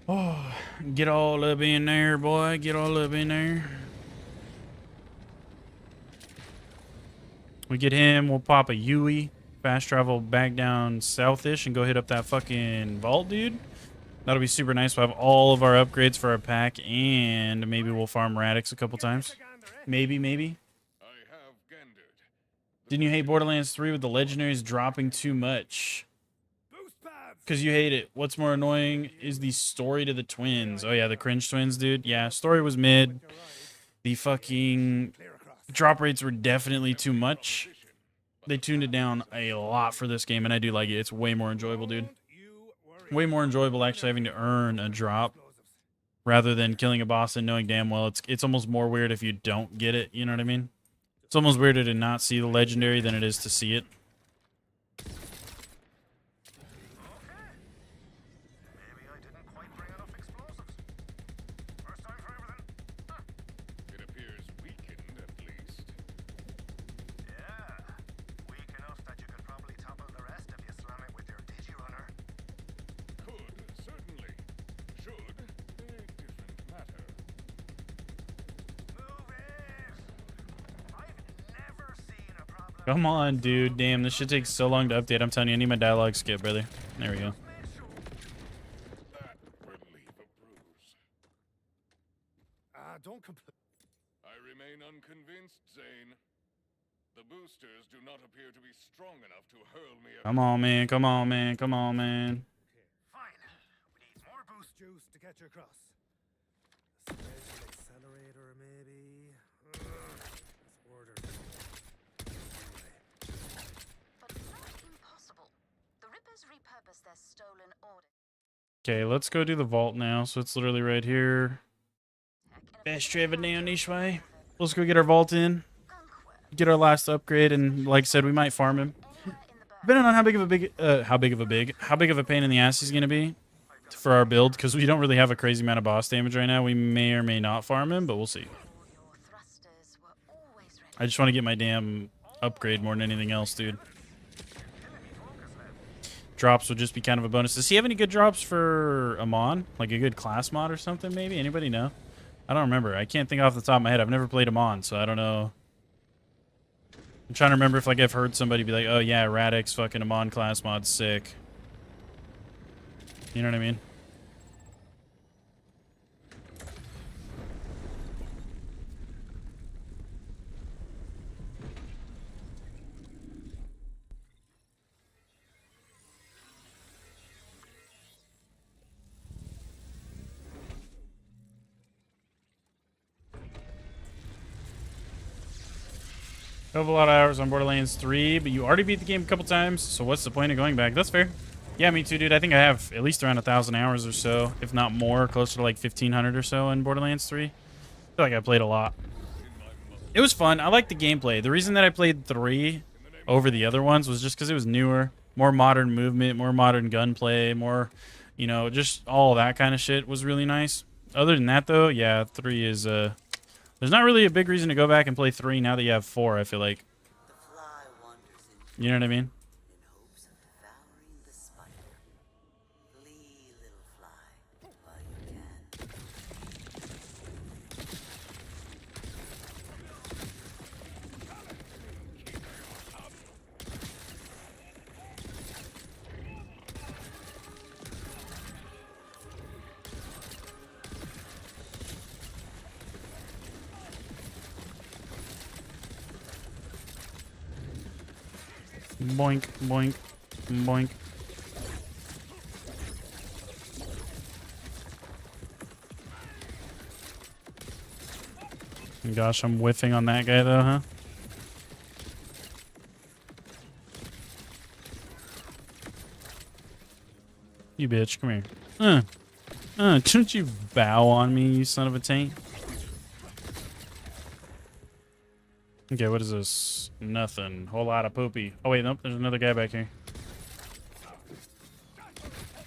Oh, get all up in there, boy. Get all up in there. We get him. We'll pop a Yui. Fast travel back down southish and go hit up that fucking vault, dude. That'll be super nice. We'll have all of our upgrades for our pack, and maybe we'll farm Radix a couple times. Maybe. Didn't you hate Borderlands 3 with the legendaries dropping too much? Because you hate it. What's more annoying is the story to the twins. Oh, yeah, the cringe twins, dude. Yeah, story was mid. The fucking drop rates were definitely too much. They tuned it down a lot for this game, and I do like it. It's way more enjoyable, dude. Way more enjoyable actually having to earn a drop rather than killing a boss and knowing damn well it's almost more weird if you don't get it. You know what I mean? It's almost weirder to not see the legendary than it is to see it. Come on, dude. Damn, this shit takes so long to update. I'm telling you, I need my dialogue skip, brother. There we go. Don't complain. I remain unconvinced, Zane. The boosters do not appear to be strong enough to hurl me. Come on, man. Come on, man. Come on, man. Fine. We need more boost juice to get you across. A special accelerator, maybe? Let's order. But not impossible. The Rippers repurpose their stolen orders. Okay, let's go do the vault now. So it's literally right here. Best Trevor down this way. Let's go get our vault in. Get our last upgrade, and like I said, we might farm him. Depending on how big of a pain in the ass he's gonna be for our build, because we don't really have a crazy amount of boss damage right now. We may or may not farm him, but we'll see. I just want to get my damn upgrade more than anything else, dude. Drops would just be kind of a bonus. Does he have any good drops for Amon? Like a good class mod or something, maybe? Anybody know? I don't remember. I can't think off the top of my head. I've never played Amon, so I don't know. I'm trying to remember if like I've heard somebody be like, oh yeah, Radix fucking Amon class mod's sick. You know what I mean? I have a lot of hours on Borderlands 3, but you already beat the game a couple times, so what's the point of going back? That's fair. Yeah, me too, dude. I think I have at least around 1,000 hours or so, if not more, closer to like 1,500 or so in Borderlands 3. I feel like I played a lot. It was fun. I liked the gameplay. The reason that I played 3 over the other ones was just because it was newer, more modern movement, more modern gunplay, more, you know, just all that kind of shit was really nice. Other than that, though, yeah, 3 is, there's not really a big reason to go back and play 3 now that you have 4, I feel like. You know what I mean? Boink, boink, boink. Gosh, I'm whiffing on that guy though, huh? You bitch, come here. Don't you bow on me, you son of a taint. Okay, what is this? Nothing. Whole lot of poopy. Oh wait, nope, there's another guy back here.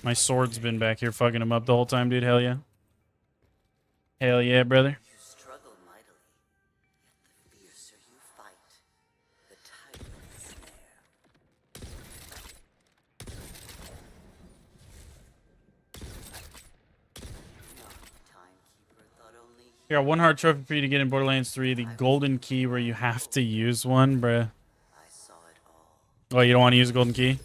My sword's been back here fucking him up the whole time, dude. Hell yeah. Hell yeah, brother. You struggle mightily, yet the fiercer you fight, the tighter the snare. Timekeeper thought only I got one hard trophy for you to get in Borderlands 3, the golden key where you have to use one, bruh. I saw it all. Oh, you don't want to use a golden key?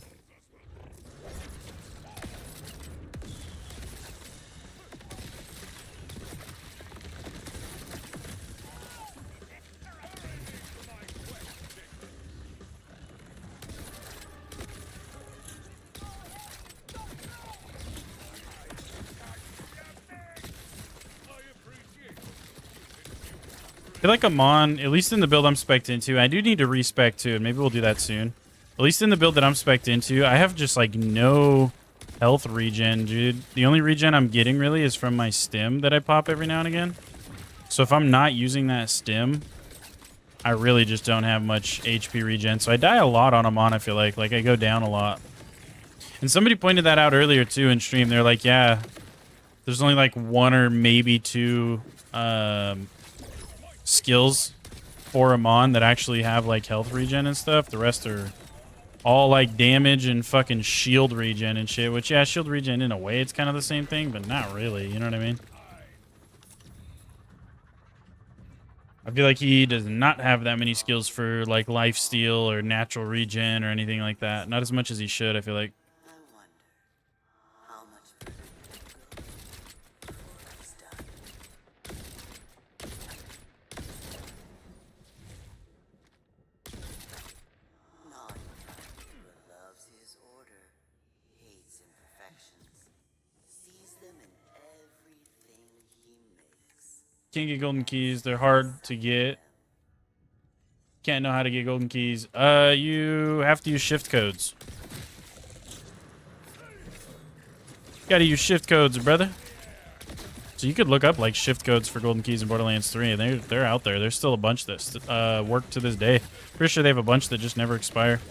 I feel like Amon, at least in the build I'm spec'd into, I do need to respec too, and maybe we'll do that soon. At least in the build that I'm spec'd into, I have just like no health regen, dude. The only regen I'm getting really is from my stim that I pop every now and again. So if I'm not using that stim, I really just don't have much HP regen. So I die a lot on Amon, I feel like. Like I go down a lot. And somebody pointed that out earlier too in stream. They're like, yeah, there's only like 1 or maybe 2 skills for Amon that actually have like health regen and stuff. The rest are all like damage and fucking shield regen and shit, which yeah, shield regen in a way it's kind of the same thing, but not really, you know what I mean? I feel like he does not have that many skills for like lifesteal or natural regen or anything like that. Not as much as he should, I feel like. I wonder how much further you will go before it's done. Can't get golden keys. They're hard to get. Can't know how to get golden keys. You have to use shift codes. Gotta use shift codes, brother. So you could look up like shift codes for golden keys in Borderlands 3, and they're out there. There's still a bunch that work to this day. Pretty sure they have a bunch that just never expire.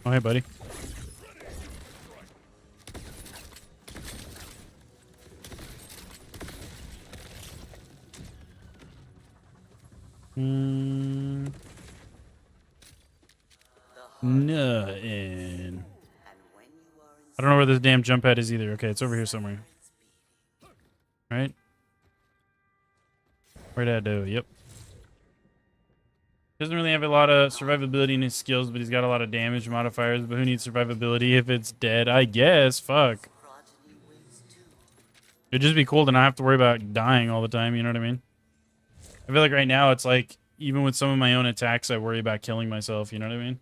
Oh, hey, buddy. Nothing. I don't know where this damn jump pad is either. Okay, it's over here somewhere. Right? Where'd I do? Yep. Doesn't really have a lot of survivability in his skills, but he's got a lot of damage modifiers. But who needs survivability if it's dead? I guess. Fuck. It'd just be cool to not have to worry about dying all the time, you know what I mean? I feel like right now it's like, even with some of my own attacks, I worry about killing myself, you know what I mean?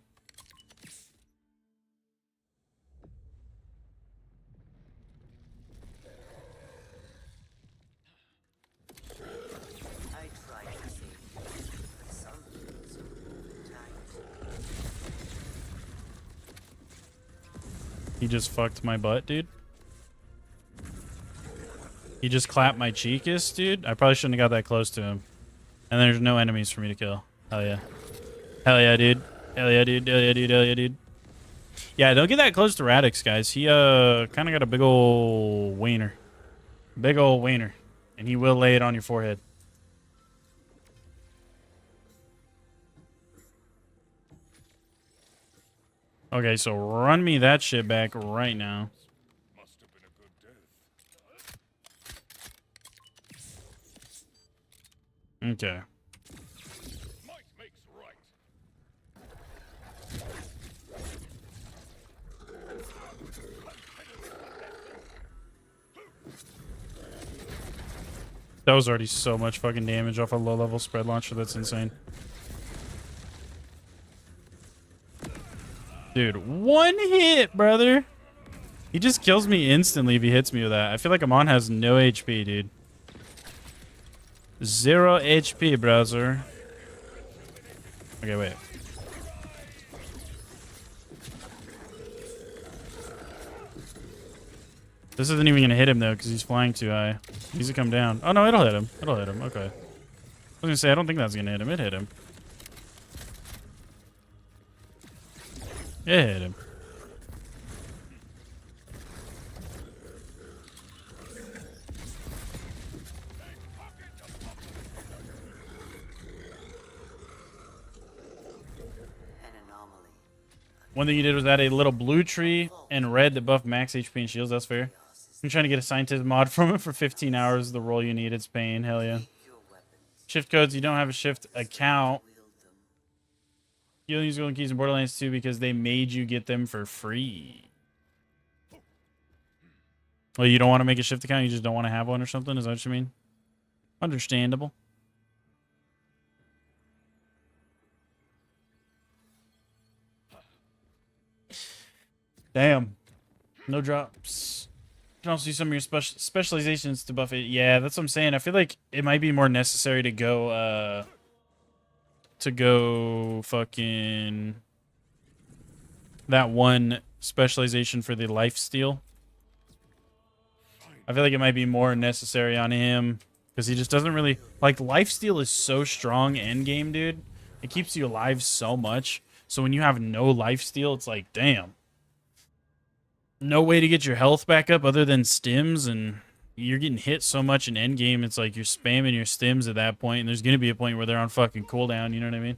He just fucked my butt, dude. He just clapped my cheekus, dude. I probably shouldn't have got that close to him. And there's no enemies for me to kill. Hell yeah. Hell yeah, dude. Hell yeah, dude. Hell yeah, dude. Hell yeah, dude. Yeah, don't get that close to Radix, guys. He kind of got a big ol' wiener. Big ol' wiener. And he will lay it on your forehead. Okay, so run me that shit back right now. Must have been a good death. Okay. Might makes right. That was already so much fucking damage off a low-level spread launcher. That's insane. Dude, one hit, brother. He just kills me instantly if he hits me with that. I feel like Amon has no HP, dude. 0 HP, browser. Okay, wait. This isn't even gonna hit him though, because he's flying too high. He needs to come down. Oh no, it'll hit him. It'll hit him. Okay. I was gonna say I don't think that's gonna hit him. It hit him. It hit him. One thing you did was add a little blue tree and red that buff max HP and shields. That's fair. I'm trying to get a scientist mod from it for 15 hours. The role you need. It's pain. Hell yeah. Shift codes. You don't have a shift account. You only use golden keys in Borderlands 2 because they made you get them for free. Well, you don't want to make a shift account? You just don't want to have one or something? Is that what you mean? Understandable. Damn. No drops. You can also use some of your specializations to buff it. Yeah, that's what I'm saying. I feel like it might be more necessary to go, fucking that one specialization for the lifesteal. I feel like it might be more necessary on him because he just doesn't really like lifesteal is so strong end game, dude. It keeps you alive so much. So when you have no lifesteal, it's like, damn. No way to get your health back up other than stims, and you're getting hit so much in end game, it's like you're spamming your stims at that point, and there's gonna be a point where they're on fucking cooldown, you know what I mean?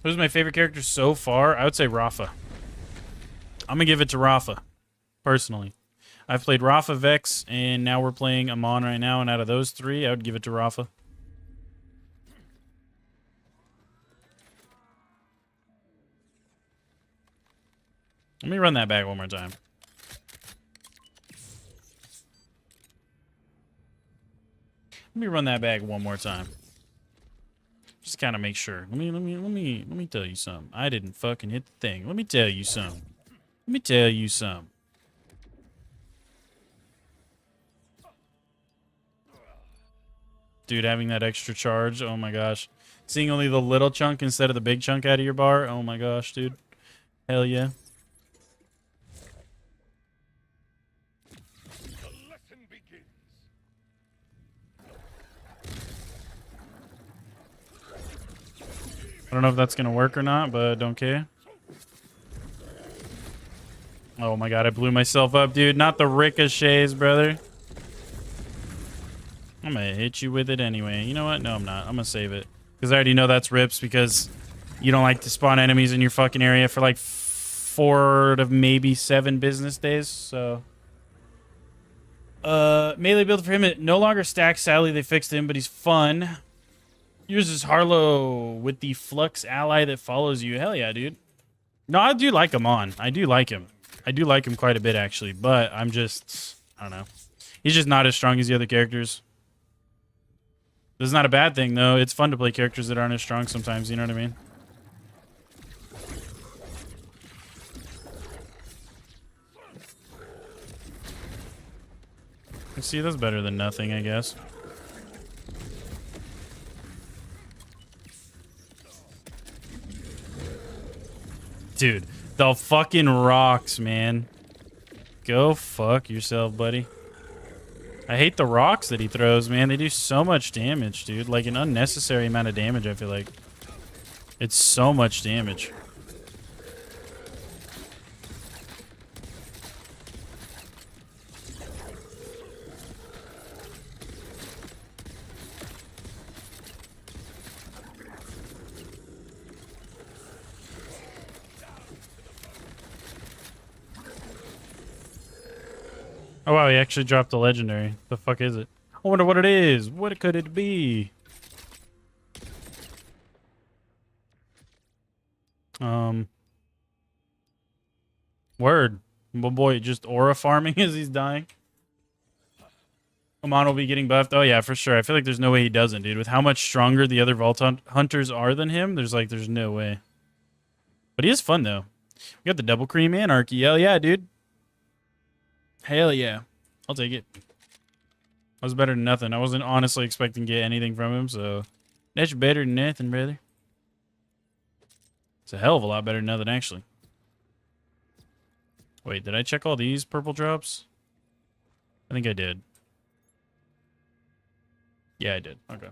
Who's my favorite character so far? I would say Rafa. I'm gonna give it to Rafa, personally. I've played Rafa, Vex, and now we're playing Amon right now, and out of those three, I would give it to Rafa. Let me run that back one more time. Let me run that back one more time. Just kind of make sure. Let me tell you something. I didn't fucking hit the thing. Let me tell you something. Let me tell you something. Dude, having that extra charge, oh my gosh. Seeing only the little chunk instead of the big chunk out of your bar, oh my gosh, dude. Hell yeah. The lesson begins. I don't know if that's gonna work or not, but don't care. Oh my god, I blew myself up, dude. Not the ricochets, brother. I'm gonna hit you with it anyway. You know what? No, I'm not. I'm gonna save it. Because I already know that's rips because you don't like to spawn enemies in your fucking area for like 4 to maybe 7 business days, so... melee build for him, it no longer stacks. Sadly, they fixed him, but he's fun. Yours is Harlow with the Flux ally that follows you. Hell yeah, dude. No, I do like Amon. I do like him. I do like him quite a bit, actually, but I'm just... I don't know. He's just not as strong as the other characters. This is not a bad thing, though. It's fun to play characters that aren't as strong sometimes, you know what I mean? See, that's better than nothing, I guess. Dude, the fucking rocks, man. Go fuck yourself, buddy. I hate the rocks that he throws, man. They do so much damage, dude. Like an unnecessary amount of damage, I feel like. It's so much damage. Oh wow, he actually dropped a legendary. The fuck is it? I wonder what it is. What could it be? Word. Well, boy, just aura farming as he's dying. Amon will be getting buffed. Oh yeah, for sure. I feel like there's no way he doesn't, dude. With how much stronger the other Vault Hunters are than him, there's no way. But he is fun though. We got the double cream anarchy. Hell yeah, dude. Hell yeah. I'll take it. That was better than nothing. I wasn't honestly expecting to get anything from him, so that's better than nothing, brother. It's a hell of a lot better than nothing, actually. Wait, did I check all these purple drops? I think I did. Yeah, I did. Okay.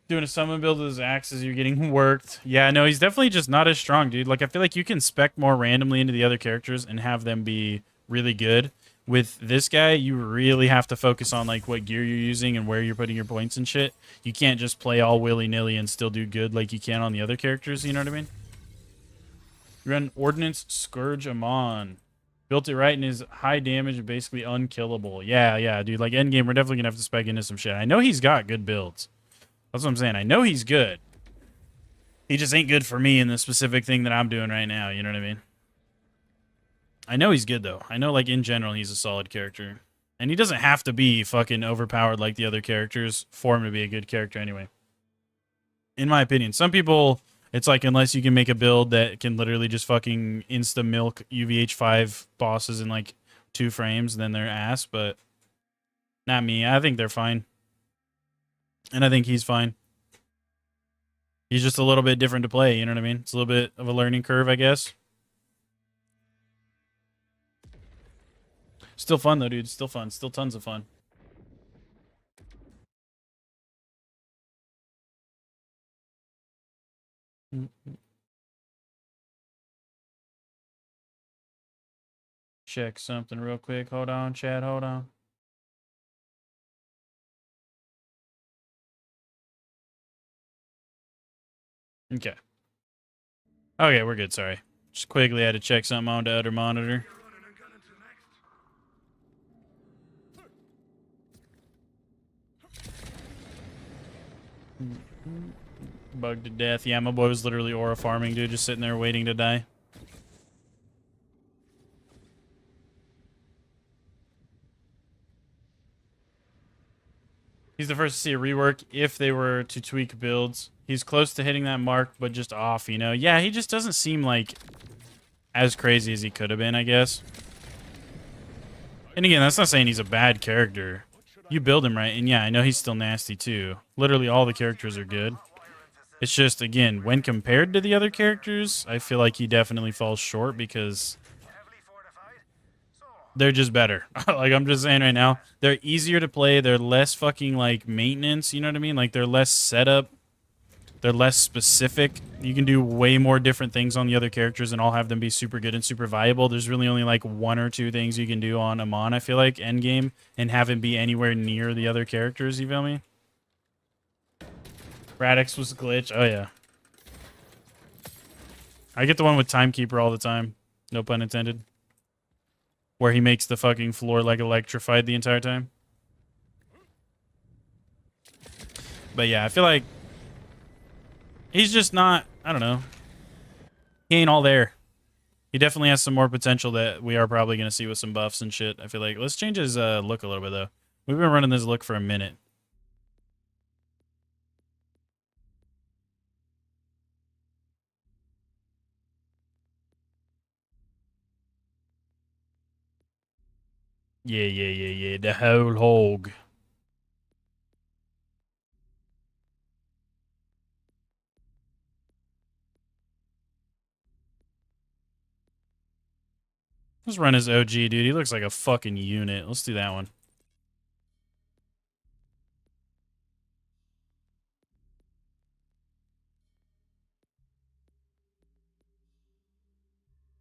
Doing a summon build with his axes, you're getting worked. Yeah, no, he's definitely just not as strong, dude. Like, I feel like you can spec more randomly into the other characters and have them be really good. With this guy, you really have to focus on, like, what gear you're using and where you're putting your points and shit. You can't just play all willy-nilly and still do good like you can on the other characters, you know what I mean? You run Ordnance Scourge Amon. Built it right and is high damage and basically unkillable. Yeah, dude. Like, endgame, we're definitely going to have to spec into some shit. I know he's got good builds. That's what I'm saying. I know he's good. He just ain't good for me in the specific thing that I'm doing right now. You know what I mean? I know he's good, though. I know, like, in general, he's a solid character. And he doesn't have to be fucking overpowered like the other characters for him to be a good character anyway. In my opinion. Some people, it's like, unless you can make a build that can literally just fucking insta-milk UVH5 bosses in, like, 2 frames, then they're ass. But not me. I think they're fine. And I think he's fine. He's just a little bit different to play, you know what I mean? It's a little bit of a learning curve, I guess. Still fun, though, dude. Still fun. Still tons of fun. Check something real quick. Hold on, Chad. Hold on. Okay. Okay, we're good. Sorry. Just quickly had to check something on the other monitor. Bugged to death. Yeah, my boy was literally aura farming, dude, just sitting there waiting to die. He's the first to see a rework if they were to tweak builds. He's close to hitting that mark, but just off, you know? Yeah, he just doesn't seem like as crazy as he could have been, I guess. And again, that's not saying he's a bad character. You build him right, and yeah, I know he's still nasty too. Literally all the characters are good. It's just, again, when compared to the other characters, I feel like he definitely falls short because they're just better. Like, I'm just saying right now, they're easier to play. They're less fucking, like, maintenance, you know what I mean? Like, they're less setup. They're less specific. You can do way more different things on the other characters and all have them be super good and super viable. There's really only, like, 1 or 2 things you can do on Amon, I feel like, endgame, and have him be anywhere near the other characters, you feel me? Radix was a glitch. Oh, yeah. I get the one with Timekeeper all the time. No pun intended. Where he makes the fucking floor, like, electrified the entire time. But, yeah, I feel like he's just not, I don't know. He ain't all there. He definitely has some more potential that we are probably going to see with some buffs and shit, I feel like. Let's change his look a little bit, though. We've been running this look for a minute. Yeah. The whole hog. Let's run his OG, dude. He looks like a fucking unit. Let's do that one.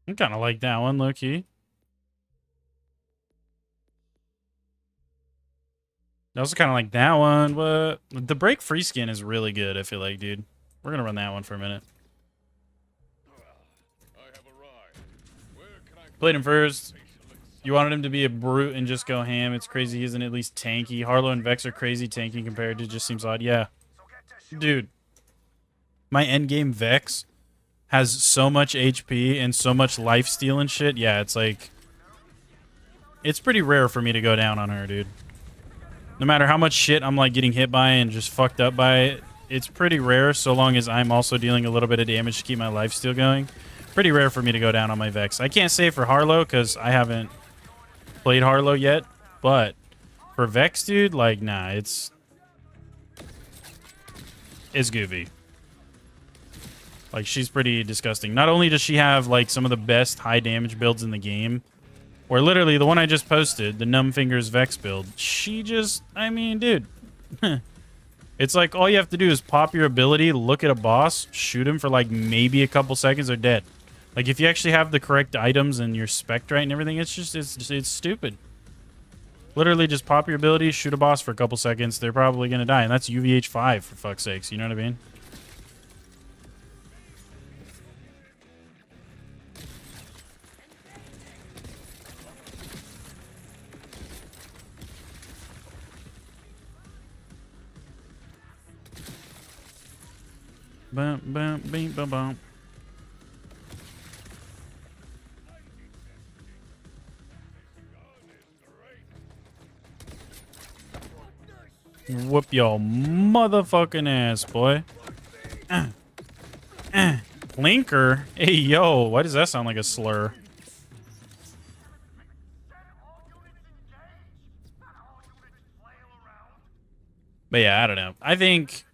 I kind of like that one, low-key. I also kind of like that one, but the break free skin is really good, I feel like, dude. We're going to run that one for a minute. Played him first. You wanted him to be a brute and just go ham. It's crazy he isn't at least tanky. Harlow and Vex are crazy tanky compared to just seems odd. Yeah. Dude. My endgame Vex has so much HP and so much lifesteal and shit. Yeah, it's like... It's pretty rare for me to go down on her, dude. No matter how much shit I'm like getting hit by and just fucked up by, it's pretty rare so long as I'm also dealing a little bit of damage to keep my lifesteal going. Pretty rare for me to go down on my Vex. I can't say for Harlow because I haven't played Harlow yet, but for Vex, dude, like, nah, it's goofy. Like, she's pretty disgusting. Not only does she have, like, some of the best high damage builds in the game, or literally the one I just posted, the Numb Fingers Vex build, she just, I mean, dude. It's like all you have to do is pop your ability, look at a boss, shoot him for like maybe a couple seconds, they're dead. Like if you actually have the correct items and your spec right and everything, it's stupid. Literally just pop your ability, shoot a boss for a couple seconds, they're probably going to die. And that's UVH 5 for fuck's sakes, you know what I mean? Bum, bum, bing, bum, bum. Whoop your motherfucking ass, boy. Linker? Hey, yo. Why does that sound like a slur? But yeah, I don't know. I think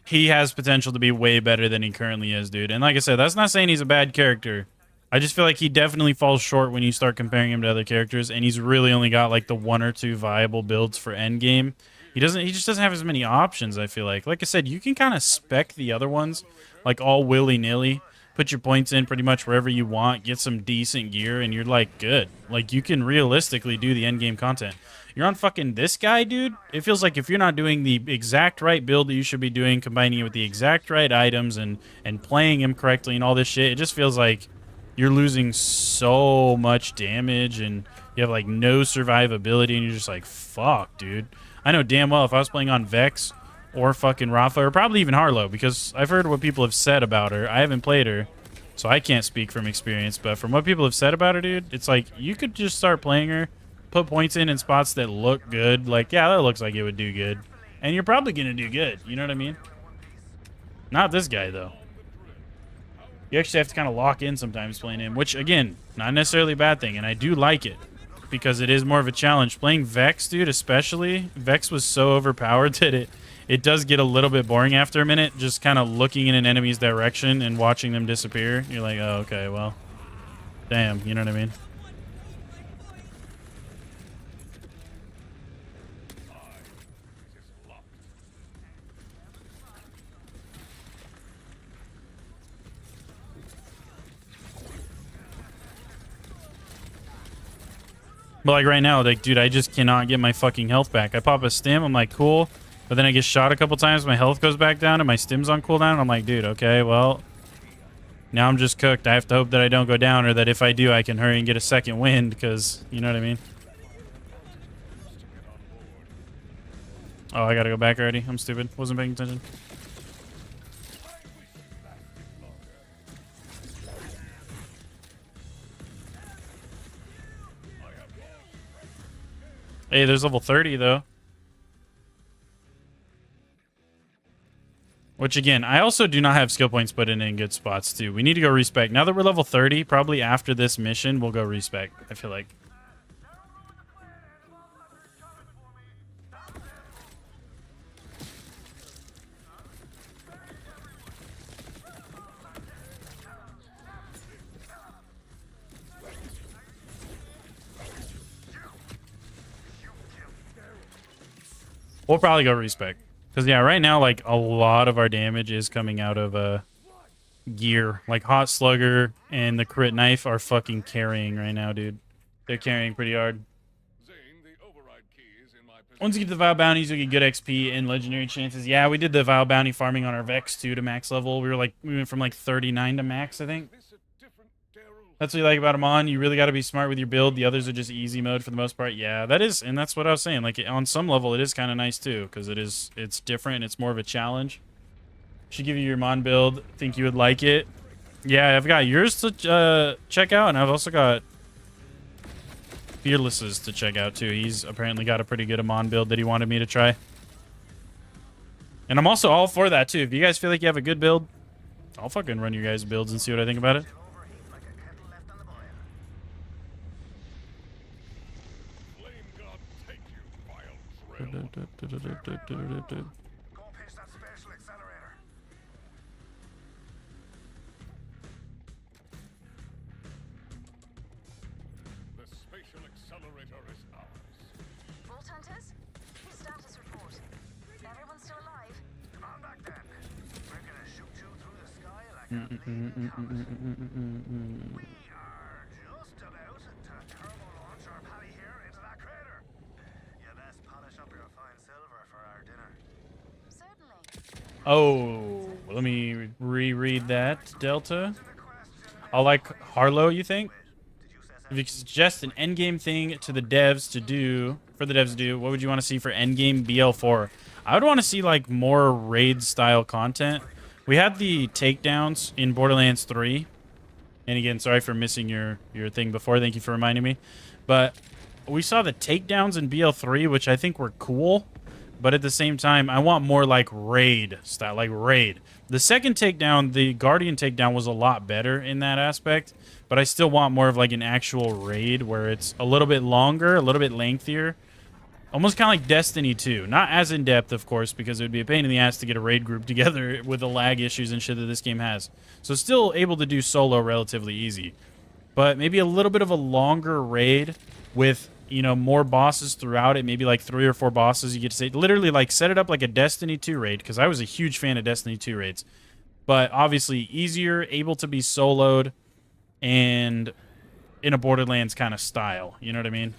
he has potential to be way better than he currently is, dude. And like I said, that's not saying he's a bad character. I just feel like he definitely falls short when you start comparing him to other characters, and he's really only got like the 1 or 2 viable builds for endgame. He just doesn't have as many options, I feel like. Like I said, you can kind of spec the other ones, like all willy-nilly. Put your points in pretty much wherever you want, get some decent gear, and you're like good. Like you can realistically do the endgame content. You're on fucking this guy, dude. It feels like if you're not doing the exact right build that you should be doing, combining it with the exact right items and playing him correctly and all this shit, it just feels like you're losing so much damage and you have like no survivability and you're just like, fuck, dude. I know damn well if I was playing on Vex or fucking Rafa, or probably even Harlow, because I've heard what people have said about her. I haven't played her, so I can't speak from experience, but from what people have said about her, dude, it's like you could just start playing her, put points in spots that look good. Like, yeah, that looks like it would do good. And you're probably going to do good. You know what I mean? Not this guy, though. You actually have to kind of lock in sometimes playing him, which, again, not necessarily a bad thing, and I do like it because it is more of a challenge. Playing Vex, dude, especially, Vex was so overpowered that it does get a little bit boring after a minute, just kind of looking in an enemy's direction and watching them disappear. You're like, oh, okay, well, damn, you know what I mean? But like right now, like, dude, I just cannot get my fucking health back. I pop a stim, I'm like, cool. But then I get shot a couple times, my health goes back down, and my stim's on cooldown. I'm like, dude, okay, well, now I'm just cooked. I have to hope that I don't go down, or that if I do, I can hurry and get a second wind, because, you know what I mean? Oh, I gotta go back already. I'm stupid. Wasn't paying attention. Hey, there's level 30, though. Which, again, I also do not have skill points put in good spots, too. We need to go respec. Now that we're level 30, probably after this mission, we'll go respec, I feel like. We'll probably go respec. Because, yeah, right now, like, a lot of our damage is coming out of gear. Like, Hot Slugger and the Crit Knife are fucking carrying right now, dude. They're carrying pretty hard. Once you get the Vile Bounties, you get good XP and Legendary chances. Yeah, we did the Vile Bounty farming on our Vex, too, to max level. We went from, like, 39 to max, I think. That's what you like about Amon. You really got to be smart with your build. The others are just easy mode for the most part. Yeah, that is, and that's what I was saying. Like, on some level, it is kind of nice too, because it's different and it's more of a challenge. Should give you your Amon build. Think you would like it. Yeah, I've got yours to check out, and I've also got Fearless's to check out too. He's apparently got a pretty good Amon build that he wanted me to try. And I'm also all for that too. If you guys feel like you have a good build, I'll fucking run your guys' builds and see what I think about it. Go pitch that spatial accelerator. The spatial accelerator is ours. Vault Hunters? Status report. Everyone still alive? Come on back then. We're gonna shoot you through the sky like a bleeding comet. We are just about to turbo launch our pally here into that crater. You best polish up your fine silver for our dinner. Certainly. Oh, let me reread that, Delta. I'll like Harlow, you think? If you could suggest an endgame thing to the devs to do, what would you want to see for endgame BL4? I would want to see like more raid style content. We had the takedowns in Borderlands 3. And again, sorry for missing your thing before. Thank you for reminding me. But we saw the takedowns in BL3, which I think were cool. But at the same time, I want more like raid style, like raid. The second takedown, the Guardian takedown, was a lot better in that aspect. But I still want more of like an actual raid where it's a little bit longer, a little bit lengthier. Almost kind of like Destiny 2. Not as in-depth, of course, because it would be a pain in the ass to get a raid group together with the lag issues and shit that this game has. So still able to do solo relatively easy. But maybe a little bit of a longer raid with, you know, more bosses throughout it. Maybe like 3 or 4 bosses you get to say. Literally like set it up like a Destiny 2 raid, because I was a huge fan of Destiny 2 raids. But obviously easier, able to be soloed, and in a Borderlands kind of style. You know what I mean?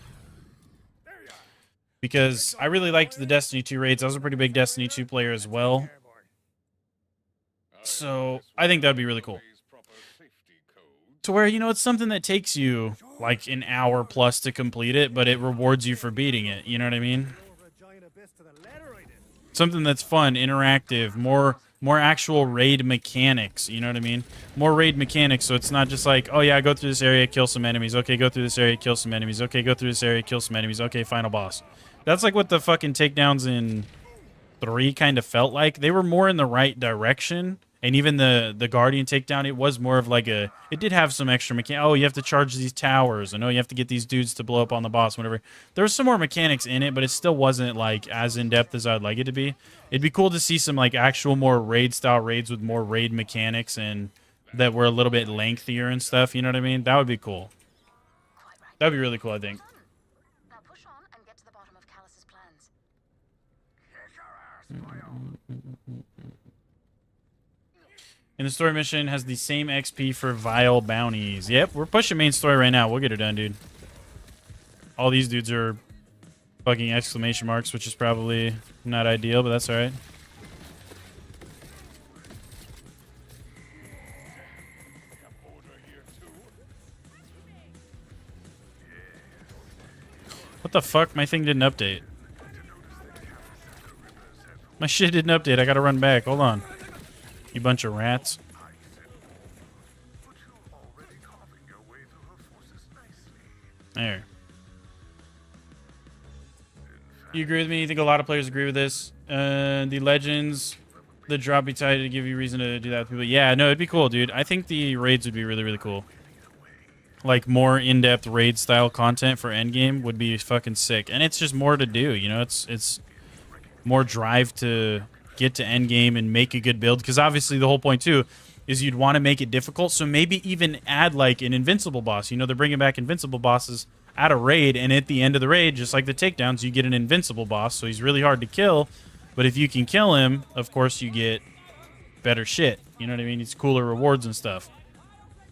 Because I really liked the Destiny 2 raids. I was a pretty big Destiny 2 player as well. So I think that would be really cool. To where, you know, it's something that takes you like an hour plus to complete it, but it rewards you for beating it. You know what I mean? Something that's fun, interactive, more actual raid mechanics, you know what I mean? More raid mechanics, so it's not just like, oh yeah, go through this area, kill some enemies. Okay, go through this area, kill some enemies. Okay, go through this area, kill some enemies. Okay, final boss. That's like what the fucking takedowns in 3 kind of felt like. They were more in the right direction. And even the Guardian takedown, it was more of like a... It did have some extra mechanics. Oh, you have to charge these towers. And oh, you have to get these dudes to blow up on the boss, whatever. There was some more mechanics in it, but it still wasn't like as in-depth as I'd like it to be. It'd be cool to see some like actual more raid-style raids with more raid mechanics and that were a little bit lengthier and stuff. You know what I mean? That would be cool. That'd be really cool, I think. Now push on and get to the bottom of Callus's plans. And the story mission has the same XP for vile bounties. Yep, we're pushing main story right now. We'll get her done, dude. All these dudes are fucking exclamation marks, which is probably not ideal, but that's alright. What the fuck? My thing didn't update. My shit didn't update. I gotta run back. Hold on. You bunch of rats. There. You agree with me? You think a lot of players agree with this? The legends, the drop be tight to give you reason to do that with people. Yeah, no, it'd be cool, dude. I think the raids would be really, really cool. Like more in-depth raid style content for endgame would be fucking sick. And it's just more to do, you know? It's more drive to get to endgame and make a good build, because obviously the whole point too is you'd want to make it difficult, so maybe even add like an invincible boss. You know, they're bringing back invincible bosses at a raid, and at the end of the raid, just like the takedowns, you get an invincible boss, so he's really hard to kill, but if you can kill him, of course you get better shit, you know what I mean? It's cooler rewards and stuff.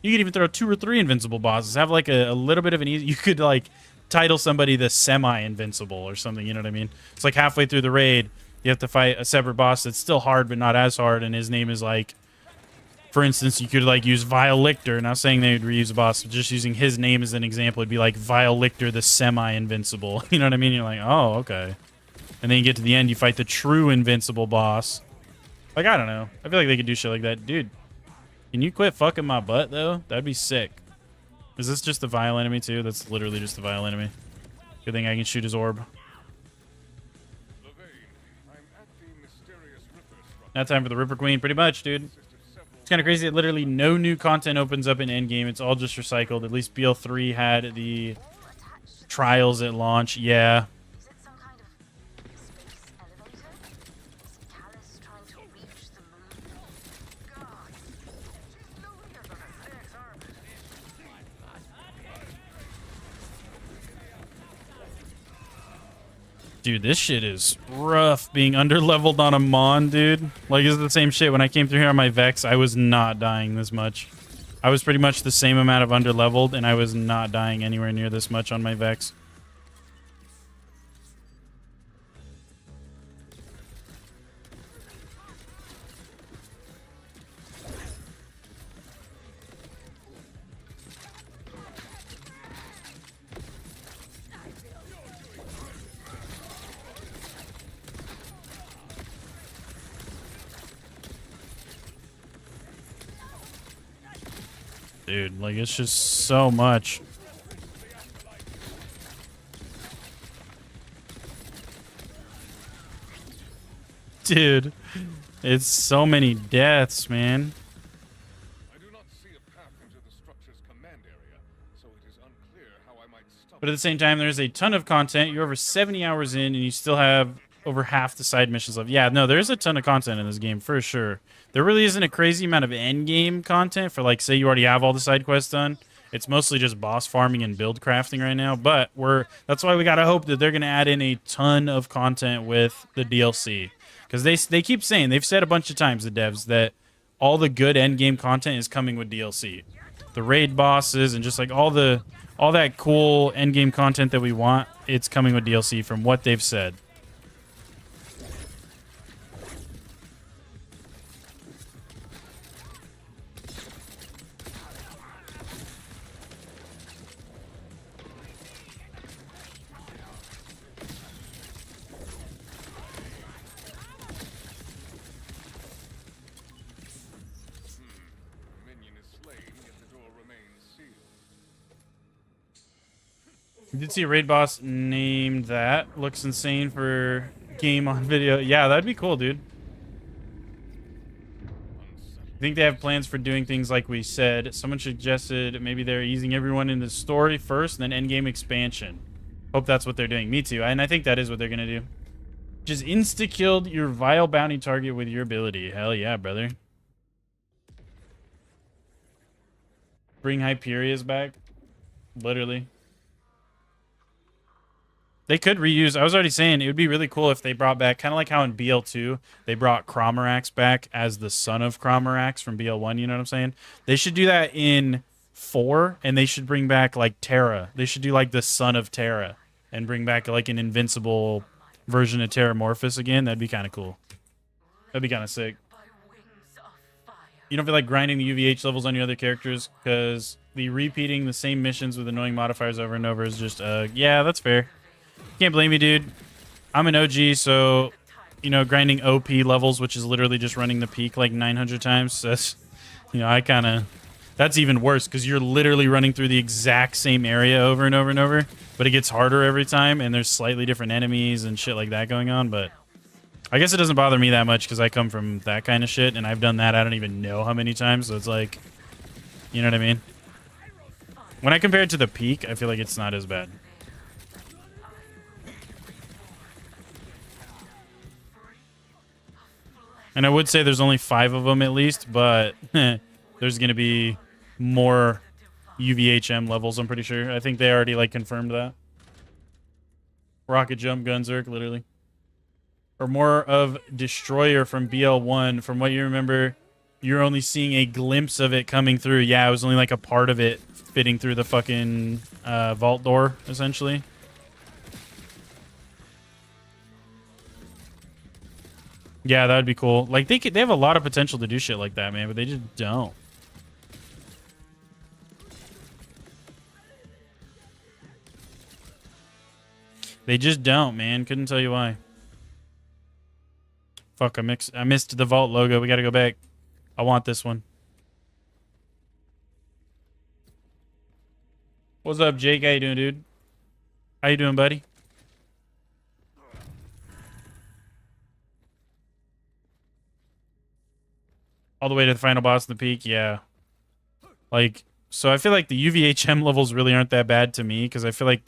You could even throw 2 or 3 invincible bosses, have like a little bit of an easy, you could like title somebody the semi-invincible or something, you know what I mean? It's like halfway through the raid, you have to fight a separate boss that's still hard, but not as hard, and his name is like, for instance, you could like use Vile Lictor. Not saying they would reuse a boss, but just using his name as an example, it'd be like Vile Lictor the semi-invincible. You know what I mean? You're like, oh, okay. And then you get to the end, you fight the true invincible boss. Like, I don't know. I feel like they could do shit like that. Dude, can you quit fucking my butt, though? That'd be sick. Is this just the Vile enemy, too? That's literally just the Vile enemy. Good thing I can shoot his orb. Now time for the Ripper Queen, pretty much, dude. It's kind of crazy that literally no new content opens up in endgame. It's all just recycled. At least BL3 had the trials at launch. Yeah. Is it some kind of space elevator? Is Callus trying to reach the moon? God, she's lonelier than a snake's armpit. Dude, this shit is rough being underleveled on Amon, dude. Like, it's the same shit. When I came through here on my Vex, I was not dying this much. I was pretty much the same amount of underleveled, and I was not dying anywhere near this much on my Vex. Dude, like, it's just so much. Dude, it's so many deaths, man. I do not see a path into the structure's command area, so it is unclear how I might stop. But at the same time, there's a ton of content. You're over 70 hours in, and you still have over half the side missions left. Yeah, no, there's a ton of content in this game, for sure. There really isn't a crazy amount of end-game content for, like, say you already have all the side quests done. It's mostly just boss farming and build crafting right now, but that's why we gotta hope that they're gonna add in a ton of content with the DLC. Because they keep saying, they've said a bunch of times, the devs, that all the good end-game content is coming with DLC. The raid bosses and just like all that cool end-game content that we want, it's coming with DLC from what they've said. You did see a raid boss named that. Looks insane for game on video. Yeah, that'd be cool, dude. I think they have plans for doing things like we said. Someone suggested maybe they're easing everyone into the story first, and then endgame expansion. Hope that's what they're doing. Me too. And I think that is what they're going to do. Just insta-killed your vile bounty target with your ability. Hell yeah, brother. Bring Hyperia's back. Literally. They could reuse. I was already saying it would be really cool if they brought back, kind of like how in BL2 they brought Cromarax back as the son of Cromarax from BL1. You know what I'm saying? They should do that in 4, and they should bring back like Terra. They should do like the son of Terra and bring back like an invincible version of Terramorphous again. That'd be kind of cool. That'd be kind of sick. You don't feel like grinding the UVH levels on your other characters because the repeating the same missions with annoying modifiers over and over is just, yeah, that's fair. Can't blame you, dude. I'm an OG, so, you know, grinding OP levels, which is literally just running the peak like 900 times. That's, you know, that's even worse because you're literally running through the exact same area over and over and over, but it gets harder every time, and there's slightly different enemies and shit like that going on, but I guess it doesn't bother me that much because I come from that kind of shit, and I've done that I don't even know how many times, so it's like, you know what I mean? When I compare it to the peak, I feel like it's not as bad. And I would say there's only 5 of them at least, but there's going to be more UVHM levels, I'm pretty sure. I think they already, like, confirmed that. Rocket Jump, Gunzerk, literally. Or more of Destroyer from BL1. From what you remember, you're only seeing a glimpse of it coming through. Yeah, it was only, like, a part of it fitting through the fucking vault door, essentially. Yeah, that would be cool. Like, they have a lot of potential to do shit like that, man, but they just don't. They just don't, man. Couldn't tell you why. Fuck, I missed the vault logo. We gotta go back. I want this one. What's up, Jake? How you doing, dude? How you doing, buddy? All the way to the final boss in the peak, yeah. Like, so I feel like the UVHM levels really aren't that bad to me, because I feel like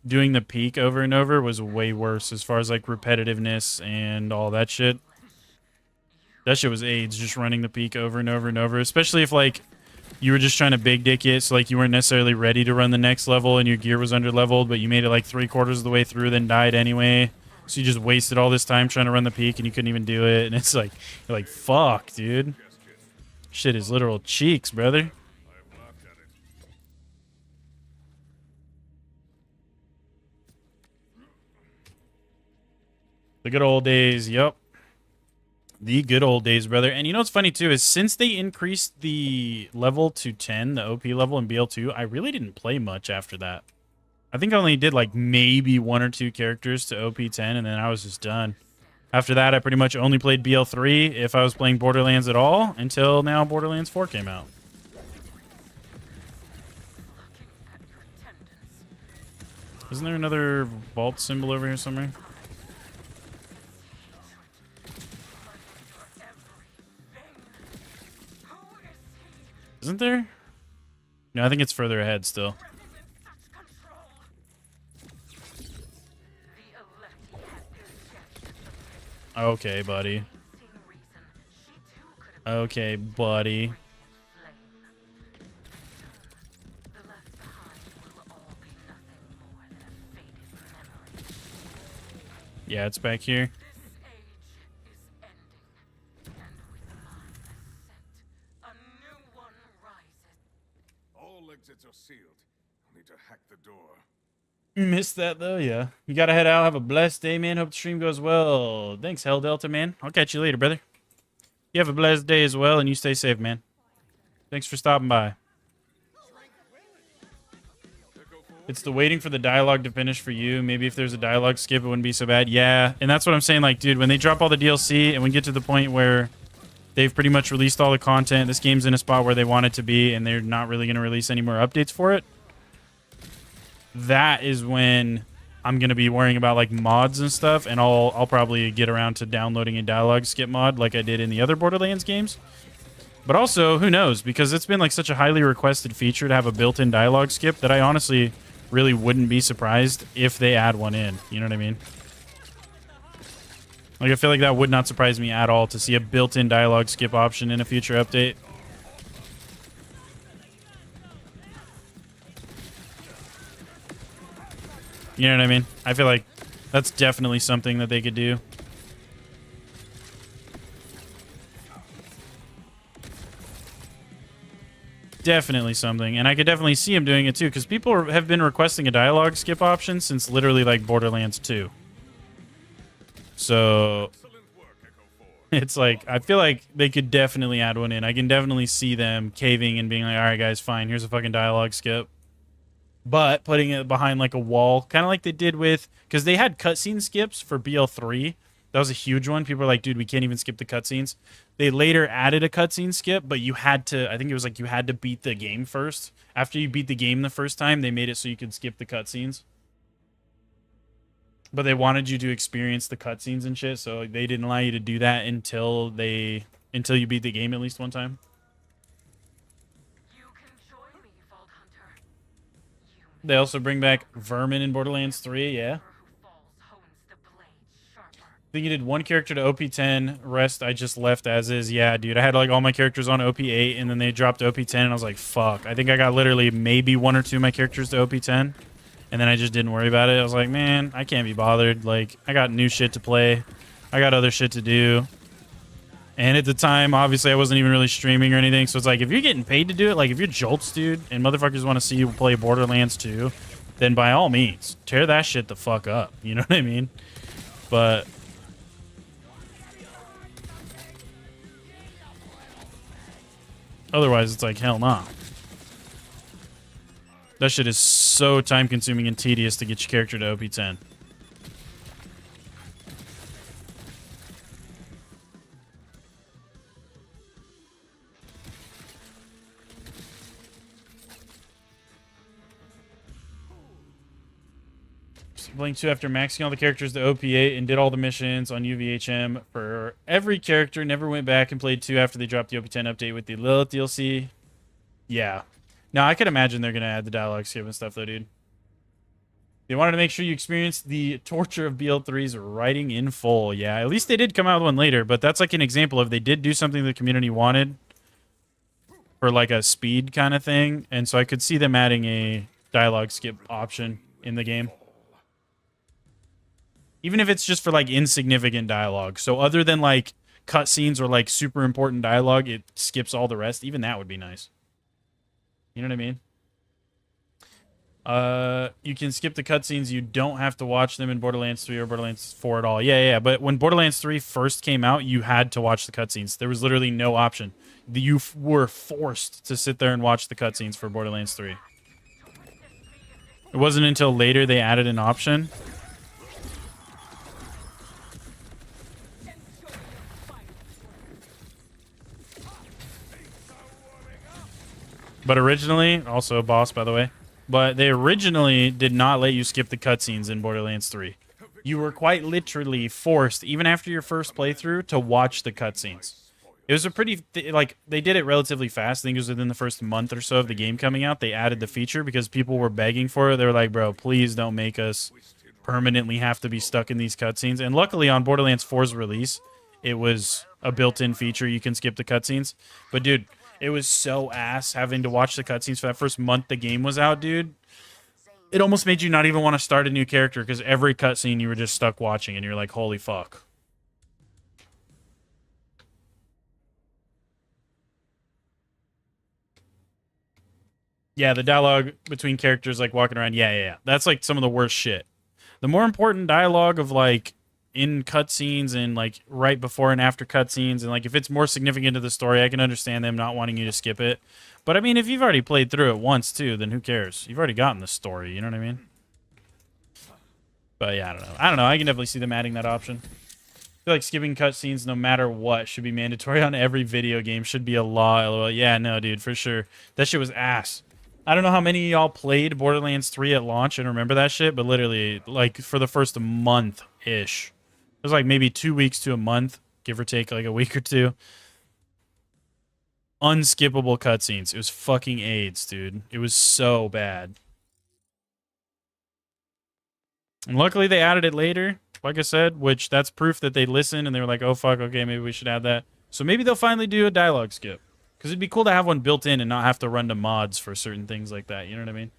doing the peak over and over was way worse as far as, like, repetitiveness and all that shit. That shit was AIDS, just running the peak over and over and over, especially if, like, you were just trying to big dick it, so, like, you weren't necessarily ready to run the next level and your gear was under-leveled, but you made it, like, 3/4 of the way through, then died anyway. So you just wasted all this time trying to run the peak and you couldn't even do it. And it's like, you're like, fuck, dude. Shit is literal cheeks, brother. The good old days, yep. The good old days, brother. And you know what's funny, too, is since they increased the level to 10, the OP level in BL2, I really didn't play much after that. I think I only did, like, maybe 1 or 2 characters to OP10, and then I was just done. After that, I pretty much only played BL3 if I was playing Borderlands at all, until now Borderlands 4 came out. Isn't there another vault symbol over here somewhere? Isn't there? No, I think it's further ahead still. Okay, buddy. Okay, buddy. Yeah, it's back here. All exits are sealed. I'll need to hack the door. Missed that though, yeah. You gotta head out. Have a blessed day, man. Hope the stream goes well. Thanks, Hell Delta, man. I'll catch you later, brother. You have a blessed day as well, and you stay safe, man. Thanks for stopping by. It's the waiting for the dialogue to finish for you. Maybe if there's a dialogue skip, it wouldn't be so bad. Yeah, and that's what I'm saying. Like, dude, when they drop all the DLC and we get to the point where they've pretty much released all the content, this game's in a spot where they want it to be, and they're not really going to release any more updates for it. that is when I'm gonna be worrying about like mods and stuff, and I'll probably get around to downloading a dialogue skip mod like I did in the other Borderlands games. But also, who knows? Because it's been like such a highly requested feature to have a built-in dialogue skip that I honestly really wouldn't be surprised if they add one in. You know what I mean? Like, I feel like that would not surprise me at all to see a built-in dialogue skip option in a future update. You know what I mean? I feel like that's definitely something that they could do. Definitely something. And I could definitely see him doing it too, because people have been requesting a dialogue skip option since literally like Borderlands 2. So it's like, I feel like they could definitely add one in. I can definitely see them caving and being like, all right, guys, fine, here's a fucking dialogue skip. But putting it behind like a wall, kind of like they did with, because they had cutscene skips for BL3. That was a huge one. People were like, dude, we can't even skip the cutscenes. They later added a cutscene skip, but you had to, I think it was like you had to beat the game first. After you beat the game the first time, they made it so you could skip the cutscenes. But they wanted you to experience the cutscenes and shit, so they didn't allow you to do that until you beat the game at least one time. You can join me, Vault Hunter. They also bring back Vermin in Borderlands 3, yeah. Who falls hones the blade sharper. I think you did one character to OP10, rest I just left as is. Yeah, dude, I had like all my characters on OP8, and then they dropped OP10, and I was like, fuck. I think I got literally maybe one or two of my characters to OP10, and then I just didn't worry about it. I was like, man, I can't be bothered. Like, I got new shit to play. I got other shit to do. And at the time, obviously, I wasn't even really streaming or anything, so it's like, if you're getting paid to do it, like, if you're Jolts, dude, and motherfuckers want to see you play Borderlands 2, then by all means, tear that shit the fuck up. You know what I mean? But otherwise, it's like, hell nah. That shit is so time-consuming and tedious to get your character to OP10. Playing 2 after maxing all the characters to OP8 and did all the missions on UVHM for every character. Never went back and played 2 after they dropped the OP10 update with the Lilith DLC. Yeah. Now, I could imagine they're going to add the dialogue skip and stuff, though, dude. They wanted to make sure you experienced the torture of BL3's writing in full. Yeah, at least they did come out with one later, but that's like an example of they did do something the community wanted for like a speed kind of thing, and so I could see them adding a dialogue skip option in the game. Even if it's just for like insignificant dialogue. So other than like cutscenes or like super important dialogue, it skips all the rest. Even that would be nice. You know what I mean? You can skip the cutscenes. You don't have to watch them in Borderlands 3 or Borderlands 4 at all. Yeah. But when Borderlands 3 first came out, you had to watch the cutscenes. There was literally no option. You were forced to sit there and watch the cutscenes for Borderlands 3. It wasn't until later they added an option. But originally, also a boss, by the way, but they originally did not let you skip the cutscenes in Borderlands 3. You were quite literally forced, even after your first playthrough, to watch the cutscenes. It was a pretty, like, they did it relatively fast. I think it was within the first month or so of the game coming out. They added the feature because people were begging for it. They were like, bro, please don't make us permanently have to be stuck in these cutscenes. And luckily, on Borderlands 4's release, it was a built-in feature. You can skip the cutscenes. But, dude, it was so ass having to watch the cutscenes for that first month the game was out, dude. It almost made you not even want to start a new character because every cutscene you were just stuck watching and you're like, holy fuck. Yeah, the dialogue between characters like walking around, yeah. That's like some of the worst shit. The more important dialogue of like in cutscenes and like right before and after cutscenes, and like if it's more significant to the story, I can understand them not wanting you to skip it. But I mean, if you've already played through it once too, then who cares? You've already gotten the story, you know what I mean? But yeah, I don't know. I can definitely see them adding that option. I feel like skipping cutscenes no matter what should be mandatory on every video game. Should be a law, LOL. Yeah, no, dude, for sure. That shit was ass. I don't know how many of y'all played Borderlands 3 at launch and remember that shit, but literally, like, for the first month-ish. It was like maybe 2 weeks to a month, give or take like a week or two. Unskippable cutscenes. It was fucking AIDS, dude. It was so bad. And luckily they added it later, like I said, which that's proof that they listened and they were like, oh fuck, okay, maybe we should add that. So maybe they'll finally do a dialogue skip. Because it'd be cool to have one built in and not have to run to mods for certain things like that, you know what I mean?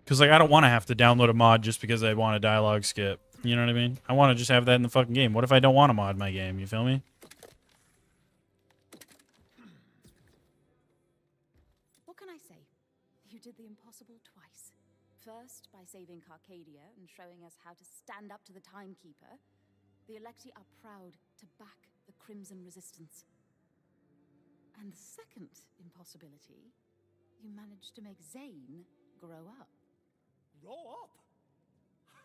Because, like, I don't want to have to download a mod just because I want a dialogue skip. You know what I mean? I want to just have that in the fucking game. What if I don't want to mod my game? You feel me? What can I say? You did the impossible twice. First, by saving Carcadia and showing us how to stand up to the Timekeeper. The Electi are proud to back the Crimson Resistance. And the second impossibility, you managed to make Zane grow up. Grow up?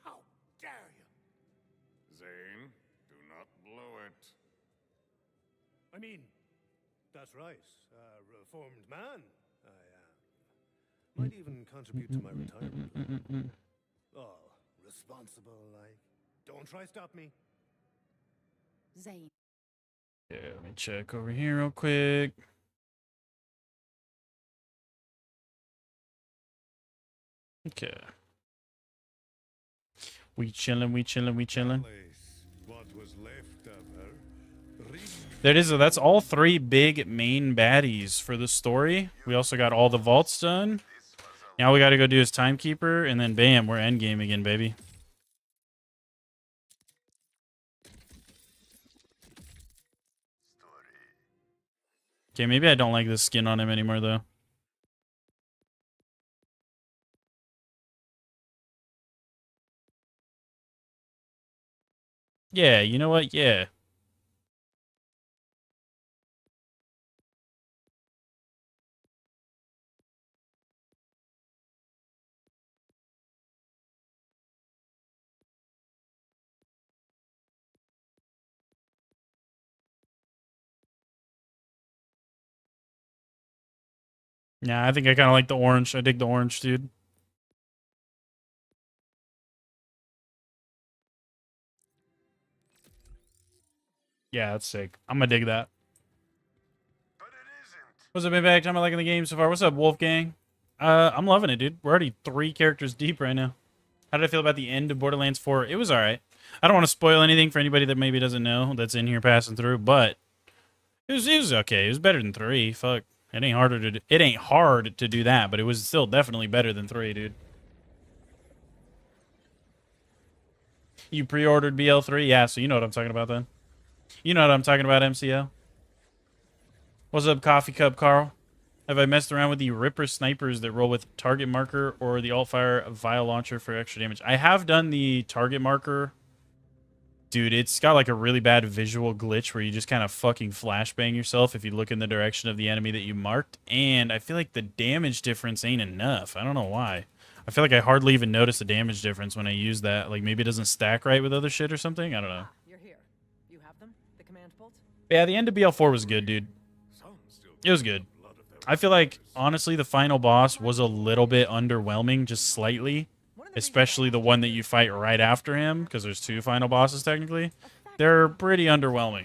How dare you? Zane, do not blow it. I mean, that's right. A reformed man, I am. Might even contribute to my retirement. Oh, responsible, like. Don't try stop me. Zane. Yeah, let me check over here real quick. Okay. We chillin', we chillin', we chillin'. What was left of her. There it is. That's all 3 big main baddies for the story. We also got all the vaults done. Now we got to go do his Timekeeper, and then bam, we're endgame again, baby. Okay, maybe I don't like this skin on him anymore, though. Yeah, you know what? Yeah. Yeah, I think I kind of like the orange. I dig the orange, dude. Yeah, that's sick. I'm gonna dig that. But it isn't. What's up, Impact? How am I liking the game so far? What's up, Wolfgang? I'm loving it, dude. We're already 3 characters deep right now. How did I feel about the end of Borderlands 4? It was alright. I don't want to spoil anything for anybody that maybe doesn't know that's in here passing through, but it was okay. It was better than 3. Fuck. It ain't hard to do that, but it was still definitely better than 3, dude. You pre-ordered BL3? Yeah, so you know what I'm talking about then. You know what I'm talking about, MCL. What's up, Coffee Cup Carl? Have I messed around with the Ripper snipers that roll with target marker or the alt-fire vial launcher for extra damage? I have done the target marker. Dude, it's got like a really bad visual glitch where you just kind of fucking flashbang yourself if you look in the direction of the enemy that you marked. And I feel like the damage difference ain't enough. I don't know why. I feel like I hardly even notice the damage difference when I use that. Like maybe it doesn't stack right with other shit or something. I don't know. You're here. You have them? The command bolts? Yeah, the end of BL4 was good, dude. It was good. I feel like, honestly, the final boss was a little bit underwhelming, just slightly. Especially the one that you fight right after him, because there's 2 final bosses, technically. They're pretty underwhelming.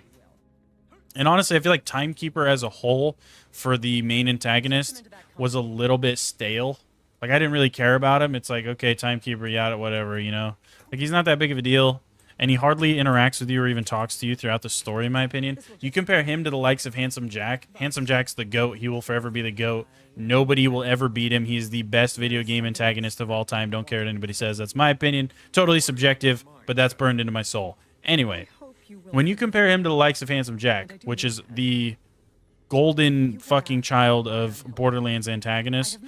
And honestly, I feel like Timekeeper as a whole, for the main antagonist, was a little bit stale. Like, I didn't really care about him. It's like, okay, Timekeeper, yeah, whatever, you know? Like, he's not that big of a deal. And he hardly interacts with you or even talks to you throughout the story, in my opinion. You compare him to the likes of Handsome Jack. Handsome Jack's the GOAT. He will forever be the GOAT. Nobody will ever beat him. He's the best video game antagonist of all time. Don't care what anybody says. That's my opinion. Totally subjective, but that's burned into my soul. Anyway, when you compare him to the likes of Handsome Jack, which is the golden fucking child of Borderlands antagonists,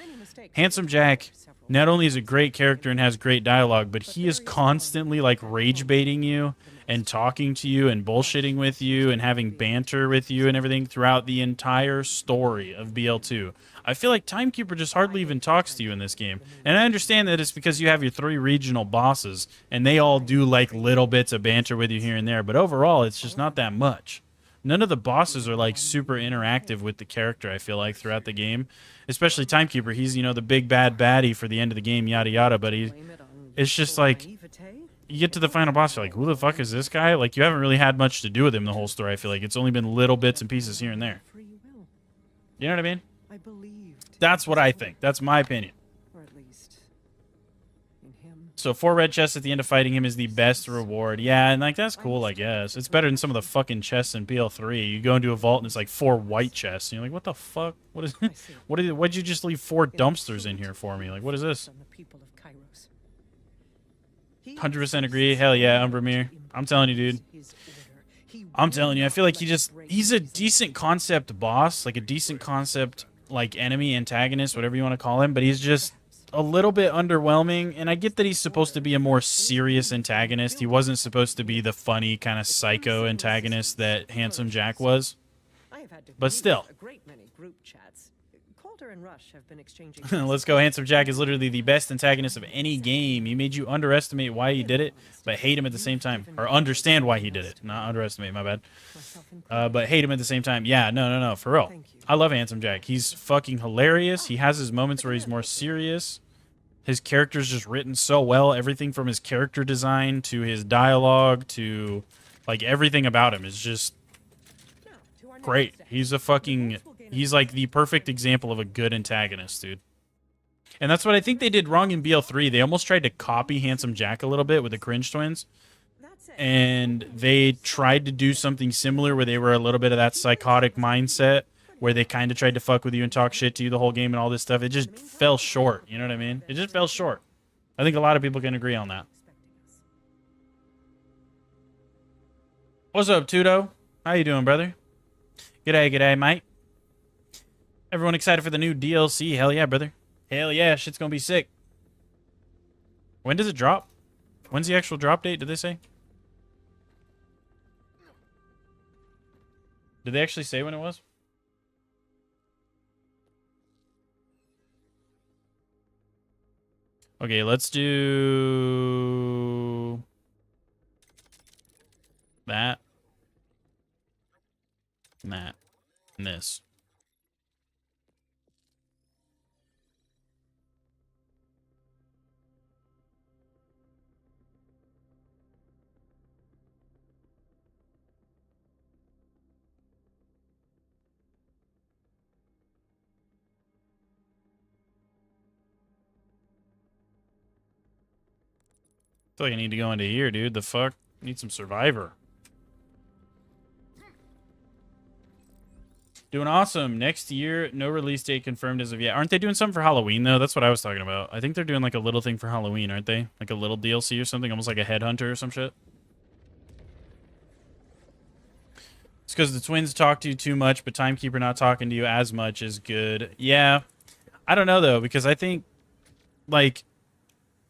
Handsome Jack not only is a great character and has great dialogue, but he is constantly like rage baiting you and talking to you and bullshitting with you and having banter with you and everything throughout the entire story of BL2. I feel like Timekeeper just hardly even talks to you in this game. And I understand that it's because you have your 3 regional bosses and they all do like little bits of banter with you here and there, but overall it's just not that much. none of the bosses are like super interactive with the character, I feel like, throughout the game. Especially Timekeeper. He's, you know, the big bad baddie for the end of the game, yada yada, but it's just like you get to the final boss, you're like, who the fuck is this guy? Like, you haven't really had much to do with him the whole story, I feel like. It's only been little bits and pieces here and there. You know what I mean? That's what I think. That's my opinion. So 4 red chests at the end of fighting him is the best reward. Yeah, and like that's cool, I guess. It's better than some of the fucking chests in BL3. You go into a vault and it's like 4 white chests. And you're like, what the fuck? What is what'd you just leave 4 dumpsters in here for me? Like, what is this? 100% agree. Hell yeah, Umbramir. I'm telling you, dude. I'm telling you, I feel like he's a decent concept boss, like a decent concept like enemy, antagonist, whatever you want to call him, but he's just a little bit underwhelming, and I get that he's supposed to be a more serious antagonist. He wasn't supposed to be the funny kind of psycho antagonist that Handsome Jack was. But still. Let's go. Handsome Jack is literally the best antagonist of any game. He made you underestimate why he did it, but hate him at the same time. Or understand why he did it. Not underestimate, my bad. But hate him at the same time. Yeah, no, for real. I love Handsome Jack. He's fucking hilarious. He has his moments where he's more serious. His character's just written so well. Everything from his character design to his dialogue to, like, everything about him is just great. He's like the perfect example of a good antagonist, dude. And that's what I think they did wrong in BL3. They almost tried to copy Handsome Jack a little bit with the Cringe Twins. And they tried to do something similar where they were a little bit of that psychotic mindset where they kind of tried to fuck with you and talk shit to you the whole game and all this stuff. It just fell short. You know what I mean? It just fell short. I think a lot of people can agree on that. What's up, Tudo? How you doing, brother? G'day, mate. Everyone excited for the new DLC? Hell yeah, brother. Hell yeah, shit's gonna be sick. When does it drop? When's the actual drop date, did they say? Did they actually say when it was? Okay, let's do that, that, and this. I feel like I need to go into here, dude. The fuck? Need some Survivor. Doing awesome. Next year, no release date confirmed as of yet. Aren't they doing something for Halloween, though? That's what I was talking about. I think they're doing, like, a little thing for Halloween, aren't they? Like a little DLC or something? Almost like a Headhunter or some shit. It's because the twins talk to you too much, but Timekeeper not talking to you as much is good. Yeah. I don't know, though, because I think, like...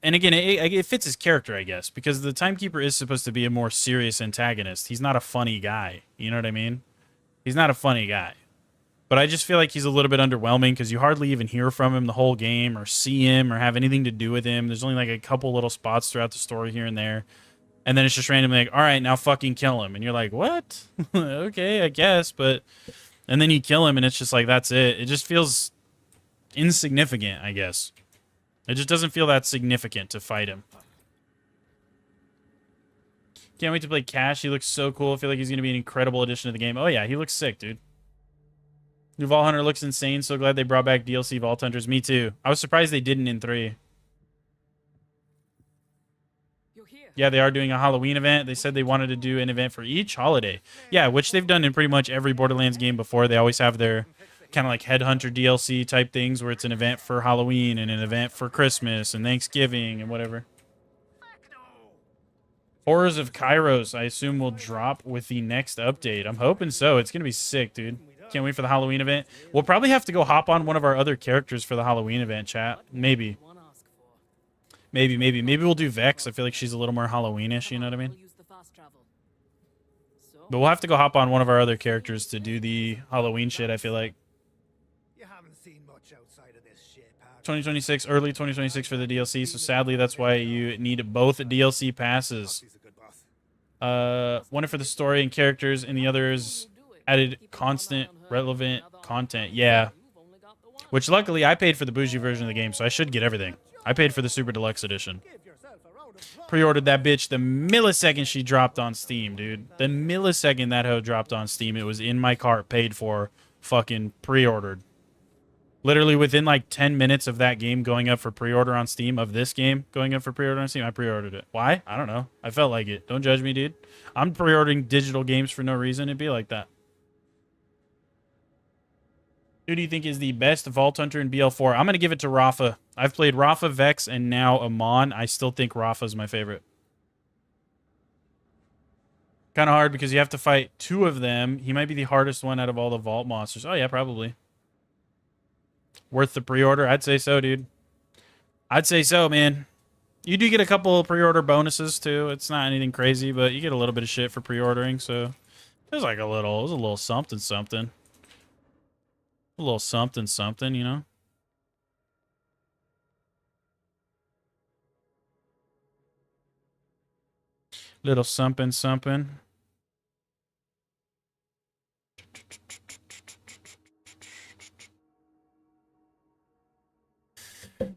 And again, it fits his character, I guess, because the Timekeeper is supposed to be a more serious antagonist. He's not a funny guy. You know what I mean? He's not a funny guy. But I just feel like he's a little bit underwhelming because you hardly even hear from him the whole game or see him or have anything to do with him. There's only like a couple little spots throughout the story here and there. And then it's just randomly like, all right, now fucking kill him. And you're like, what? Okay, I guess. But and then you kill him and it's just like, that's it. It just feels insignificant, I guess. It just doesn't feel that significant to fight him. Can't wait to play Cash. He looks so cool. I feel like he's going to be an incredible addition to the game. Oh, yeah. He looks sick, dude. New Vault Hunter looks insane. So glad they brought back DLC Vault Hunters. Me too. I was surprised they didn't in 3. Yeah, they are doing a Halloween event. They said they wanted to do an event for each holiday. Yeah, which they've done in pretty much every Borderlands game before. They always have their... kind of like Headhunter DLC type things where it's an event for Halloween and an event for Christmas and Thanksgiving and whatever. Horrors of Kairos, I assume, will drop with the next update. I'm hoping so. It's going to be sick, dude. Can't wait for the Halloween event. We'll probably have to go hop on one of our other characters for the Halloween event, chat. Maybe. Maybe we'll do Vex. I feel like she's a little more Halloweenish, you know what I mean? But we'll have to go hop on one of our other characters to do the Halloween shit, I feel like. 2026, early 2026 for the DLC, so sadly that's why you need both DLC passes. One for the story and characters, and the other is Added constant, relevant content. Yeah. Which luckily I paid for the bougie version of the game, so I should get everything. I paid for the Super Deluxe Edition. Pre-ordered that bitch the millisecond she dropped on Steam, dude. The millisecond that hoe dropped on Steam, it was in my cart, paid for, fucking pre-ordered. Literally within like 10 minutes of that game going up for pre-order on Steam, of this game going up for pre-order on Steam, I pre-ordered it. Why? I don't know. I felt like it. Don't judge me, dude. I'm pre-ordering digital games for no reason. It'd be like that. Who do you think is the best Vault Hunter in BL4? I'm going to give it to Rafa. I've played Rafa, Vex, and now Amon. I still think Rafa's my favorite. Kind of hard because you have to fight two of them. He might be the hardest one out of all the Vault monsters. Oh, yeah, probably. Worth the pre-order? I'd say so, dude. I'd say so, man. You do get a couple of pre-order bonuses, too. It's not anything crazy, but you get a little bit of shit for pre-ordering, so... It was like a little... It was a little something. A little something, you know? Little something.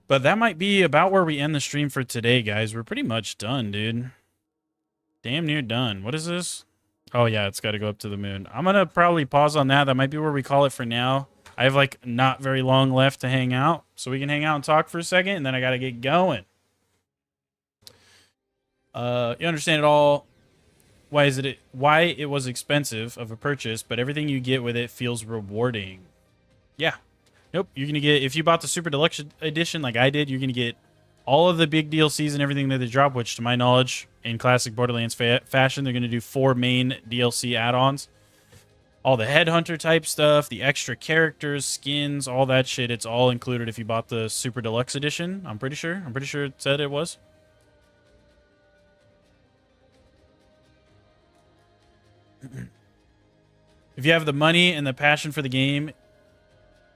But that might be about where we end the stream for today, guys. We're pretty much done, dude. Damn near done. What is this? Oh, yeah, it's got to go up to the moon. I'm going to probably pause on that. That might be where we call it for now. I have, like, not very long left to hang out. So we can hang out and talk for a second, and then I got to get going. You understand it all. Why it was expensive of a purchase, but everything you get with it feels rewarding. Yeah. Nope. You're going to get, if you bought the Super Deluxe Edition like I did, you're going to get all of the big DLCs and everything that they drop, which to my knowledge, in classic Borderlands fashion, they're going to do 4 main DLC add-ons. All the Headhunter type stuff, the extra characters, skins, all that shit, it's all included if you bought the Super Deluxe Edition. I'm pretty sure it said it was. If you have the money and the passion for the game,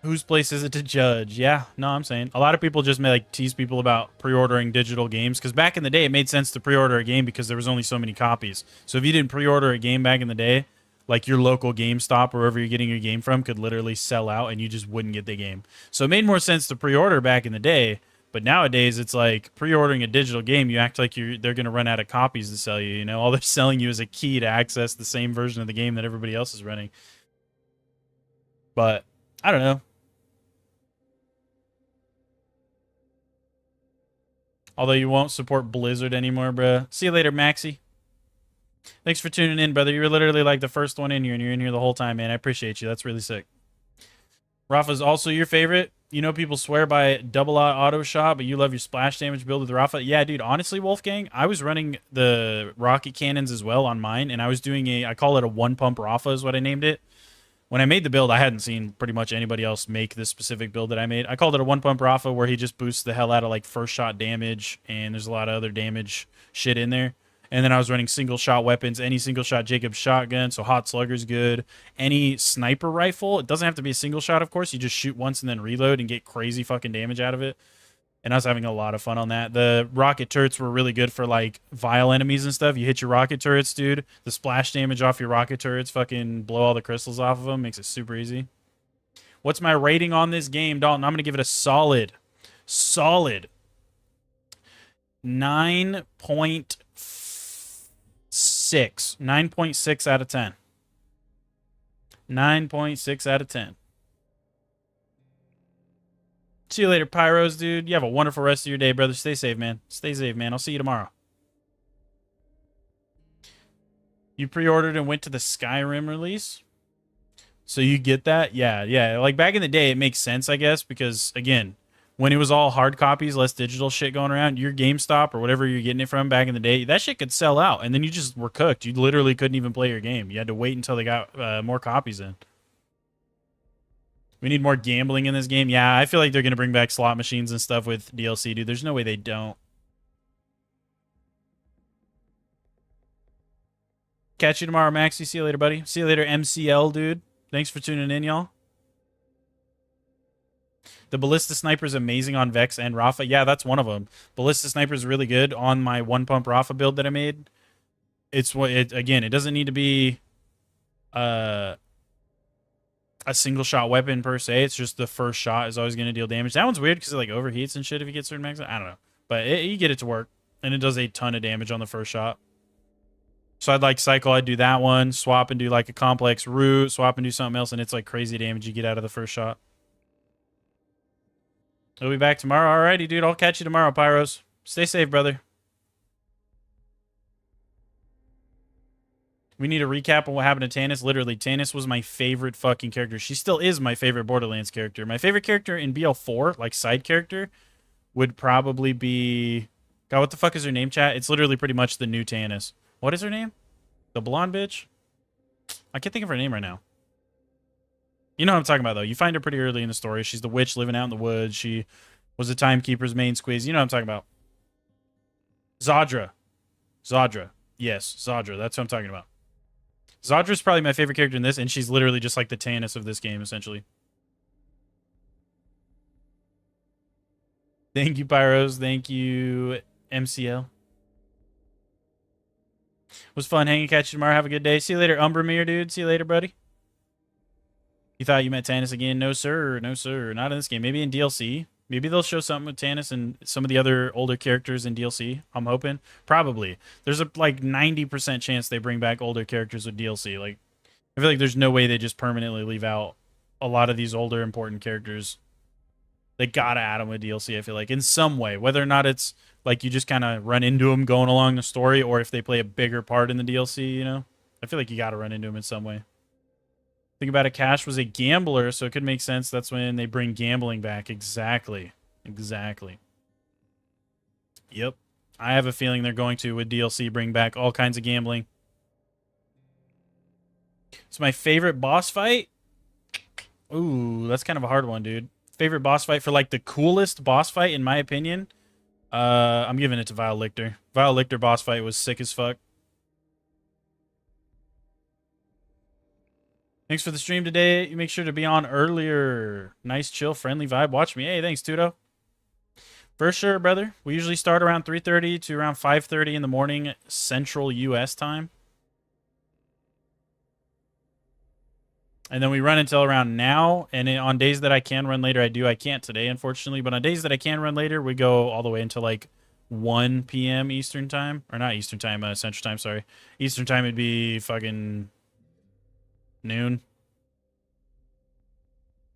whose place is it to judge? Yeah, no, I'm saying. A lot of people just may like tease people about pre-ordering digital games, because back in the day, it made sense to pre-order a game because there was only so many copies. So if you didn't pre-order a game back in the day, like your local GameStop or wherever you're getting your game from could literally sell out and you just wouldn't get the game. So it made more sense to pre-order back in the day, but nowadays it's like pre-ordering a digital game, you act like they're going to run out of copies to sell you, you know? All they're selling you is a key to access the same version of the game that everybody else is running. But I don't know. Although you won't support Blizzard anymore, bruh. See you later, Maxi. Thanks for tuning in, brother. You were literally like the first one in here, and you're in here the whole time, man. I appreciate you. That's really sick. Rafa's also your favorite. You know people swear by double auto shot, but you love your splash damage build with Rafa. Yeah, dude, honestly, Wolfgang, I was running the rocket cannons as well on mine, and I was doing I call it a one-pump Rafa is what I named it. When I made the build, I hadn't seen pretty much anybody else make this specific build that I made. I called it a one-pump Rafa where he just boosts the hell out of like first shot damage, and there's a lot of other damage shit in there. And then I was running single-shot weapons, any single-shot Jacob's shotgun, so Hot Slugger's good. Any sniper rifle, it doesn't have to be a single shot, of course. You just shoot once and then reload and get crazy fucking damage out of it. And I was having a lot of fun on that. The rocket turrets were really good for, like, vile enemies and stuff. You hit your rocket turrets, dude. The splash damage off your rocket turrets fucking blow all the crystals off of them. Makes it super easy. What's my rating on this game, Dalton? I'm going to give it a solid 9.6. 9.6 out of 10. 9.6 out of 10. See you later, Pyros, dude. You have a wonderful rest of your day, brother. Stay safe, man. Stay safe, man. I'll see you tomorrow. You pre-ordered and went to the Skyrim release? So you get that? Yeah. Like, back in the day, it makes sense, I guess, because, again, when it was all hard copies, less digital shit going around, your GameStop or whatever you're getting it from back in the day, that shit could sell out, and then you just were cooked. You literally couldn't even play your game. You had to wait until they got more copies in. We need more gambling in this game. Yeah, I feel like they're going to bring back slot machines and stuff with DLC, dude. There's no way they don't. Catch you tomorrow, Maxie. See you later, buddy. See you later, MCL, dude. Thanks for tuning in, y'all. The Ballista Sniper is amazing on Vex and Rafa. Yeah, that's one of them. Ballista Sniper is really good on my one-pump Rafa build that I made. Again, it doesn't need to be... a single shot weapon per se. It's just the first shot is always going to deal damage. That one's weird because it like overheats and shit if you get certain max. I don't know. But you get it to work. And it does a ton of damage on the first shot. So I'd like cycle. I'd do that one. Swap and do like a complex root. Swap and do something else. And it's like crazy damage you get out of the first shot. We'll be back tomorrow. Alrighty, dude. I'll catch you tomorrow, Pyros. Stay safe, brother. We need a recap on what happened to Tannis. Literally, Tannis was my favorite fucking character. She still is my favorite Borderlands character. My favorite character in BL4, like side character, would probably be... God, what the fuck is her name, chat? It's literally pretty much the new Tannis. What is her name? The blonde bitch? I can't think of her name right now. You know what I'm talking about, though. You find her pretty early in the story. She's the witch living out in the woods. She was the Timekeeper's main squeeze. You know what I'm talking about. Zadra. Zadra. Yes, Zadra. That's what I'm talking about. Zadra's probably my favorite character in this, and she's literally just like the Tannis of this game, essentially. Thank you, Pyros. Thank you, MCL. Was fun hanging. Catch you tomorrow. Have a good day. See you later, Umbermere, dude. See you later, buddy. You thought you met Tannis again? No, sir. No, sir. Not in this game. Maybe in DLC. Maybe they'll show something with Tannis and some of the other older characters in DLC. I'm hoping. Probably. There's a like 90% chance they bring back older characters with DLC. Like, I feel like there's no way they just permanently leave out a lot of these older important characters. They gotta add them with DLC, I feel like, in some way. Whether or not it's like you just kind of run into them going along the story, or if they play a bigger part in the DLC, you know? I feel like you gotta run into them in some way. Think about it, Cash was a gambler, so it could make sense. That's when they bring gambling back. Exactly. Exactly. Yep. I have a feeling they're going to, with DLC, bring back all kinds of gambling. It's my favorite boss fight. Ooh, that's kind of a hard one, dude. Favorite boss fight for, like, the coolest boss fight, in my opinion? I'm giving it to Vile Lictor. Vile Lictor boss fight was sick as fuck. Thanks for the stream today. You make sure to be on earlier. Nice, chill, friendly vibe. Watch me. Hey, thanks, Tudo. For sure, brother. We usually start around 3:30 to around 5:30 in the morning, Central U.S. time. And then we run until around now. And on days that I can run later, I do. I can't today, unfortunately. But on days that I can run later, we go all the way until like 1 p.m. Eastern time. Or not Eastern time, Central time, sorry. Eastern time would be fucking... noon.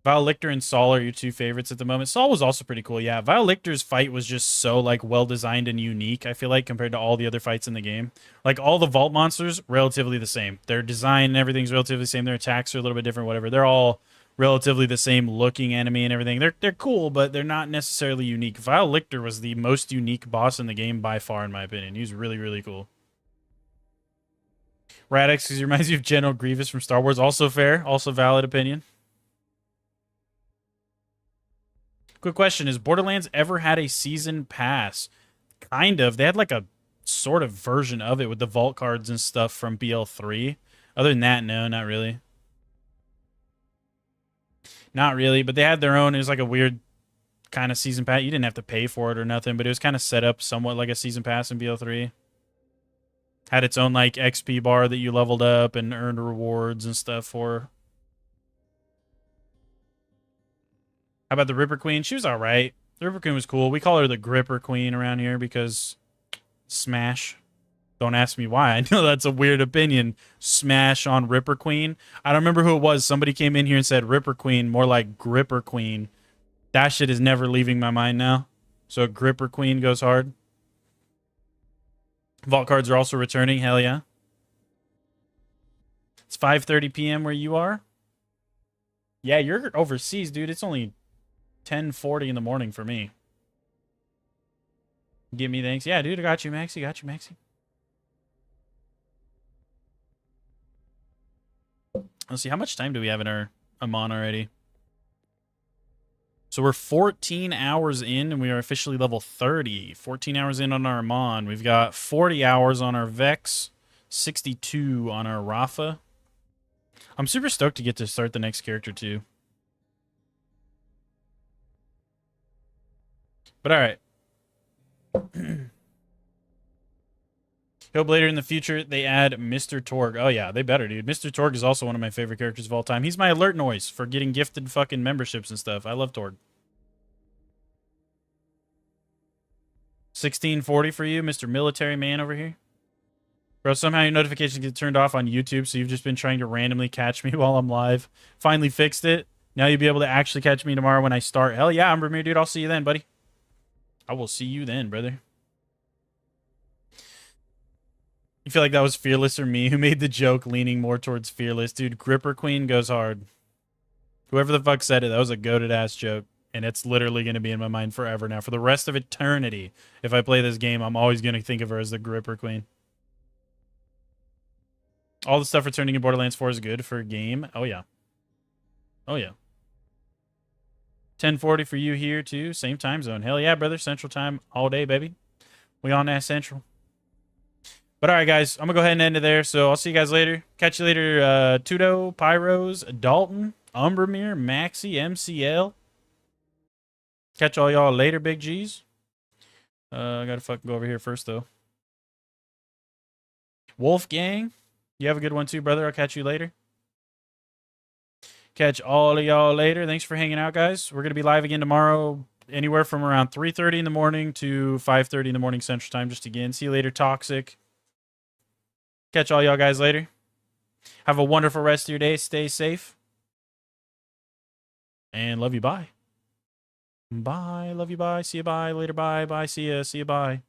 Vile Lictor and Saul are your two favorites at the moment. Saul was also pretty cool. Yeah, Vile Lictor's fight was just so like well designed and unique, I feel like, compared to all the other fights in the game. Like all the vault monsters, relatively the same. Their design and everything's relatively the same. Their attacks are a little bit different, whatever. They're all relatively the same looking enemy and everything. They're cool, but they're not necessarily unique. Vile Lictor was the most unique boss in the game by far, in my opinion. He was really, really cool. Radix, because he reminds you of General Grievous from Star Wars. Also fair. Also valid opinion. Quick question. Has Borderlands ever had a season pass? Kind of. They had like a sort of version of it with the vault cards and stuff from BL3. Other than that, no, not really. Not really, but they had their own. It was like a weird kind of season pass. You didn't have to pay for it or nothing, but it was kind of set up somewhat like a season pass in BL3. Had its own like XP bar that you leveled up and earned rewards and stuff for. How about the Ripper Queen? She was alright. The Ripper Queen was cool. We call her the Gripper Queen around here because smash. Don't ask me why. I know that's a weird opinion. Smash on Ripper Queen. I don't remember who it was. Somebody came in here and said Ripper Queen, more like Gripper Queen. That shit is never leaving my mind now. So Gripper Queen goes hard. Vault cards are also returning. Hell yeah. It's 5:30 p.m. where you are. Yeah, you're overseas, dude. It's only 10:40 in the morning for me. Give me thanks. Yeah, dude, I got you, Maxie. Got you, Maxie. Let's see, how much time do we have in our Amon already? So we're 14 hours in, and we are officially level 30. 14 hours in on our Amon. We've got 40 hours on our Vex, 62 on our Rafa. I'm super stoked to get to start the next character, too. But all right. Hope later in the future they add Mr. Torg. Oh yeah, they better, dude. Mr. Torg is also one of my favorite characters of all time. He's my alert noise for getting gifted fucking memberships and stuff. I love Torg. 1640 for you, Mr. Military Man over here. Bro, somehow your notifications get turned off on YouTube, so you've just been trying to randomly catch me while I'm live. Finally fixed it. Now you'll be able to actually catch me tomorrow when I start. Hell yeah, I'm Premier, dude. I'll see you then, buddy. I will see you then, brother. You feel like that was Fearless or me who made the joke leaning more towards Fearless? Dude, Gripper Queen goes hard. Whoever the fuck said it, that was a goated ass joke. And it's literally going to be in my mind forever now. For the rest of eternity, if I play this game, I'm always going to think of her as the Gripper Queen. All the stuff returning in Borderlands 4 is good for a game. Oh, yeah. Oh, yeah. 1040 for you here, too. Same time zone. Hell yeah, brother. Central time all day, baby. We on that Central. But all right, guys. I'm going to go ahead and end it there. So I'll see you guys later. Catch you later. Tudo, Pyros, Dalton, Umbermere, Maxi, MCL. Catch all y'all later, big G's. I got to fucking go over here first, though. Wolfgang. You have a good one, too, brother. I'll catch you later. Catch all of y'all later. Thanks for hanging out, guys. We're going to be live again tomorrow, anywhere from around 3:30 in the morning to 5:30 in the morning Central Time, just again. See you later, Toxic. Catch all y'all guys later. Have a wonderful rest of your day. Stay safe. And love you. Bye. Bye. Love you. Bye. See you. Bye. Later. Bye. Bye. See ya. See you. Bye.